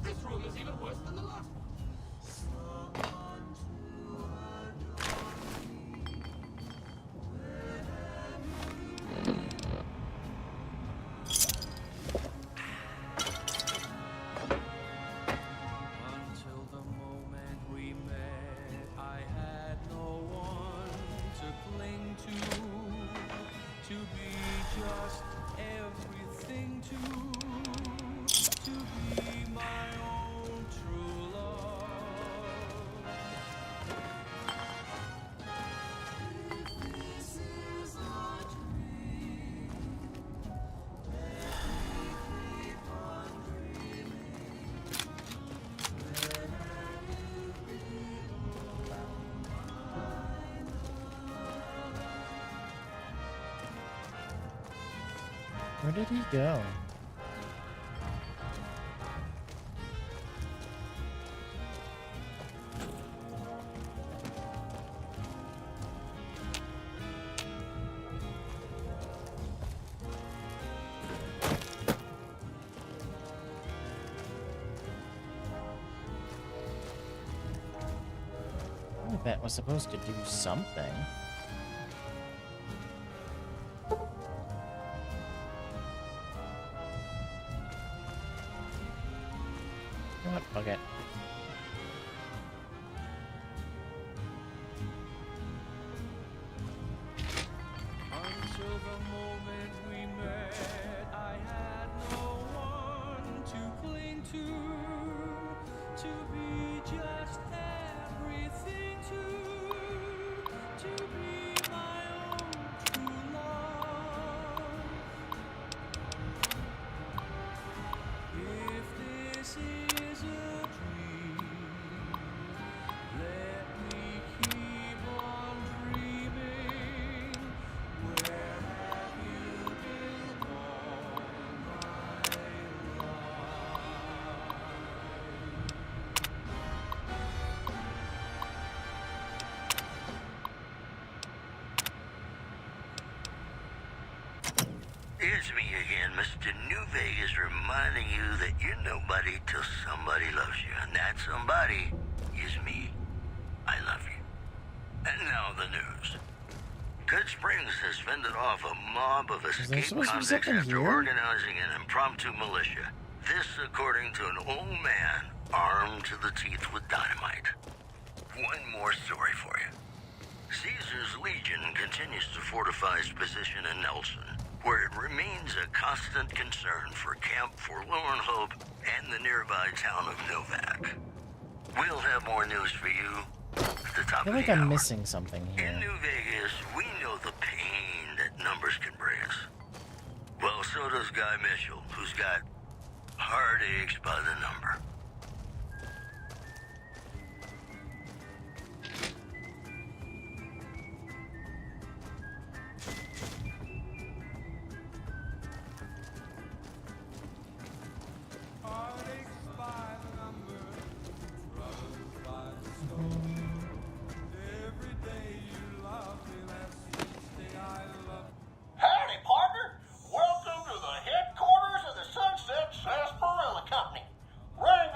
This room is even worse than the last one. Until the moment we met, I had no one to cling to be just everything to be my own true love. If this is a dream, let me keep on dreaming. Where did he go? That was supposed to do something. You know what? Fuck it. Until the moment we met, I had no one to cling to be just everything to be my own true love. If this is a dream, let me keep on dreaming. Where have you been all my life? It's me again, Mr. New Vegas, reminding you that you're nobody till somebody loves you. And that somebody is me. I love you. And now the news. Good Springs has fended off a mob of escaped convicts after organizing an impromptu militia. This according to an old man armed to the teeth with dynamite. One more story for you. Caesar's Legion continues to fortify its position in Nelson, where it remains a constant concern for Camp Forlorn Hope and the nearby town of Novak. We'll have more news for you at the I top feel of like the I'm hour. missing something here. In New Vegas, we know the pain that numbers can bring us. Well, so does Guy Mitchell, who's got heartaches by the number. Heartaches by the number, troubles by the stone. Every day you love me, that's each day I love. Howdy, partner. Welcome to the headquarters of the Sunset Sarsaparilla Company. Ring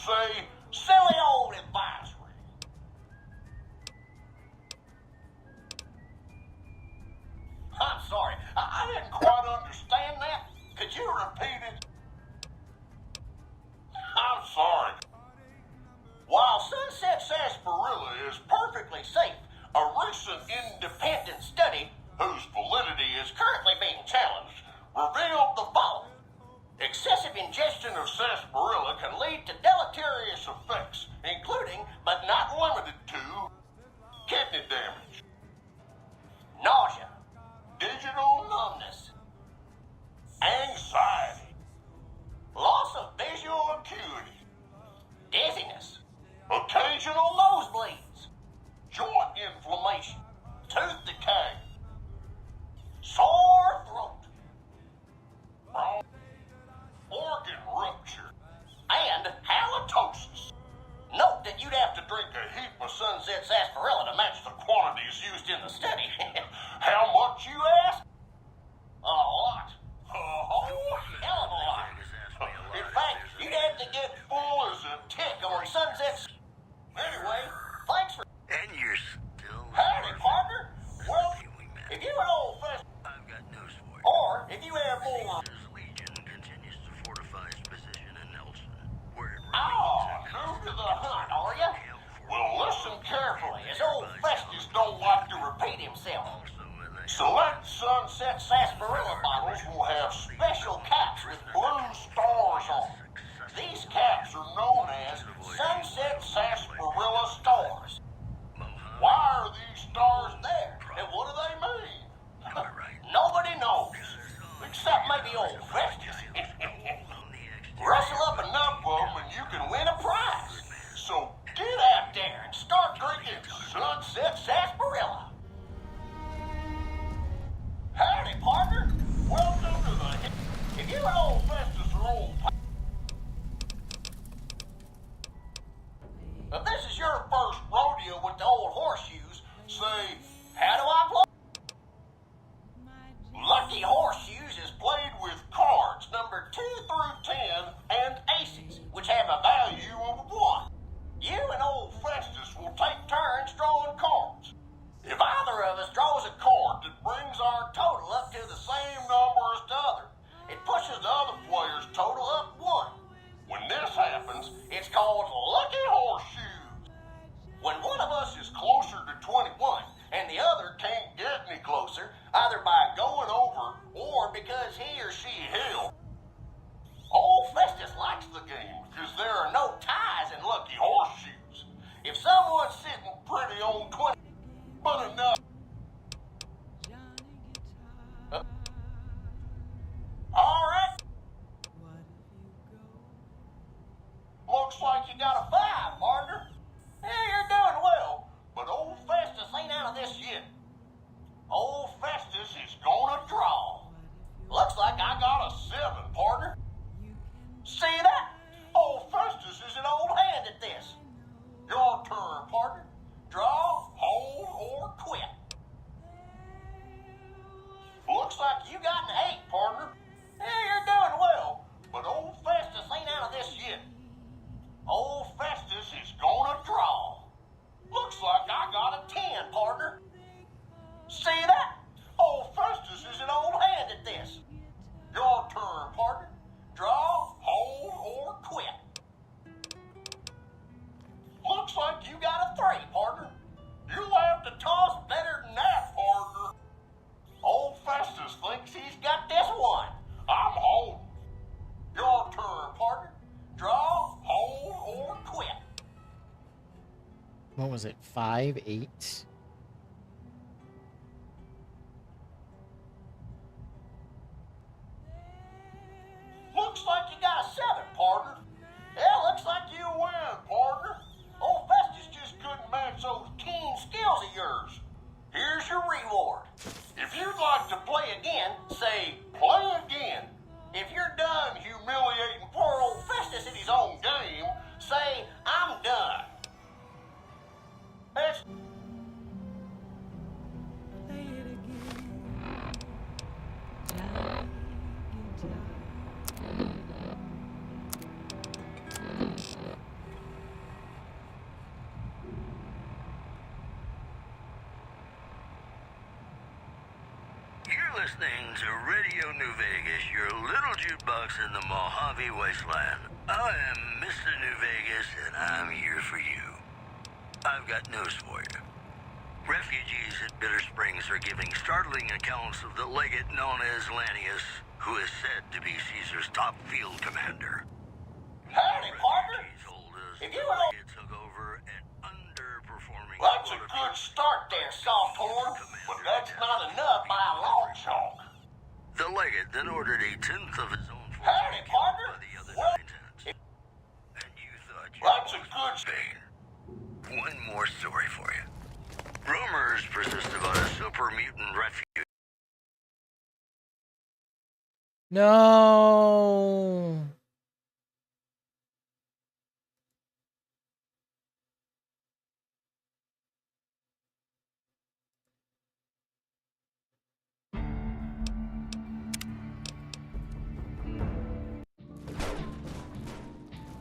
say, silly old advisory. I'm sorry, I didn't quite understand that. Could you repeat it? I'm sorry. While Sunset Sarsaparilla is perfectly safe, a recent independent study, whose validity is currently being challenged, revealed the following. Excessive ingestion of sarsaparilla can lead to deleterious effects, including, but not limited to, kidney damage, nausea, digital numbness, anxiety, loss of visual acuity, dizziness, occasional nosebleeds, joint inflammation, tooth decay, sore throat, organ rupture, and halitosis. Note that you'd have to drink a heap of Sunset Sarsaparilla to match the quantities used in the study. How much, you ask? A lot. A whole hell of a lot. In fact, you'd have to get full as a tick on Sunset. Anyway, thanks for... And you're still... Howdy, partner. Well, if you're an old festival... I've got news for you. Or, if you have more... Caesar's Legion continues to fortify its position in Nelson, where it new to the hunt, are you? Well, listen carefully, as old Festus don't like to repeat himself. Select Sunset Sarsaparilla bottles will have special caps with blue stars on them. These caps are known as Sunset Sarsaparilla stars. Why are these stars there? And what do they mean? Nobody knows. Except maybe old Festus. Rustle up enough of them and you can win a prize. So get out there and start drinking Sunset Sarsaparilla. Howdy, partner. Welcome to the... If you're an old Festus or old... If this is your first rodeo with the old horseshoes, say, how do I play? Lucky Horseshoes is played with cards numbered 2 through 10 and aces, which have a value of 1. You and old Festus will take turns drawing cards. If either of us draws a card that brings our total up to the same number as the other, it pushes the other player's total up 1. When this happens, it's called Lucky Horseshoes. When one of us is closer to 21 and the other can't get any closer, either by going over or because he or she held, old Festus likes the game because there are no ties in Lucky Horseshoes. If someone's sitting pretty on 20, but enough. All right. Looks like you got a 5, partner. Yeah, you're doing well, but old Festus ain't out of this yet. Old Festus is gonna draw. Looks like I got a 7, partner. See that? Old Festus is an old hand at this. Your turn, partner. Draw, hold, or quit. Looks like you got an 8, partner. Yeah, you're doing well, but old Festus ain't out of this yet. Old Festus is gonna draw. Looks like I got a 10, partner. See that? Old Festus is an old hand at this. Your turn, partner. Draw, hold, or quit. Looks like you got a 3, partner. You'll have to toss better than that, partner. Old Festus thinks he's got this one. I'm holding. Your turn, partner. Draw, hold, or quit. What was it? 5, 8? Looks like you got a 7, partner. Yeah, looks like you win, partner. Old Festus just couldn't match those keen skills of yours. Here's your reward. If you'd like to play again, say, play again. If you're done humiliating poor old Festus in his own game, say, I'm done. That's... listening to Radio New Vegas, your little jukebox in the Mojave Wasteland. I am Mr. New Vegas, and I'm here for you. I've got news for you. Refugees at Bitter Springs are giving startling accounts of the legate known as Lannius, who is said to be Caesar's top field commander. Howdy, partner. If you would Legate took over an underperforming... That's a good start there, Sawthorn, but that's not enough by a long shot. The legate then ordered a tenth of his own force Howdy, partner. by the other Well, 9/10. And you thought you... That's a good thing. One more story for you. Rumors persist about a super mutant refuge. No.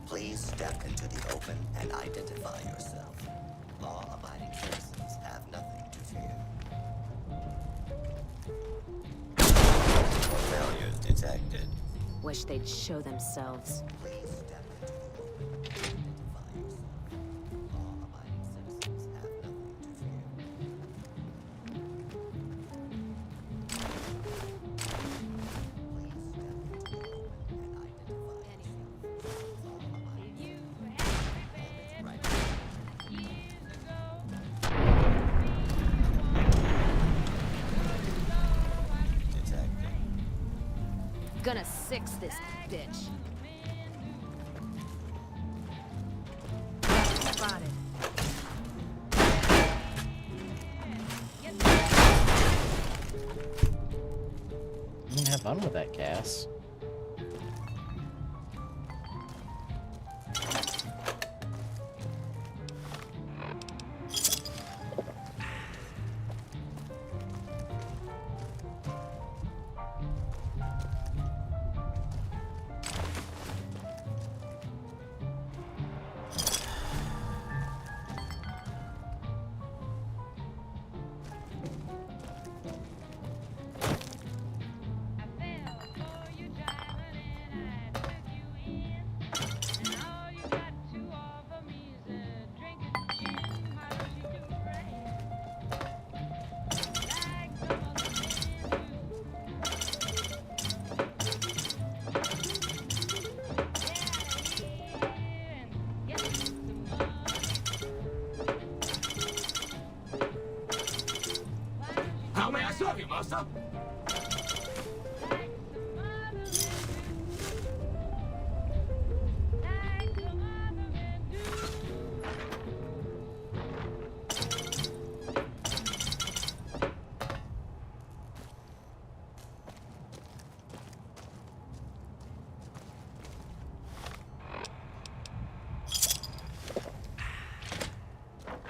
Please step into the open and identify yourself. Law-abiding citizens have nothing to fear. Failures detected. Wish they'd show themselves. Please step into the open and identify yourself. Law-abiding citizens have nothing to fear. Gonna six this bitch. Spotted. You can have fun with that, Cass. How may I serve you, master?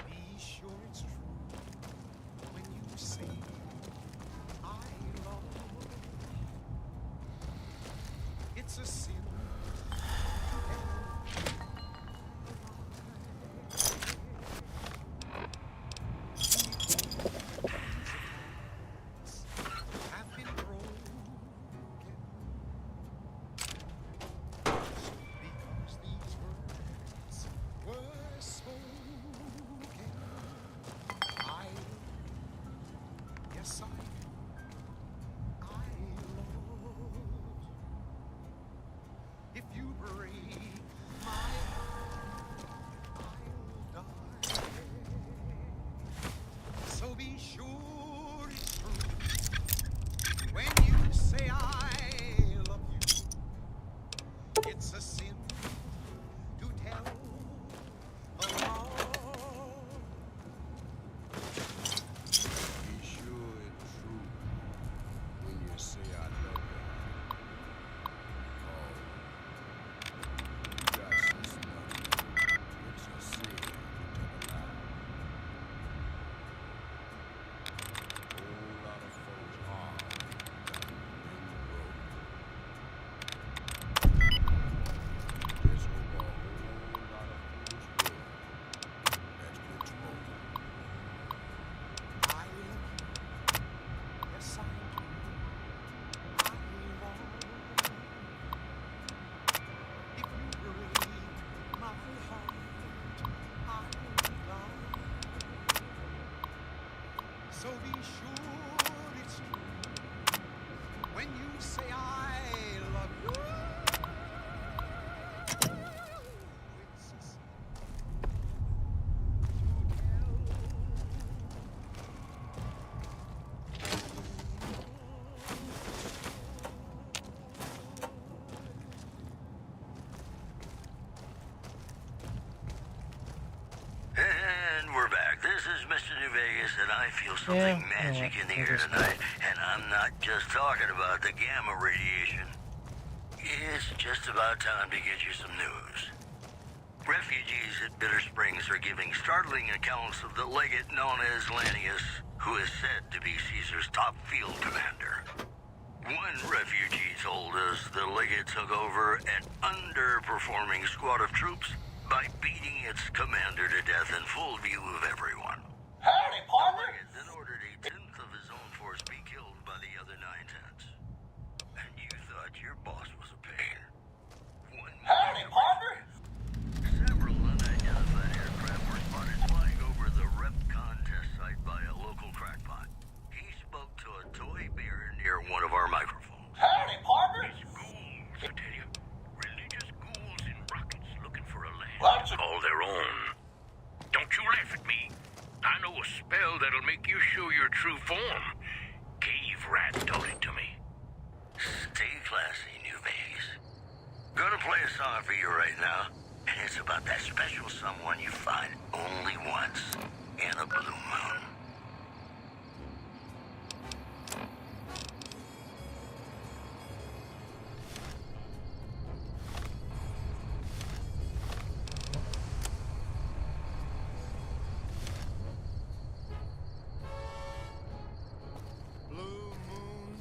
Be sure it's true when you say I New Vegas, and I feel something magic in the air tonight, and I'm not just talking about the gamma radiation. It's just about time to get you some news. Refugees at Bitter Springs are giving startling accounts of the legate known as Lannius, who is said to be Caesar's top field commander. One refugee told us the legate took over an underperforming squad of troops by beating its commander to death in full view of everyone. Howdy, partner. Then ordered a tenth of his own force be killed by the other 9/10. And you thought your boss was a pain. Howdy, partner. Several unidentified aircraft were spotted flying over the RepCon test site by a local crackpot. He spoke to a toy bear near one of our microphones. Howdy, partner. Ghouls, I tell you. Religious ghouls in rockets looking for a land Lots of- all their own. Don't you laugh at me. I know a spell that'll make you show your true form. Cave Rat taught it to me. Stay classy, New Vegas. Gonna play a song for you right now, and it's about that special someone you find only once in a blue moon. Blue moon,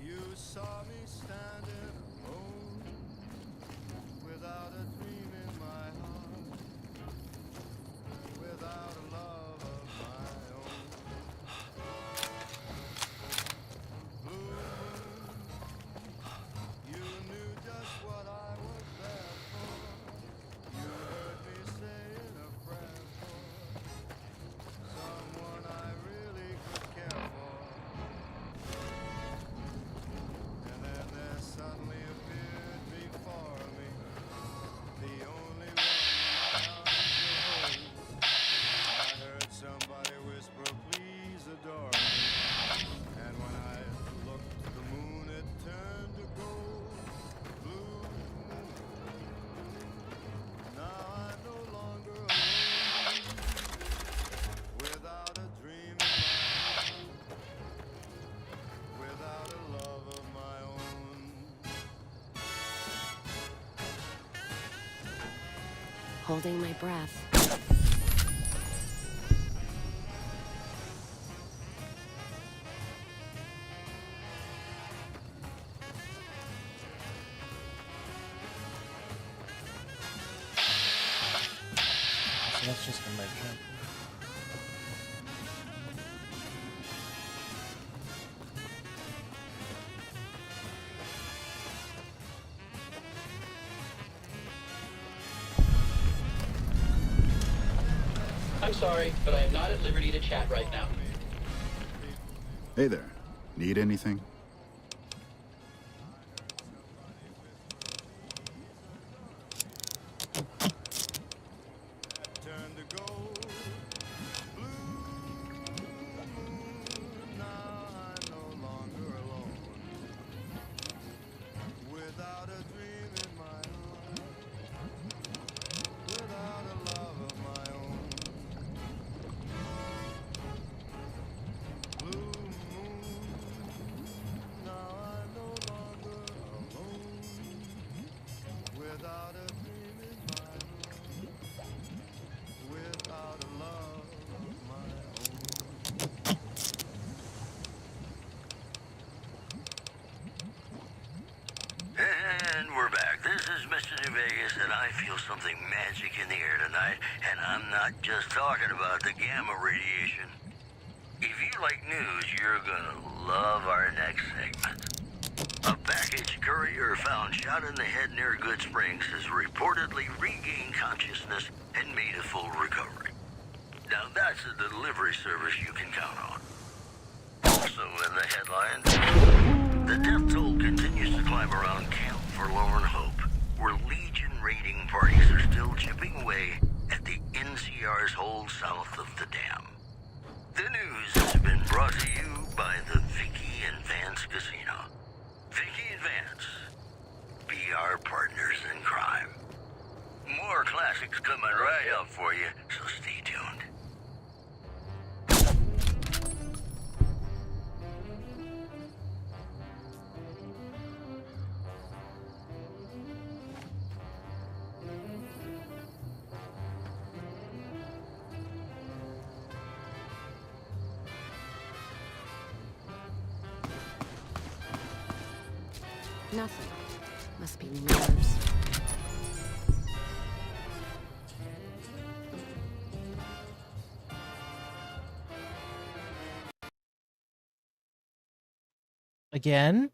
you saw me standing alone, without a dream in my heart, without a love of my own. Blue moon, you knew just what I was there for. You heard me saying a prayer for someone I really could care for. And then there suddenly appeared before me the only one my arms could hold. I heard somebody whisper, please adore me. And when I looked, the moon it turned to gold. Blue moon. Now I'm no longer alone, without a dream in my heart, without a love of my own. Holding my breath. So that's just a merchant. I'm sorry, but I am not at liberty to chat right now. Hey there. Need anything? Turned to gold. Blue moon. Now I'm no longer alone, without a dream in my heart, without a love of my own. Blue moon. Now I'm no longer alone, without a dream in my heart, without a love of my own. And we're back. This is Mr. New Vegas, and I feel something magic in the air tonight, and I'm not just talking about the gamma radiation. If you like news, you're gonna love our next segment. A package courier found shot in the head near Good Springs has reportedly regained consciousness and made a full recovery. Now that's a delivery service you can count on. Also in the headlines, the death toll continues to climb around Camp Forlorn Hope, where Legion raiding parties are still chipping away at the NCR's hold south of the dam. The news has been brought to you by the Vicky and Vance Casino. Vicky and Vance, be our partners in crime. More classics coming right up for you, so stay tuned. Nothing. Must be nerves. Again?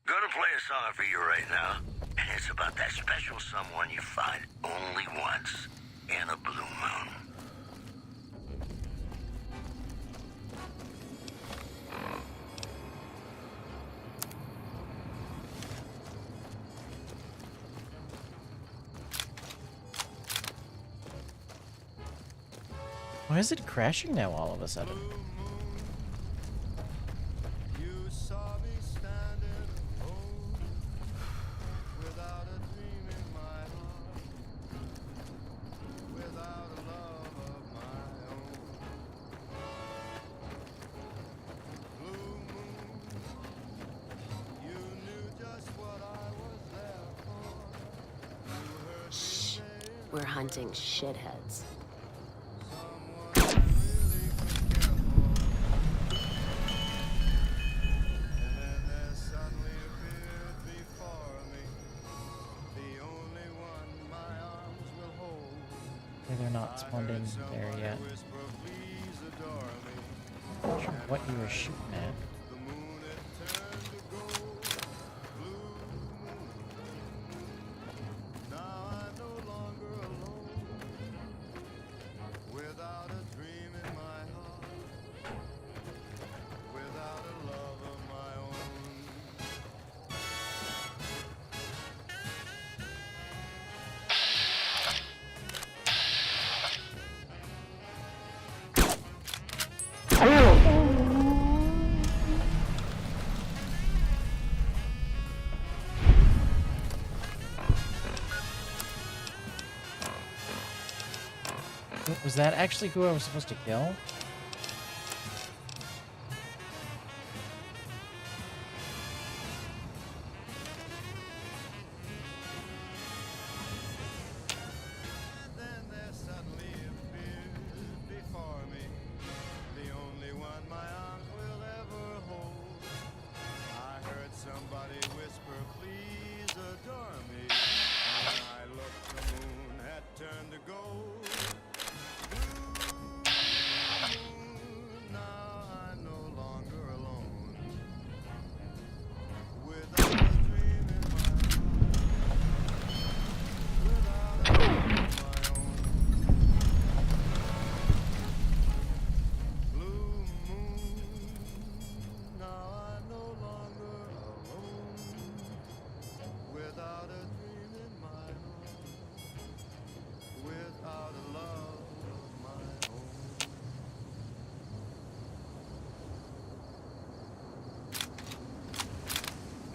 Gonna play a song for you right now, and it's about that special someone you find only once in a blue moon. Why is it crashing now all of a sudden? You saw me standing alone, without a dream in my heart, without a love of my own. Blue moons, you knew just what I was there for. You heard me Shh. say We're hunting shitheads. Okay, they're not spawned in there yet. Not sure what you were shooting at. Without a dream in my heart, without a love of my own. Was that actually who I was supposed to kill? And then there suddenly appeared before me the only one my arms will ever hold. I heard somebody whisper, please adore me. And when I looked, the moon had turned to gold. Now I'm no longer alone. Without a dream in my heart, without a love of my own. Blue moon, now I'm no longer alone. Without a dream in my heart, without a love of my own.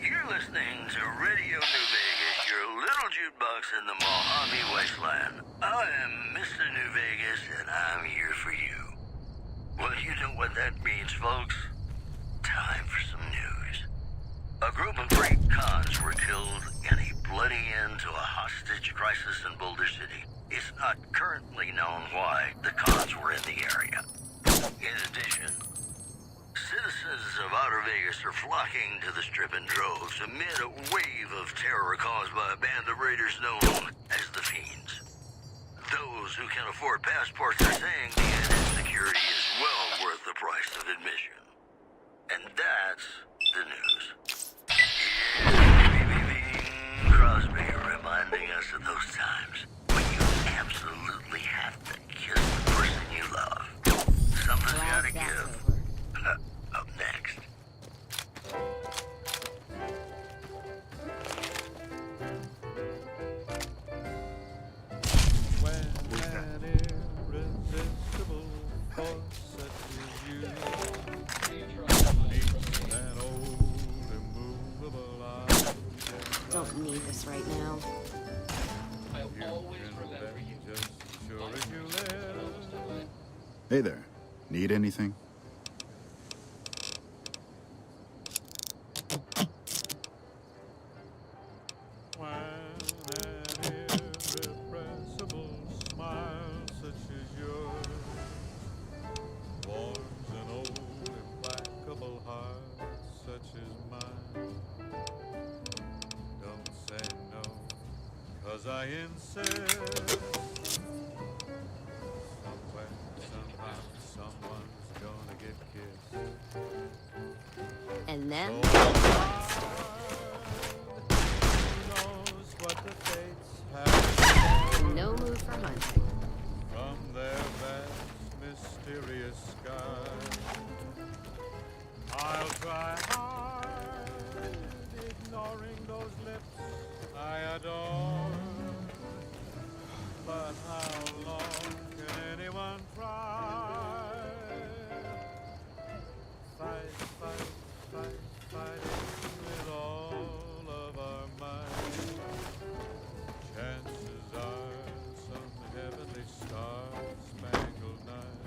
You're listening to Radio New Vegas, your little jukebox in the Mojave Wasteland. I am Mr. New Vegas, and I'm here for you. Well, you know what that means, folks. Time for some news. A group of great cons were killed in a bloody end to a hostage crisis in Boulder City. It's not currently known why the cons were in the area. In addition, citizens of Outer Vegas are flocking to the Strip in droves amid a wave of terror caused by a band of raiders known as the Fiends. Those who can afford passports are saying the added security is well worth the price of admission. And that's the news. Yeah, Bing Crosby reminding us of those times when you absolutely have to kiss the person you love. Something's gotta give. Up next. When an irresistible force such as you meets an old immovable object, Don't need this right now. I'll always remember you. just sure as you live. Hey there. Need anything? insist. Somewhere, somehow, someone's gonna get kissed. And then? So who knows what the fates have No mood for hunting. from their vast, mysterious sky. I'll try hard, ignoring those lips I adore. But how long can anyone try? Fight, fight, fight, fighting with all of our might. Chances are some heavenly star-spangled night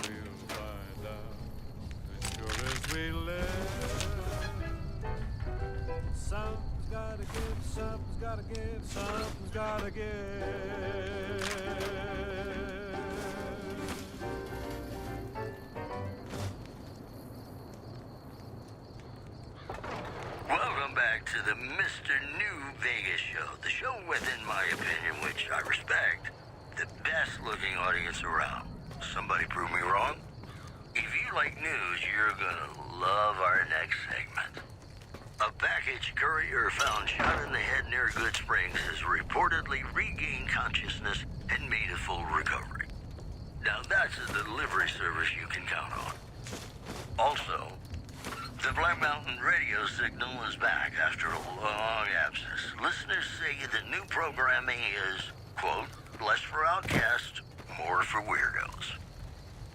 we'll find out as sure as we live. Something's gotta give, something's gotta give, something's gotta give. Welcome back to the Mr. New Vegas show. The show with, in my opinion, which I respect, the best looking audience around. Somebody prove me wrong? If you like news, you're gonna love our next segment. A package courier found shot in the head near Good Springs has reportedly regained consciousness and made a full recovery. Now that's a delivery service you can count on. Also, the Black Mountain radio signal is back after a long absence. Listeners say the new programming is, quote, less for outcasts, more for weirdos.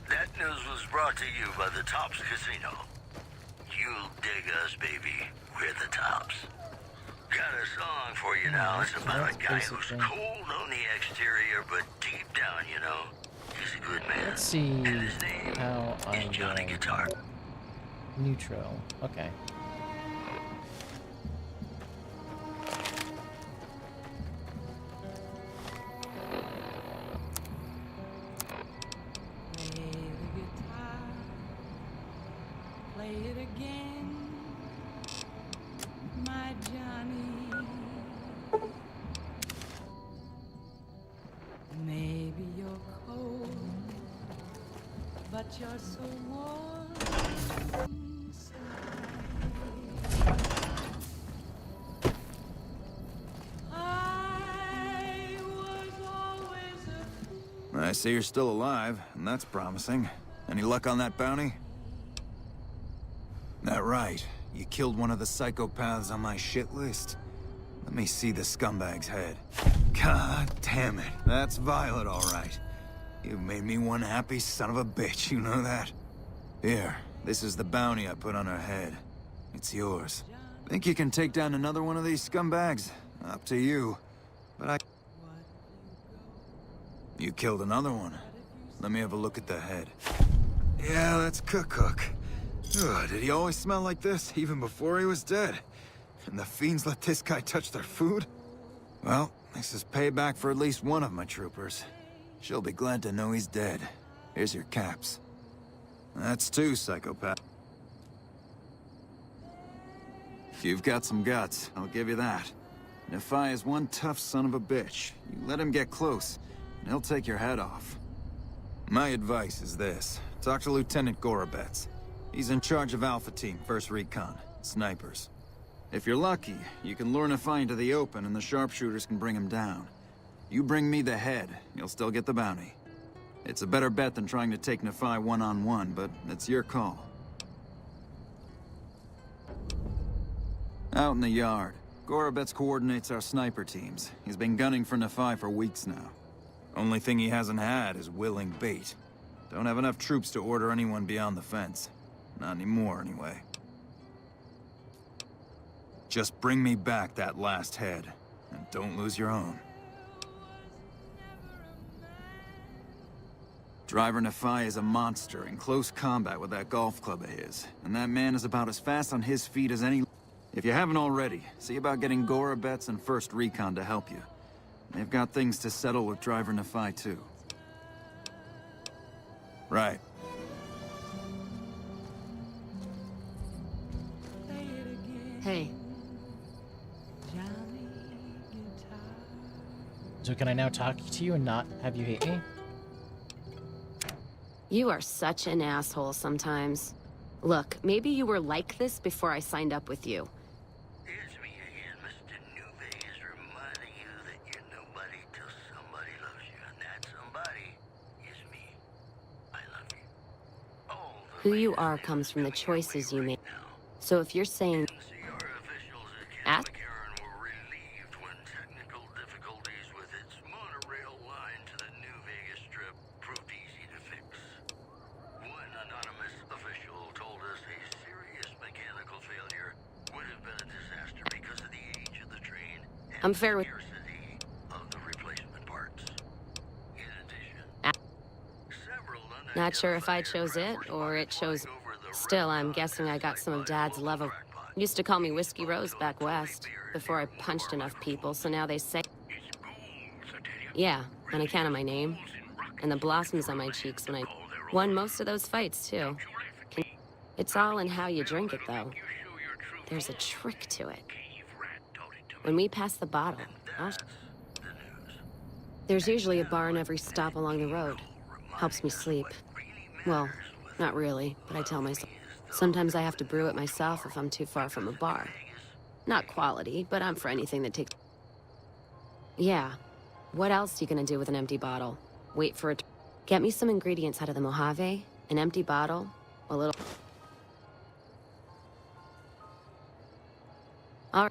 That news was brought to you by the Tops Casino. You'll dig us, baby. We're the Tops. Got a song for you now. It's about a guy who's cold on the exterior, but deep down, you know, he's a good man. Let's see And his name how is I'm Johnny doing. Guitar. Neutral. Okay. Play the guitar, play it again, my Johnny. Maybe you're cold, but you're so warm inside. I was always a I see you're still alive, and that's promising. Any luck on that bounty? That right. You killed one of the psychopaths on my shit list. Let me see the scumbag's head. God damn it. That's Violet, all right. You've made me one happy son of a bitch, you know that? Here, this is the bounty I put on her head. It's yours. Think you can take down another one of these scumbags? Up to you. But I... You killed another one. Let me have a look at the head. Yeah, that's Cook. Ugh, did he always smell like this, even before he was dead? And the fiends let this guy touch their food? Well, this is payback for at least one of my troopers. She'll be glad to know he's dead. Here's your caps. That's two, psychopath. You've got some guts, I'll give you that. Nephi is one tough son of a bitch. You let him get close, and he'll take your head off. My advice is this. Talk to Lieutenant Gorobets. He's in charge of Alpha Team, 1st Recon, snipers. If you're lucky, you can lure Nephi into the open and the sharpshooters can bring him down. You bring me the head, you'll still get the bounty. It's a better bet than trying to take Nephi one-on-one, but it's your call. Out in the yard, Gorobets coordinates our sniper teams. He's been gunning for Nephi for weeks now. Only thing he hasn't had is willing bait. Don't have enough troops to order anyone beyond the fence. Not anymore, anyway. Just bring me back that last head, and don't lose your own. Driver Nephi is a monster in close combat with that golf club of his, and that man is about as fast on his feet as any... If you haven't already, see about getting Gorobets and 1st Recon to help you. They've got things to settle with Driver Nephi, too. Right. Hey. Johnny Guitar. So can I now talk to you and not have you hate me? You are such an asshole sometimes. Look, maybe you were like this before I signed up with you. Here's me again, Mr. New Vegas, reminding you that you're nobody till somebody loves you, and that somebody is me. I love you. All the Who you are comes from the choices you make. So if you're saying... NCR officials at Ask? McCarran were relieved when technical difficulties with its monorail line to the New Vegas Strip proved easy to fix. One anonymous official told us a serious mechanical failure would have been a disaster because of the age of the train and I'm fair with... scarcity of the replacement parts. In addition, several Not sure if I chose it, or it chose... Still, I'm guessing I got some of Dad's love of... Used to call me Whiskey Rose back west, before I punched enough people, so now they say... Yeah, on account of my name, and the blossoms on my cheeks when I... Won most of those fights, too. It's all in how you drink it, though. There's a trick to it. When we pass the bottle, there's usually a bar in every stop along the road. Helps me sleep. Well, not really, but I tell myself. Sometimes I have to brew it myself if I'm too far from a bar. Not quality, but I'm for anything that takes... Yeah. What else you gonna do with an empty bottle? Wait for it... Get me some ingredients out of the Mojave, an empty bottle, a little... All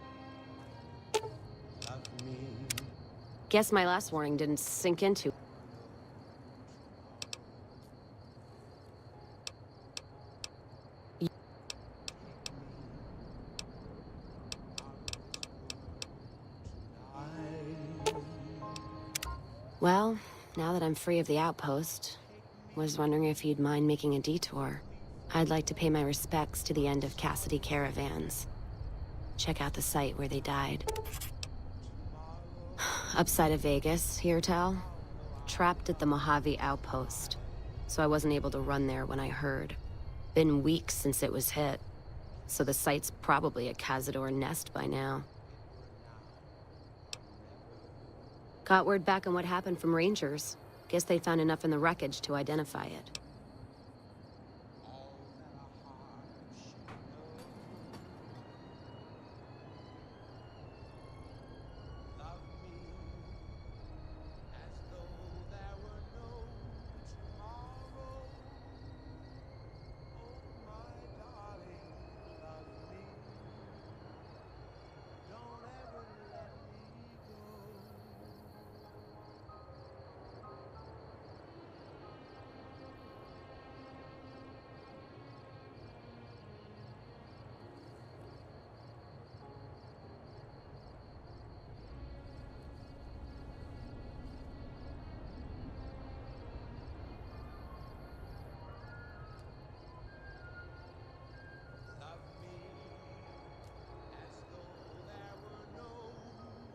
right. Guess my last warning didn't sink into... Well, now that I'm free of the outpost, was wondering if you'd mind making a detour. I'd like to pay my respects to the end of Cassidy Caravans. Check out the site where they died. Upside of Vegas, here, Tal. Trapped at the Mojave outpost, so I wasn't able to run there when I heard. Been weeks since it was hit, so the site's probably a Cazador nest by now. Got word back on what happened from Rangers. Guess they found enough in the wreckage to identify it.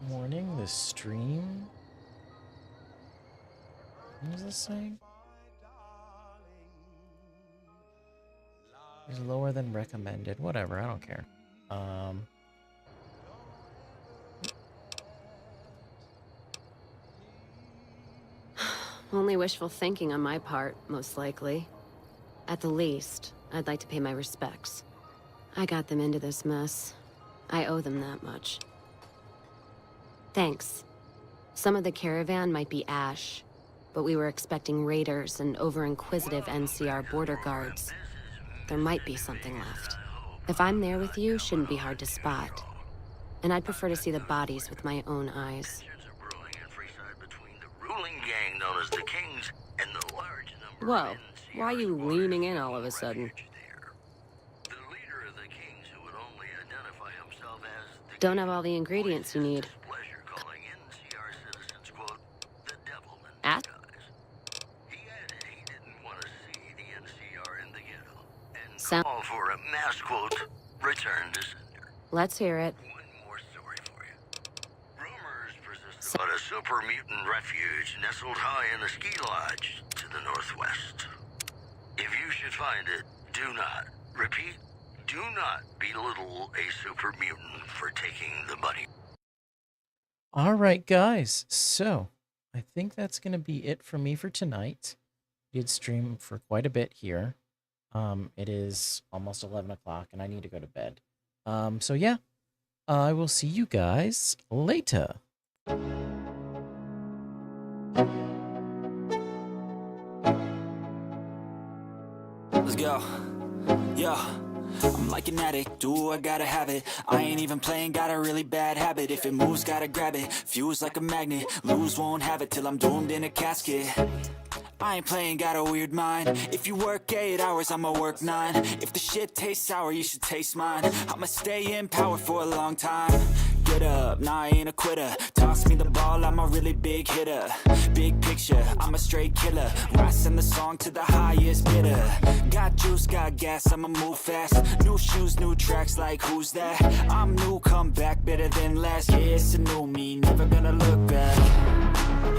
Warning, the stream? What is this saying? Is lower than recommended. Whatever, I don't care. Only wishful thinking on my part, most likely. At the least, I'd like to pay my respects. I got them into this mess. I owe them that much. Thanks. Some of the caravan might be ash, but we were expecting raiders and over-inquisitive NCR border guards. There might be something left. If I'm there with you, shouldn't be hard to spot. And I'd prefer to see the bodies with my own eyes. ruling gang known as the Kings and the large number Whoa, why are you leaning in all of a sudden? the leader of the Kings who would only identify himself as the Don't have all the ingredients you need. pleasure calling NCR citizens, quote, the devilman. Ask? He added he didn't want to see the NCR in the ghetto and Sound- call for a mass, quote, return to sender. Let's hear it. But a super mutant refuge nestled high in a ski lodge to the northwest. If you should find it, do not, repeat, do not belittle a super mutant for taking the money. All right, guys. So I think that's going to be it for me for tonight. Did stream for quite a bit here. It is almost 11 o'clock and I need to go to bed. So yeah, I will see you guys later. Let's go. Yo. I'm like an addict, do I gotta have it. I ain't even playing, got a really bad habit. If it moves, gotta grab it. Fuse like a magnet, lose, won't have it till I'm doomed in a casket. I ain't playing, got a weird mind. If you work 8 hours, I'ma work 9. If the shit tastes sour, you should taste mine. I'ma stay in power for a long time. Get up, nah, I ain't a quitter. Toss me the ball, I'm a really big hitter. Big picture, I'm a straight killer. Rising the song to the highest bidder. Got juice, got gas, I'ma move fast. New shoes, new tracks, like who's that? I'm new, come back, better than last. Yeah, it's a new me, never gonna look back.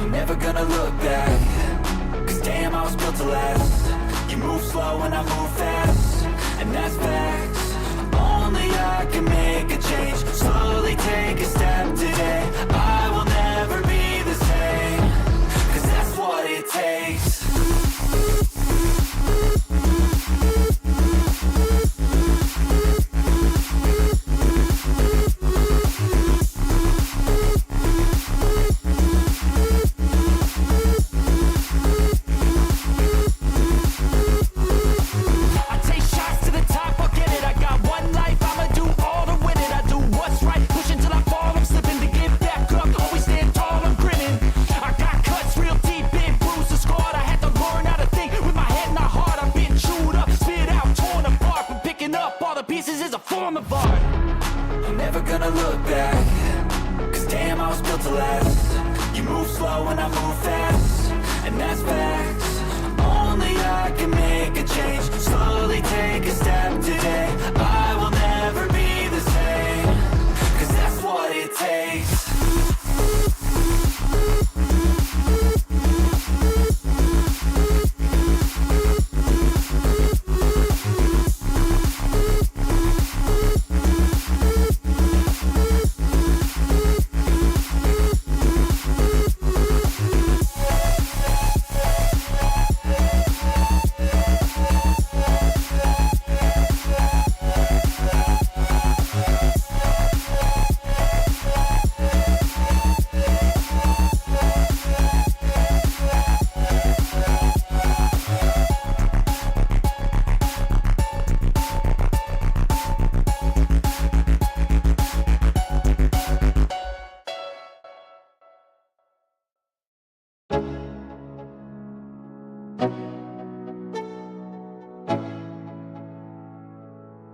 Never gonna look back. Cause damn, I was built to last. You move slow and I move fast, and that's facts. Only I can make a change. Slowly take a step today. I will never be the same. Cause that's what it takes.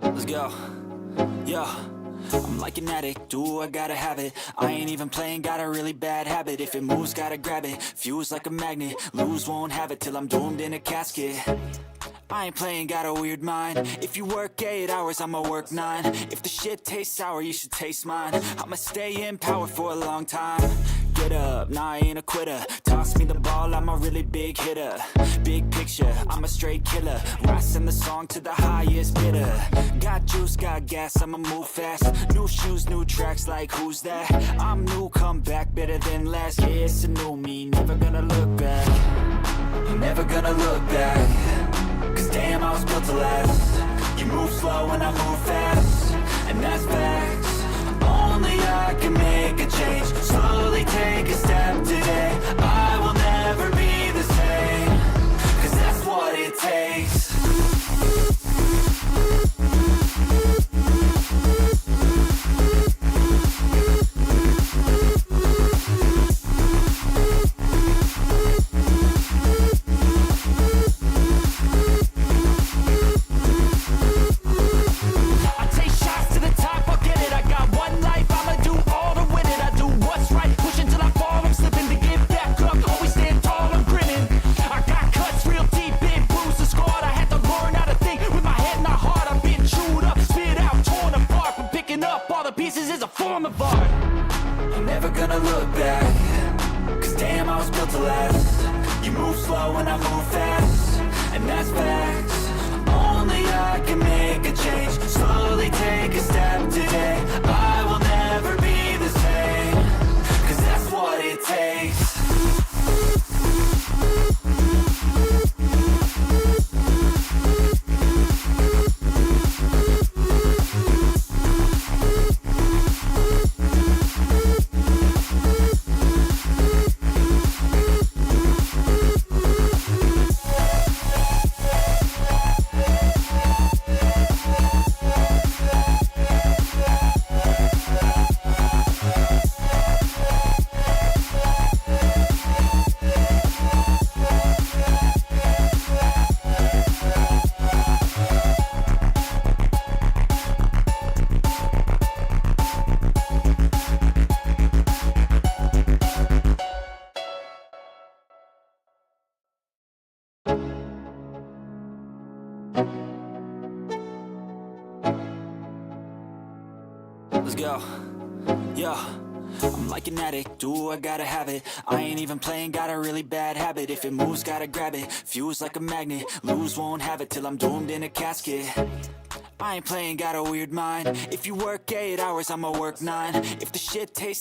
Let's go. Yo. I'm like an addict, do I gotta have it. I ain't even playing, got a really bad habit. If it moves, gotta grab it. Fuse like a magnet, lose, won't have it till I'm doomed in a casket. I ain't playing, got a weird mind. If you work 8 hours, I'ma work 9. If the shit tastes sour, you should taste mine. I'ma stay in power for a long time. Get up, nah, I ain't a quitter. Toss me the ball, I'm a really big hitter. Big picture, I'm a straight killer. Rising the song to the highest bidder. Got juice, got gas, I'ma move fast. New shoes, new tracks, like who's that? I'm new, come back, better than last. Yeah, it's a new me, never gonna look back. Never gonna look back. Cause damn, I was built to last. You move slow and I move fast, and that's facts. Only I can make a change. Slowly take a step today. I will never be the same. Cause that's what it takes. Slowly take a step today. I will never be the same. Cause Let's go. Yo. I'm like an addict, do I gotta have it. I ain't even playing, got a really bad habit. If it moves, gotta grab it. Fuse like a magnet, lose, won't have it till I'm doomed in a casket. I ain't playing, got a weird mind. If you work 8 hours, I'ma work 9. If the shit tastes